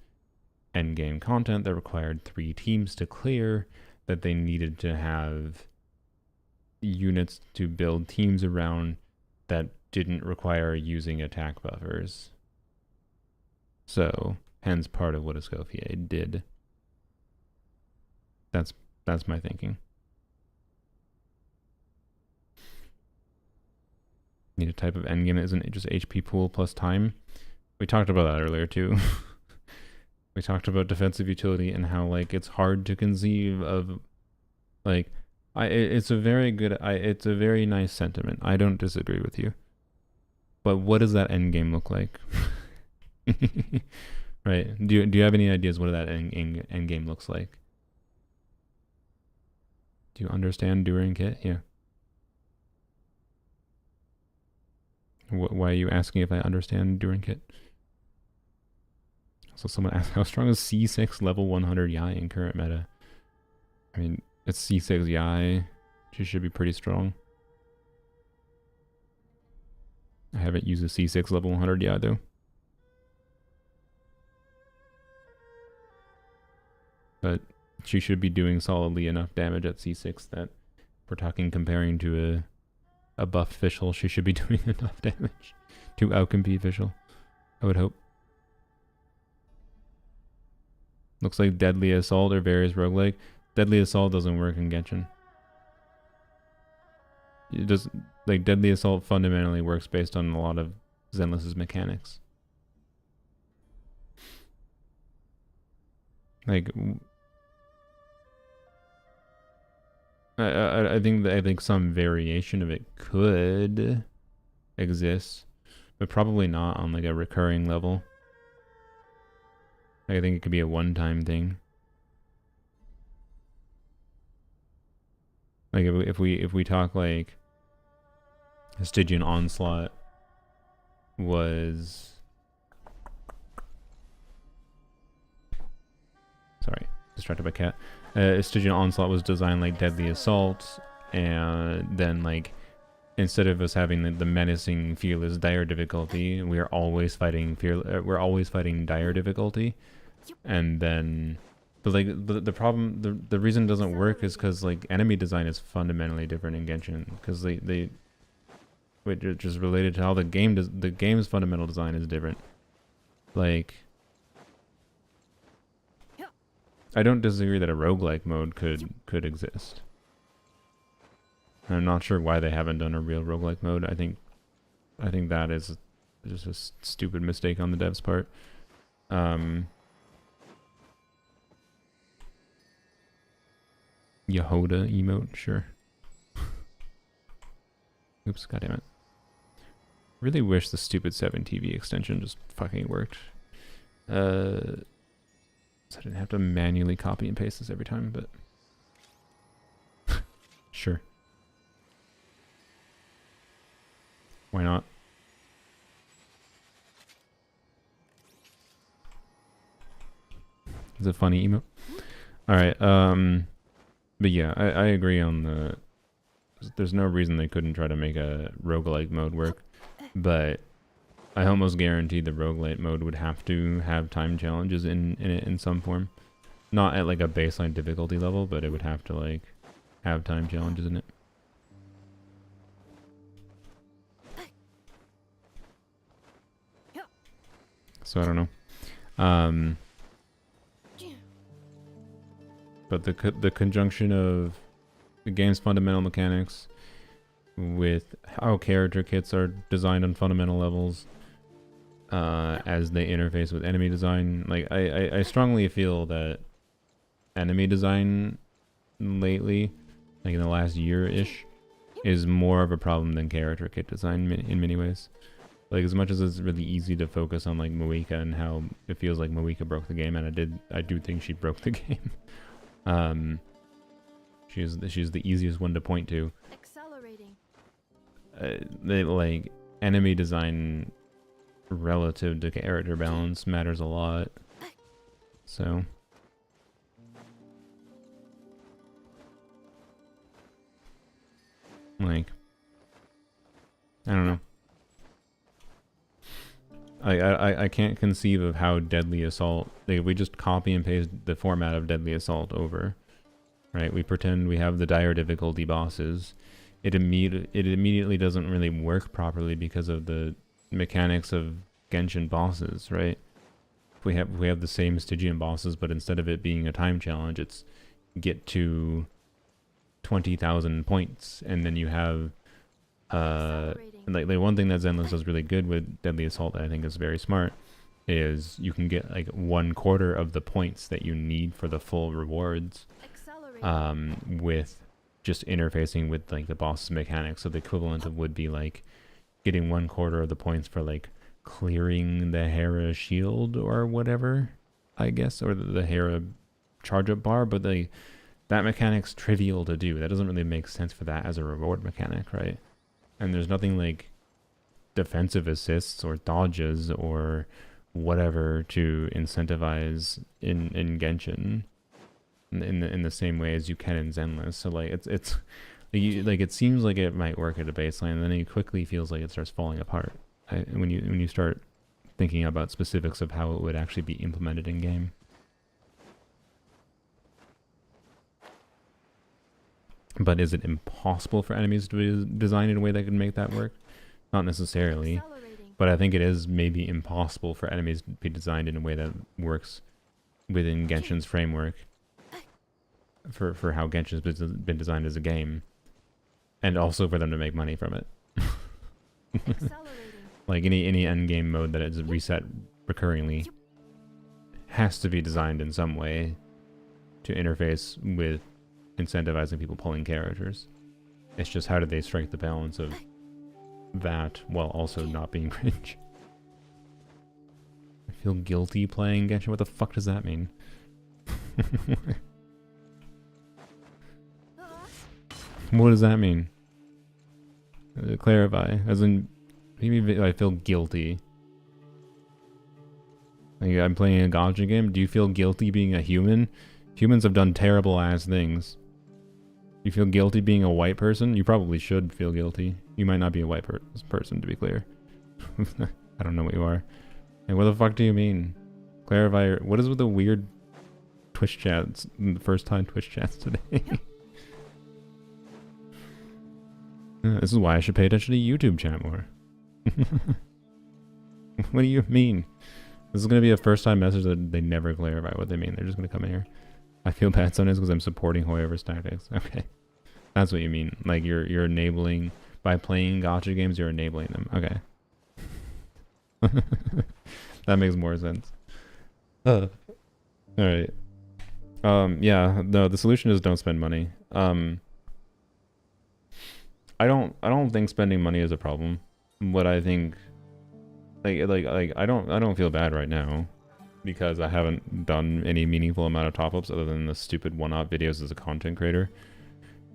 endgame content that required 3 teams to clear, that they needed to have units to build teams around that didn't require using attack buffers. So, hence part of what Escoffier did. That's my thinking. Need a type of endgame that isn't just HP pool plus time. We talked about that earlier too. We talked about defensive utility and how like it's hard to conceive of like it's a very nice sentiment. I don't disagree with you. But what does that end game look like? Right? Do you have any ideas what that end game looks like? Do you understand During Kit? Yeah. Why are you asking if I understand During Kit? So someone asked, how strong is C6 level 100 Yai in current meta? I mean, it's C6 Yai. She should be pretty strong. I haven't used a C6 level 100 Yai though. But she should be doing solidly enough damage at C6 that if we're talking comparing to a buffed Fischl, she should be doing enough damage to outcompete Fischl, I would hope. Looks like Deadly Assault or various roguelike. Deadly Assault doesn't work in Genshin. It does, like, Deadly Assault fundamentally works based on a lot of Zenless's mechanics. Like, I think some variation of it could exist, but probably not on like a recurring level. I think it could be a one-time thing. Like if we talk like Stygian Onslaught was, sorry, distracted by cat. Stygian Onslaught was designed like Deadly Assault, and then like instead of us having the menacing fearless dire difficulty, we're always fighting dire difficulty, and then but like the problem, the reason it doesn't work is because like enemy design is fundamentally different in Genshin, because they just related to how the game's fundamental design is different. Like, I don't disagree that a roguelike mode could exist. I'm not sure why they haven't done a real roguelike mode. I think that is just a stupid mistake on the devs' part. Yhoda emote, sure. Oops, goddammit. Really wish the stupid 7TV extension just fucking worked. So I didn't have to manually copy and paste this every time, but sure. Why not? Is it funny emote? Alright, but yeah, I agree on the, there's no reason they couldn't try to make a roguelike mode work, but I almost guarantee the roguelite mode would have to have time challenges in it in some form. Not at like a baseline difficulty level, but it would have to like have time challenges in it. So I don't know. But the conjunction of the game's fundamental mechanics with how character kits are designed on fundamental levels, as they interface with enemy design. Like I strongly feel that enemy design lately, like in the last year-ish, is more of a problem than character kit design in many ways. Like, as much as it's really easy to focus on like Moika and how it feels like Moika broke the game, and I do think she broke the game. She's the easiest one to point to. Accelerating. Like enemy design relative to character balance matters a lot. So like, I don't know. I can't conceive of how Deadly Assault, like, we just copy and paste the format of Deadly Assault over, right? We pretend we have the dire difficulty bosses. It immediately doesn't really work properly because of the mechanics of Genshin bosses, right? We have the same Stygian bosses, but instead of it being a time challenge, it's get to 20,000 points, and then you have like one thing that Zenless does really good with Deadly Assault that I think is very smart is you can get like 1/4 of the points that you need for the full rewards, with just interfacing with like the boss's mechanics. So the equivalent of would be like getting 1/4 of the points for like clearing the Hera shield or whatever, I guess, or the Hera charge up bar, but that mechanic's trivial to do. That doesn't really make sense for that as a reward mechanic, right? And there's nothing like defensive assists or dodges or whatever to incentivize in Genshin in the same way as you can in Zenless. So like it's like it seems like it might work at a baseline, and then it quickly feels like it starts falling apart when you start thinking about specifics of how it would actually be implemented in game. But is it impossible for enemies to be designed in a way that can make that work? Not necessarily. But I think it is maybe impossible for enemies to be designed in a way that works within Genshin's framework for how Genshin's been designed as a game, and also for them to make money from it. Like any end game mode that is reset recurringly has to be designed in some way to interface with incentivizing people pulling characters. It's just how do they strike the balance of that while also not being cringe. I feel guilty playing Genshin. What the fuck does that mean? What does that mean? Clarify. As in, maybe I feel guilty. Like, I'm playing a gacha game. Do you feel guilty being a human? Humans have done terrible ass things. You feel guilty being a white person? You probably should feel guilty. You might not be a white person, to be clear. I don't know what you are. Like, what the fuck do you mean? Clarify. What is with the weird Twitch chats? The first time Twitch chats today. This is why I should pay attention to YouTube chat more. What do you mean? This is going to be a first time message that they never clarify what they mean. They're just going to come in here. I feel bad sometimes because I'm supporting whoever's tactics. Okay. That's what you mean. Like you're enabling, by playing gacha games, you're enabling them. Okay. That makes more sense. Alright. Yeah, no, the solution is don't spend money. I don't think spending money is a problem. What I think, like I don't feel bad right now because I haven't done any meaningful amount of top-ups other than the stupid one-off videos as a content creator.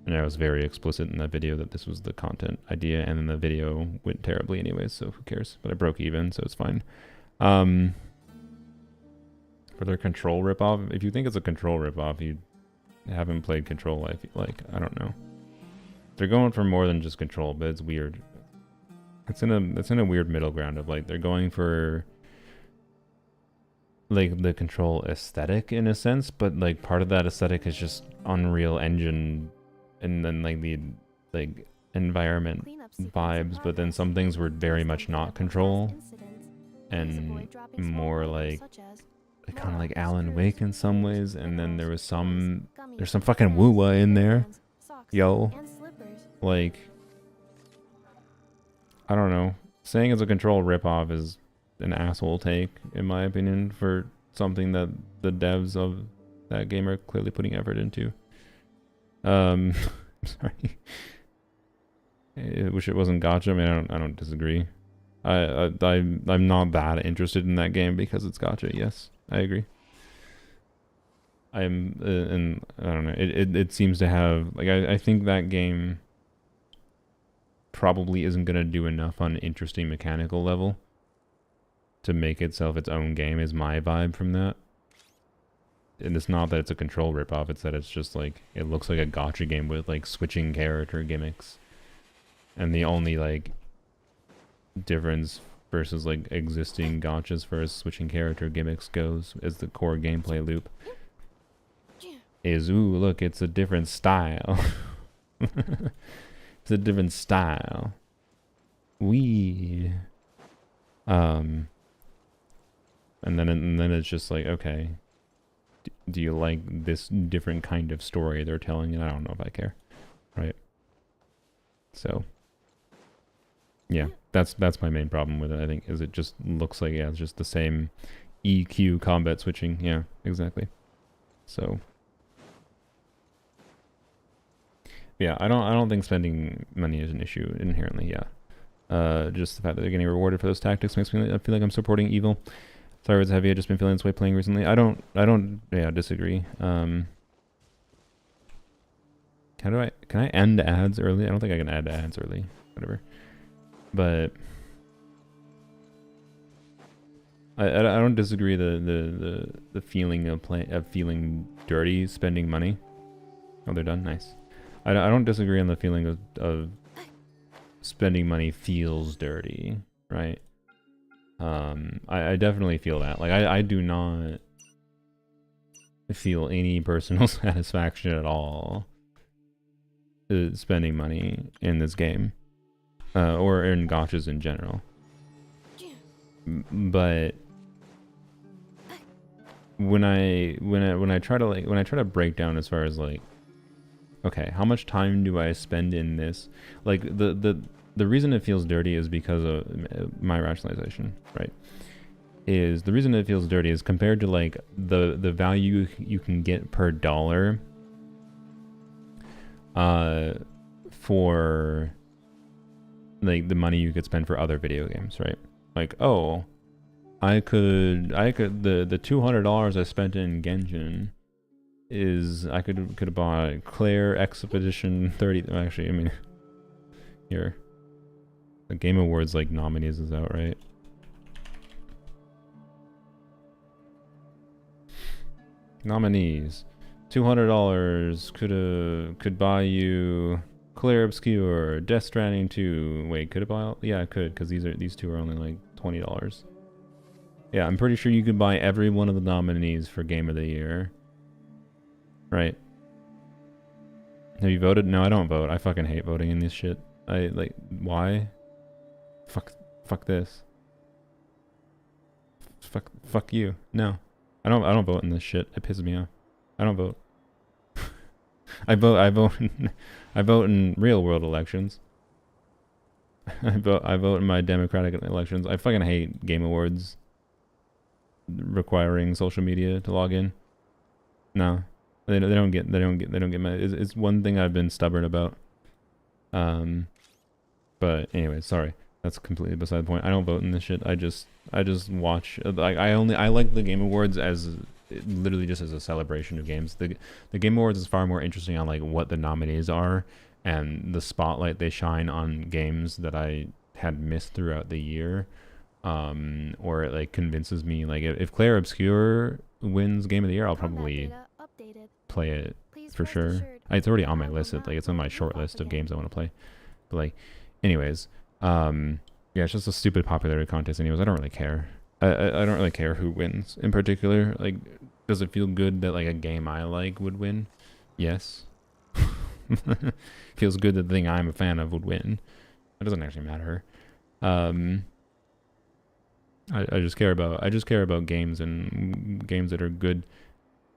And I was very explicit in that video that this was the content idea, and then the video went terribly anyways, so who cares? But I broke even, so it's fine. For their Control ripoff, if you think it's a Control ripoff, you haven't played Control, I feel like. I don't know. They're going for more than just Control, but it's weird. It's in a weird middle ground of like they're going for like the Control aesthetic in a sense, but like part of that aesthetic is just Unreal Engine and then like the like environment vibes, but then some things were very much not Control and more like kind of like Alan Wake in some ways, and then there's some fucking woo-wah in there. Yo. Like, I don't know. Saying it's a Control ripoff is an asshole take, in my opinion, for something that the devs of that game are clearly putting effort into. I'm sorry. I wish it wasn't gacha. I mean, I don't disagree. I'm not that interested in that game because it's gacha. Yes, I agree. And I don't know. It seems to have like I think that game probably isn't gonna do enough on an interesting mechanical level to make itself its own game. Is my vibe from that. And it's not that it's a Control ripoff. It's that it's just like it looks like a gacha game with like switching character gimmicks, and the only like difference versus like existing gachas for as switching character gimmicks goes is the core gameplay loop. Is ooh look, it's a different style. It's a different style. And then it's just like, okay, do you like this different kind of story they're telling? And I don't know if I care, right? So yeah, that's my main problem with it. I think is it just looks like it's just the same EQ combat switching. Yeah, exactly. So. Yeah, I don't think spending money is an issue inherently. Yeah, just the fact that they're getting rewarded for those tactics makes me I feel like I'm supporting evil. Sorry, was heavy. I've just been feeling this way playing recently. I don't. Yeah, disagree. Can I end ads early? I don't think I can add ads early. Whatever. But I don't disagree the feeling of feeling dirty spending money. Oh, they're done. Nice. I don't disagree on the feeling of spending money feels dirty, right? I definitely feel that. Like I do not feel any personal satisfaction at all spending money in this game, or in gachas in general. But when I try to break down as far as like, okay, how much time do I spend in this? Like the reason it feels dirty is because of my rationalization, right? Is the reason it feels dirty is compared to like the value you can get per dollar for like the money you could spend for other video games, right? Like, oh, I could the $200 I spent in Genshin is I could have bought Claire Expedition 30. Actually, I mean, here, the Game Awards like nominees is out, right? Nominees, $200 could buy you Claire Obscure, Death Stranding 2. Wait, could it buy? Yeah, it could, because these two are only like $20. Yeah, I'm pretty sure you could buy every one of the nominees for Game of the Year. Right. Have you voted? No, I don't vote. I fucking hate voting in this shit. I like, why? Fuck this. Fuck you. No. I don't vote in this shit. It pisses me off. I don't vote. I vote in real world elections. I vote in my democratic elections. I fucking hate Game Awards requiring social media to log in. No. They don't get mad. It's one thing I've been stubborn about. But anyway, sorry. That's completely beside the point. I don't vote in this shit. I just watch. Like I like the Game Awards as literally just as a celebration of games. The Game Awards is far more interesting on like what the nominees are and the spotlight they shine on games that I had missed throughout the year. Or it like convinces me, like if Claire Obscure wins Game of the Year, I'll probably play it for sure. It's already on my list. It's on my short list of games I want to play. But like, anyways, yeah, it's just a stupid popularity contest. Anyways, I don't really care. I don't really care who wins in particular. Like, does it feel good that like a game I like would win? Yes. Feels good that the thing I'm a fan of would win. It doesn't actually matter. I just care about games and games that are good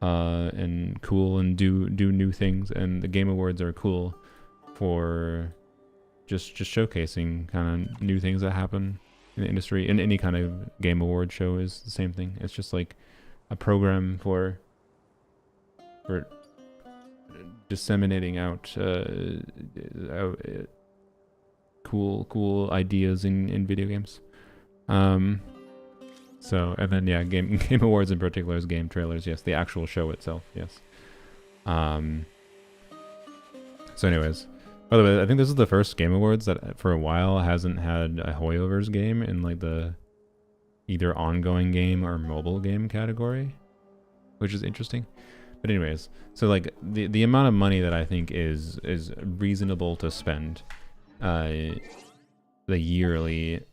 and cool and do new things, and the Game Awards are cool for just showcasing kind of new things that happen in the industry. And any kind of Game Award show is the same thing. It's just like a program for disseminating out cool ideas in video games. So, and then yeah, Game Awards in particular is game trailers. Yes, the actual show itself. Yes. So, anyways, by the way, I think this is the first Game Awards that for a while hasn't had a Hoyover's game in like the either ongoing game or mobile game category, which is interesting. But anyways, so like the amount of money that I think is reasonable to spend, the yearly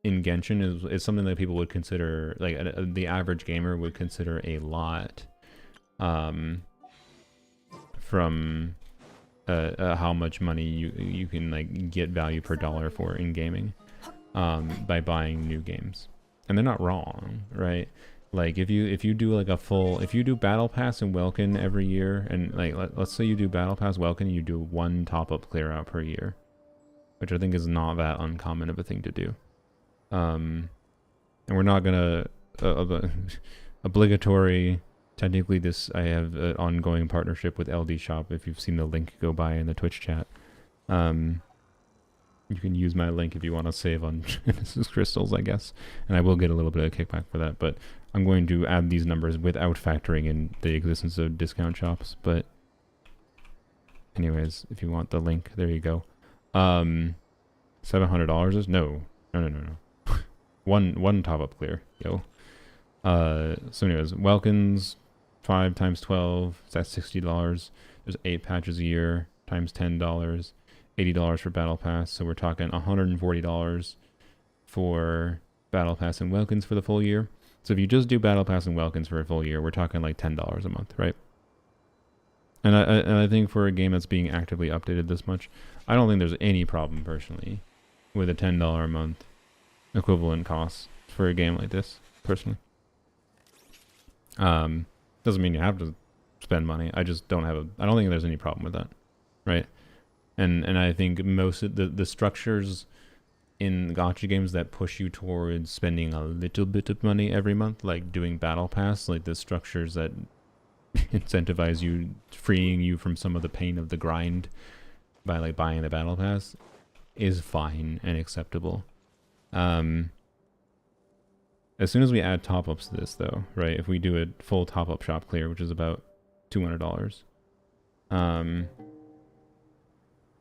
in Genshin is something that people would consider, like the average gamer would consider a lot, from how much money you can like get value per dollar for in gaming, by buying new games. And they're not wrong, right? Like if you do like if you do Battle Pass and Welkin every year, and like let's say you do Battle Pass Welkin, you do one top-up clear out per year, which I think is not that uncommon of a thing to do. And we're not gonna obligatory. Technically, I have an ongoing partnership with LD Shop. If you've seen the link go by in the Twitch chat, you can use my link if you want to save on Genesis crystals, I guess, and I will get a little bit of kickback for that. But I'm going to add these numbers without factoring in the existence of discount shops. But anyways, if you want the link, there you go. $700 is no. One top up clear, yo. So anyways, Welkins 5 times 12, that's $60. There's 8 patches a year times $10, $80 for Battle Pass. So we're talking $140 for Battle Pass and Welkins for the full year. So if you just do Battle Pass and Welkins for a full year, we're talking like $10 a month, right? And I think for a game that's being actively updated this much, I don't think there's any problem personally with a $10 a month equivalent cost for a game like this, personally. Doesn't mean you have to spend money. I just don't have I don't think there's any problem with that, right? And I think most of the structures in gacha games that push you towards spending a little bit of money every month, like doing battle pass, like the structures that incentivize you, freeing you from some of the pain of the grind by like buying the battle pass, is fine and acceptable. As soon as we add top-ups to this though, right, if we do a full top-up shop clear, which is about $200,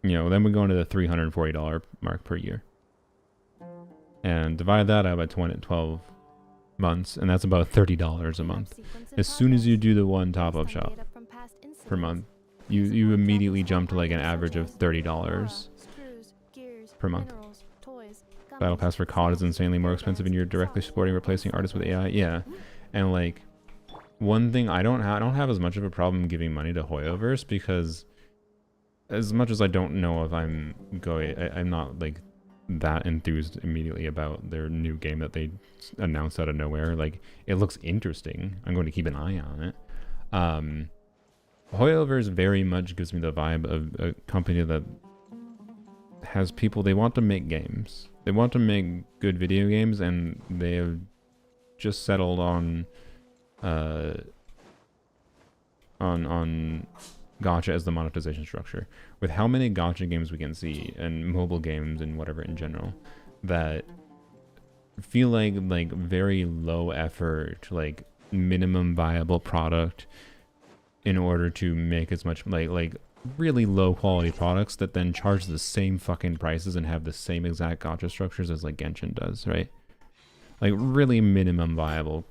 you know, then we go into the $340 mark per year. And divide that out by 12 months, and that's about $30 a month. As soon as you do the one top-up shop per month, you immediately jump to like an average of $30 per month. Battle Pass for COD is insanely more expensive, and you're directly supporting replacing artists with AI. Yeah, and like one thing I don't have as much of a problem giving money to Hoyoverse, because as much as I don't know if I'm not like that enthused immediately about their new game that they announced out of nowhere. Like, it looks interesting. I'm going to keep an eye on it. Hoyoverse very much gives me the vibe of a company that has people, they want to make games. They want to make good video games, and they have just settled on gacha as the monetization structure. With how many gacha games we can see, and mobile games and whatever in general, that feel like very low effort, like minimum viable product in order to make as much like really low quality products that then charge the same fucking prices and have the same exact gacha structures as like Genshin does, right? Like really minimum viable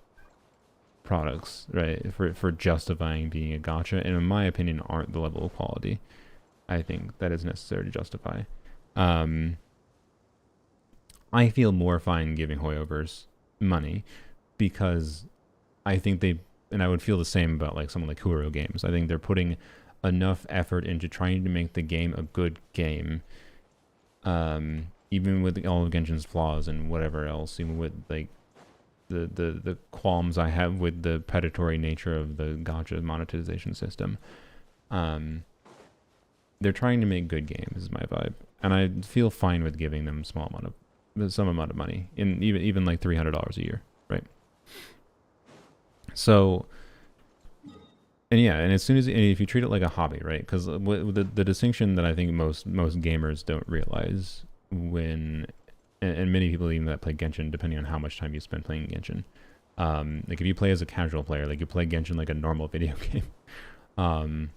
products, right, for justifying being a gacha, and in my opinion aren't the level of quality I think that is necessary to justify. I feel more fine giving Hoyoverse money because I think and I would feel the same about like someone like Kuro Games. I think they're putting enough effort into trying to make the game a good game, even with all of Genshin's flaws and whatever else, even with like the qualms I have with the predatory nature of the gacha monetization system. They're trying to make good games is my vibe, and I feel fine with giving them some amount of money, in even like $300 a year, right? So, and yeah, and as soon as, and if you treat it like a hobby, right? Because the distinction that I think most gamers don't realize when, and many people even that play Genshin, depending on how much time you spend playing Genshin, like if you play as a casual player, like you play Genshin like a normal video game,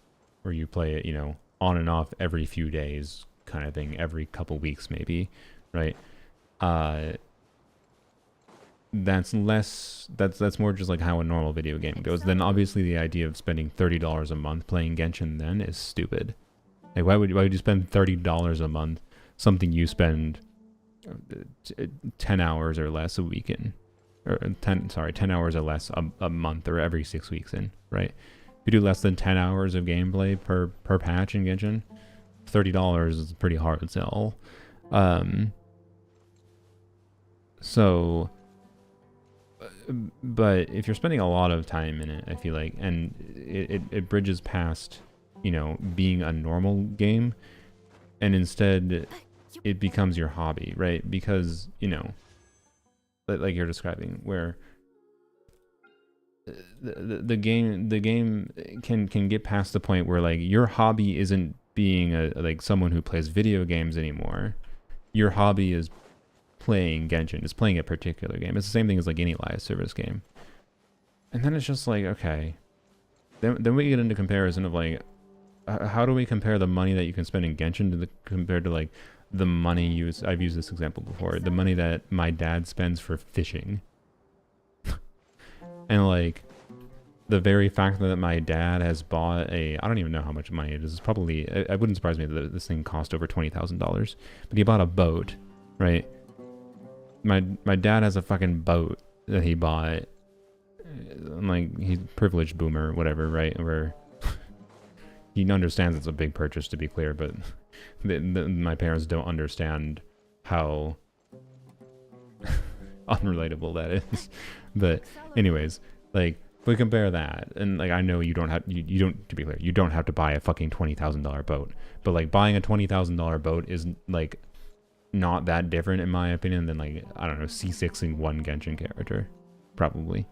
where you play it, you know, on and off every few days kind of thing, every couple weeks maybe, right? That's more just like how a normal video game goes. Then obviously the idea of spending $30 a month playing Genshin then is stupid. Like why would you spend $30 a month, something you spend 10 hours or less a week in, or 10 hours or less a month or every 6 weeks in, right? If you do less than 10 hours of gameplay per patch in Genshin, $30 is pretty hard to sell. So, but if you're spending a lot of time in it, I feel like, and it bridges past, you know, being a normal game, and instead it becomes your hobby, right? Because, you know, like you're describing, where the game can get past the point where like your hobby isn't being like someone who plays video games anymore. Your hobby is playing Genshin, is playing a particular game. It's the same thing as like any live service game. And then it's just like, okay, then we get into comparison of like, how do we compare the money that you can spend in Genshin compared to like the money I've used this example before, the money that my dad spends for fishing. And like the very fact that my dad has bought I don't even know how much money it is. It's probably, it wouldn't surprise me that this thing cost over $20,000, but he bought a boat, right? My dad has a fucking boat that he bought. Like, he's a privileged boomer, whatever, right? Where he understands it's a big purchase, to be clear, but my parents don't understand how unrelatable that is. But anyways, like, we compare that, and like I know you don't have you don't, to be clear, you don't have to buy a fucking $20,000 boat, but like buying a $20,000 boat is like not that different in my opinion than like, I don't know, C6ing one Genshin character, probably.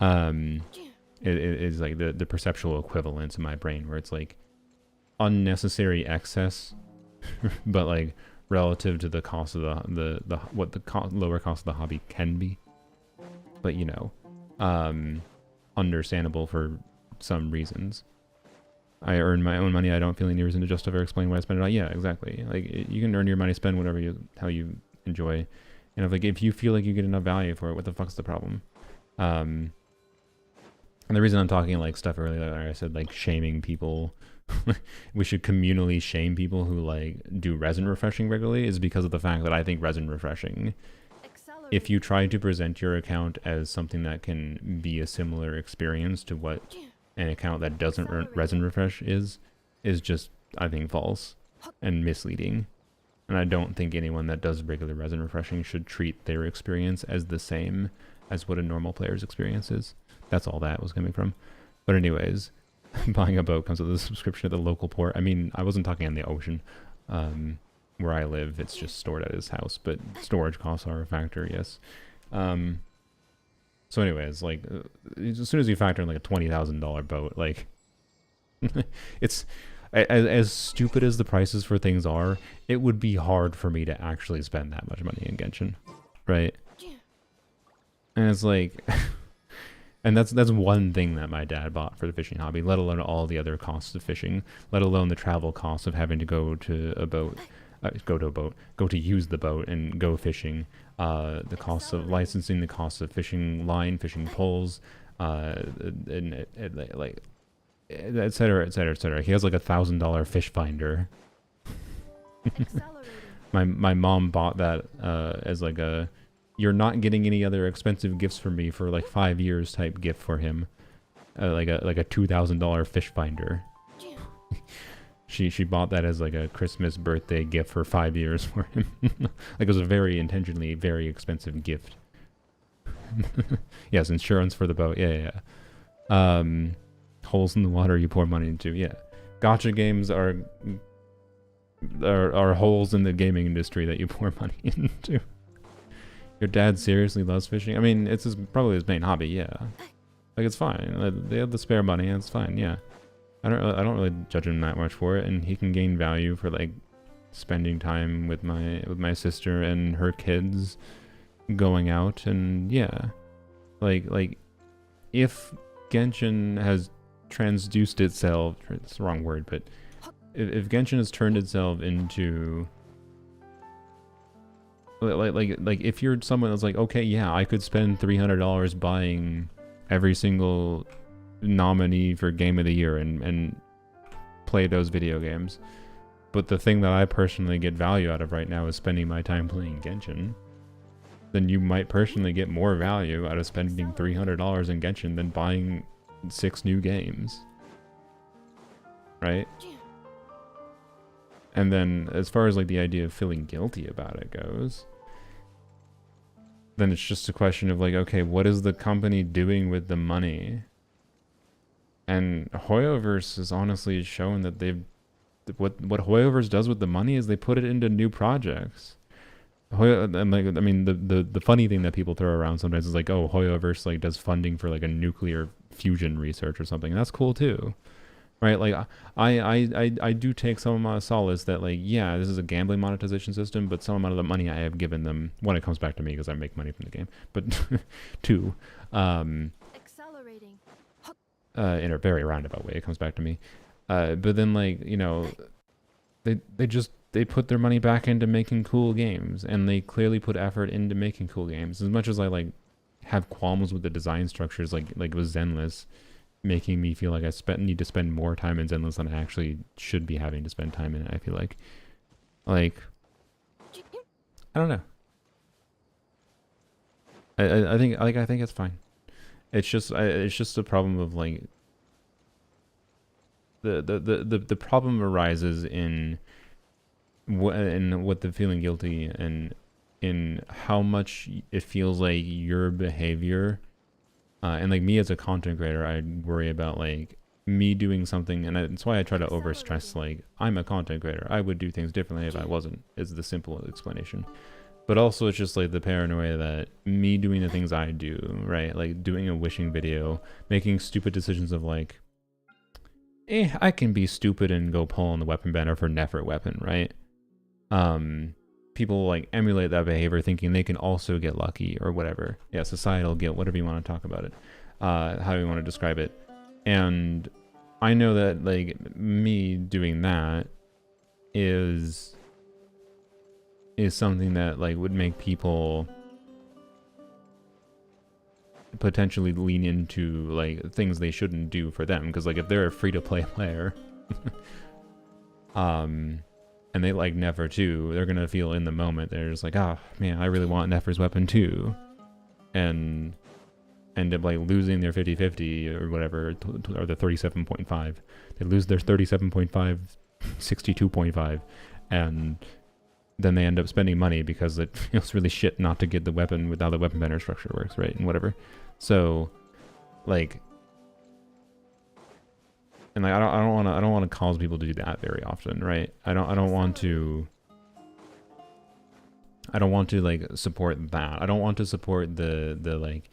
It is like the perceptual equivalence in my brain where it's like unnecessary excess, but like relative to the cost of the lower cost of the hobby can be, but you know, understandable for some reasons. I earn my own money. I don't feel any reason to justify or explain why I spend it on. Yeah, exactly. Like you can earn your money, spend whatever how you enjoy, and if you feel like you get enough value for it, what the fuck's the problem? And the reason I'm talking like stuff earlier, like I said, like shaming people, we should communally shame people who like do resin refreshing regularly, is because of the fact that I think resin refreshing, if you try to present your account as something that can be a similar experience to what an account that doesn't resin refresh is just, I think, false and misleading. And I don't think anyone that does regular resin refreshing should treat their experience as the same as what a normal player's experience is. That's all that was coming from. But anyways, buying a boat comes with a subscription at the local port. I mean, I wasn't talking on the ocean. Where I live, it's just stored at his house, but storage costs are a factor, yes. So anyways, like, as soon as you factor in like a $20,000 boat, like, it's, as stupid as the prices for things are, it would be hard for me to actually spend that much money in Genshin, right? And it's like, and that's one thing that my dad bought for the fishing hobby, let alone all the other costs of fishing, let alone the travel costs of having to go to a boat, go to use the boat and go fishing, the costs of licensing, the costs of fishing line, fishing poles, and like, et cetera, et cetera, et cetera. He has like $1,000 fish finder. my mom bought that as like a, you're not getting any other expensive gifts from me for like 5 years type gift for him, like a $2,000 fish finder. She bought that as like a Christmas birthday gift for 5 years for him. Like it was a very intentionally very expensive gift. Yes, insurance for the boat. Yeah. Holes in the water you pour money into. Yeah, gacha games are holes in the gaming industry that you pour money into. Your dad seriously loves fishing. I mean, it's probably his main hobby. Yeah, like it's fine. They have the spare money, and it's fine. Yeah. I don't really judge him that much for it, and he can gain value for like spending time with my sister and her kids, going out, and yeah, like if Genshin has transduced itself, it's the wrong word, but if Genshin has turned itself into like if you're someone that's like, okay, yeah, I could spend $300 buying every single nominee for Game of the Year and play those video games, but the thing that I personally get value out of right now is spending my time playing Genshin, then you might personally get more value out of spending $300 in Genshin than buying 6 new games, right? And then as far as like the idea of feeling guilty about it goes, then it's just a question of like, okay, what is the company doing with the money? And Hoyoverse has honestly shown that they've, what Hoyoverse does with the money is they put it into new projects. And like, I mean, the funny thing that people throw around sometimes is like, oh, Hoyoverse like does funding for like a nuclear fusion research or something. And that's cool too, right? Like I do take some amount of solace that like, yeah, this is a gambling monetization system, but some amount of the money I have given them, one, it comes back to me because I make money from the game, but two, in a very roundabout way, it comes back to me. But then like, you know, they put their money back into making cool games, and they clearly put effort into making cool games. As much as I like have qualms with the design structures, like with Zenless, making me feel like I need to spend more time in Zenless than I actually should be having to spend time in it. I feel like I don't know. I think it's fine. It's just a problem of like the problem arises in what the feeling guilty and in how much it feels like your behavior And like me as a content creator, I worry about like me doing something, and that's why I try to overstress like I'm a content creator. I would do things differently if I wasn't, is the simple explanation. But also it's just like the paranoia that me doing the things I do, right? Like doing a wishing video, making stupid decisions of like, I can be stupid and go pull on the weapon banner for Nefer weapon, right? People like emulate that behavior thinking they can also get lucky or whatever. Yeah, societal guilt, whatever you want to talk about it, how you want to describe it. And I know that like me doing that is something that like would make people potentially lean into like things they shouldn't do for them, because like if they're a free-to-play player and they like Nefer too, they're gonna feel in the moment they're just like, oh man, I really want Nefer's weapon too, and end up like losing their 50-50 or whatever, or the 37.5. They lose their 37.5 62.5, and then they end up spending money because it feels really shit not to get the weapon with how the weapon banner structure works, right? And whatever. So like, and like I don't want to cause people to do that very often, right? I don't want to like support that. I don't want to support the like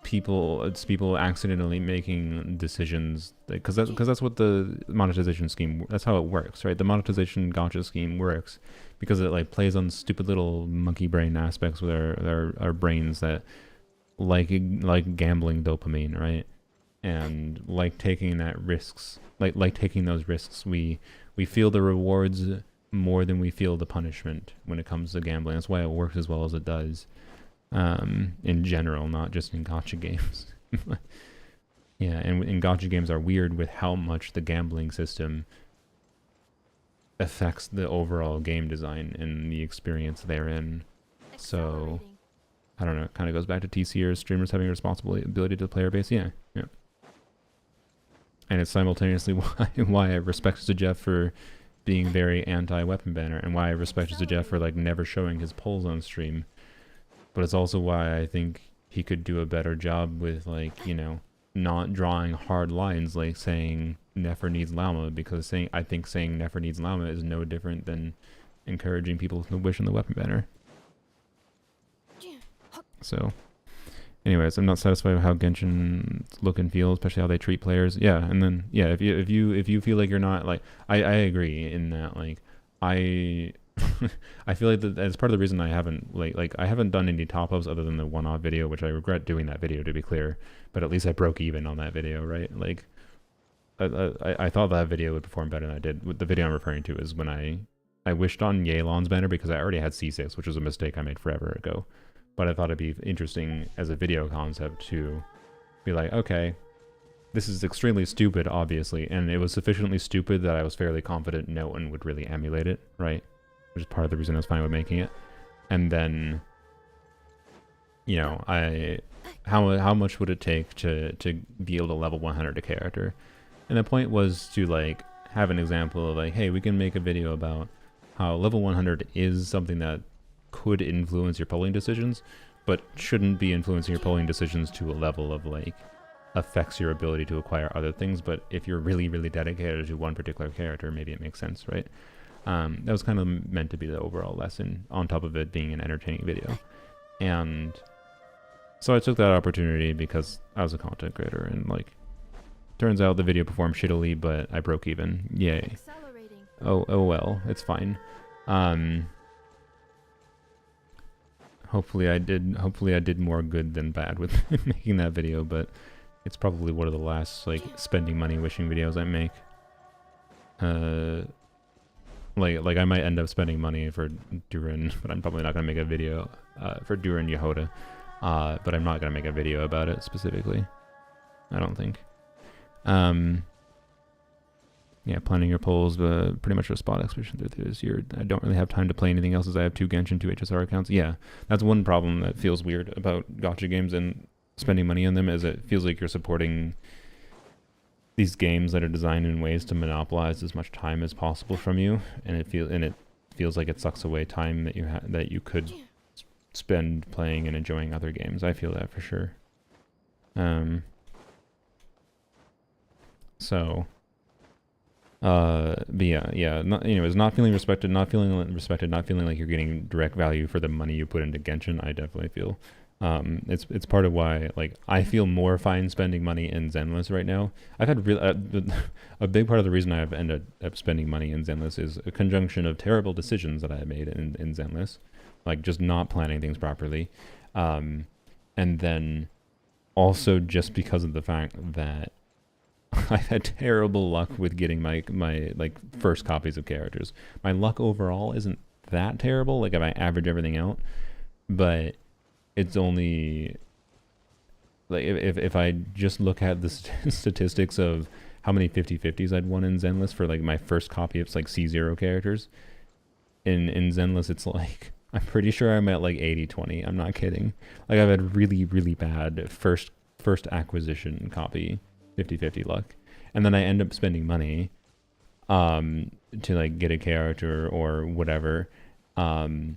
people accidentally making decisions, because that's what the monetization scheme, that's how it works, right? The monetization gotcha scheme works because it like plays on stupid little monkey brain aspects with our brains that like gambling dopamine, right? And like taking that risks, like taking those risks, we feel the rewards more than we feel the punishment when it comes to gambling. That's why it works as well as it does. In general, not just in gacha games. Yeah, and gacha games are weird with how much the gambling system affects the overall game design and the experience therein. So, I don't know, it kind of goes back to TCers, streamers having a responsibility to the player base. Yeah. And it's simultaneously why I respect Jeff for being very anti-weapon banner, and why I respect Jeff for like never showing his polls on stream. But it's also why I think he could do a better job with, like, you know, not drawing hard lines, like saying Nefer needs llama, because I think saying Nefer needs llama is no different than encouraging people to wish on the weapon banner. So, anyways, I'm not satisfied with how Genshin's look and feel, especially how they treat players. Yeah, and then yeah, if you feel like you're not like, I agree in that, like I feel like that's part of the reason I haven't I haven't done any top-ups other than the one-off video, which I regret doing that video, to be clear, but at least I broke even on that video, right? Like I thought that video would perform better than I did. The video I'm referring to is when I wished on Yelan's banner because I already had C6, which was a mistake I made forever ago, but I thought it'd be interesting as a video concept to be like, okay, this is extremely stupid, obviously, and it was sufficiently stupid that I was fairly confident no one would really emulate it, right? Which is part of the reason I was fine with making it. And then, you know, how much would it take to be able to level 100 a character? And the point was to like have an example of like, hey, we can make a video about how level 100 is something that could influence your polling decisions, but shouldn't be influencing your polling decisions to a level of like affects your ability to acquire other things. But if you're really, really dedicated to one particular character, maybe it makes sense, right? That was kind of meant to be the overall lesson, on top of it being an entertaining video. And so I took that opportunity because I was a content creator, and like, turns out the video performed shittily, but I broke even. Yay. Oh well, it's fine. Hopefully I did more good than bad with making that video, but it's probably one of the last like spending money wishing videos I make. Like I might end up spending money for Duran, but I'm probably not gonna make a video for Duran Yhoda. But I'm not gonna make a video about it specifically, I don't think. Yeah, planning your polls, pretty much a spot expedition through this year. I don't really have time to play anything else as I have 2 Genshin, 2 HSR accounts. Yeah, that's one problem that feels weird about gacha games and spending money on them, is it feels like you're supporting these games that are designed in ways to monopolize as much time as possible from you, and it feels like it sucks away time that you could spend playing and enjoying other games. I feel that for sure. But yeah, anyways, not feeling respected, not feeling like you're getting direct value for the money you put into Genshin. I definitely feel, it's part of why, like, I feel more fine spending money in Zenless right now. I've had a big part of the reason I've ended up spending money in Zenless is a conjunction of terrible decisions that I made in Zenless, like just not planning things properly, and then also just because of the fact that I've had terrible luck with getting my like first copies of characters. My luck overall isn't that terrible, like if I average everything out, but it's only like if I just look at the statistics of how many 50/50s I'd won in Zenless for like my first copy of like C0 characters. In Zenless, it's like, I'm pretty sure I'm at like 80/20. I'm not kidding. Like I've had really, really bad first acquisition copy 50/50 luck, and then I end up spending money to like get a character or whatever, and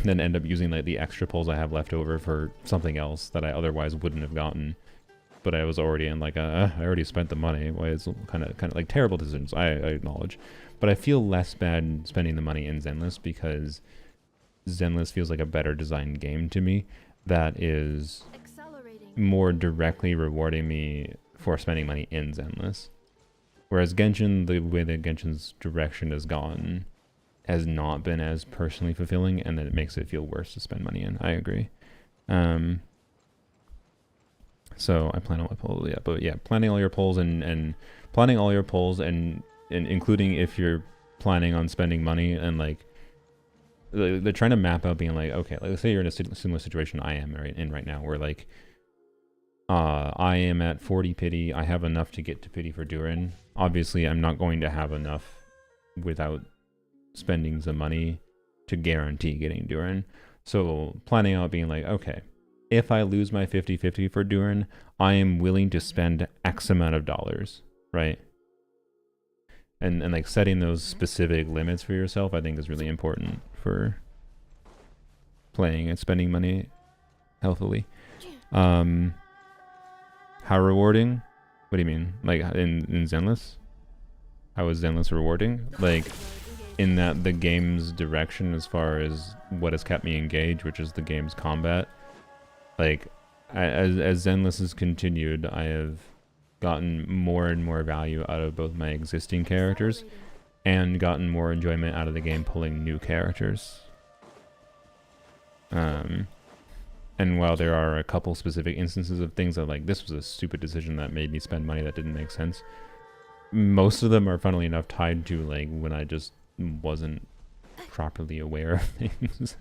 then end up using like the extra pulls I have left over for something else that I otherwise wouldn't have gotten, but I was already in like I already spent the money. Well, it's kind of like terrible decisions, I acknowledge, but I feel less bad spending the money in Zenless because Zenless feels like a better designed game to me that is more directly rewarding me for spending money in Zenless. Whereas Genshin, the way that Genshin's direction has gone has not been as personally fulfilling, and then it makes it feel worse to spend money in. I agree. So I plan all my polls, yeah, but yeah, planning all your polls and planning all your polls and including if you're planning on spending money, and like they're trying to map out being like, okay, like let's say you're in a similar situation I am in right now, where like I am at 40 pity. I have enough to get to pity for Durin. Obviously, I'm not going to have enough without spending some money to guarantee getting Durin. So planning out being like, okay, if I lose my 50/50 for Durin, I am willing to spend X amount of dollars, right? And like setting those specific limits for yourself, I think is really important for playing and spending money healthily. How rewarding? What do you mean? Like in Zenless? How is Zenless rewarding? Like in that the game's direction as far as what has kept me engaged, which is the game's combat. Like as Zenless has continued, I have gotten more and more value out of both my existing characters and gotten more enjoyment out of the game pulling new characters. And while there are a couple specific instances of things that like, this was a stupid decision that made me spend money that didn't make sense, most of them are funnily enough tied to like when I just wasn't properly aware of things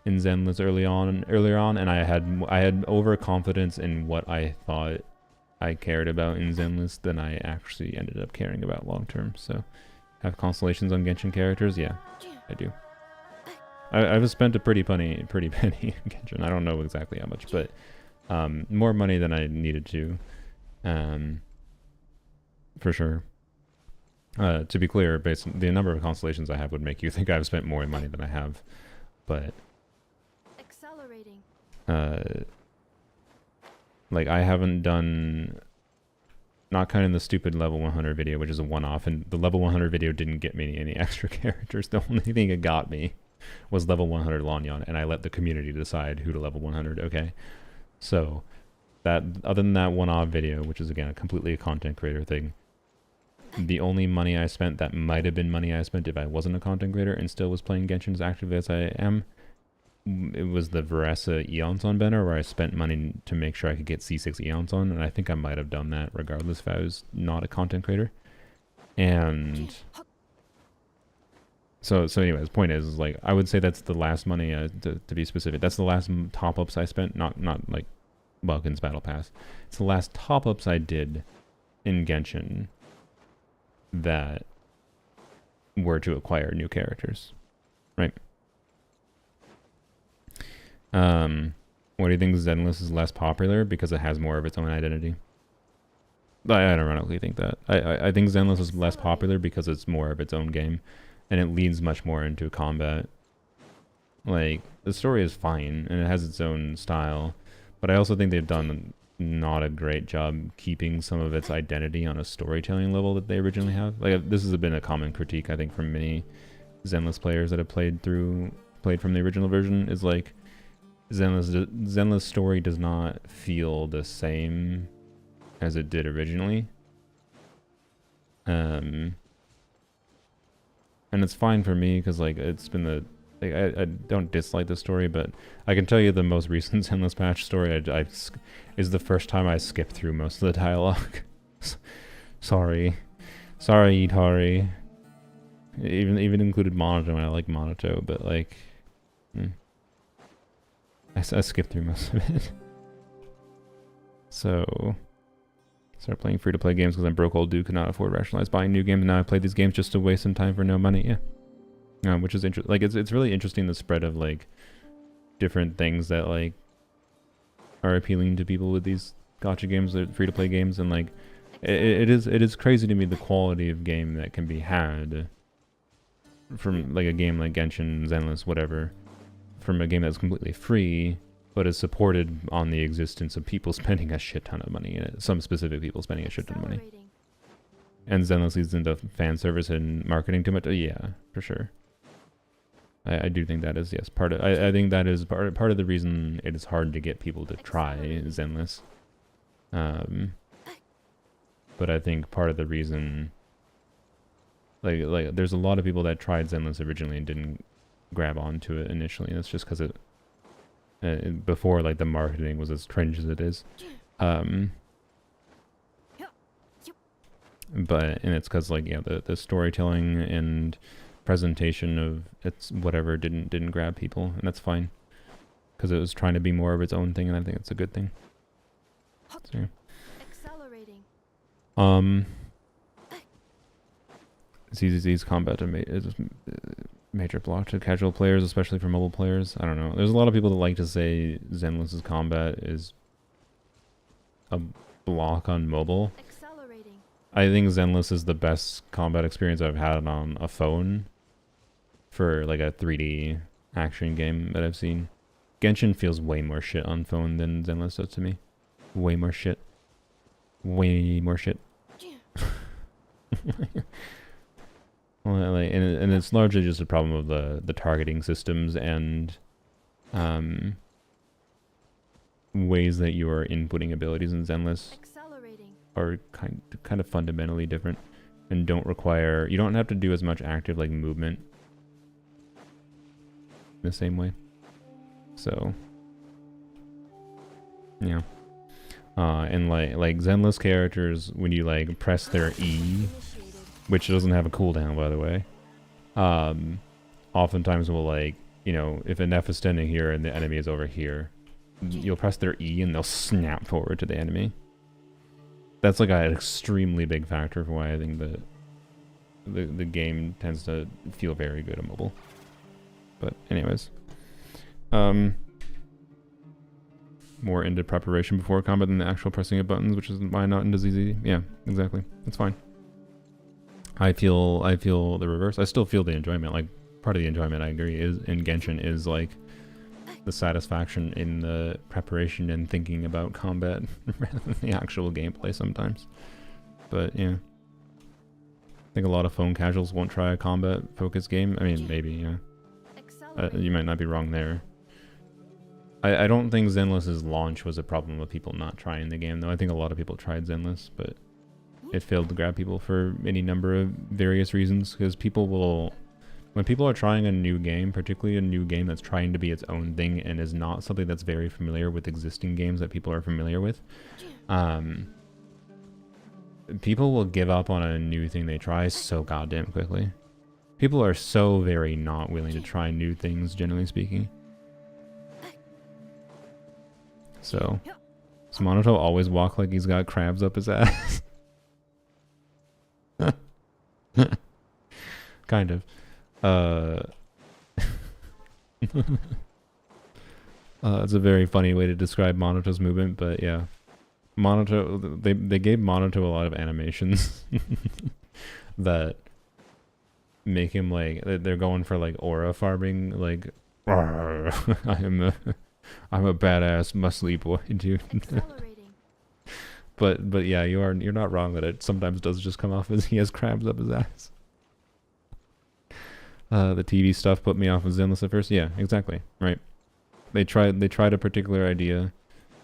in Zenless earlier on, and I had overconfidence in what I thought I cared about in Zenless than I actually ended up caring about long term. So have constellations on Genshin characters? Yeah, I do. I've spent a pretty penny in Genshin. I don't know exactly how much, but more money than I needed to, for sure. To be clear, based on the number of constellations I have would make you think I've spent more money than I have, but like I haven't done, not counting the stupid level 100 video, which is a one-off, and the level 100 video didn't get me any extra characters. The only thing it got me was level 100 Lanyan, and I let the community decide who to level 100. Okay, so that, other than that one-off video, which is again completely a content creator thing, the only money I spent that might have been money I spent if I wasn't a content creator and still was playing Genshin as actively as I am, it was the Veresa Eonson banner, where I spent money to make sure I could get C6 Eonson, and I think I might have done that regardless if I was not a content creator. And so anyways, the point is like, I would say that's the last money, to be specific, that's the last top-ups I spent, not like Welkin's Battle Pass. It's the last top-ups I did in Genshin that were to acquire new characters, right? What do you think Zenless is less popular because it has more of its own identity? I ironically think that. I think Zenless is less popular because it's more of its own game, and it leans much more into combat. Like, the story is fine, and it has its own style, but I also think they've done not a great job keeping some of its identity on a storytelling level that they originally have. Like, this has been a common critique, I think, from many Zenless players that have played from the original version, is like, Zenless story does not feel the same as it did originally. And it's fine for me, because, like, it's been the... Like, I don't dislike the story, but I can tell you the most recent Zenless patch story is the first time I skipped through most of the dialogue. Sorry, Itari. Even included Monato, and I like Monato, but like, I skipped through most of it. So, started playing free-to-play games because I'm broke old dude, could not afford to rationalize buying new games, and now I play these games just to waste some time for no money. Yeah. Which is interesting. Like, it's really interesting, the spread of like different things that like are appealing to people with these gacha games, free to play games, and like it is crazy to me the quality of game that can be had from like a game like Genshin, Zenless, whatever, from a game that's completely free but is supported on the existence of people spending a shit ton of money in it. Some specific people spending a shit ton of money. And Zenless leads into fan service and marketing too much. Yeah, for sure. I do think that is, yes, part of... I think that is part of the reason it is hard to get people to try Zenless. But I think part of the reason... Like there's a lot of people that tried Zenless originally and didn't grab onto it initially. And it's just because it... before, like, the marketing was as cringe as it is. And it's because, like, yeah, the storytelling and presentation of its whatever didn't grab people, and that's fine, because it was trying to be more of its own thing, and I think it's a good thing. So, ZZZ's combat is a major block to casual players, especially for mobile players. I don't know. There's a lot of people that like to say Zenless's combat is a block on mobile. I think Zenless is the best combat experience I've had on a phone for like a 3D action game that I've seen. Genshin feels way more shit on phone than Zenless does to me. Way more shit. Way more shit. Well, like, and it's largely just a problem of the targeting systems and ways that you are inputting abilities in Zenless are kind of fundamentally different, and don't require... You don't have to do as much active like movement in the same way. So yeah. And like Zenless characters, when you like press their E, which doesn't have a cooldown, by the way, oftentimes will, like, you know, if a Neph is standing here and the enemy is over here, you'll press their E and they'll snap forward to the enemy. That's like an extremely big factor for why I think the game tends to feel very good on mobile. But anyways, more into preparation before combat than the actual pressing of buttons, which is why not into ZZ. Yeah, exactly. That's fine. I feel the reverse. I still feel the enjoyment. Like, part of the enjoyment, I agree, is in Genshin is like the satisfaction in the preparation and thinking about combat rather than the actual gameplay sometimes. But yeah, I think a lot of phone casuals won't try a combat focused game. I mean, maybe, yeah. You might not be wrong there. I don't think Zenless's launch was a problem with people not trying the game, though. I think a lot of people tried Zenless, but it failed to grab people for any number of various reasons, because people will... When people are trying a new game, particularly a new game that's trying to be its own thing and is not something that's very familiar with existing games that people are familiar with, people will give up on a new thing they try so goddamn quickly. People are so very not willing to try new things, generally speaking. So, does Monato always walk like he's got crabs up his ass? Kind of. It's a very funny way to describe Monato's movement, but yeah. Monato, they gave Monato a lot of animations that make him like, they're going for like aura farming, like I'm a badass muscly boy, dude. but yeah, you're not wrong that it sometimes does just come off as he has crabs up his ass. The TV stuff put me off of Zenless at first. Yeah, exactly. Right. They tried a particular idea,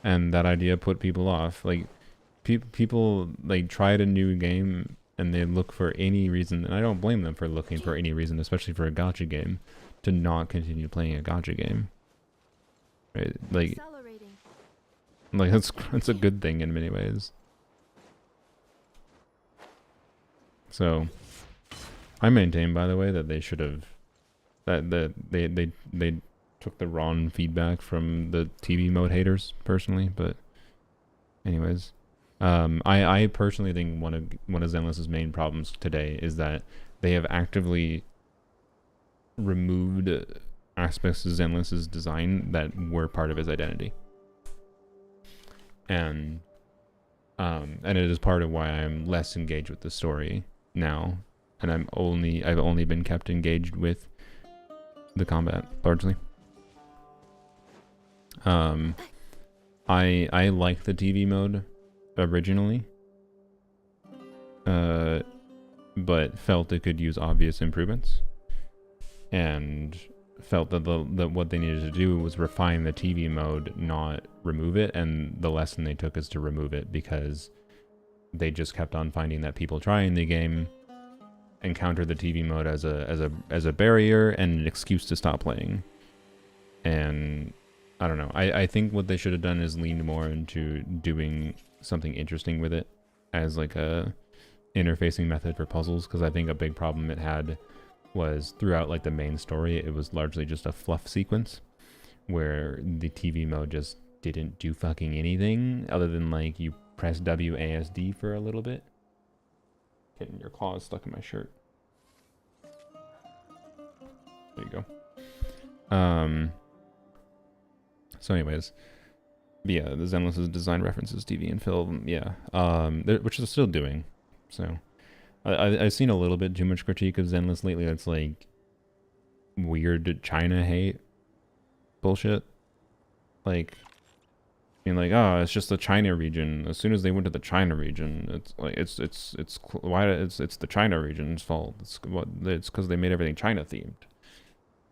and that idea put people off. Like, people like tried a new game and they look for any reason, and I don't blame them for looking for any reason, especially for a gacha game, to not continue playing a gacha game. Right? Like that's a good thing in many ways. So I maintain, by the way, that they should have that they took the wrong feedback from the TV mode haters personally, but anyways, I personally think one of Zenless's main problems today is that they have actively removed aspects of Zenless's design that were part of his identity, and it is part of why I'm less engaged with the story now, and I've only been kept engaged with the combat largely. I like the TV mode originally, but felt it could use obvious improvements, and felt that what they needed to do was refine the TV mode, not remove it. And the lesson they took is to remove it, because they just kept on finding that people trying the game encounter the TV mode as a barrier and an excuse to stop playing. And I don't know. I think what they should have done is leaned more into doing something interesting with it as like a interfacing method for puzzles, because I think a big problem it had was throughout like the main story, it was largely just a fluff sequence where the TV mode just didn't do fucking anything other than like you press WASD for a little bit. Getting your claws stuck in my shirt. There you go. So anyways, yeah, the Zenless's design references TV and film, yeah, which they're still doing. So I've seen a little bit too much critique of Zenless lately. That's like weird China hate bullshit. Like, I mean, like, oh, it's just the China region. As soon as they went to the China region, it's like it's the China region's fault. It's because they made everything China themed.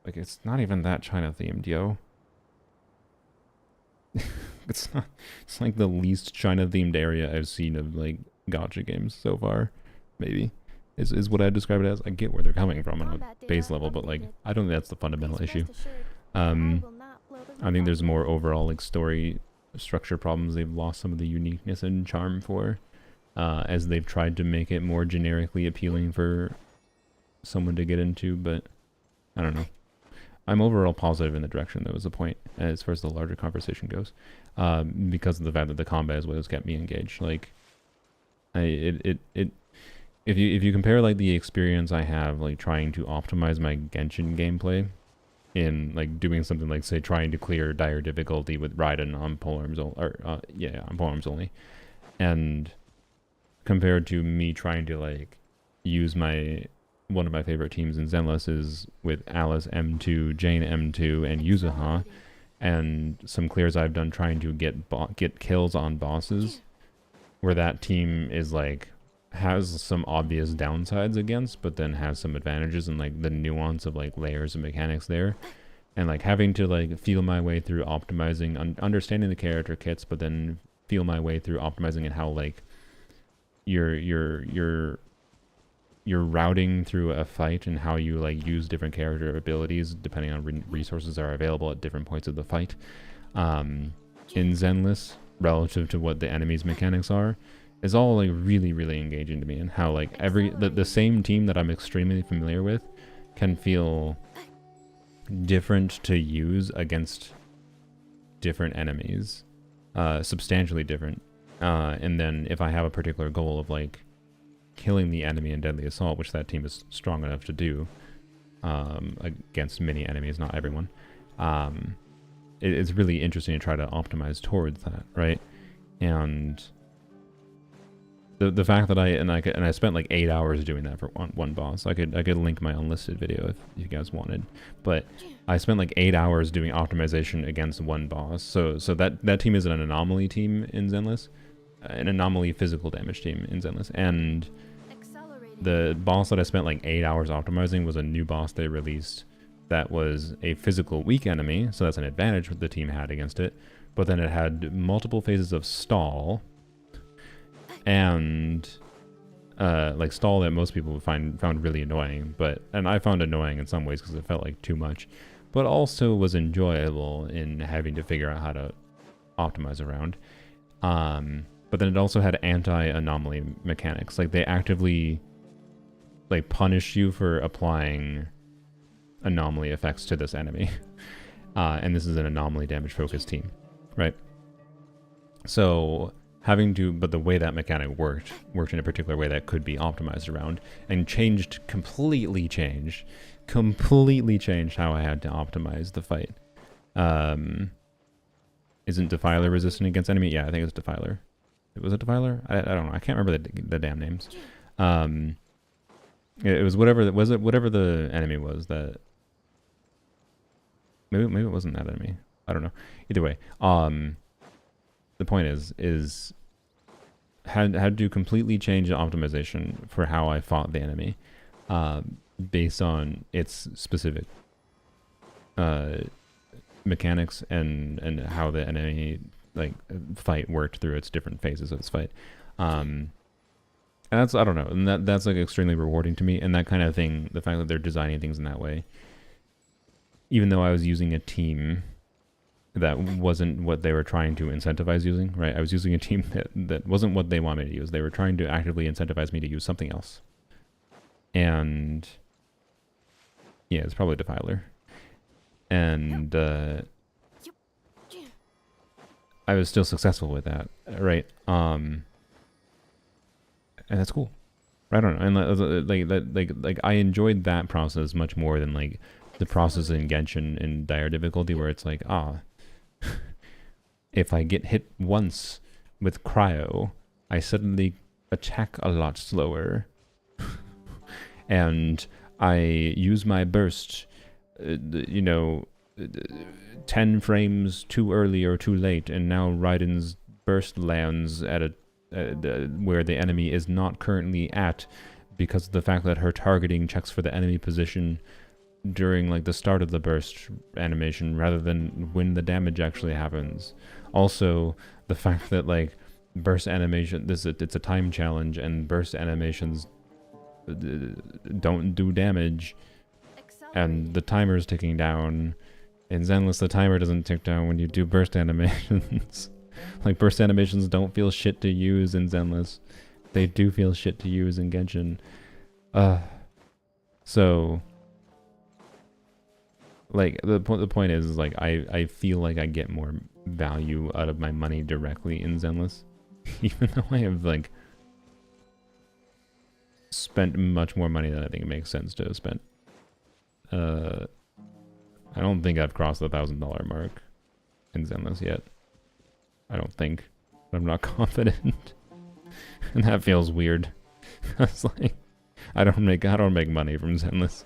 Like, it's not even that China themed, yo. It's like the least China themed area I've seen of like gacha games so far. Maybe is what I describe it as. I get where they're coming from on a base level, but like I don't think that's the fundamental issue. I think there's more overall like story structure problems they've lost some of the uniqueness and charm for, as they've tried to make it more generically appealing for someone to get into. But I don't know. I'm overall positive in the direction that was the point as far as the larger conversation goes, because of the fact that the combat is what has kept me engaged. Like, if you compare like the experience I have like trying to optimize my Genshin gameplay in like doing something like say trying to clear dire difficulty with Raiden on polearms on polearms only, and compared to me trying to like use one of my favorite teams in Zenless is with Alice M2, Jane M2, and Yuzuha, and some clears I've done trying to get kills on bosses, where that team is like has some obvious downsides against, but then has some advantages and like the nuance of like layers and mechanics there, and like having to like feel my way through optimizing, understanding the character kits, but then feel my way through optimizing and how like you're routing through a fight and how you like use different character abilities depending on resources that are available at different points of the fight in Zenless relative to what the enemy's mechanics are is all like really, really engaging to me, and how like the same team that I'm extremely familiar with can feel different to use against different enemies, substantially different. And then if I have a particular goal of like killing the enemy in Deadly Assault, which that team is strong enough to do against many enemies, not everyone, it's really interesting to try to optimize towards that, right? And the fact that I spent like 8 hours doing that for one boss. I could link my unlisted video if you guys wanted, but I spent like 8 hours doing optimization against one boss. So that team is an anomaly team in Zenless, an anomaly physical damage team in Zenless, and the boss that I spent like 8 hours optimizing was a new boss they released that was a physical weak enemy, so that's an advantage the team had against it. But then it had multiple phases of stall, and like stall that most people found really annoying, and I found annoying in some ways because it felt like too much, but also was enjoyable in having to figure out how to optimize around. But then it also had anti-anomaly mechanics, like they actively like punish you for applying anomaly effects to this enemy. And this is an anomaly damage focused team, right? So but the way that mechanic worked in a particular way that could be optimized around, and completely changed how I had to optimize the fight. Isn't Defiler resistant against enemy? Yeah, I think it's Defiler. Was it Defiler? I don't know. I can't remember the damn names. It was whatever the enemy was that. Maybe it wasn't that enemy. I don't know. Either way, the point is had to completely change the optimization for how I fought the enemy, based on its specific mechanics and how the enemy like fight worked through its different phases of its fight. And that's, I don't know, and that's like extremely rewarding to me. And that kind of thing, the fact that they're designing things in that way, even though I was using a team that wasn't what they were trying to incentivize using, right? I was using a team that wasn't what they wanted me to use. They were trying to actively incentivize me to use something else. And yeah, it's probably Defiler. And I was still successful with that, right? And that's cool. I don't know. And like I enjoyed that process much more than like the process in Genshin in dire difficulty, where it's like, if I get hit once with cryo, I suddenly attack a lot slower. And I use my burst, 10 frames too early or too late, and now Raiden's burst lands at where the enemy is not currently at, because of the fact that her targeting checks for the enemy position during like the start of the burst animation rather than when the damage actually happens. Also, the fact that like burst animation, it's a time challenge, and burst animations don't do damage, and the timer is ticking down. In Zenless, the timer doesn't tick down when you do burst animations. Like, burst animations don't feel shit to use in Zenless. They do feel shit to use in Genshin. So like the point is like I feel like I get more value out of my money directly in Zenless, even though I have like spent much more money than I think it makes sense to have spent. I don't think I've crossed the $1,000 mark in Zenless yet. I don't think. I'm not confident. And that feels weird. It's like I don't make money from Zenless.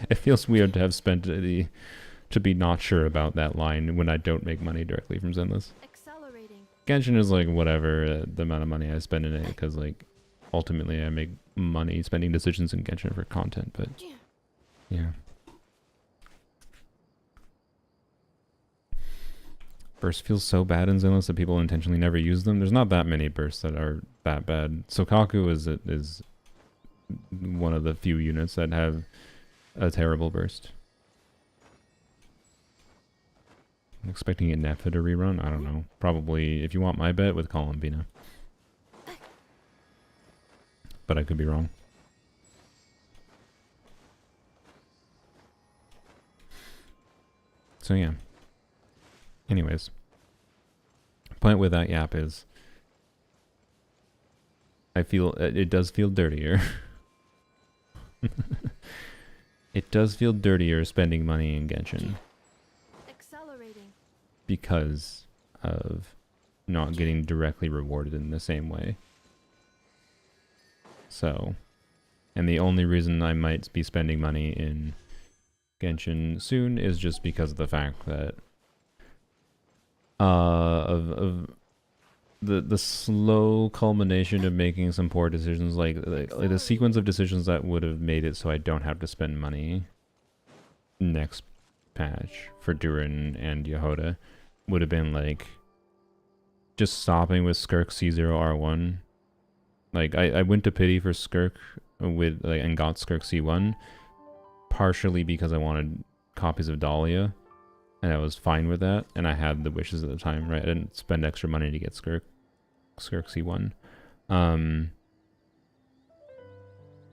It feels weird to have spent to be not sure about that line when I don't make money directly from Zenless. Genshin is like whatever the amount of money I spend in it, because like ultimately I make money spending decisions in Genshin for content, but yeah. Burst feels so bad in Zenless that people intentionally never use them. There's not that many bursts that are that bad. Sokaku is one of the few units that have a terrible burst. I'm expecting a Nepha to rerun. I don't know. Probably, if you want my bet, with Columbina. But I could be wrong. So yeah. Anyways, point with that yap is I feel it does feel dirtier. It does feel dirtier spending money in Genshin because of not getting directly rewarded in the same way. So, and the only reason I might be spending money in Genshin soon is just because of the fact that of the slow culmination of making some poor decisions, like the sequence of decisions that would have made it so I don't have to spend money next patch for Durin and Yhoda would have been like just stopping with Skirk C0R1. Like I went to pity for Skirk with and got Skirk C1 partially because I wanted copies of Dahlia, and I was fine with that, and I had the wishes at the time, right? I didn't spend extra money to get Skirk C1.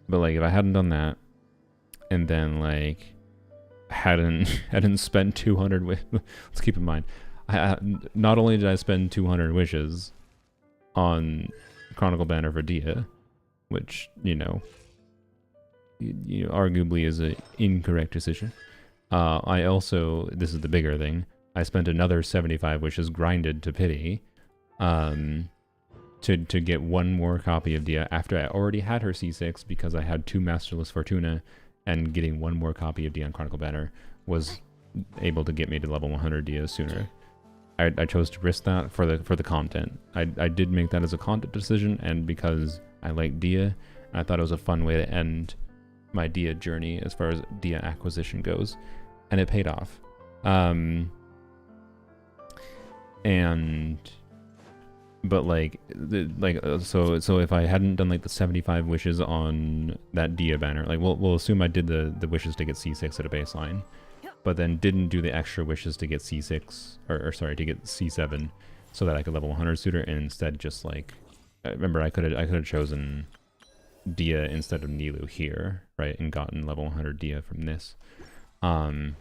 But like if I hadn't done that, and then like hadn't spent 200 let's keep in mind, not only did I spend 200 wishes on Chronicle Banner for Dia, which you know arguably is an incorrect decision. I also, this is the bigger thing, I spent another 75 wishes grinded to pity to get one more copy of Dia after I already had her C6 because I had 2 Masterless Fortuna, and getting one more copy of Dia on Chronicle Banner was able to get me to level 100 Dia sooner. I chose to risk that for the content. I did make that as a content decision, and because I like Dia, I thought it was a fun way to end my Dia journey as far as Dia acquisition goes, and it paid off. So if I hadn't done like the 75 wishes on that Dia banner, like we'll assume I did the wishes to get C6 at a baseline, but then didn't do the extra wishes to get C6 or sorry, to get C7 so that I could level 100 sooner, and instead just like, remember I could have chosen Dia instead of Nilou here, right, and gotten level 100 Dia from this. I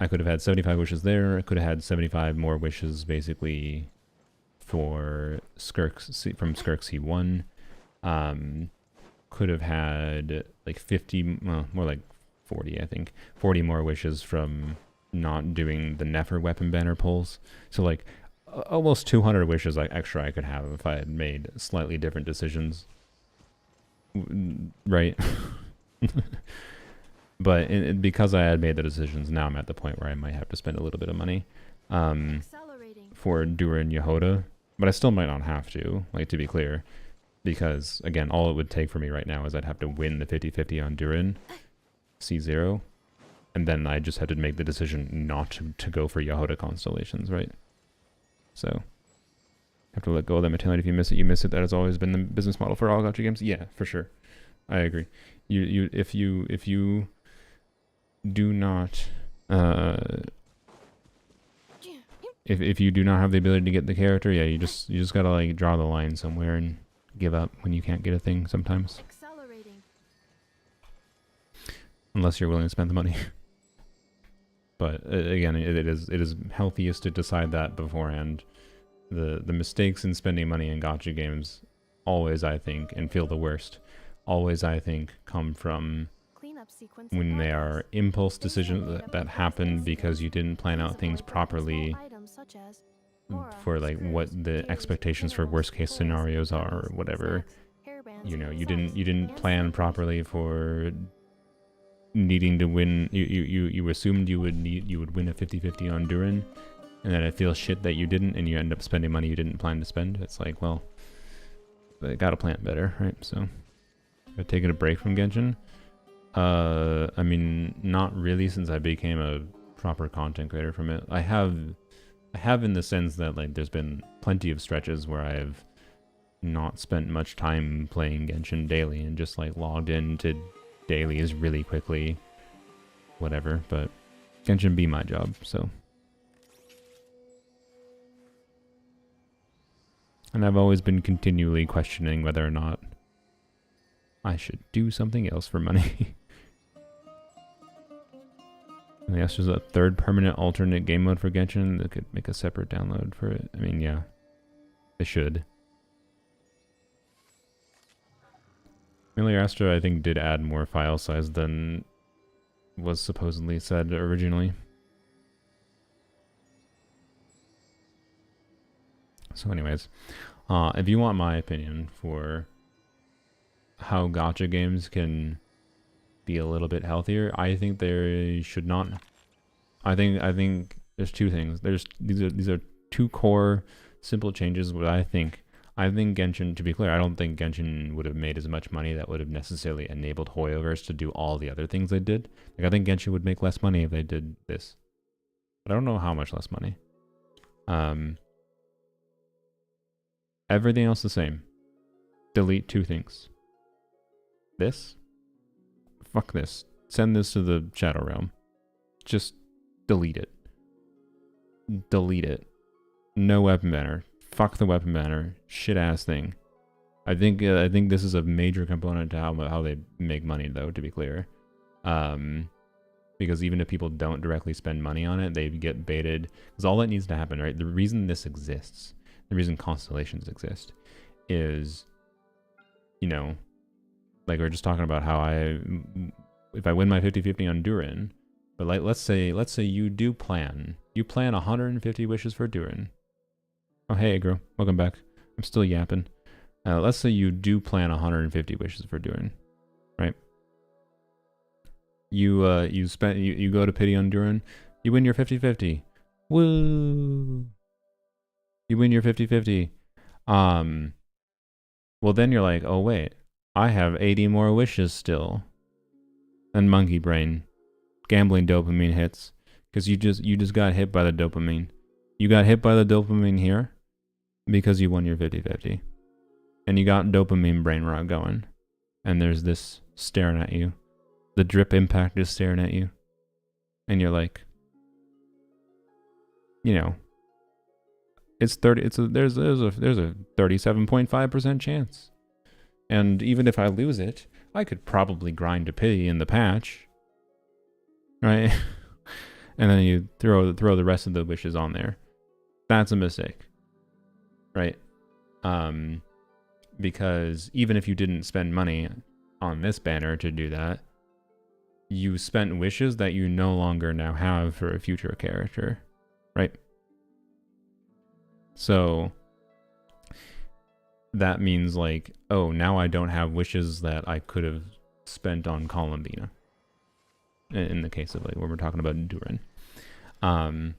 could have had 75 wishes there. I could have had 75 more wishes basically for Skirk from Skirk C1. Could have had like 50, well, more like 40, I think. 40 more wishes from not doing the Nefer weapon banner pulls. So like almost 200 wishes like extra I could have if I had made slightly different decisions. Right? But because I had made the decisions, now I'm at the point where I might have to spend a little bit of money for Durin Yhoda, but I still might not have to, like, to be clear, because again, all it would take for me right now is I'd have to win the 50-50 on Durin C0, and then I just had to make the decision not to go for Yhoda constellations, right? So have to let go of that mentality. If you miss it, you miss it. That has always been the business model for all gacha games. Yeah, for sure. I agree. If you do not if you do not have the ability to get the character, yeah, you just gotta like draw the line somewhere and give up when you can't get a thing sometimes. Unless you're willing to spend the money. But again, it is healthiest to decide that beforehand. The mistakes in spending money in gacha games always, I think, and feel the worst, always, I think, come from when they are impulse decisions that happen because you didn't plan out things properly for like what the expectations for worst case scenarios are or whatever. You know, you didn't plan properly for needing to win. You assumed you would win a 50-50 on Durin, and then it feels shit that you didn't, and you end up spending money you didn't plan to spend. It's like, well, I gotta plan better, right? So I've taken a break from Genshin. I mean, not really, since I became a proper content creator from it. I have in the sense that like there's been plenty of stretches where I've not spent much time playing Genshin daily and just like logged into dailies really quickly, whatever. But Genshin be my job, so. And I've always been continually questioning whether or not I should do something else for money. And they asked, there's a third permanent alternate game mode for Genshin that could make a separate download for it. I mean, yeah, they should. Familiar Astro, I think, did add more file size than was supposedly said originally. So anyways, if you want my opinion for how gacha games can be a little bit healthier, I think they should not. I think there's two things. These are two core simple changes. What I think Genshin, to be clear, I don't think Genshin would have made as much money that would have necessarily enabled Hoyoverse to do all the other things they did. Like, I think Genshin would make less money if they did this, but I don't know how much less money. Everything else the same. Delete two things. This, fuck this. Send this to the Shadow Realm. Just delete it. Delete it. No weapon banner. Fuck the weapon banner. Shit ass thing. I think this is a major component to how they make money, though, to be clear. Because even if people don't directly spend money on it, they get baited. Because all that needs to happen, right? The reason this exists, the reason constellations exist, is, you know, like we were just talking about how if I win my 50-50 on Durin, but like let's say you plan 150 wishes for Durin. Oh hey girl, welcome back. I'm still yapping. Let's say you do plan 150 wishes for Durin, right? You go to pity on Durin, you win your 50-50. Woo! You win your 50-50. Well then you're like, oh wait, I have 80 more wishes still. And monkey brain. Gambling dopamine hits. Because you just got hit by the dopamine. You got hit by the dopamine here because you won your 50-50. And you got dopamine brain rot going. And there's this staring at you. The drip impact is staring at you. And you're like, you know, there's a 37.5% chance. And even if I lose it, I could probably grind to pity in the patch. Right? And then you throw the rest of the wishes on there. That's a mistake. Right? Because even if you didn't spend money on this banner to do that, you spent wishes that you no longer now have for a future character. Right? So that means like, oh, now I don't have wishes that I could have spent on Columbina. In the case of like when we're talking about Durin. And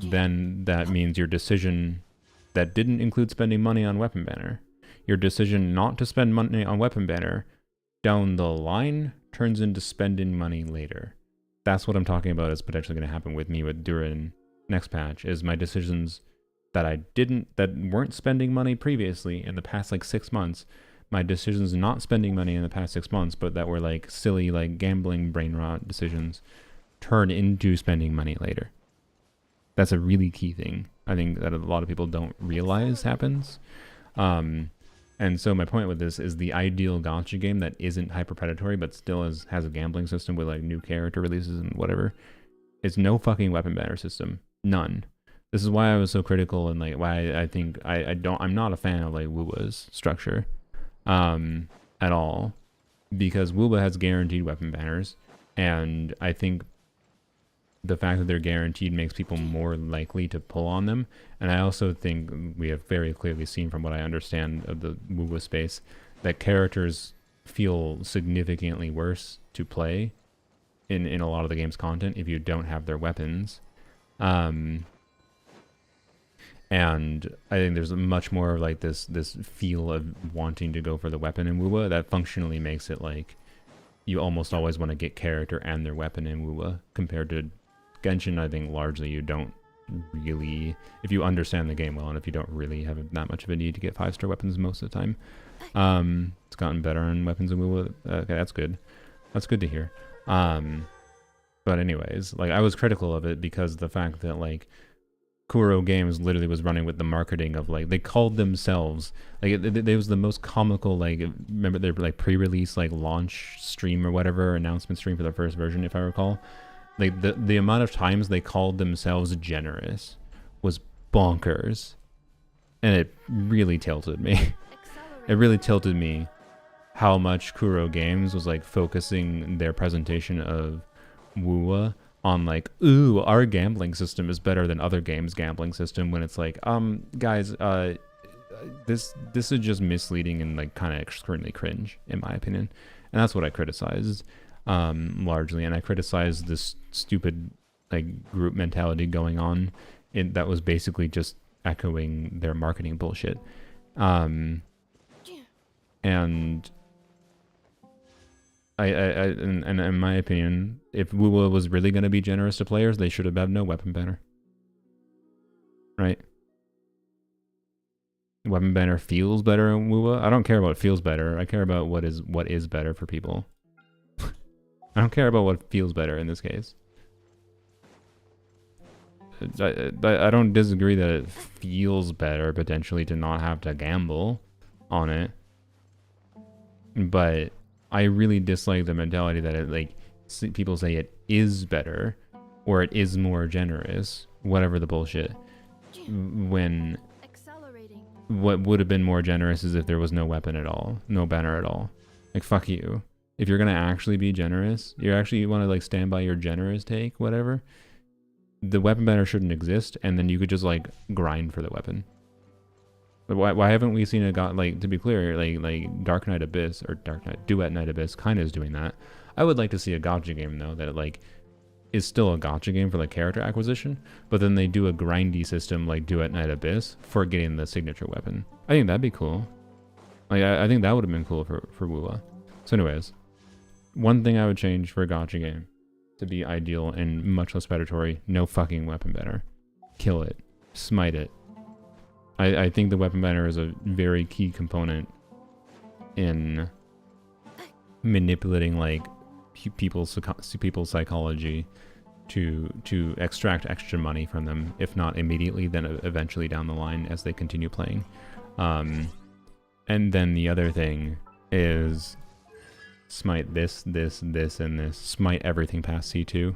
then that means your decision that didn't include spending money on weapon banner, your decision not to spend money on weapon banner down the line turns into spending money later. That's what I'm talking about is potentially going to happen with me with Durin next patch, is my decisions that weren't spending money previously in the past like 6 months, my decisions not spending money in the past 6 months, but that were like silly, like gambling brain rot decisions, turn into spending money later. That's a really key thing. I think that a lot of people don't realize happens. And so my point with this is the ideal gacha game that isn't hyper predatory, but still has a gambling system with like new character releases and whatever. It's no fucking weapon banner system. None. This is why I was so critical and like why I think I'm not a fan of like Wuba's structure. At all, because Wuba has guaranteed weapon banners, and I think the fact that they're guaranteed makes people more likely to pull on them. And I also think we have very clearly seen from what I understand of the Wuba space that characters feel significantly worse to play in a lot of the game's content if you don't have their weapons. And I think there's much more of like this feel of wanting to go for the weapon in Wuba that functionally makes it like you almost always want to get character and their weapon in Wuba, compared to Genshin. I think largely you don't really, if you understand the game well and if you don't really have that much of a need to get 5-star weapons most of the time. It's gotten better on weapons in Wuba. Okay, that's good. That's good to hear. But anyways, like I was critical of it because the fact that like Kuro Games literally was running with the marketing of like, they called themselves like it was the most comical, like, remember their like pre-release like launch stream or whatever, announcement stream for their first version, if I recall, like the amount of times they called themselves generous was bonkers, and it really tilted me. It really tilted me how much Kuro Games was like focusing their presentation of Wuwa on like, ooh, our gambling system is better than other games' gambling system, when it's like, guys, this is just misleading and like kind of extremely cringe in my opinion, and that's what I criticized largely. And I criticized this stupid like group mentality going on that was basically just echoing their marketing bullshit. And and in my opinion, if WoWa was really going to be generous to players, they should have had no weapon banner. Right? Weapon banner feels better in WoWa. I don't care about feels better. I care about what is better for people. I don't care about what feels better in this case. I don't disagree that it feels better potentially to not have to gamble on it, but I really dislike the mentality that it like people say it is better or it is more generous, whatever the bullshit, when what would have been more generous is if there was no weapon at all, no banner at all. Like, fuck you. If you're gonna actually be generous, you want to like stand by your generous take, whatever, the weapon banner shouldn't exist, and then you could just like grind for the weapon. But why haven't we seen like, to be clear, like Dark Knight Abyss or Duet Knight Abyss kind of is doing that. I would like to see a gacha game though that like is still a gacha game for like character acquisition, but then they do a grindy system like Duet Knight Abyss for getting the signature weapon. I think that'd be cool. Like I think that would have been cool for WoWa. So anyways, one thing I would change for a gacha game to be ideal and much less predatory: no fucking weapon banner. Kill it. Smite it. I think the weapon banner is a very key component in manipulating like people's psychology to extract extra money from them, if not immediately, then eventually down the line as they continue playing. And then the other thing is smite this, and this. Smite everything past C2.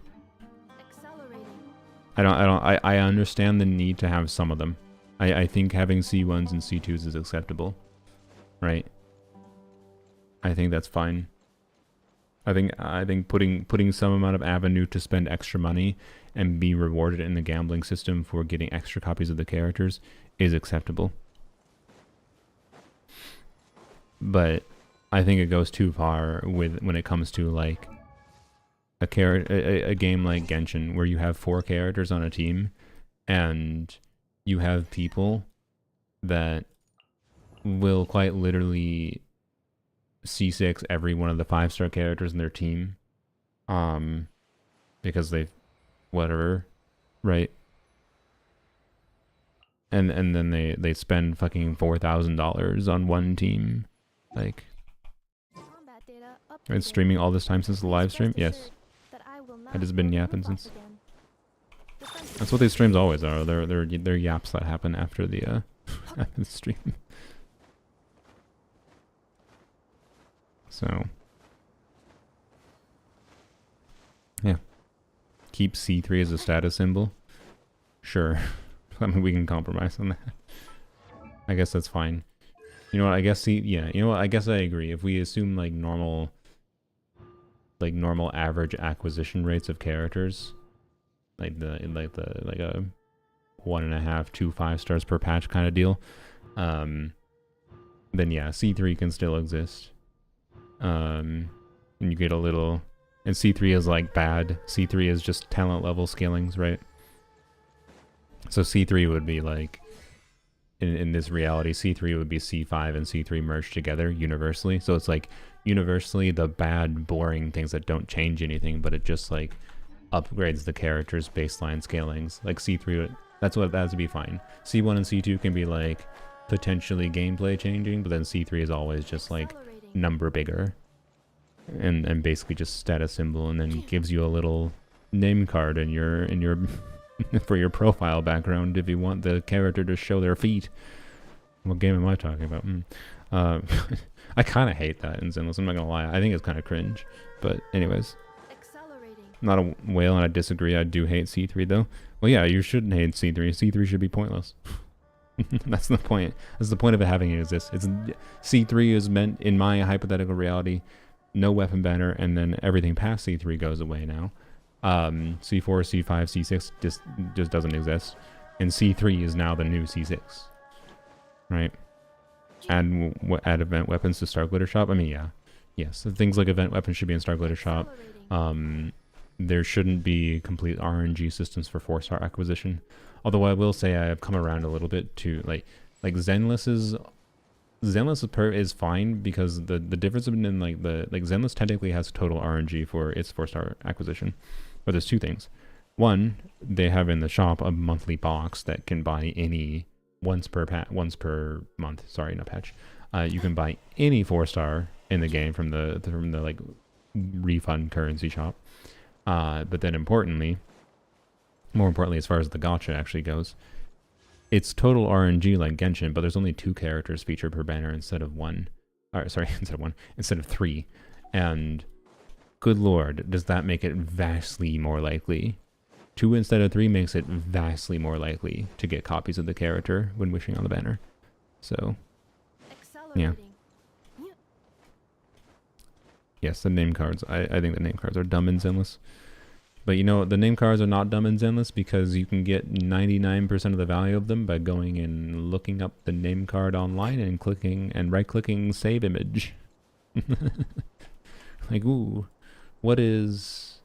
I understand the need to have some of them. I think having C1s and C2s is acceptable, right? I think that's fine. I think putting some amount of avenue to spend extra money and be rewarded in the gambling system for getting extra copies of the characters is acceptable. But I think it goes too far when it comes to like a game like Genshin, where you have 4 characters on a team and you have people that will quite literally C6 every one of the 5-star characters in their team, because they've whatever, right? And then they spend fucking $4,000 on one team, like. Been streaming all this time since the live stream? Yes. It has been yapping since. That's what these streams always are. They're yaps that happen after the after the stream. So yeah. Keep C3 as a status symbol. Sure. I mean, we can compromise on that. I guess that's fine. You know what? I guess yeah. You know what? I guess I agree. If we assume like normal average acquisition rates of characters, like a 1.5, 2 5-stars per patch kind of deal, then yeah, C3 can still exist. And you get a little, and C3 is like bad. C3 is just talent level scalings, right? So C3 would be like, in this reality, C3 would be C5 and C3 merged together universally. So it's like universally the bad, boring things that don't change anything, but it just like upgrades the character's baseline scalings. Like C3, that would be fine. C1 and C2 can be like potentially gameplay changing, but then C3 is always just like number bigger and basically just status symbol, and then gives you a little name card in your for your profile background if you want the character to show their feet. What game am I talking about? I kind of hate that in Zenless, I'm not gonna lie. I think it's kind of cringe. But anyways, not a whale, and I disagree. I do hate C3 though. Well, yeah, you shouldn't hate C3. C3 should be pointless. That's the point. That's the point of it having it exist. C3 is meant, in my hypothetical reality, no weapon banner, and then everything past C3 goes away now. C4, C5, C6 just doesn't exist, and C3 is now the new C6, right? add event weapons to Star Glitter Shop. I mean, yeah. Yes, so things like event weapons should be in Star Glitter Shop. There shouldn't be complete RNG systems for 4-star acquisition. Although I will say I have come around a little bit to like Zenless is fine because the difference in like Zenless technically has total RNG for its 4-star acquisition. But there's two things. One, they have in the shop a monthly box that can buy any once per month. Sorry, not patch. You can buy any 4-star in the game from the like refund currency shop. But then more importantly, as far as the gacha actually goes, it's total RNG like Genshin, but there's only 2 characters featured per banner instead of 1. Instead of 3. And good lord, does that make it vastly more likely? 2 instead of 3 makes it vastly more likely to get copies of the character when wishing on the banner. So, yeah. Yes, the name cards. I think the name cards are dumb and Zenless. But you know, the name cards are not dumb and Zenless because you can get 99% of the value of them by going and looking up the name card online and clicking and right-clicking save image. Like, ooh, what's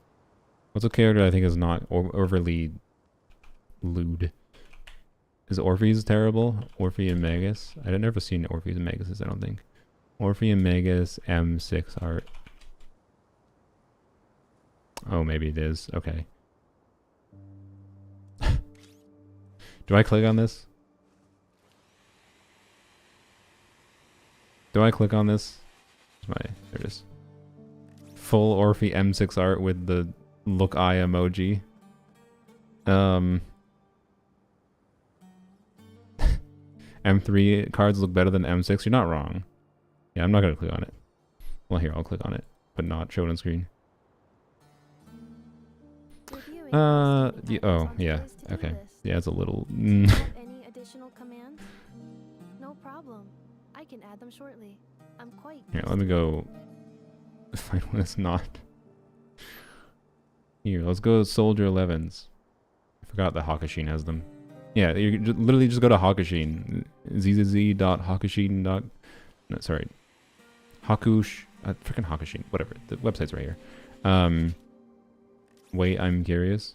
a character I think is not overly lewd? Is Orpheus terrible? Orphe and Magus? I've never seen Orpheus and Magus, I don't think. Orphe and Magus M6 art. Oh, maybe it is. Okay. Do I click on this? Do I click on this? There it is. Full Orphe M6 art with the look eye emoji. M3 cards look better than M6. You're not wrong. Yeah, I'm not gonna click on it. Well, here, I'll click on it, but not show it on screen. Oh, yeah. Okay. Yeah, it's a little... Any additional commands? No problem. I can add them shortly. I'm quite... Here, let me go... find one that's not... Here, let's go Soldier 11s. I forgot that Hakushin has them. Yeah, you literally just go to Hakushin. zzz.hakushin. No, sorry. Freaking Hakushin. Whatever. The website's right here. Wait, I'm curious.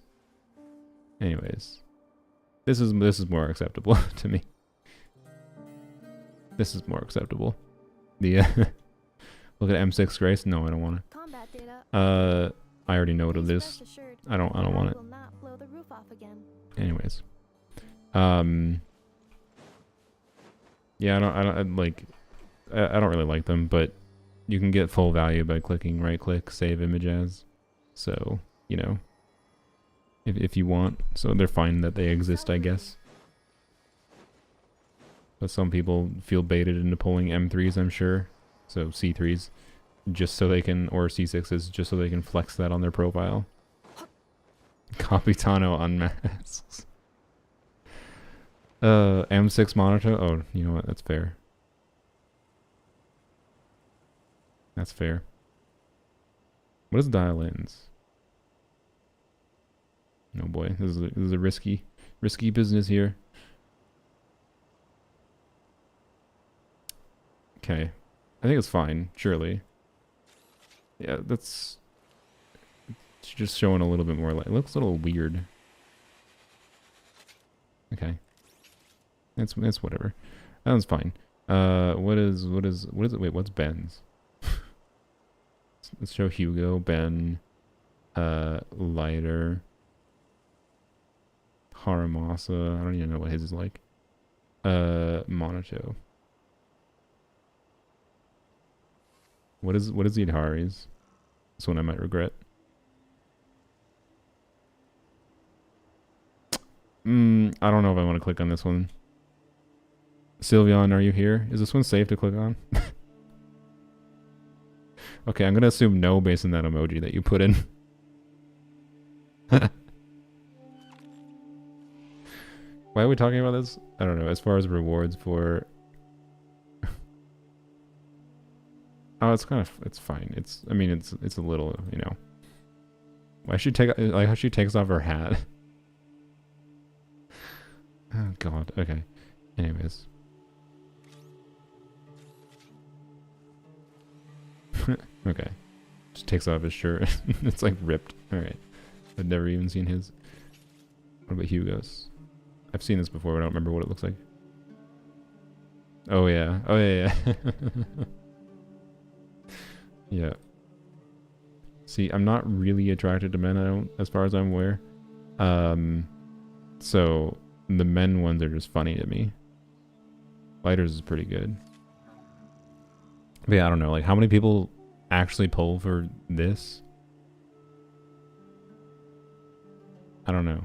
Anyways, this is more acceptable to me. This is more acceptable. The look at M6 Grace. No, I don't want to. I already know what it is. I don't want it. Anyways, yeah, I don't really like them, but you can get full value by clicking right click save image as. So, you know, if you want. So they're fine that they exist, I guess. But some people feel baited into pulling M3s, I'm sure. So C3s, just so they can, or C6s, just so they can flex that on their profile. Capitano unmasks. M6 monitor. Oh, you know what? That's fair. That's fair. What is dial-ins? Oh boy, this is a risky business here. Okay, I think it's fine. Surely. Yeah, that's just showing a little bit more light. It looks a little weird. Okay, it's whatever. That one's fine. What is it? Wait, what's Ben's? Let's show Hugo, Ben, Lighter, Haramasa. I don't even know what his is like. Monato. What is the Idhari's? This one I might regret. I don't know if I want to click on this one. Sylveon, are you here? Is this one safe to click on? Okay, I'm gonna assume no based on that emoji that you put in. Why are we talking about this? I don't know. As far as rewards for... Oh, it's fine. I mean, it's a little, you know. Why she like how she takes off her hat? Oh god. Okay. Anyways. Okay. Just takes off his shirt. It's like ripped. Alright. I've never even seen his. What about Hugo's? I've seen this before, but I don't remember what it looks like. Oh yeah. Oh yeah, yeah. Yeah. See, I'm not really attracted to men, as far as I'm aware. So the men ones are just funny to me. Fighters is pretty good. But yeah, I don't know, like how many people actually pull for this? I don't know.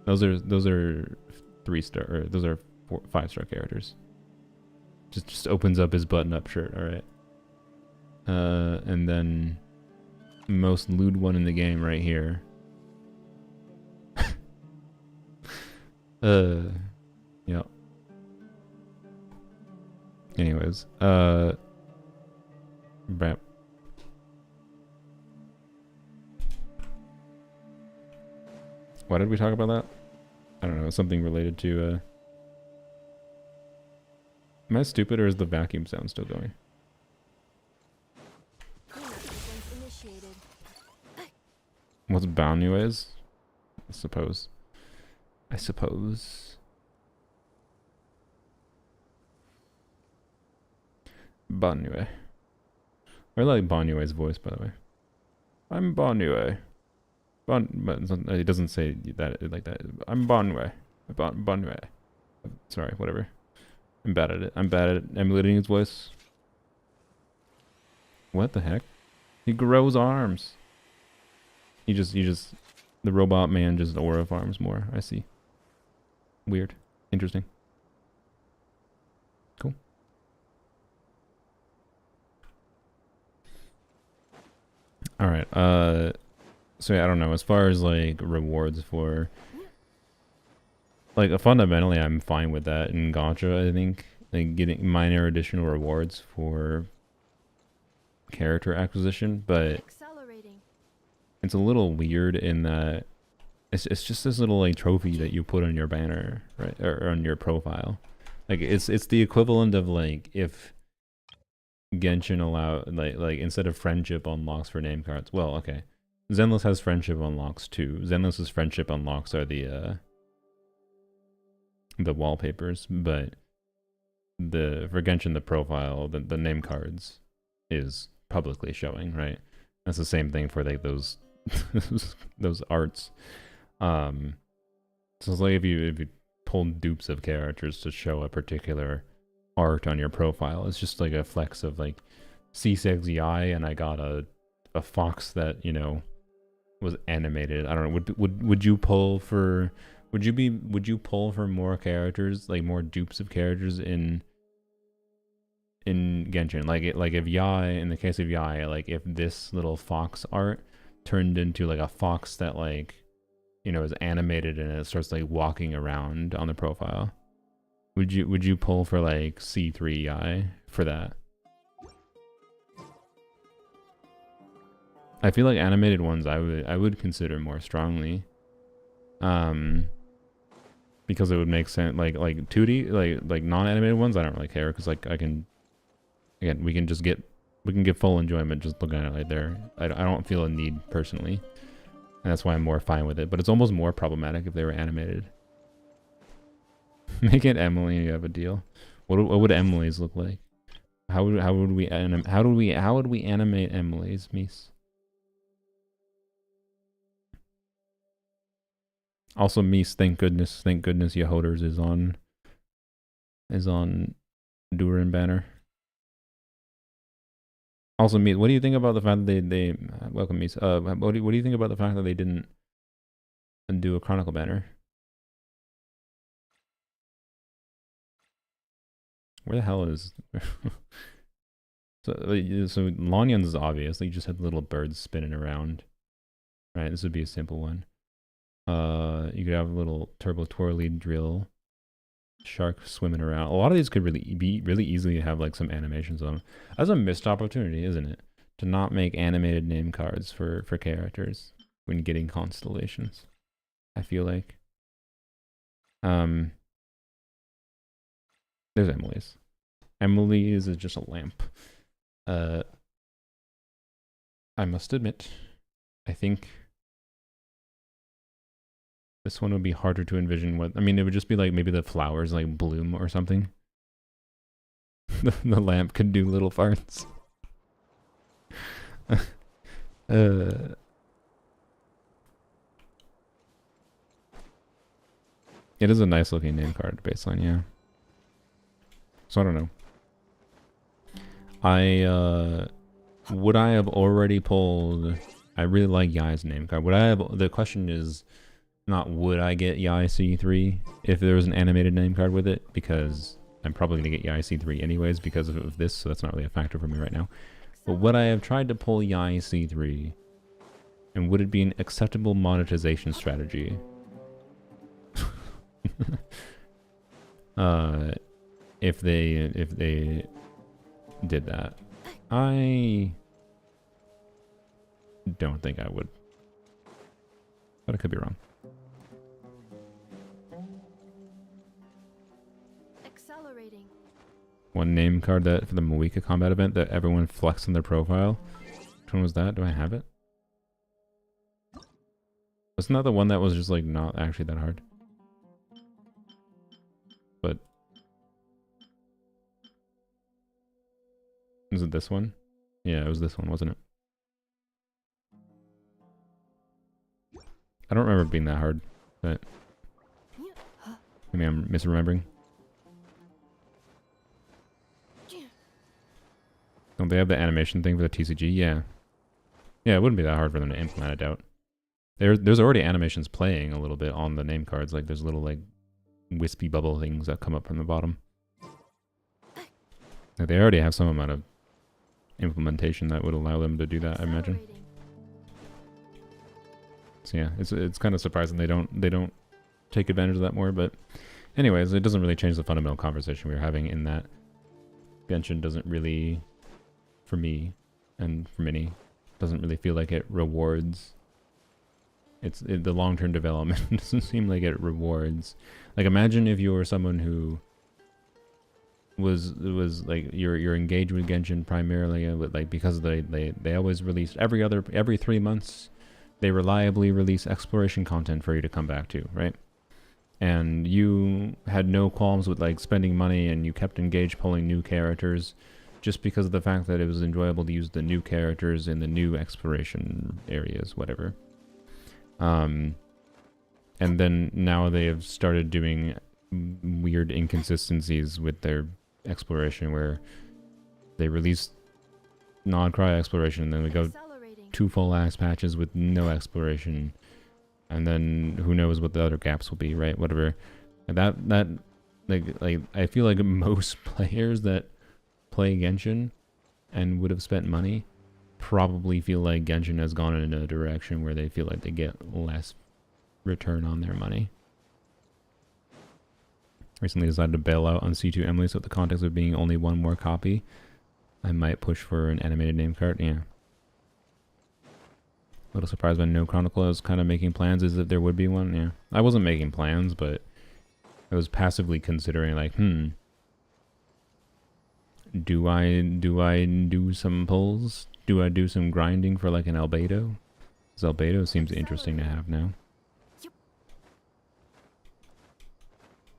Those are 3-star, or those are 5-star characters. Just opens up his button-up shirt. All right. And then most lewd one in the game right here. Yeah. Anyways, Brap. Why did we talk about that? I don't know, something related to, am I stupid or is the vacuum sound still going? What's Banyues? I suppose. Banyue. I like Banyue's voice, by the way. I'm Banyue. But it doesn't say that like that. I'm Banyue. Banyue. Sorry, whatever. I'm bad at it. I'm bad at emulating his voice. What the heck? He grows arms. He just, the robot man just aura farms more. I see. Weird. Interesting. Cool. Alright, so yeah, I don't know, as far as like rewards for, like fundamentally I'm fine with that in gacha, I think. Like getting minor additional rewards for character acquisition, but it's a little weird in that it's just this little like trophy that you put on your banner, right, or on your profile. Like it's the equivalent of like if Genshin allowed like instead of friendship unlocks for name cards. Well, okay, Zenless has friendship unlocks too. Zenless's friendship unlocks are the wallpapers, but for Genshin the profile, the name cards is publicly showing, right? That's the same thing for like those those arts. So it's like if you pull dupes of characters to show a particular art on your profile, it's just like a flex of like C6EI, and I got a fox that, you know, was animated. I don't know. Would you pull for? Would you pull for more characters, like more dupes of characters in Genshin? Like if Yai, in the case of Yai, like if this little fox art turned into like a fox that like, you know, is animated and it starts like walking around on the profile, would you pull for like C3 Yai for that? I feel like animated ones I would consider more strongly, because it would make sense. Like 2D, like non-animated ones, I don't really care, because like we can get full enjoyment just looking at it right there. I don't feel a need personally, and that's why I'm more fine with it. But it's almost more problematic if they were animated. Make it Emily and you have a deal. What would Emily's look like? How would we animate Emily's, Mies? Also, Mies, thank goodness Yhoda's is on Durin banner. Also, Mies, what do you think about the fact that they welcome Mies? What do you think about the fact that they didn't do a Chronicle banner? Where the hell is so Lanyans is obvious. You just had little birds spinning around, right? This would be a simple one. You could have a little turbo twirly drill, shark swimming around. A lot of these could really easily have like some animations on them. That's a missed opportunity, isn't it? To not make animated name cards for characters when getting constellations. I feel like. There's Emily's. Emily's is just a lamp. I must admit, I think this one would be harder to envision. What I mean, it would just be like maybe the flowers like bloom or something. The lamp could do little farts. It is a nice looking name card baseline, yeah. So I don't know. Would I have already pulled? I really like Yai's name card. Would I have? The question is not would I get Yai C3 if there was an animated name card with it, because I'm probably gonna get Yai C3 anyways because of this, so that's not really a factor for me right now. But would I have tried to pull Yai C3, and would it be an acceptable monetization strategy? If they did that, I don't think I would, but I could be wrong. Accelerating. One name card that for the Moika combat event that everyone flexed on their profile. Which one was that? Do I have it? Wasn't that the one that was just like not actually that hard? But was it this one? Yeah, it was this one, wasn't it? I don't remember it being that hard, but maybe I'm misremembering. Don't they have the animation thing for the TCG? Yeah. Yeah, it wouldn't be that hard for them to implement, I doubt. There's already animations playing a little bit on the name cards. Like there's little like wispy bubble things that come up from the bottom. Like, they already have some amount of implementation that would allow them to do that, I imagine. So yeah, it's kind of surprising they don't take advantage of that more. But anyways, it doesn't really change the fundamental conversation we were having in that Genshin doesn't really, for me and for many, doesn't really feel like it rewards. The long-term development doesn't seem like it rewards. Like imagine if you were someone who was like you're engaged with Genshin primarily with like because they always release every 3 months. They reliably release exploration content for you to come back to, right? And you had no qualms with like spending money, and you kept engaged pulling new characters just because of the fact that it was enjoyable to use the new characters in the new exploration areas, whatever. And then now they have started doing weird inconsistencies with their exploration where they release non-cry exploration and then we go 2 full-ass patches with no exploration, and then who knows what the other gaps will be, right? Whatever. That like I feel like most players that play Genshin and would have spent money probably feel like Genshin has gone in a direction where they feel like they get less return on their money. Recently decided to bail out on C2 Emily, so the context of being only one more copy, I might push for an animated name card. Yeah. A little surprised when No Chronicle was kind of making plans as if there would be one. Yeah. I wasn't making plans, but I was passively considering like, do I do some pulls? Do I do some grinding for like an Albedo? Because Albedo seems interesting to have now.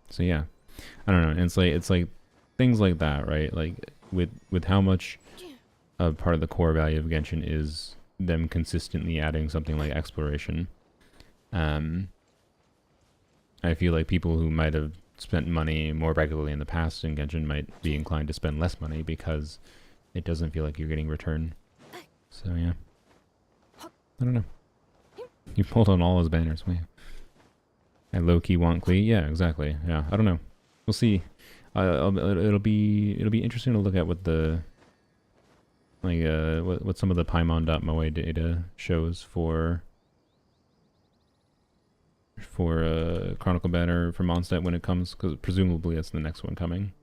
So yeah, I don't know. It's like things like that, right? Like with how much a part of the core value of Genshin is them consistently adding something like exploration. I feel like people who might have spent money more regularly in the past in Genshin might be inclined to spend less money because it doesn't feel like you're getting return. So yeah, I don't know. You pulled on all his banners, wow. I low-key want Klee. Yeah, exactly. Yeah, I don't know. We'll see. It'll be interesting to look at what the like what some of the Paimon.moe data shows for Chronicle banner for Mondstadt when it comes, because presumably that's the next one coming.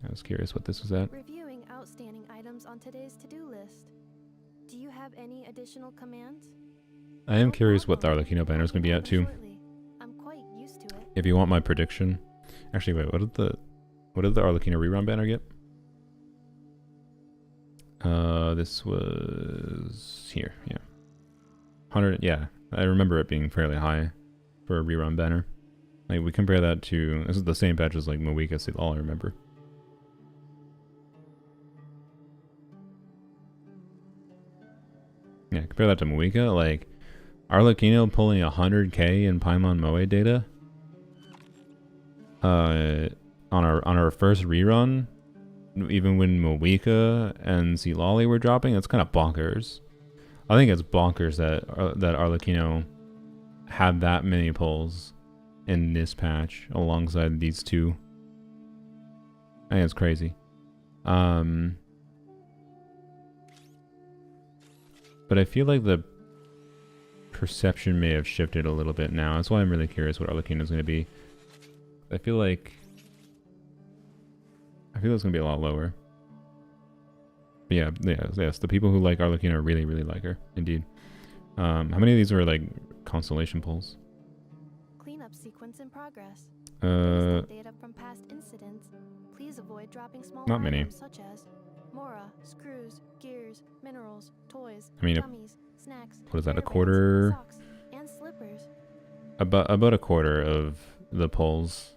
I was curious what this was at. Reviewing outstanding items on today's to-do list. Do you have any additional commands? I am curious what the Arlecchino banner is going to be at too. I'm quite used to it. If you want my prediction, actually, wait, what did the Arlecchino rerun banner get? This was here, yeah. 100, yeah. I remember it being fairly high for a rerun banner. Like, we compare that to, this is the same patch as like Moika Seat Lolly, I remember. Yeah, compare that to Moika, like, Arlecchino pulling 100k in Paimon Moe data. On our first rerun, even when Moika and Seat Lolly were dropping, it's kind of bonkers. I think it's bonkers that Arlecchino had that many pulls in this patch alongside these two. I think it's crazy. But I feel like the perception may have shifted a little bit now. That's why I'm really curious what Arlecchino is going to be. I feel like it's going to be a lot lower. But yeah, yes, the people who like Arlecchino really, really like her, indeed. How many of these were like constellation pulls? Cleanup sequence in progress. Data from past incidents. Please avoid dropping small not many. items such as Mora, screws, gears, minerals, toys, I mean, gummies, snacks, what is that? A hairbands, quarter? socks, and slippers. About a quarter of the pulls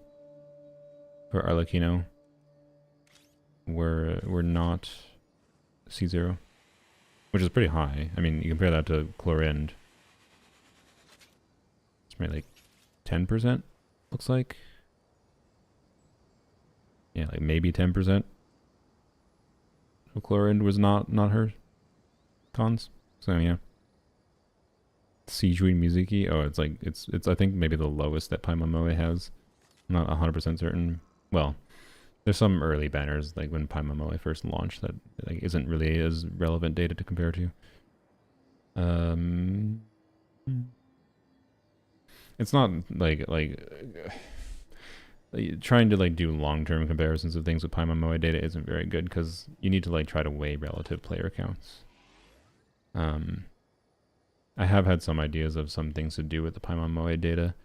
for Arlecchino were not C0, which is pretty high. I mean, you compare that to Chlorinde. It's maybe like 10%, looks like. Yeah, like maybe 10%. So Chlorinde was not her cons. So yeah. Siegeween Mizuki. Oh, it's like it's I think maybe the lowest that Paimon Moe has. I'm not 100% certain. Well, there's some early banners like when Paimon Moe first launched that like isn't really as relevant data to compare to. It's not like trying to like do long-term comparisons of things with Paimon Moe data isn't very good because you need to like try to weigh relative player counts. I have had some ideas of some things to do with the Paimon Moe data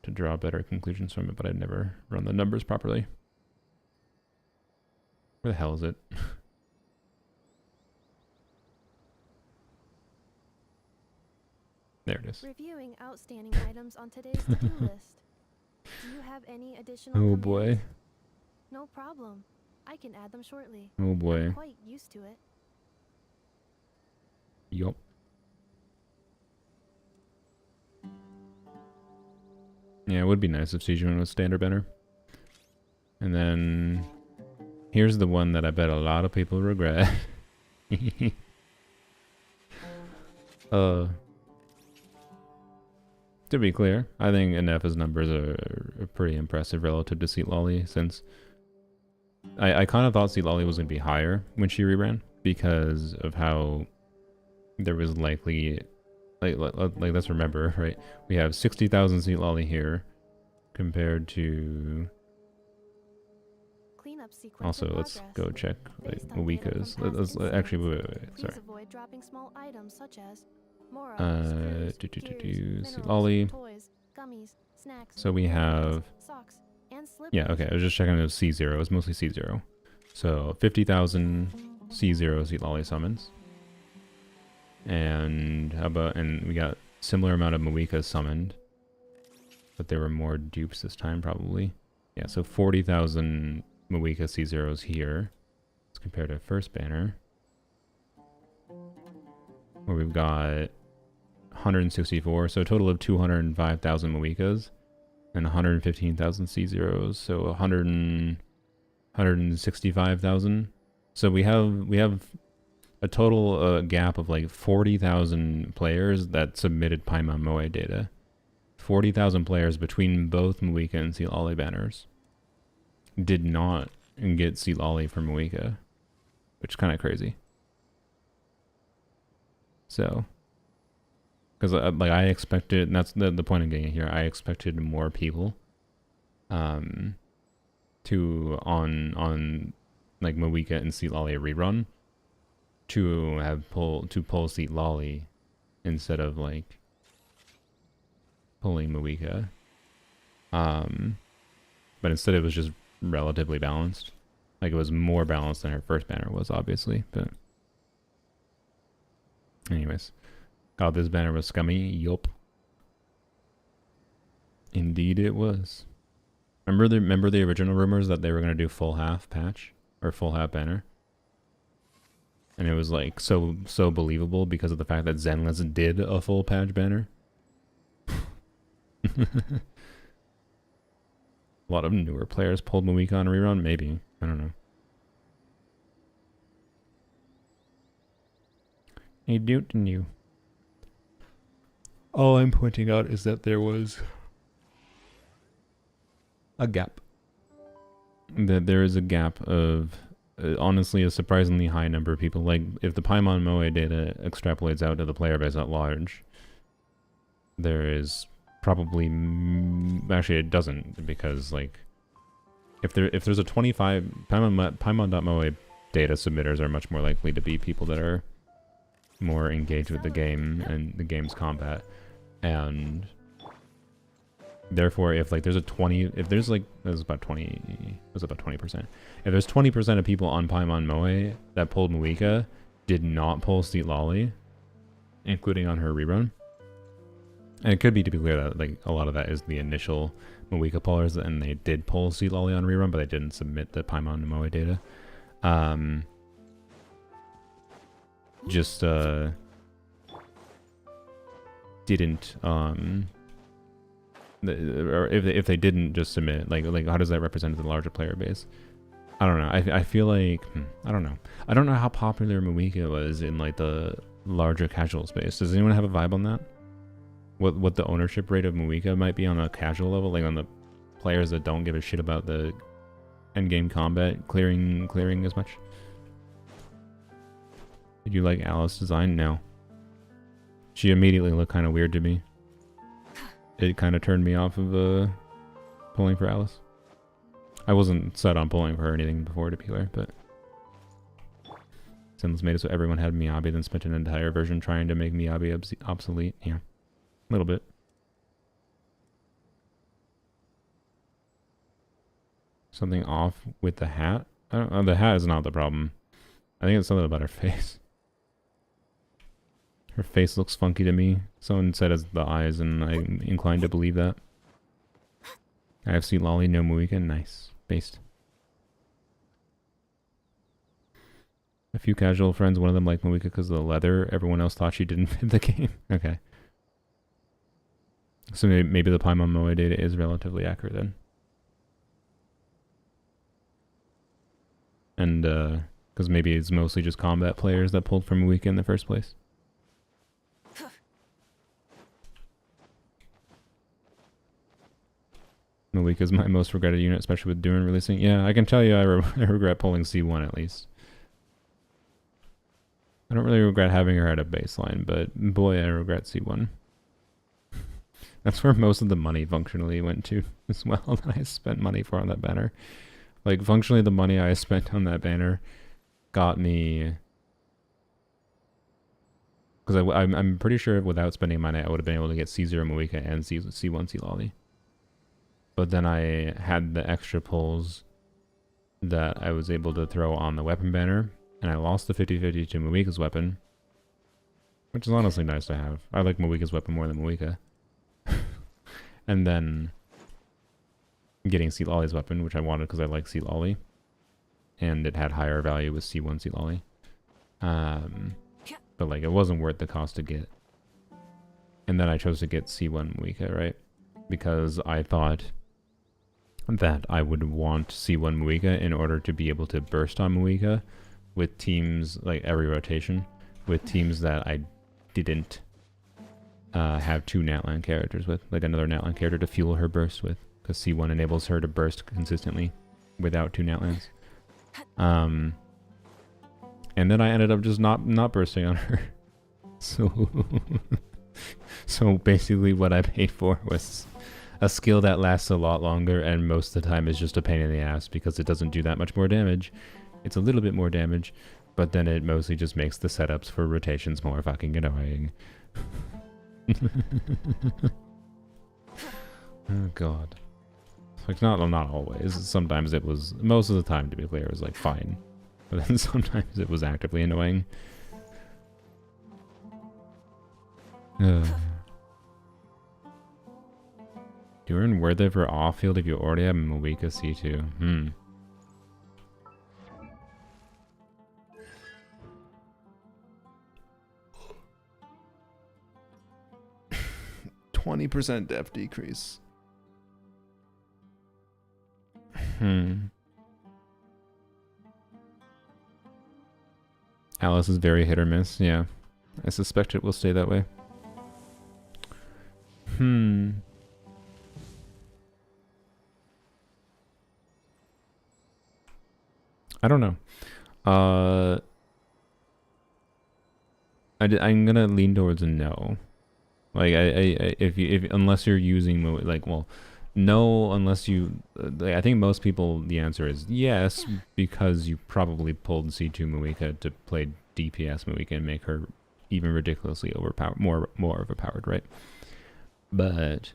to draw better conclusions from it, but I've never run the numbers properly. Where the hell is it? There it is. Reviewing outstanding items on today's to-do list. Do you have any additional Oh commands? boy. No problem. I can add them shortly. Oh boy. I'm quite used to it. Yup. Yeah, it would be nice if Siegeween was standard banner. And then here's the one that I bet a lot of people regret. To be clear, I think Inef's numbers are pretty impressive relative to Seat Lolly, since I kind of thought Seat Lolly was going to be higher when she reran because of how there was likely, like let's remember, right? We have 60,000 Seat Lolly here compared to. Also, let's go check like Moika's. Let's actually wait. Sorry. Avoid dropping small items such as Seat Lolly. So we have. Yeah, okay. I was just checking those C0. It's mostly C0. So 50,000 C0 Seat Lolly summons. And how about, and we got similar amount of Moika summoned, but there were more dupes this time probably. Yeah, so 40,000 Moika C0s here. Let's compare to first banner, where we've got 164, so a total of 205,000 Moikas and 115,000 C0s, so 165,000. So we have a total gap of like 40,000 players that submitted Paimon Moe data. 40,000 players between both Moika and Seat Lolly banners did not get Seat Lolly for Moika, which is kind of crazy. So, because like I expected, and that's the point I'm getting here, I expected more people to on like Moika and Seat Lolly rerun to pull Seat Lolly instead of like pulling Moika. But instead it was just relatively balanced. Like it was more balanced than her first banner was, obviously, but Anyways. God, this banner was scummy. Yup. Indeed it was. Remember the original rumors that they were going to do full half patch? Or full half banner? And it was like so believable because of the fact that Zenless did a full patch banner. A lot of newer players pulled Moika on a rerun, maybe. I don't know. I don't know. All I'm pointing out is that there was a gap. That there is a gap of honestly a surprisingly high number of people. Like if the Paimon Moe data extrapolates out to the player base at large, there is probably actually it doesn't, because like if there's a 25 Paimon.moe data submitters are much more likely to be people that are more engaged with the game and the game's combat, and therefore if like there's a 20, if there's like there's about 20%, if there's 20% of people on Paimon Moe that pulled Moika did not pull Seat Lolly, including on her rerun, and it could be, to be clear, that like a lot of that is the initial Moika pullers and they did pull Seat Lolly on rerun, but they didn't submit the Paimon Moe data. Didn't or if they didn't just submit, like how does that represent the larger player base? I don't know. I feel like I don't know how popular Moika was in like the larger casual space. Does anyone have a vibe on that? What the ownership rate of Moika might be on a casual level, like on the players that don't give a shit about the endgame combat clearing as much? Did you like Alice's design? No. She immediately looked kind of weird to me. It kind of turned me off of pulling for Alice. I wasn't set on pulling for her or anything before, to be clear, but Zenless made it so everyone had Miyabi, then spent an entire version trying to make Miyabi obsolete. Yeah, a little bit. Something off with the hat? I don't know, the hat is not the problem. I think it's something about her face. Her face looks funky to me. Someone said it's the eyes, and I'm inclined to believe that. I have seen Lolly, no Moika. Nice. Based. A few casual friends, one of them liked Moika because of the leather. Everyone else thought she didn't fit the game. Okay. So maybe the Paimon Moe data is relatively accurate then. And, because maybe it's mostly just combat players that pulled from Moika in the first place. Moika is my most regretted unit, especially with Durin releasing. Yeah, I can tell you I regret pulling C1 at least. I don't really regret having her at a baseline, but boy, I regret C1. That's where most of the money functionally went to as well, that I spent money for on that banner. Like, functionally the money I spent on that banner got me... Because I'm pretty sure without spending money I would have been able to get C0 Moika and C1 C Lolly. But then I had the extra pulls that I was able to throw on the weapon banner, and I lost the 50-50 to Moika's weapon, which is honestly nice to have. I like Moika's weapon more than Moika. And then getting Seat Lolly's weapon, which I wanted because I like Seat Lolly, and it had higher value with C1 Seat Lolly. But like it wasn't worth the cost to get. And then I chose to get C1 Moika, right? Because I thought that I would want C1 Moika in order to be able to burst on Moika with teams, like every rotation, with teams that I didn't have two Natlan characters with, like another Natlan character to fuel her burst with, because C1 enables her to burst consistently without two Natlans. And then I ended up just not bursting on her. So basically what I paid for was a skill that lasts a lot longer, and most of the time is just a pain in the ass because it doesn't do that much more damage. It's a little bit more damage, but then it mostly just makes the setups for rotations more fucking annoying. Oh god. Like not always. Sometimes it was, most of the time to be clear, it was like fine. But then sometimes it was actively annoying. Duran worth it for off field if you already have Moika C2. 20% def decrease. Alice is very hit or miss. Yeah, I suspect it will stay that way. I don't know. I'm gonna lean towards a no. Like unless you're using no, unless you. I think most people the answer is yes, because you probably pulled C2 Moika to play DPS Moika and make her even ridiculously overpowered, more overpowered, right? But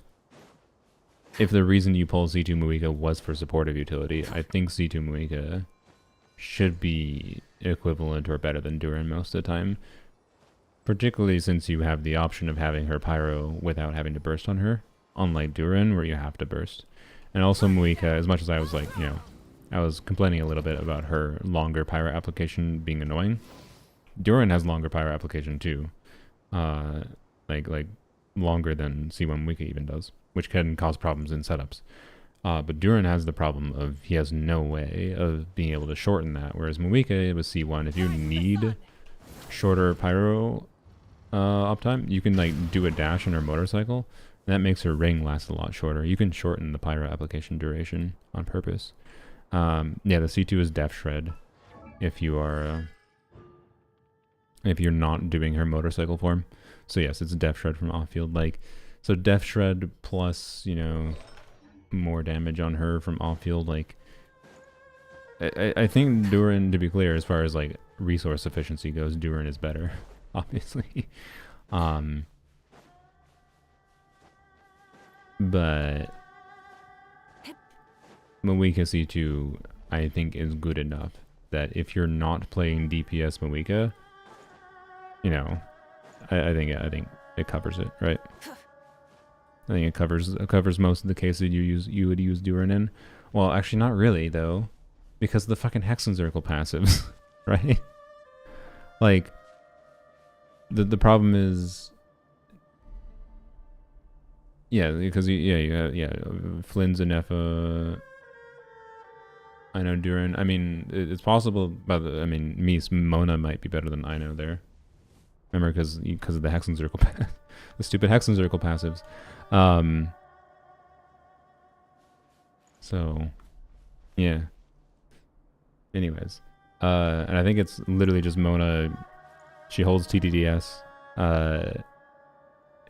if the reason you pulled C2 Moika was for supportive utility, I think C2 Moika should be equivalent or better than Duran most of the time. Particularly since you have the option of having her pyro without having to burst on her, unlike Duran where you have to burst. And also Moika, as much as I was like, I was complaining a little bit about her longer pyro application being annoying. Duran has longer pyro application too. Like longer than C1 Moika even does, which can cause problems in setups. But Duran has the problem of he has no way of being able to shorten that, whereas Moika with C1, if you need shorter pyro uptime, you can like do a dash on her motorcycle. That makes her ring last a lot shorter. You can shorten the pyro application duration on purpose. Yeah, the C2 is def shred if you are if you're not doing her motorcycle form. So yes, it's def shred from off field. Like, so def shred plus more damage on her from off field. Like, I think Duran, to be clear, as far as like resource efficiency goes, Duran is better, obviously. But Moika C2, I think, is good enough that if you're not playing DPS Moika, I think it covers it, right? I think it covers most of the cases you would use Duran in. Well, actually, not really though, because of the fucking Hexen Circle passives, right? Like, the problem is, yeah, because you have Flynn's and Neffa. I know Duran. I mean, it's possible, but Mona might be better than I know there. Remember, because of the Hexen Circle, the stupid Hexen Circle passives. So, yeah. Anyways, and I think it's literally just Mona. She holds TDDS,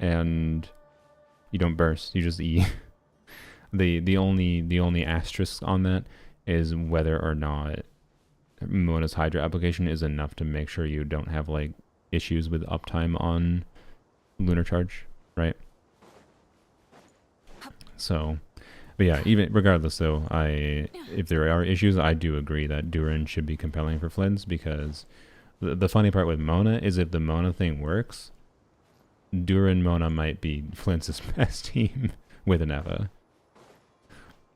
and you don't burst. You just E. the only asterisk on that is whether or not Mona's Hydra application is enough to make sure you don't have like issues with uptime on Lunar Charge, right? So, but yeah, even regardless though, if there are issues, I do agree that Duran should be compelling for Flynn's, because the funny part with Mona is if the Mona thing works, Duran Mona might be Flynn's best team with an Eva.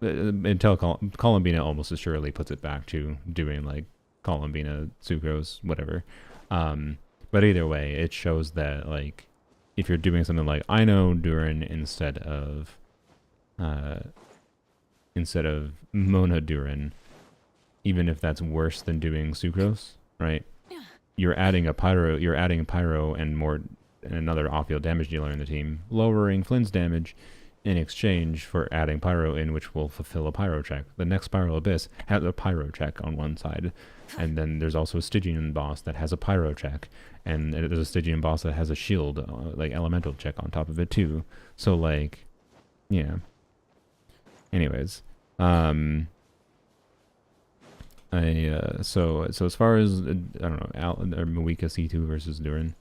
Until Columbina almost assuredly puts it back to doing like Columbina, Sucrose, whatever. But either way, it shows that like if you're doing something like I know Duran instead of Mona Duran, even if that's worse than doing Sucrose, right? You're adding a pyro and another off-field damage dealer in the team, lowering Flynn's damage in exchange for adding pyro in, which will fulfill a pyro check. The next Spiral Abyss has a pyro check on one side, and then there's also a Stygian boss that has a pyro check, and there's a Stygian boss that has a shield, like elemental check on top of it too. So like, yeah. Anyways, so as far as I don't know, or Moika C2 versus Duran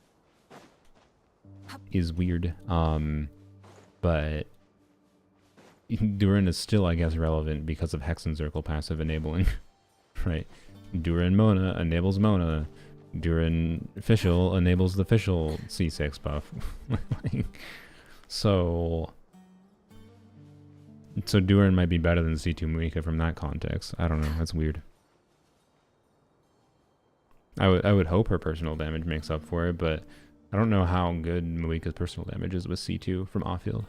is weird, but Duran is still, I guess, relevant because of Hexen Circle passive enabling, right? Duran Mona enables Mona Durin official enables the official C6 buff. So Durin might be better than C2 Muika from that context. I don't know. That's weird. I would hope her personal damage makes up for it, but I don't know how good Muika's personal damage is with C2 from off-field.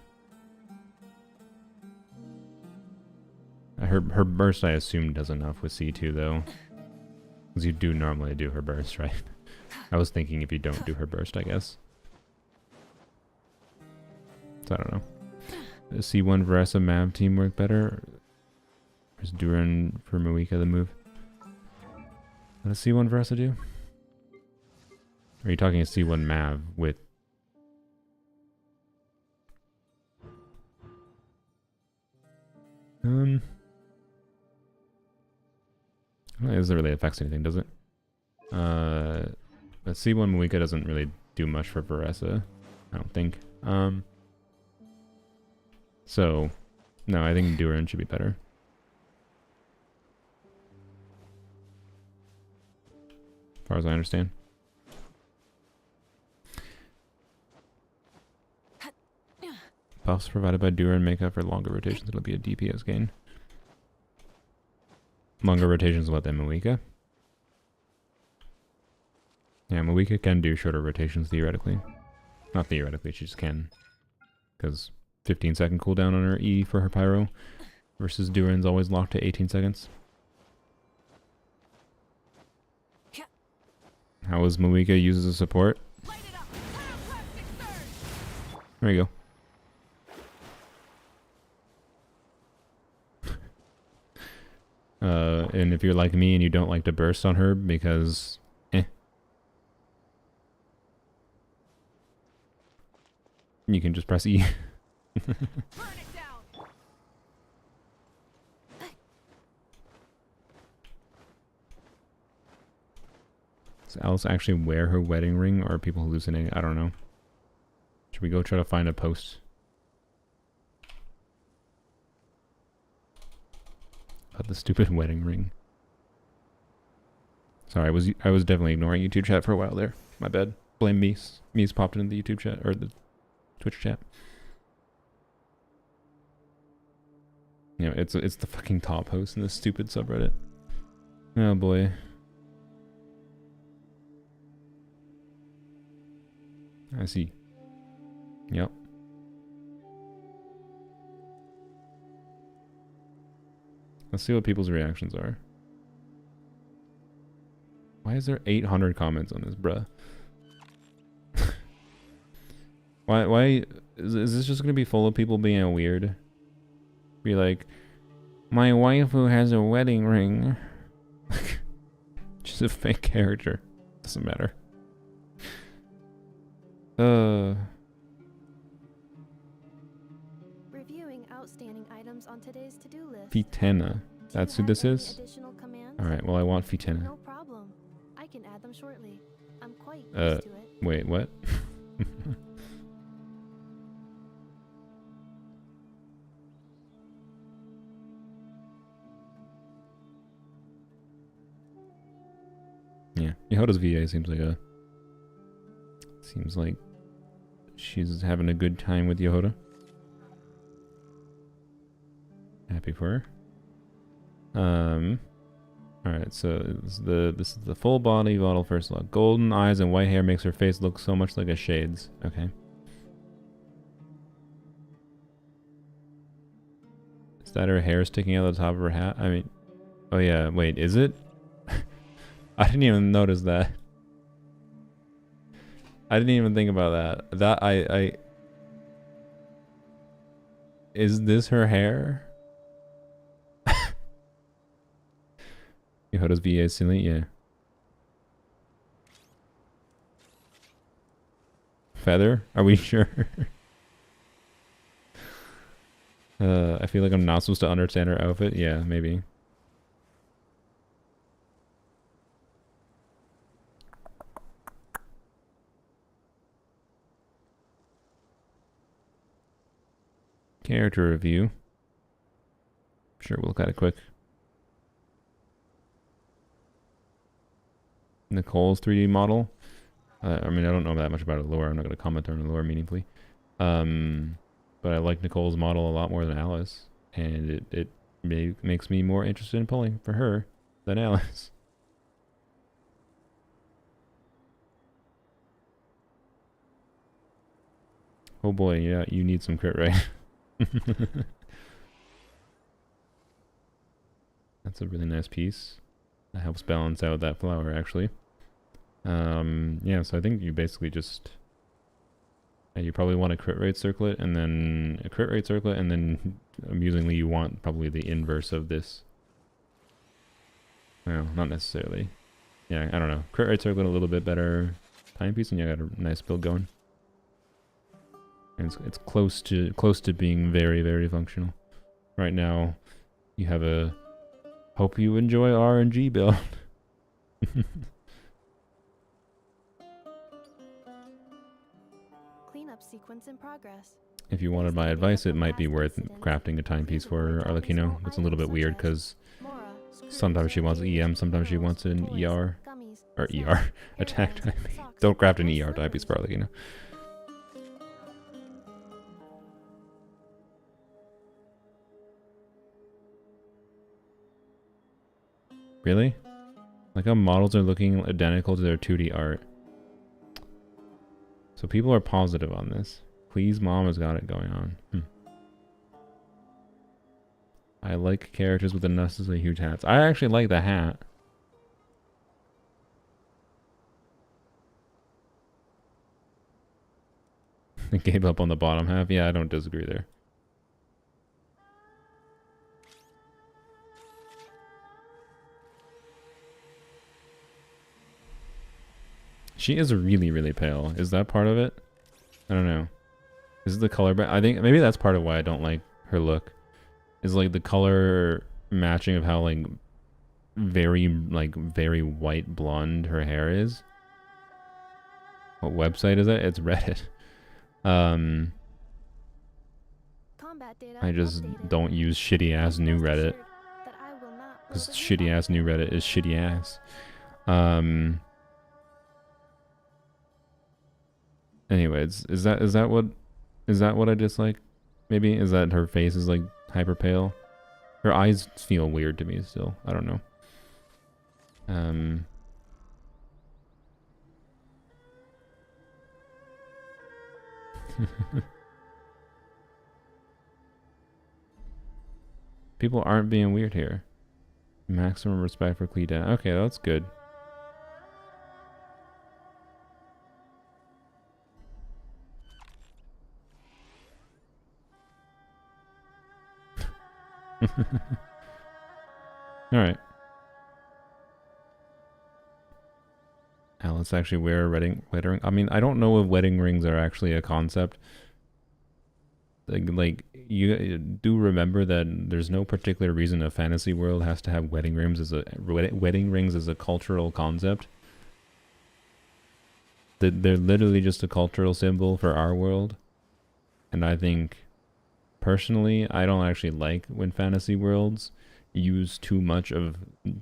Her burst, I assume, does enough with C2, though. Because you do normally do her burst, right? I was thinking if you don't do her burst, I guess. So I don't know. Does C1 Veresa Mav team work better? Or is Durin for Muika the move? What does C1 Veresa do? Are you talking a C1 Mav with... I don't think this really affects anything, does it? But C1 Muika doesn't really do much for Veresa, I don't think. So, no, I think Durin should be better. As far as I understand. Buffs provided by Durin make up for longer rotations. It'll be a DPS gain. Longer rotations what then, Muika? Yeah, Muika can do shorter rotations theoretically. Not theoretically, she just can. Because 15-second cooldown on her E for her pyro versus Durin's always locked to 18 seconds. How is Muika used as a support? There you go. And if you're like me and you don't like to burst on her because you can just press E. Does Alice actually wear her wedding ring, or are people hallucinating? I don't know. Should we go try to find a post? About the stupid wedding ring. Sorry, I was definitely ignoring YouTube chat for a while there. My bad. Blame Mies. Mies popped into the YouTube chat, or the Twitch chat. You know, it's the fucking top host in this stupid subreddit. Oh boy. I see. Yep. Let's see what people's reactions are. Why is there 800 comments on this, bruh? Why is this just gonna be full of people being weird? Be like, my waifu has a wedding ring. Just a fake character. Doesn't matter. Reviewing outstanding items on today's to-do list. Fitena. That's who this is? Alright, well I want Fitena. No problem. I can add them shortly. I'm quite used to it. Wait, what? Yeah, Yhoda's VA seems like she's having a good time with Yhoda. Happy for her. Alright, so this is the full body model first look. Golden eyes and white hair makes her face look so much like a Shades. Okay. Is that her hair sticking out of the top of her hat? I mean, oh yeah, wait, is it? I didn't even notice that. I didn't even think about that. Is this her hair? Yhoda's VA silly, yeah. Feather? Are we sure? I feel like I'm not supposed to understand her outfit. Yeah, maybe. Character review. Sure, we'll look at it quick. Nicole's 3D model. I mean, I don't know that much about her lore. I'm not going to comment on her lore meaningfully. But I like Nicole's model a lot more than Alice, and it makes me more interested in pulling for her than Alice. Oh boy, yeah, you need some crit rate. That's a really nice piece. That helps balance out that flower, actually. Yeah, so I think you basically just... you probably want a crit rate circlet, and then a crit rate circlet, and then, amusingly, you want probably the inverse of this. Well, not necessarily. Yeah, I don't know. Crit rate circlet, a little bit better timepiece, and you got a nice build going. And it's close to being very, very functional. Right now, you have a hope you enjoy RNG build. Cleanup sequence in progress. If you wanted my advice, it might be worth crafting a timepiece for Arlecchino. It's a little bit weird because sometimes she wants EM, sometimes she wants an ER. Or ER. Attack timepiece. Don't craft an ER timepiece for Arlecchino. Really? Like how models are looking identical to their 2D art. So people are positive on this. Please, mom has got it going on. I like characters with unnecessarily huge hats. I actually like the hat. I gave up on the bottom half. Yeah, I don't disagree there. She is really, really pale. Is that part of it? I don't know. Is it the color? I think maybe that's part of why I don't like her look. Is like the color matching of how like very white blonde her hair is. What website is it? It's Reddit. I just don't use shitty ass new Reddit. Because shitty ass new Reddit is shitty ass. Anyways, is that what I dislike? Maybe is that her face is like hyper pale. Her eyes feel weird to me still. I don't know. People aren't being weird here. Maximum respect for Cleda. Okay, that's good. Alright. Let's actually wear a wedding ring. I mean, I don't know if wedding rings are actually a concept. Like you do remember that there's no particular reason a fantasy world has to have wedding rings as a cultural concept. They're literally just a cultural symbol for our world. And I think personally, I don't actually like when fantasy worlds use too much of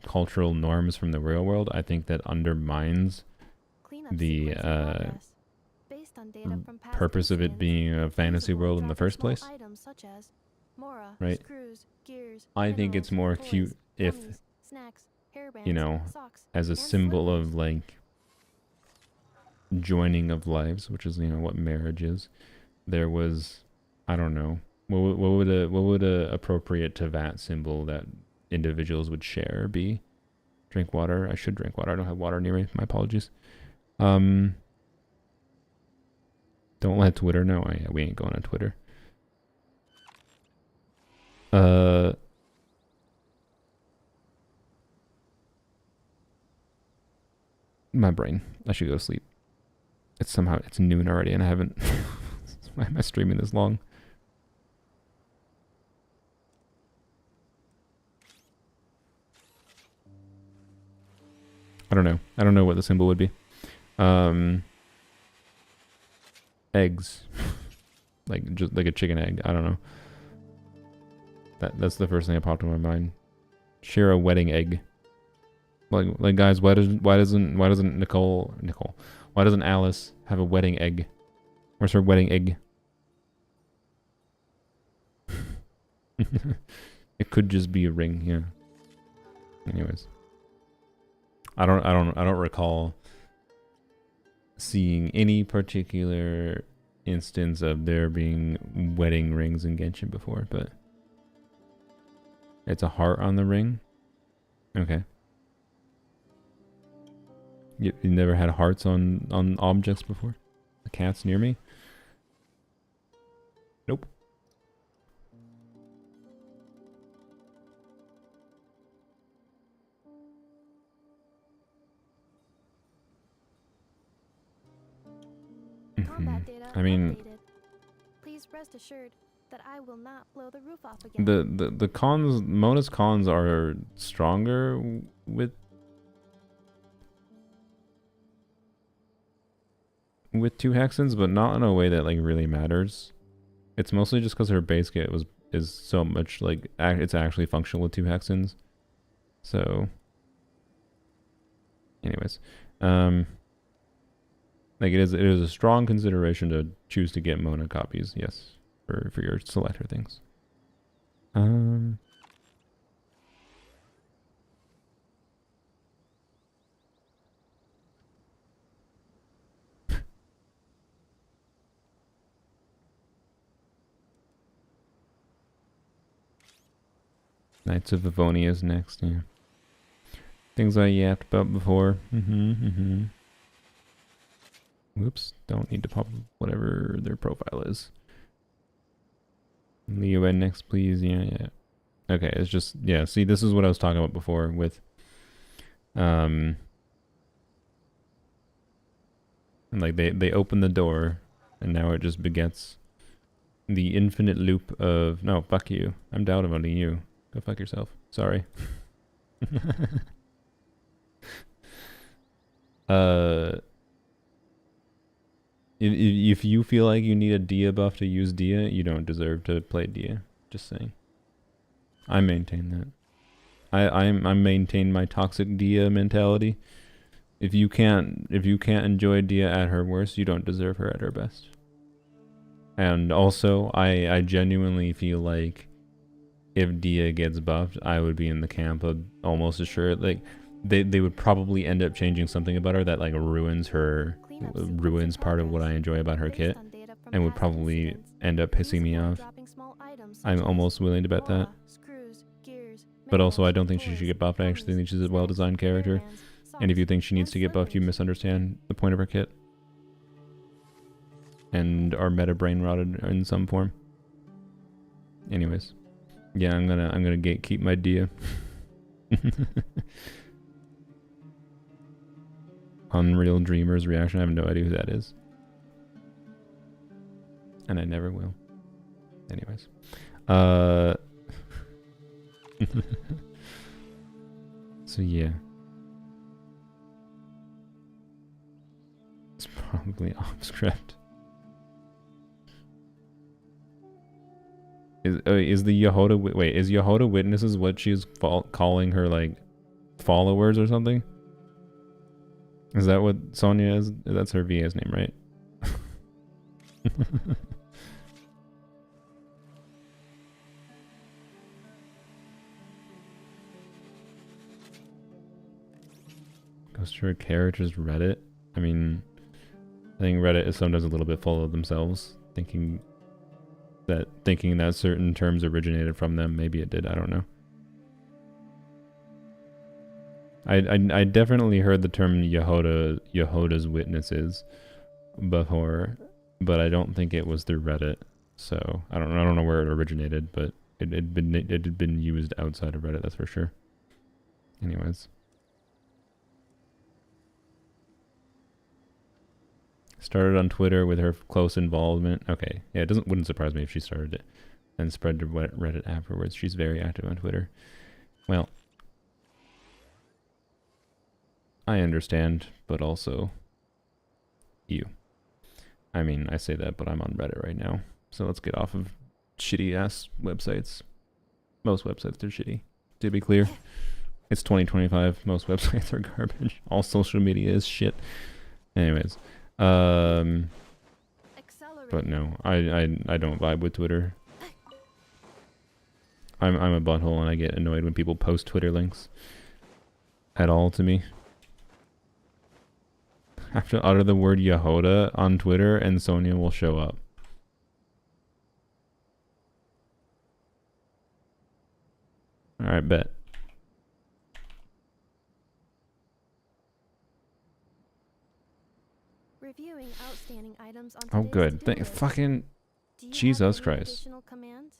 cultural norms from the real world. I think that undermines the purpose of it being a fantasy world in the first place. Right? I think it's more cute if, you know, as a symbol of like joining of lives, which is, you know, what marriage is. There was, I don't know, what would a appropriate to that symbol that individuals would share be? Drink water. I should drink water. I don't have water near me. My apologies. Don't let Twitter know. Oh, yeah, we ain't going on Twitter. My brain. I should go to sleep. It's noon already and I haven't. Why am I streaming this long? I don't know. I don't know what the symbol would be. Eggs. Just like a chicken egg. I don't know. That's the first thing that popped in my mind. Share a wedding egg. Like guys, why doesn't Nicole, why doesn't Alice have a wedding egg? Where's her wedding egg? It could just be a ring, yeah. Anyways. I don't recall seeing any particular instance of there being wedding rings in Genshin before, but it's a heart on the ring. Okay. You never had hearts on objects before? The cat's near me? Nope. Combat data I mean, updated. Please rest assured that I will not blow the roof off again. the cons, Mona's cons are stronger with two hexens, but not in a way that like really matters. It's mostly just because her base kit is so much like it's actually functional with two hexens. So, anyways, like it is a strong consideration to choose to get Mona copies, yes, for your selector things. Knights of Livonia is next, yeah. Things I yapped about before. Whoops, don't need to pop whatever their profile is. Leo in next, please. Yeah. Okay, it's just, yeah, see, this is what I was talking about before with, and like they open the door, and now it just begets the infinite loop of, no, fuck you. I'm downvoting you. Go fuck yourself. Sorry. If you feel like you need a Dia buff to use Dia, you don't deserve to play Dia. Just saying. I maintain that. I maintain my toxic Dia mentality. If you can't enjoy Dia at her worst, you don't deserve her at her best. And also, I genuinely feel like if Dia gets buffed, I would be in the camp of almost assured, like they would probably end up changing something about her that like ruins part of what I enjoy about her kit, and would probably end up pissing me off. I'm almost willing to bet that. But also, I don't think she should get buffed. I actually think she's a well-designed character, and if you think she needs to get buffed, you misunderstand the point of her kit and are meta brain rotted in some form. Anyways. Yeah, I'm gonna gatekeep my Dia. Unreal Dreamer's reaction. I have no idea who that is. And I never will. Anyways. So yeah. It's probably off script. Is the Yhoda wait? Is Yhoda Witnesses what she's calling her like followers or something? Is that what Sonia is? That's her VA's name, right? Goes to her character's Reddit. I mean, I think Reddit is sometimes a little bit full of themselves, thinking that certain terms originated from them. Maybe it did, I don't know. I definitely heard the term Yhoda's Witnesses before, but I don't think it was through Reddit. So I don't know where it originated, but it had been used outside of Reddit, that's for sure. Anyways. Started on Twitter with her close involvement. Okay, yeah, wouldn't surprise me if she started it and spread to Reddit afterwards. She's very active on Twitter. Well, I understand, but also you. I mean, I say that, but I'm on Reddit right now, so let's get off of shitty ass websites. Most websites are shitty, to be clear. It's 2025. Most websites are garbage. All social media is shit. Anyways, but no, I don't vibe with Twitter. I'm a butthole and I get annoyed when people post Twitter links at all to me. I have to utter the word Yhoda on Twitter and Sonia will show up. Alright, bet. Reviewing outstanding items on Oh, today's good. to-do list. Fucking Do you Jesus have any Christ. additional commands?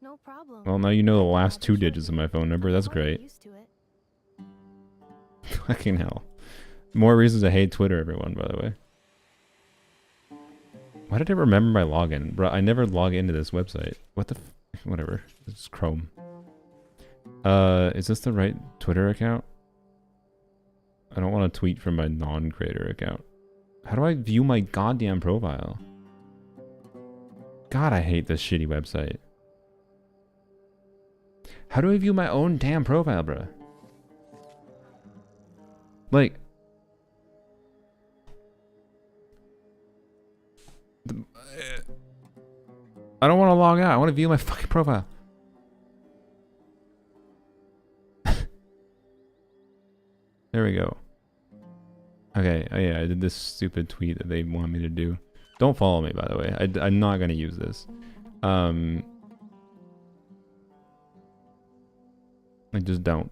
No problem. Well, now you know the last 2 digits of my phone number. That's great. Used to it. Fucking hell. More reasons to hate Twitter, everyone, by the way. Why did I remember my login? Bro, I never log into this website. What the f... Whatever. It's Chrome. Is this the right Twitter account? I don't want to tweet from my non-creator account. How do I view my goddamn profile? God, I hate this shitty website. How do I view my own damn profile, bruh? Like... I don't want to log out. I want to view my fucking profile. There we go. Okay, oh yeah, I did this stupid tweet that they want me to do. Don't follow me, by the way. I'm not going to use this. I just don't.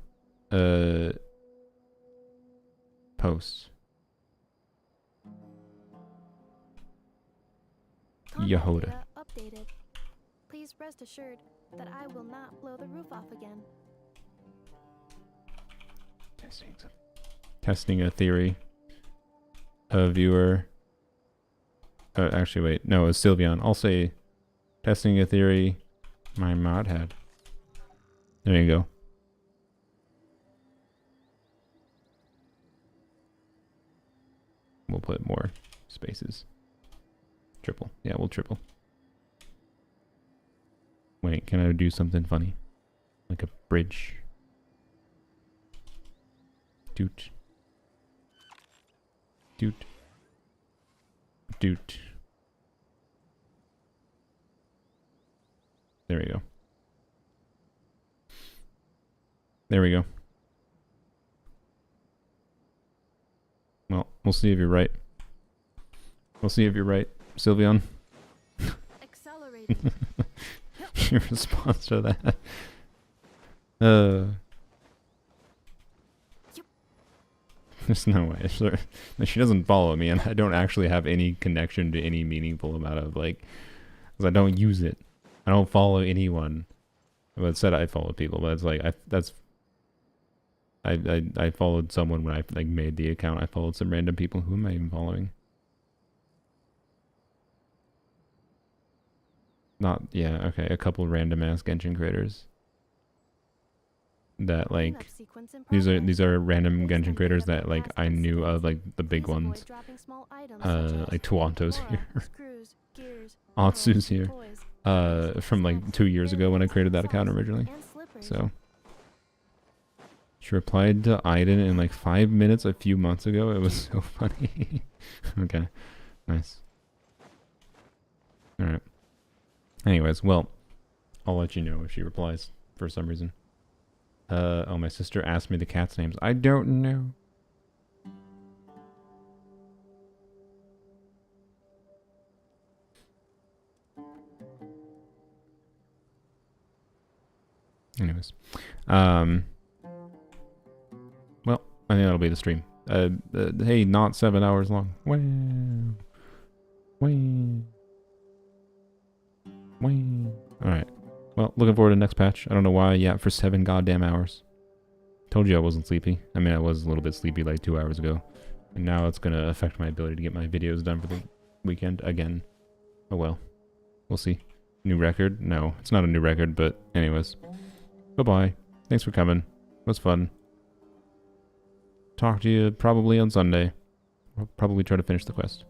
Post. Yhoda. Updated. Please rest assured that I will not blow the roof off again. Testing a theory. A viewer. Actually, wait. No, it's Sylveon. I'll say testing a theory. My mod head. There you go. We'll put more spaces. Triple. Yeah, we'll triple. Wait, can I do something funny? Like a bridge. Doot. Doot. Doot. There we go. There we go. Well, we'll see if you're right. We'll see if you're right, Sylveon. Accelerating. Your response to that. There's no way. She doesn't follow me, and I don't actually have any connection to any meaningful amount of, like, because I don't use it. I don't follow anyone. Well, it said I followed people, but it's like, I followed someone when I, like, made the account. I followed some random people. Who am I even following? Not, yeah, okay, a couple random ass Genshin creators. That, like, these are random Genshin creators that, like, I knew of, like, the big ones. Like Tuanto's here. Atsu's here. From like 2 years ago when I created that account originally. So she replied to Aiden in like 5 minutes a few months ago. It was so funny. Okay, nice. All right. Anyways, well, I'll let you know if she replies for some reason. Oh, my sister asked me the cats' names. I don't know. Anyways, well, I think that'll be the stream. Hey, not 7 hours long. Wow. Wow. Wow. Alright. Well, looking forward to the next patch. I don't know why I yapped for 7 goddamn hours. Told you I wasn't sleepy. I mean, I was a little bit sleepy like 2 hours ago. And now it's gonna affect my ability to get my videos done for the weekend again. Oh well. We'll see. New record? No, it's not a new record, but anyways. Bye-bye. Thanks for coming. It was fun. Talk to you probably on Sunday. I'll probably try to finish the quest.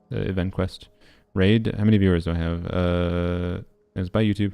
The event quest. Raid? How many viewers do I have? It's by YouTube.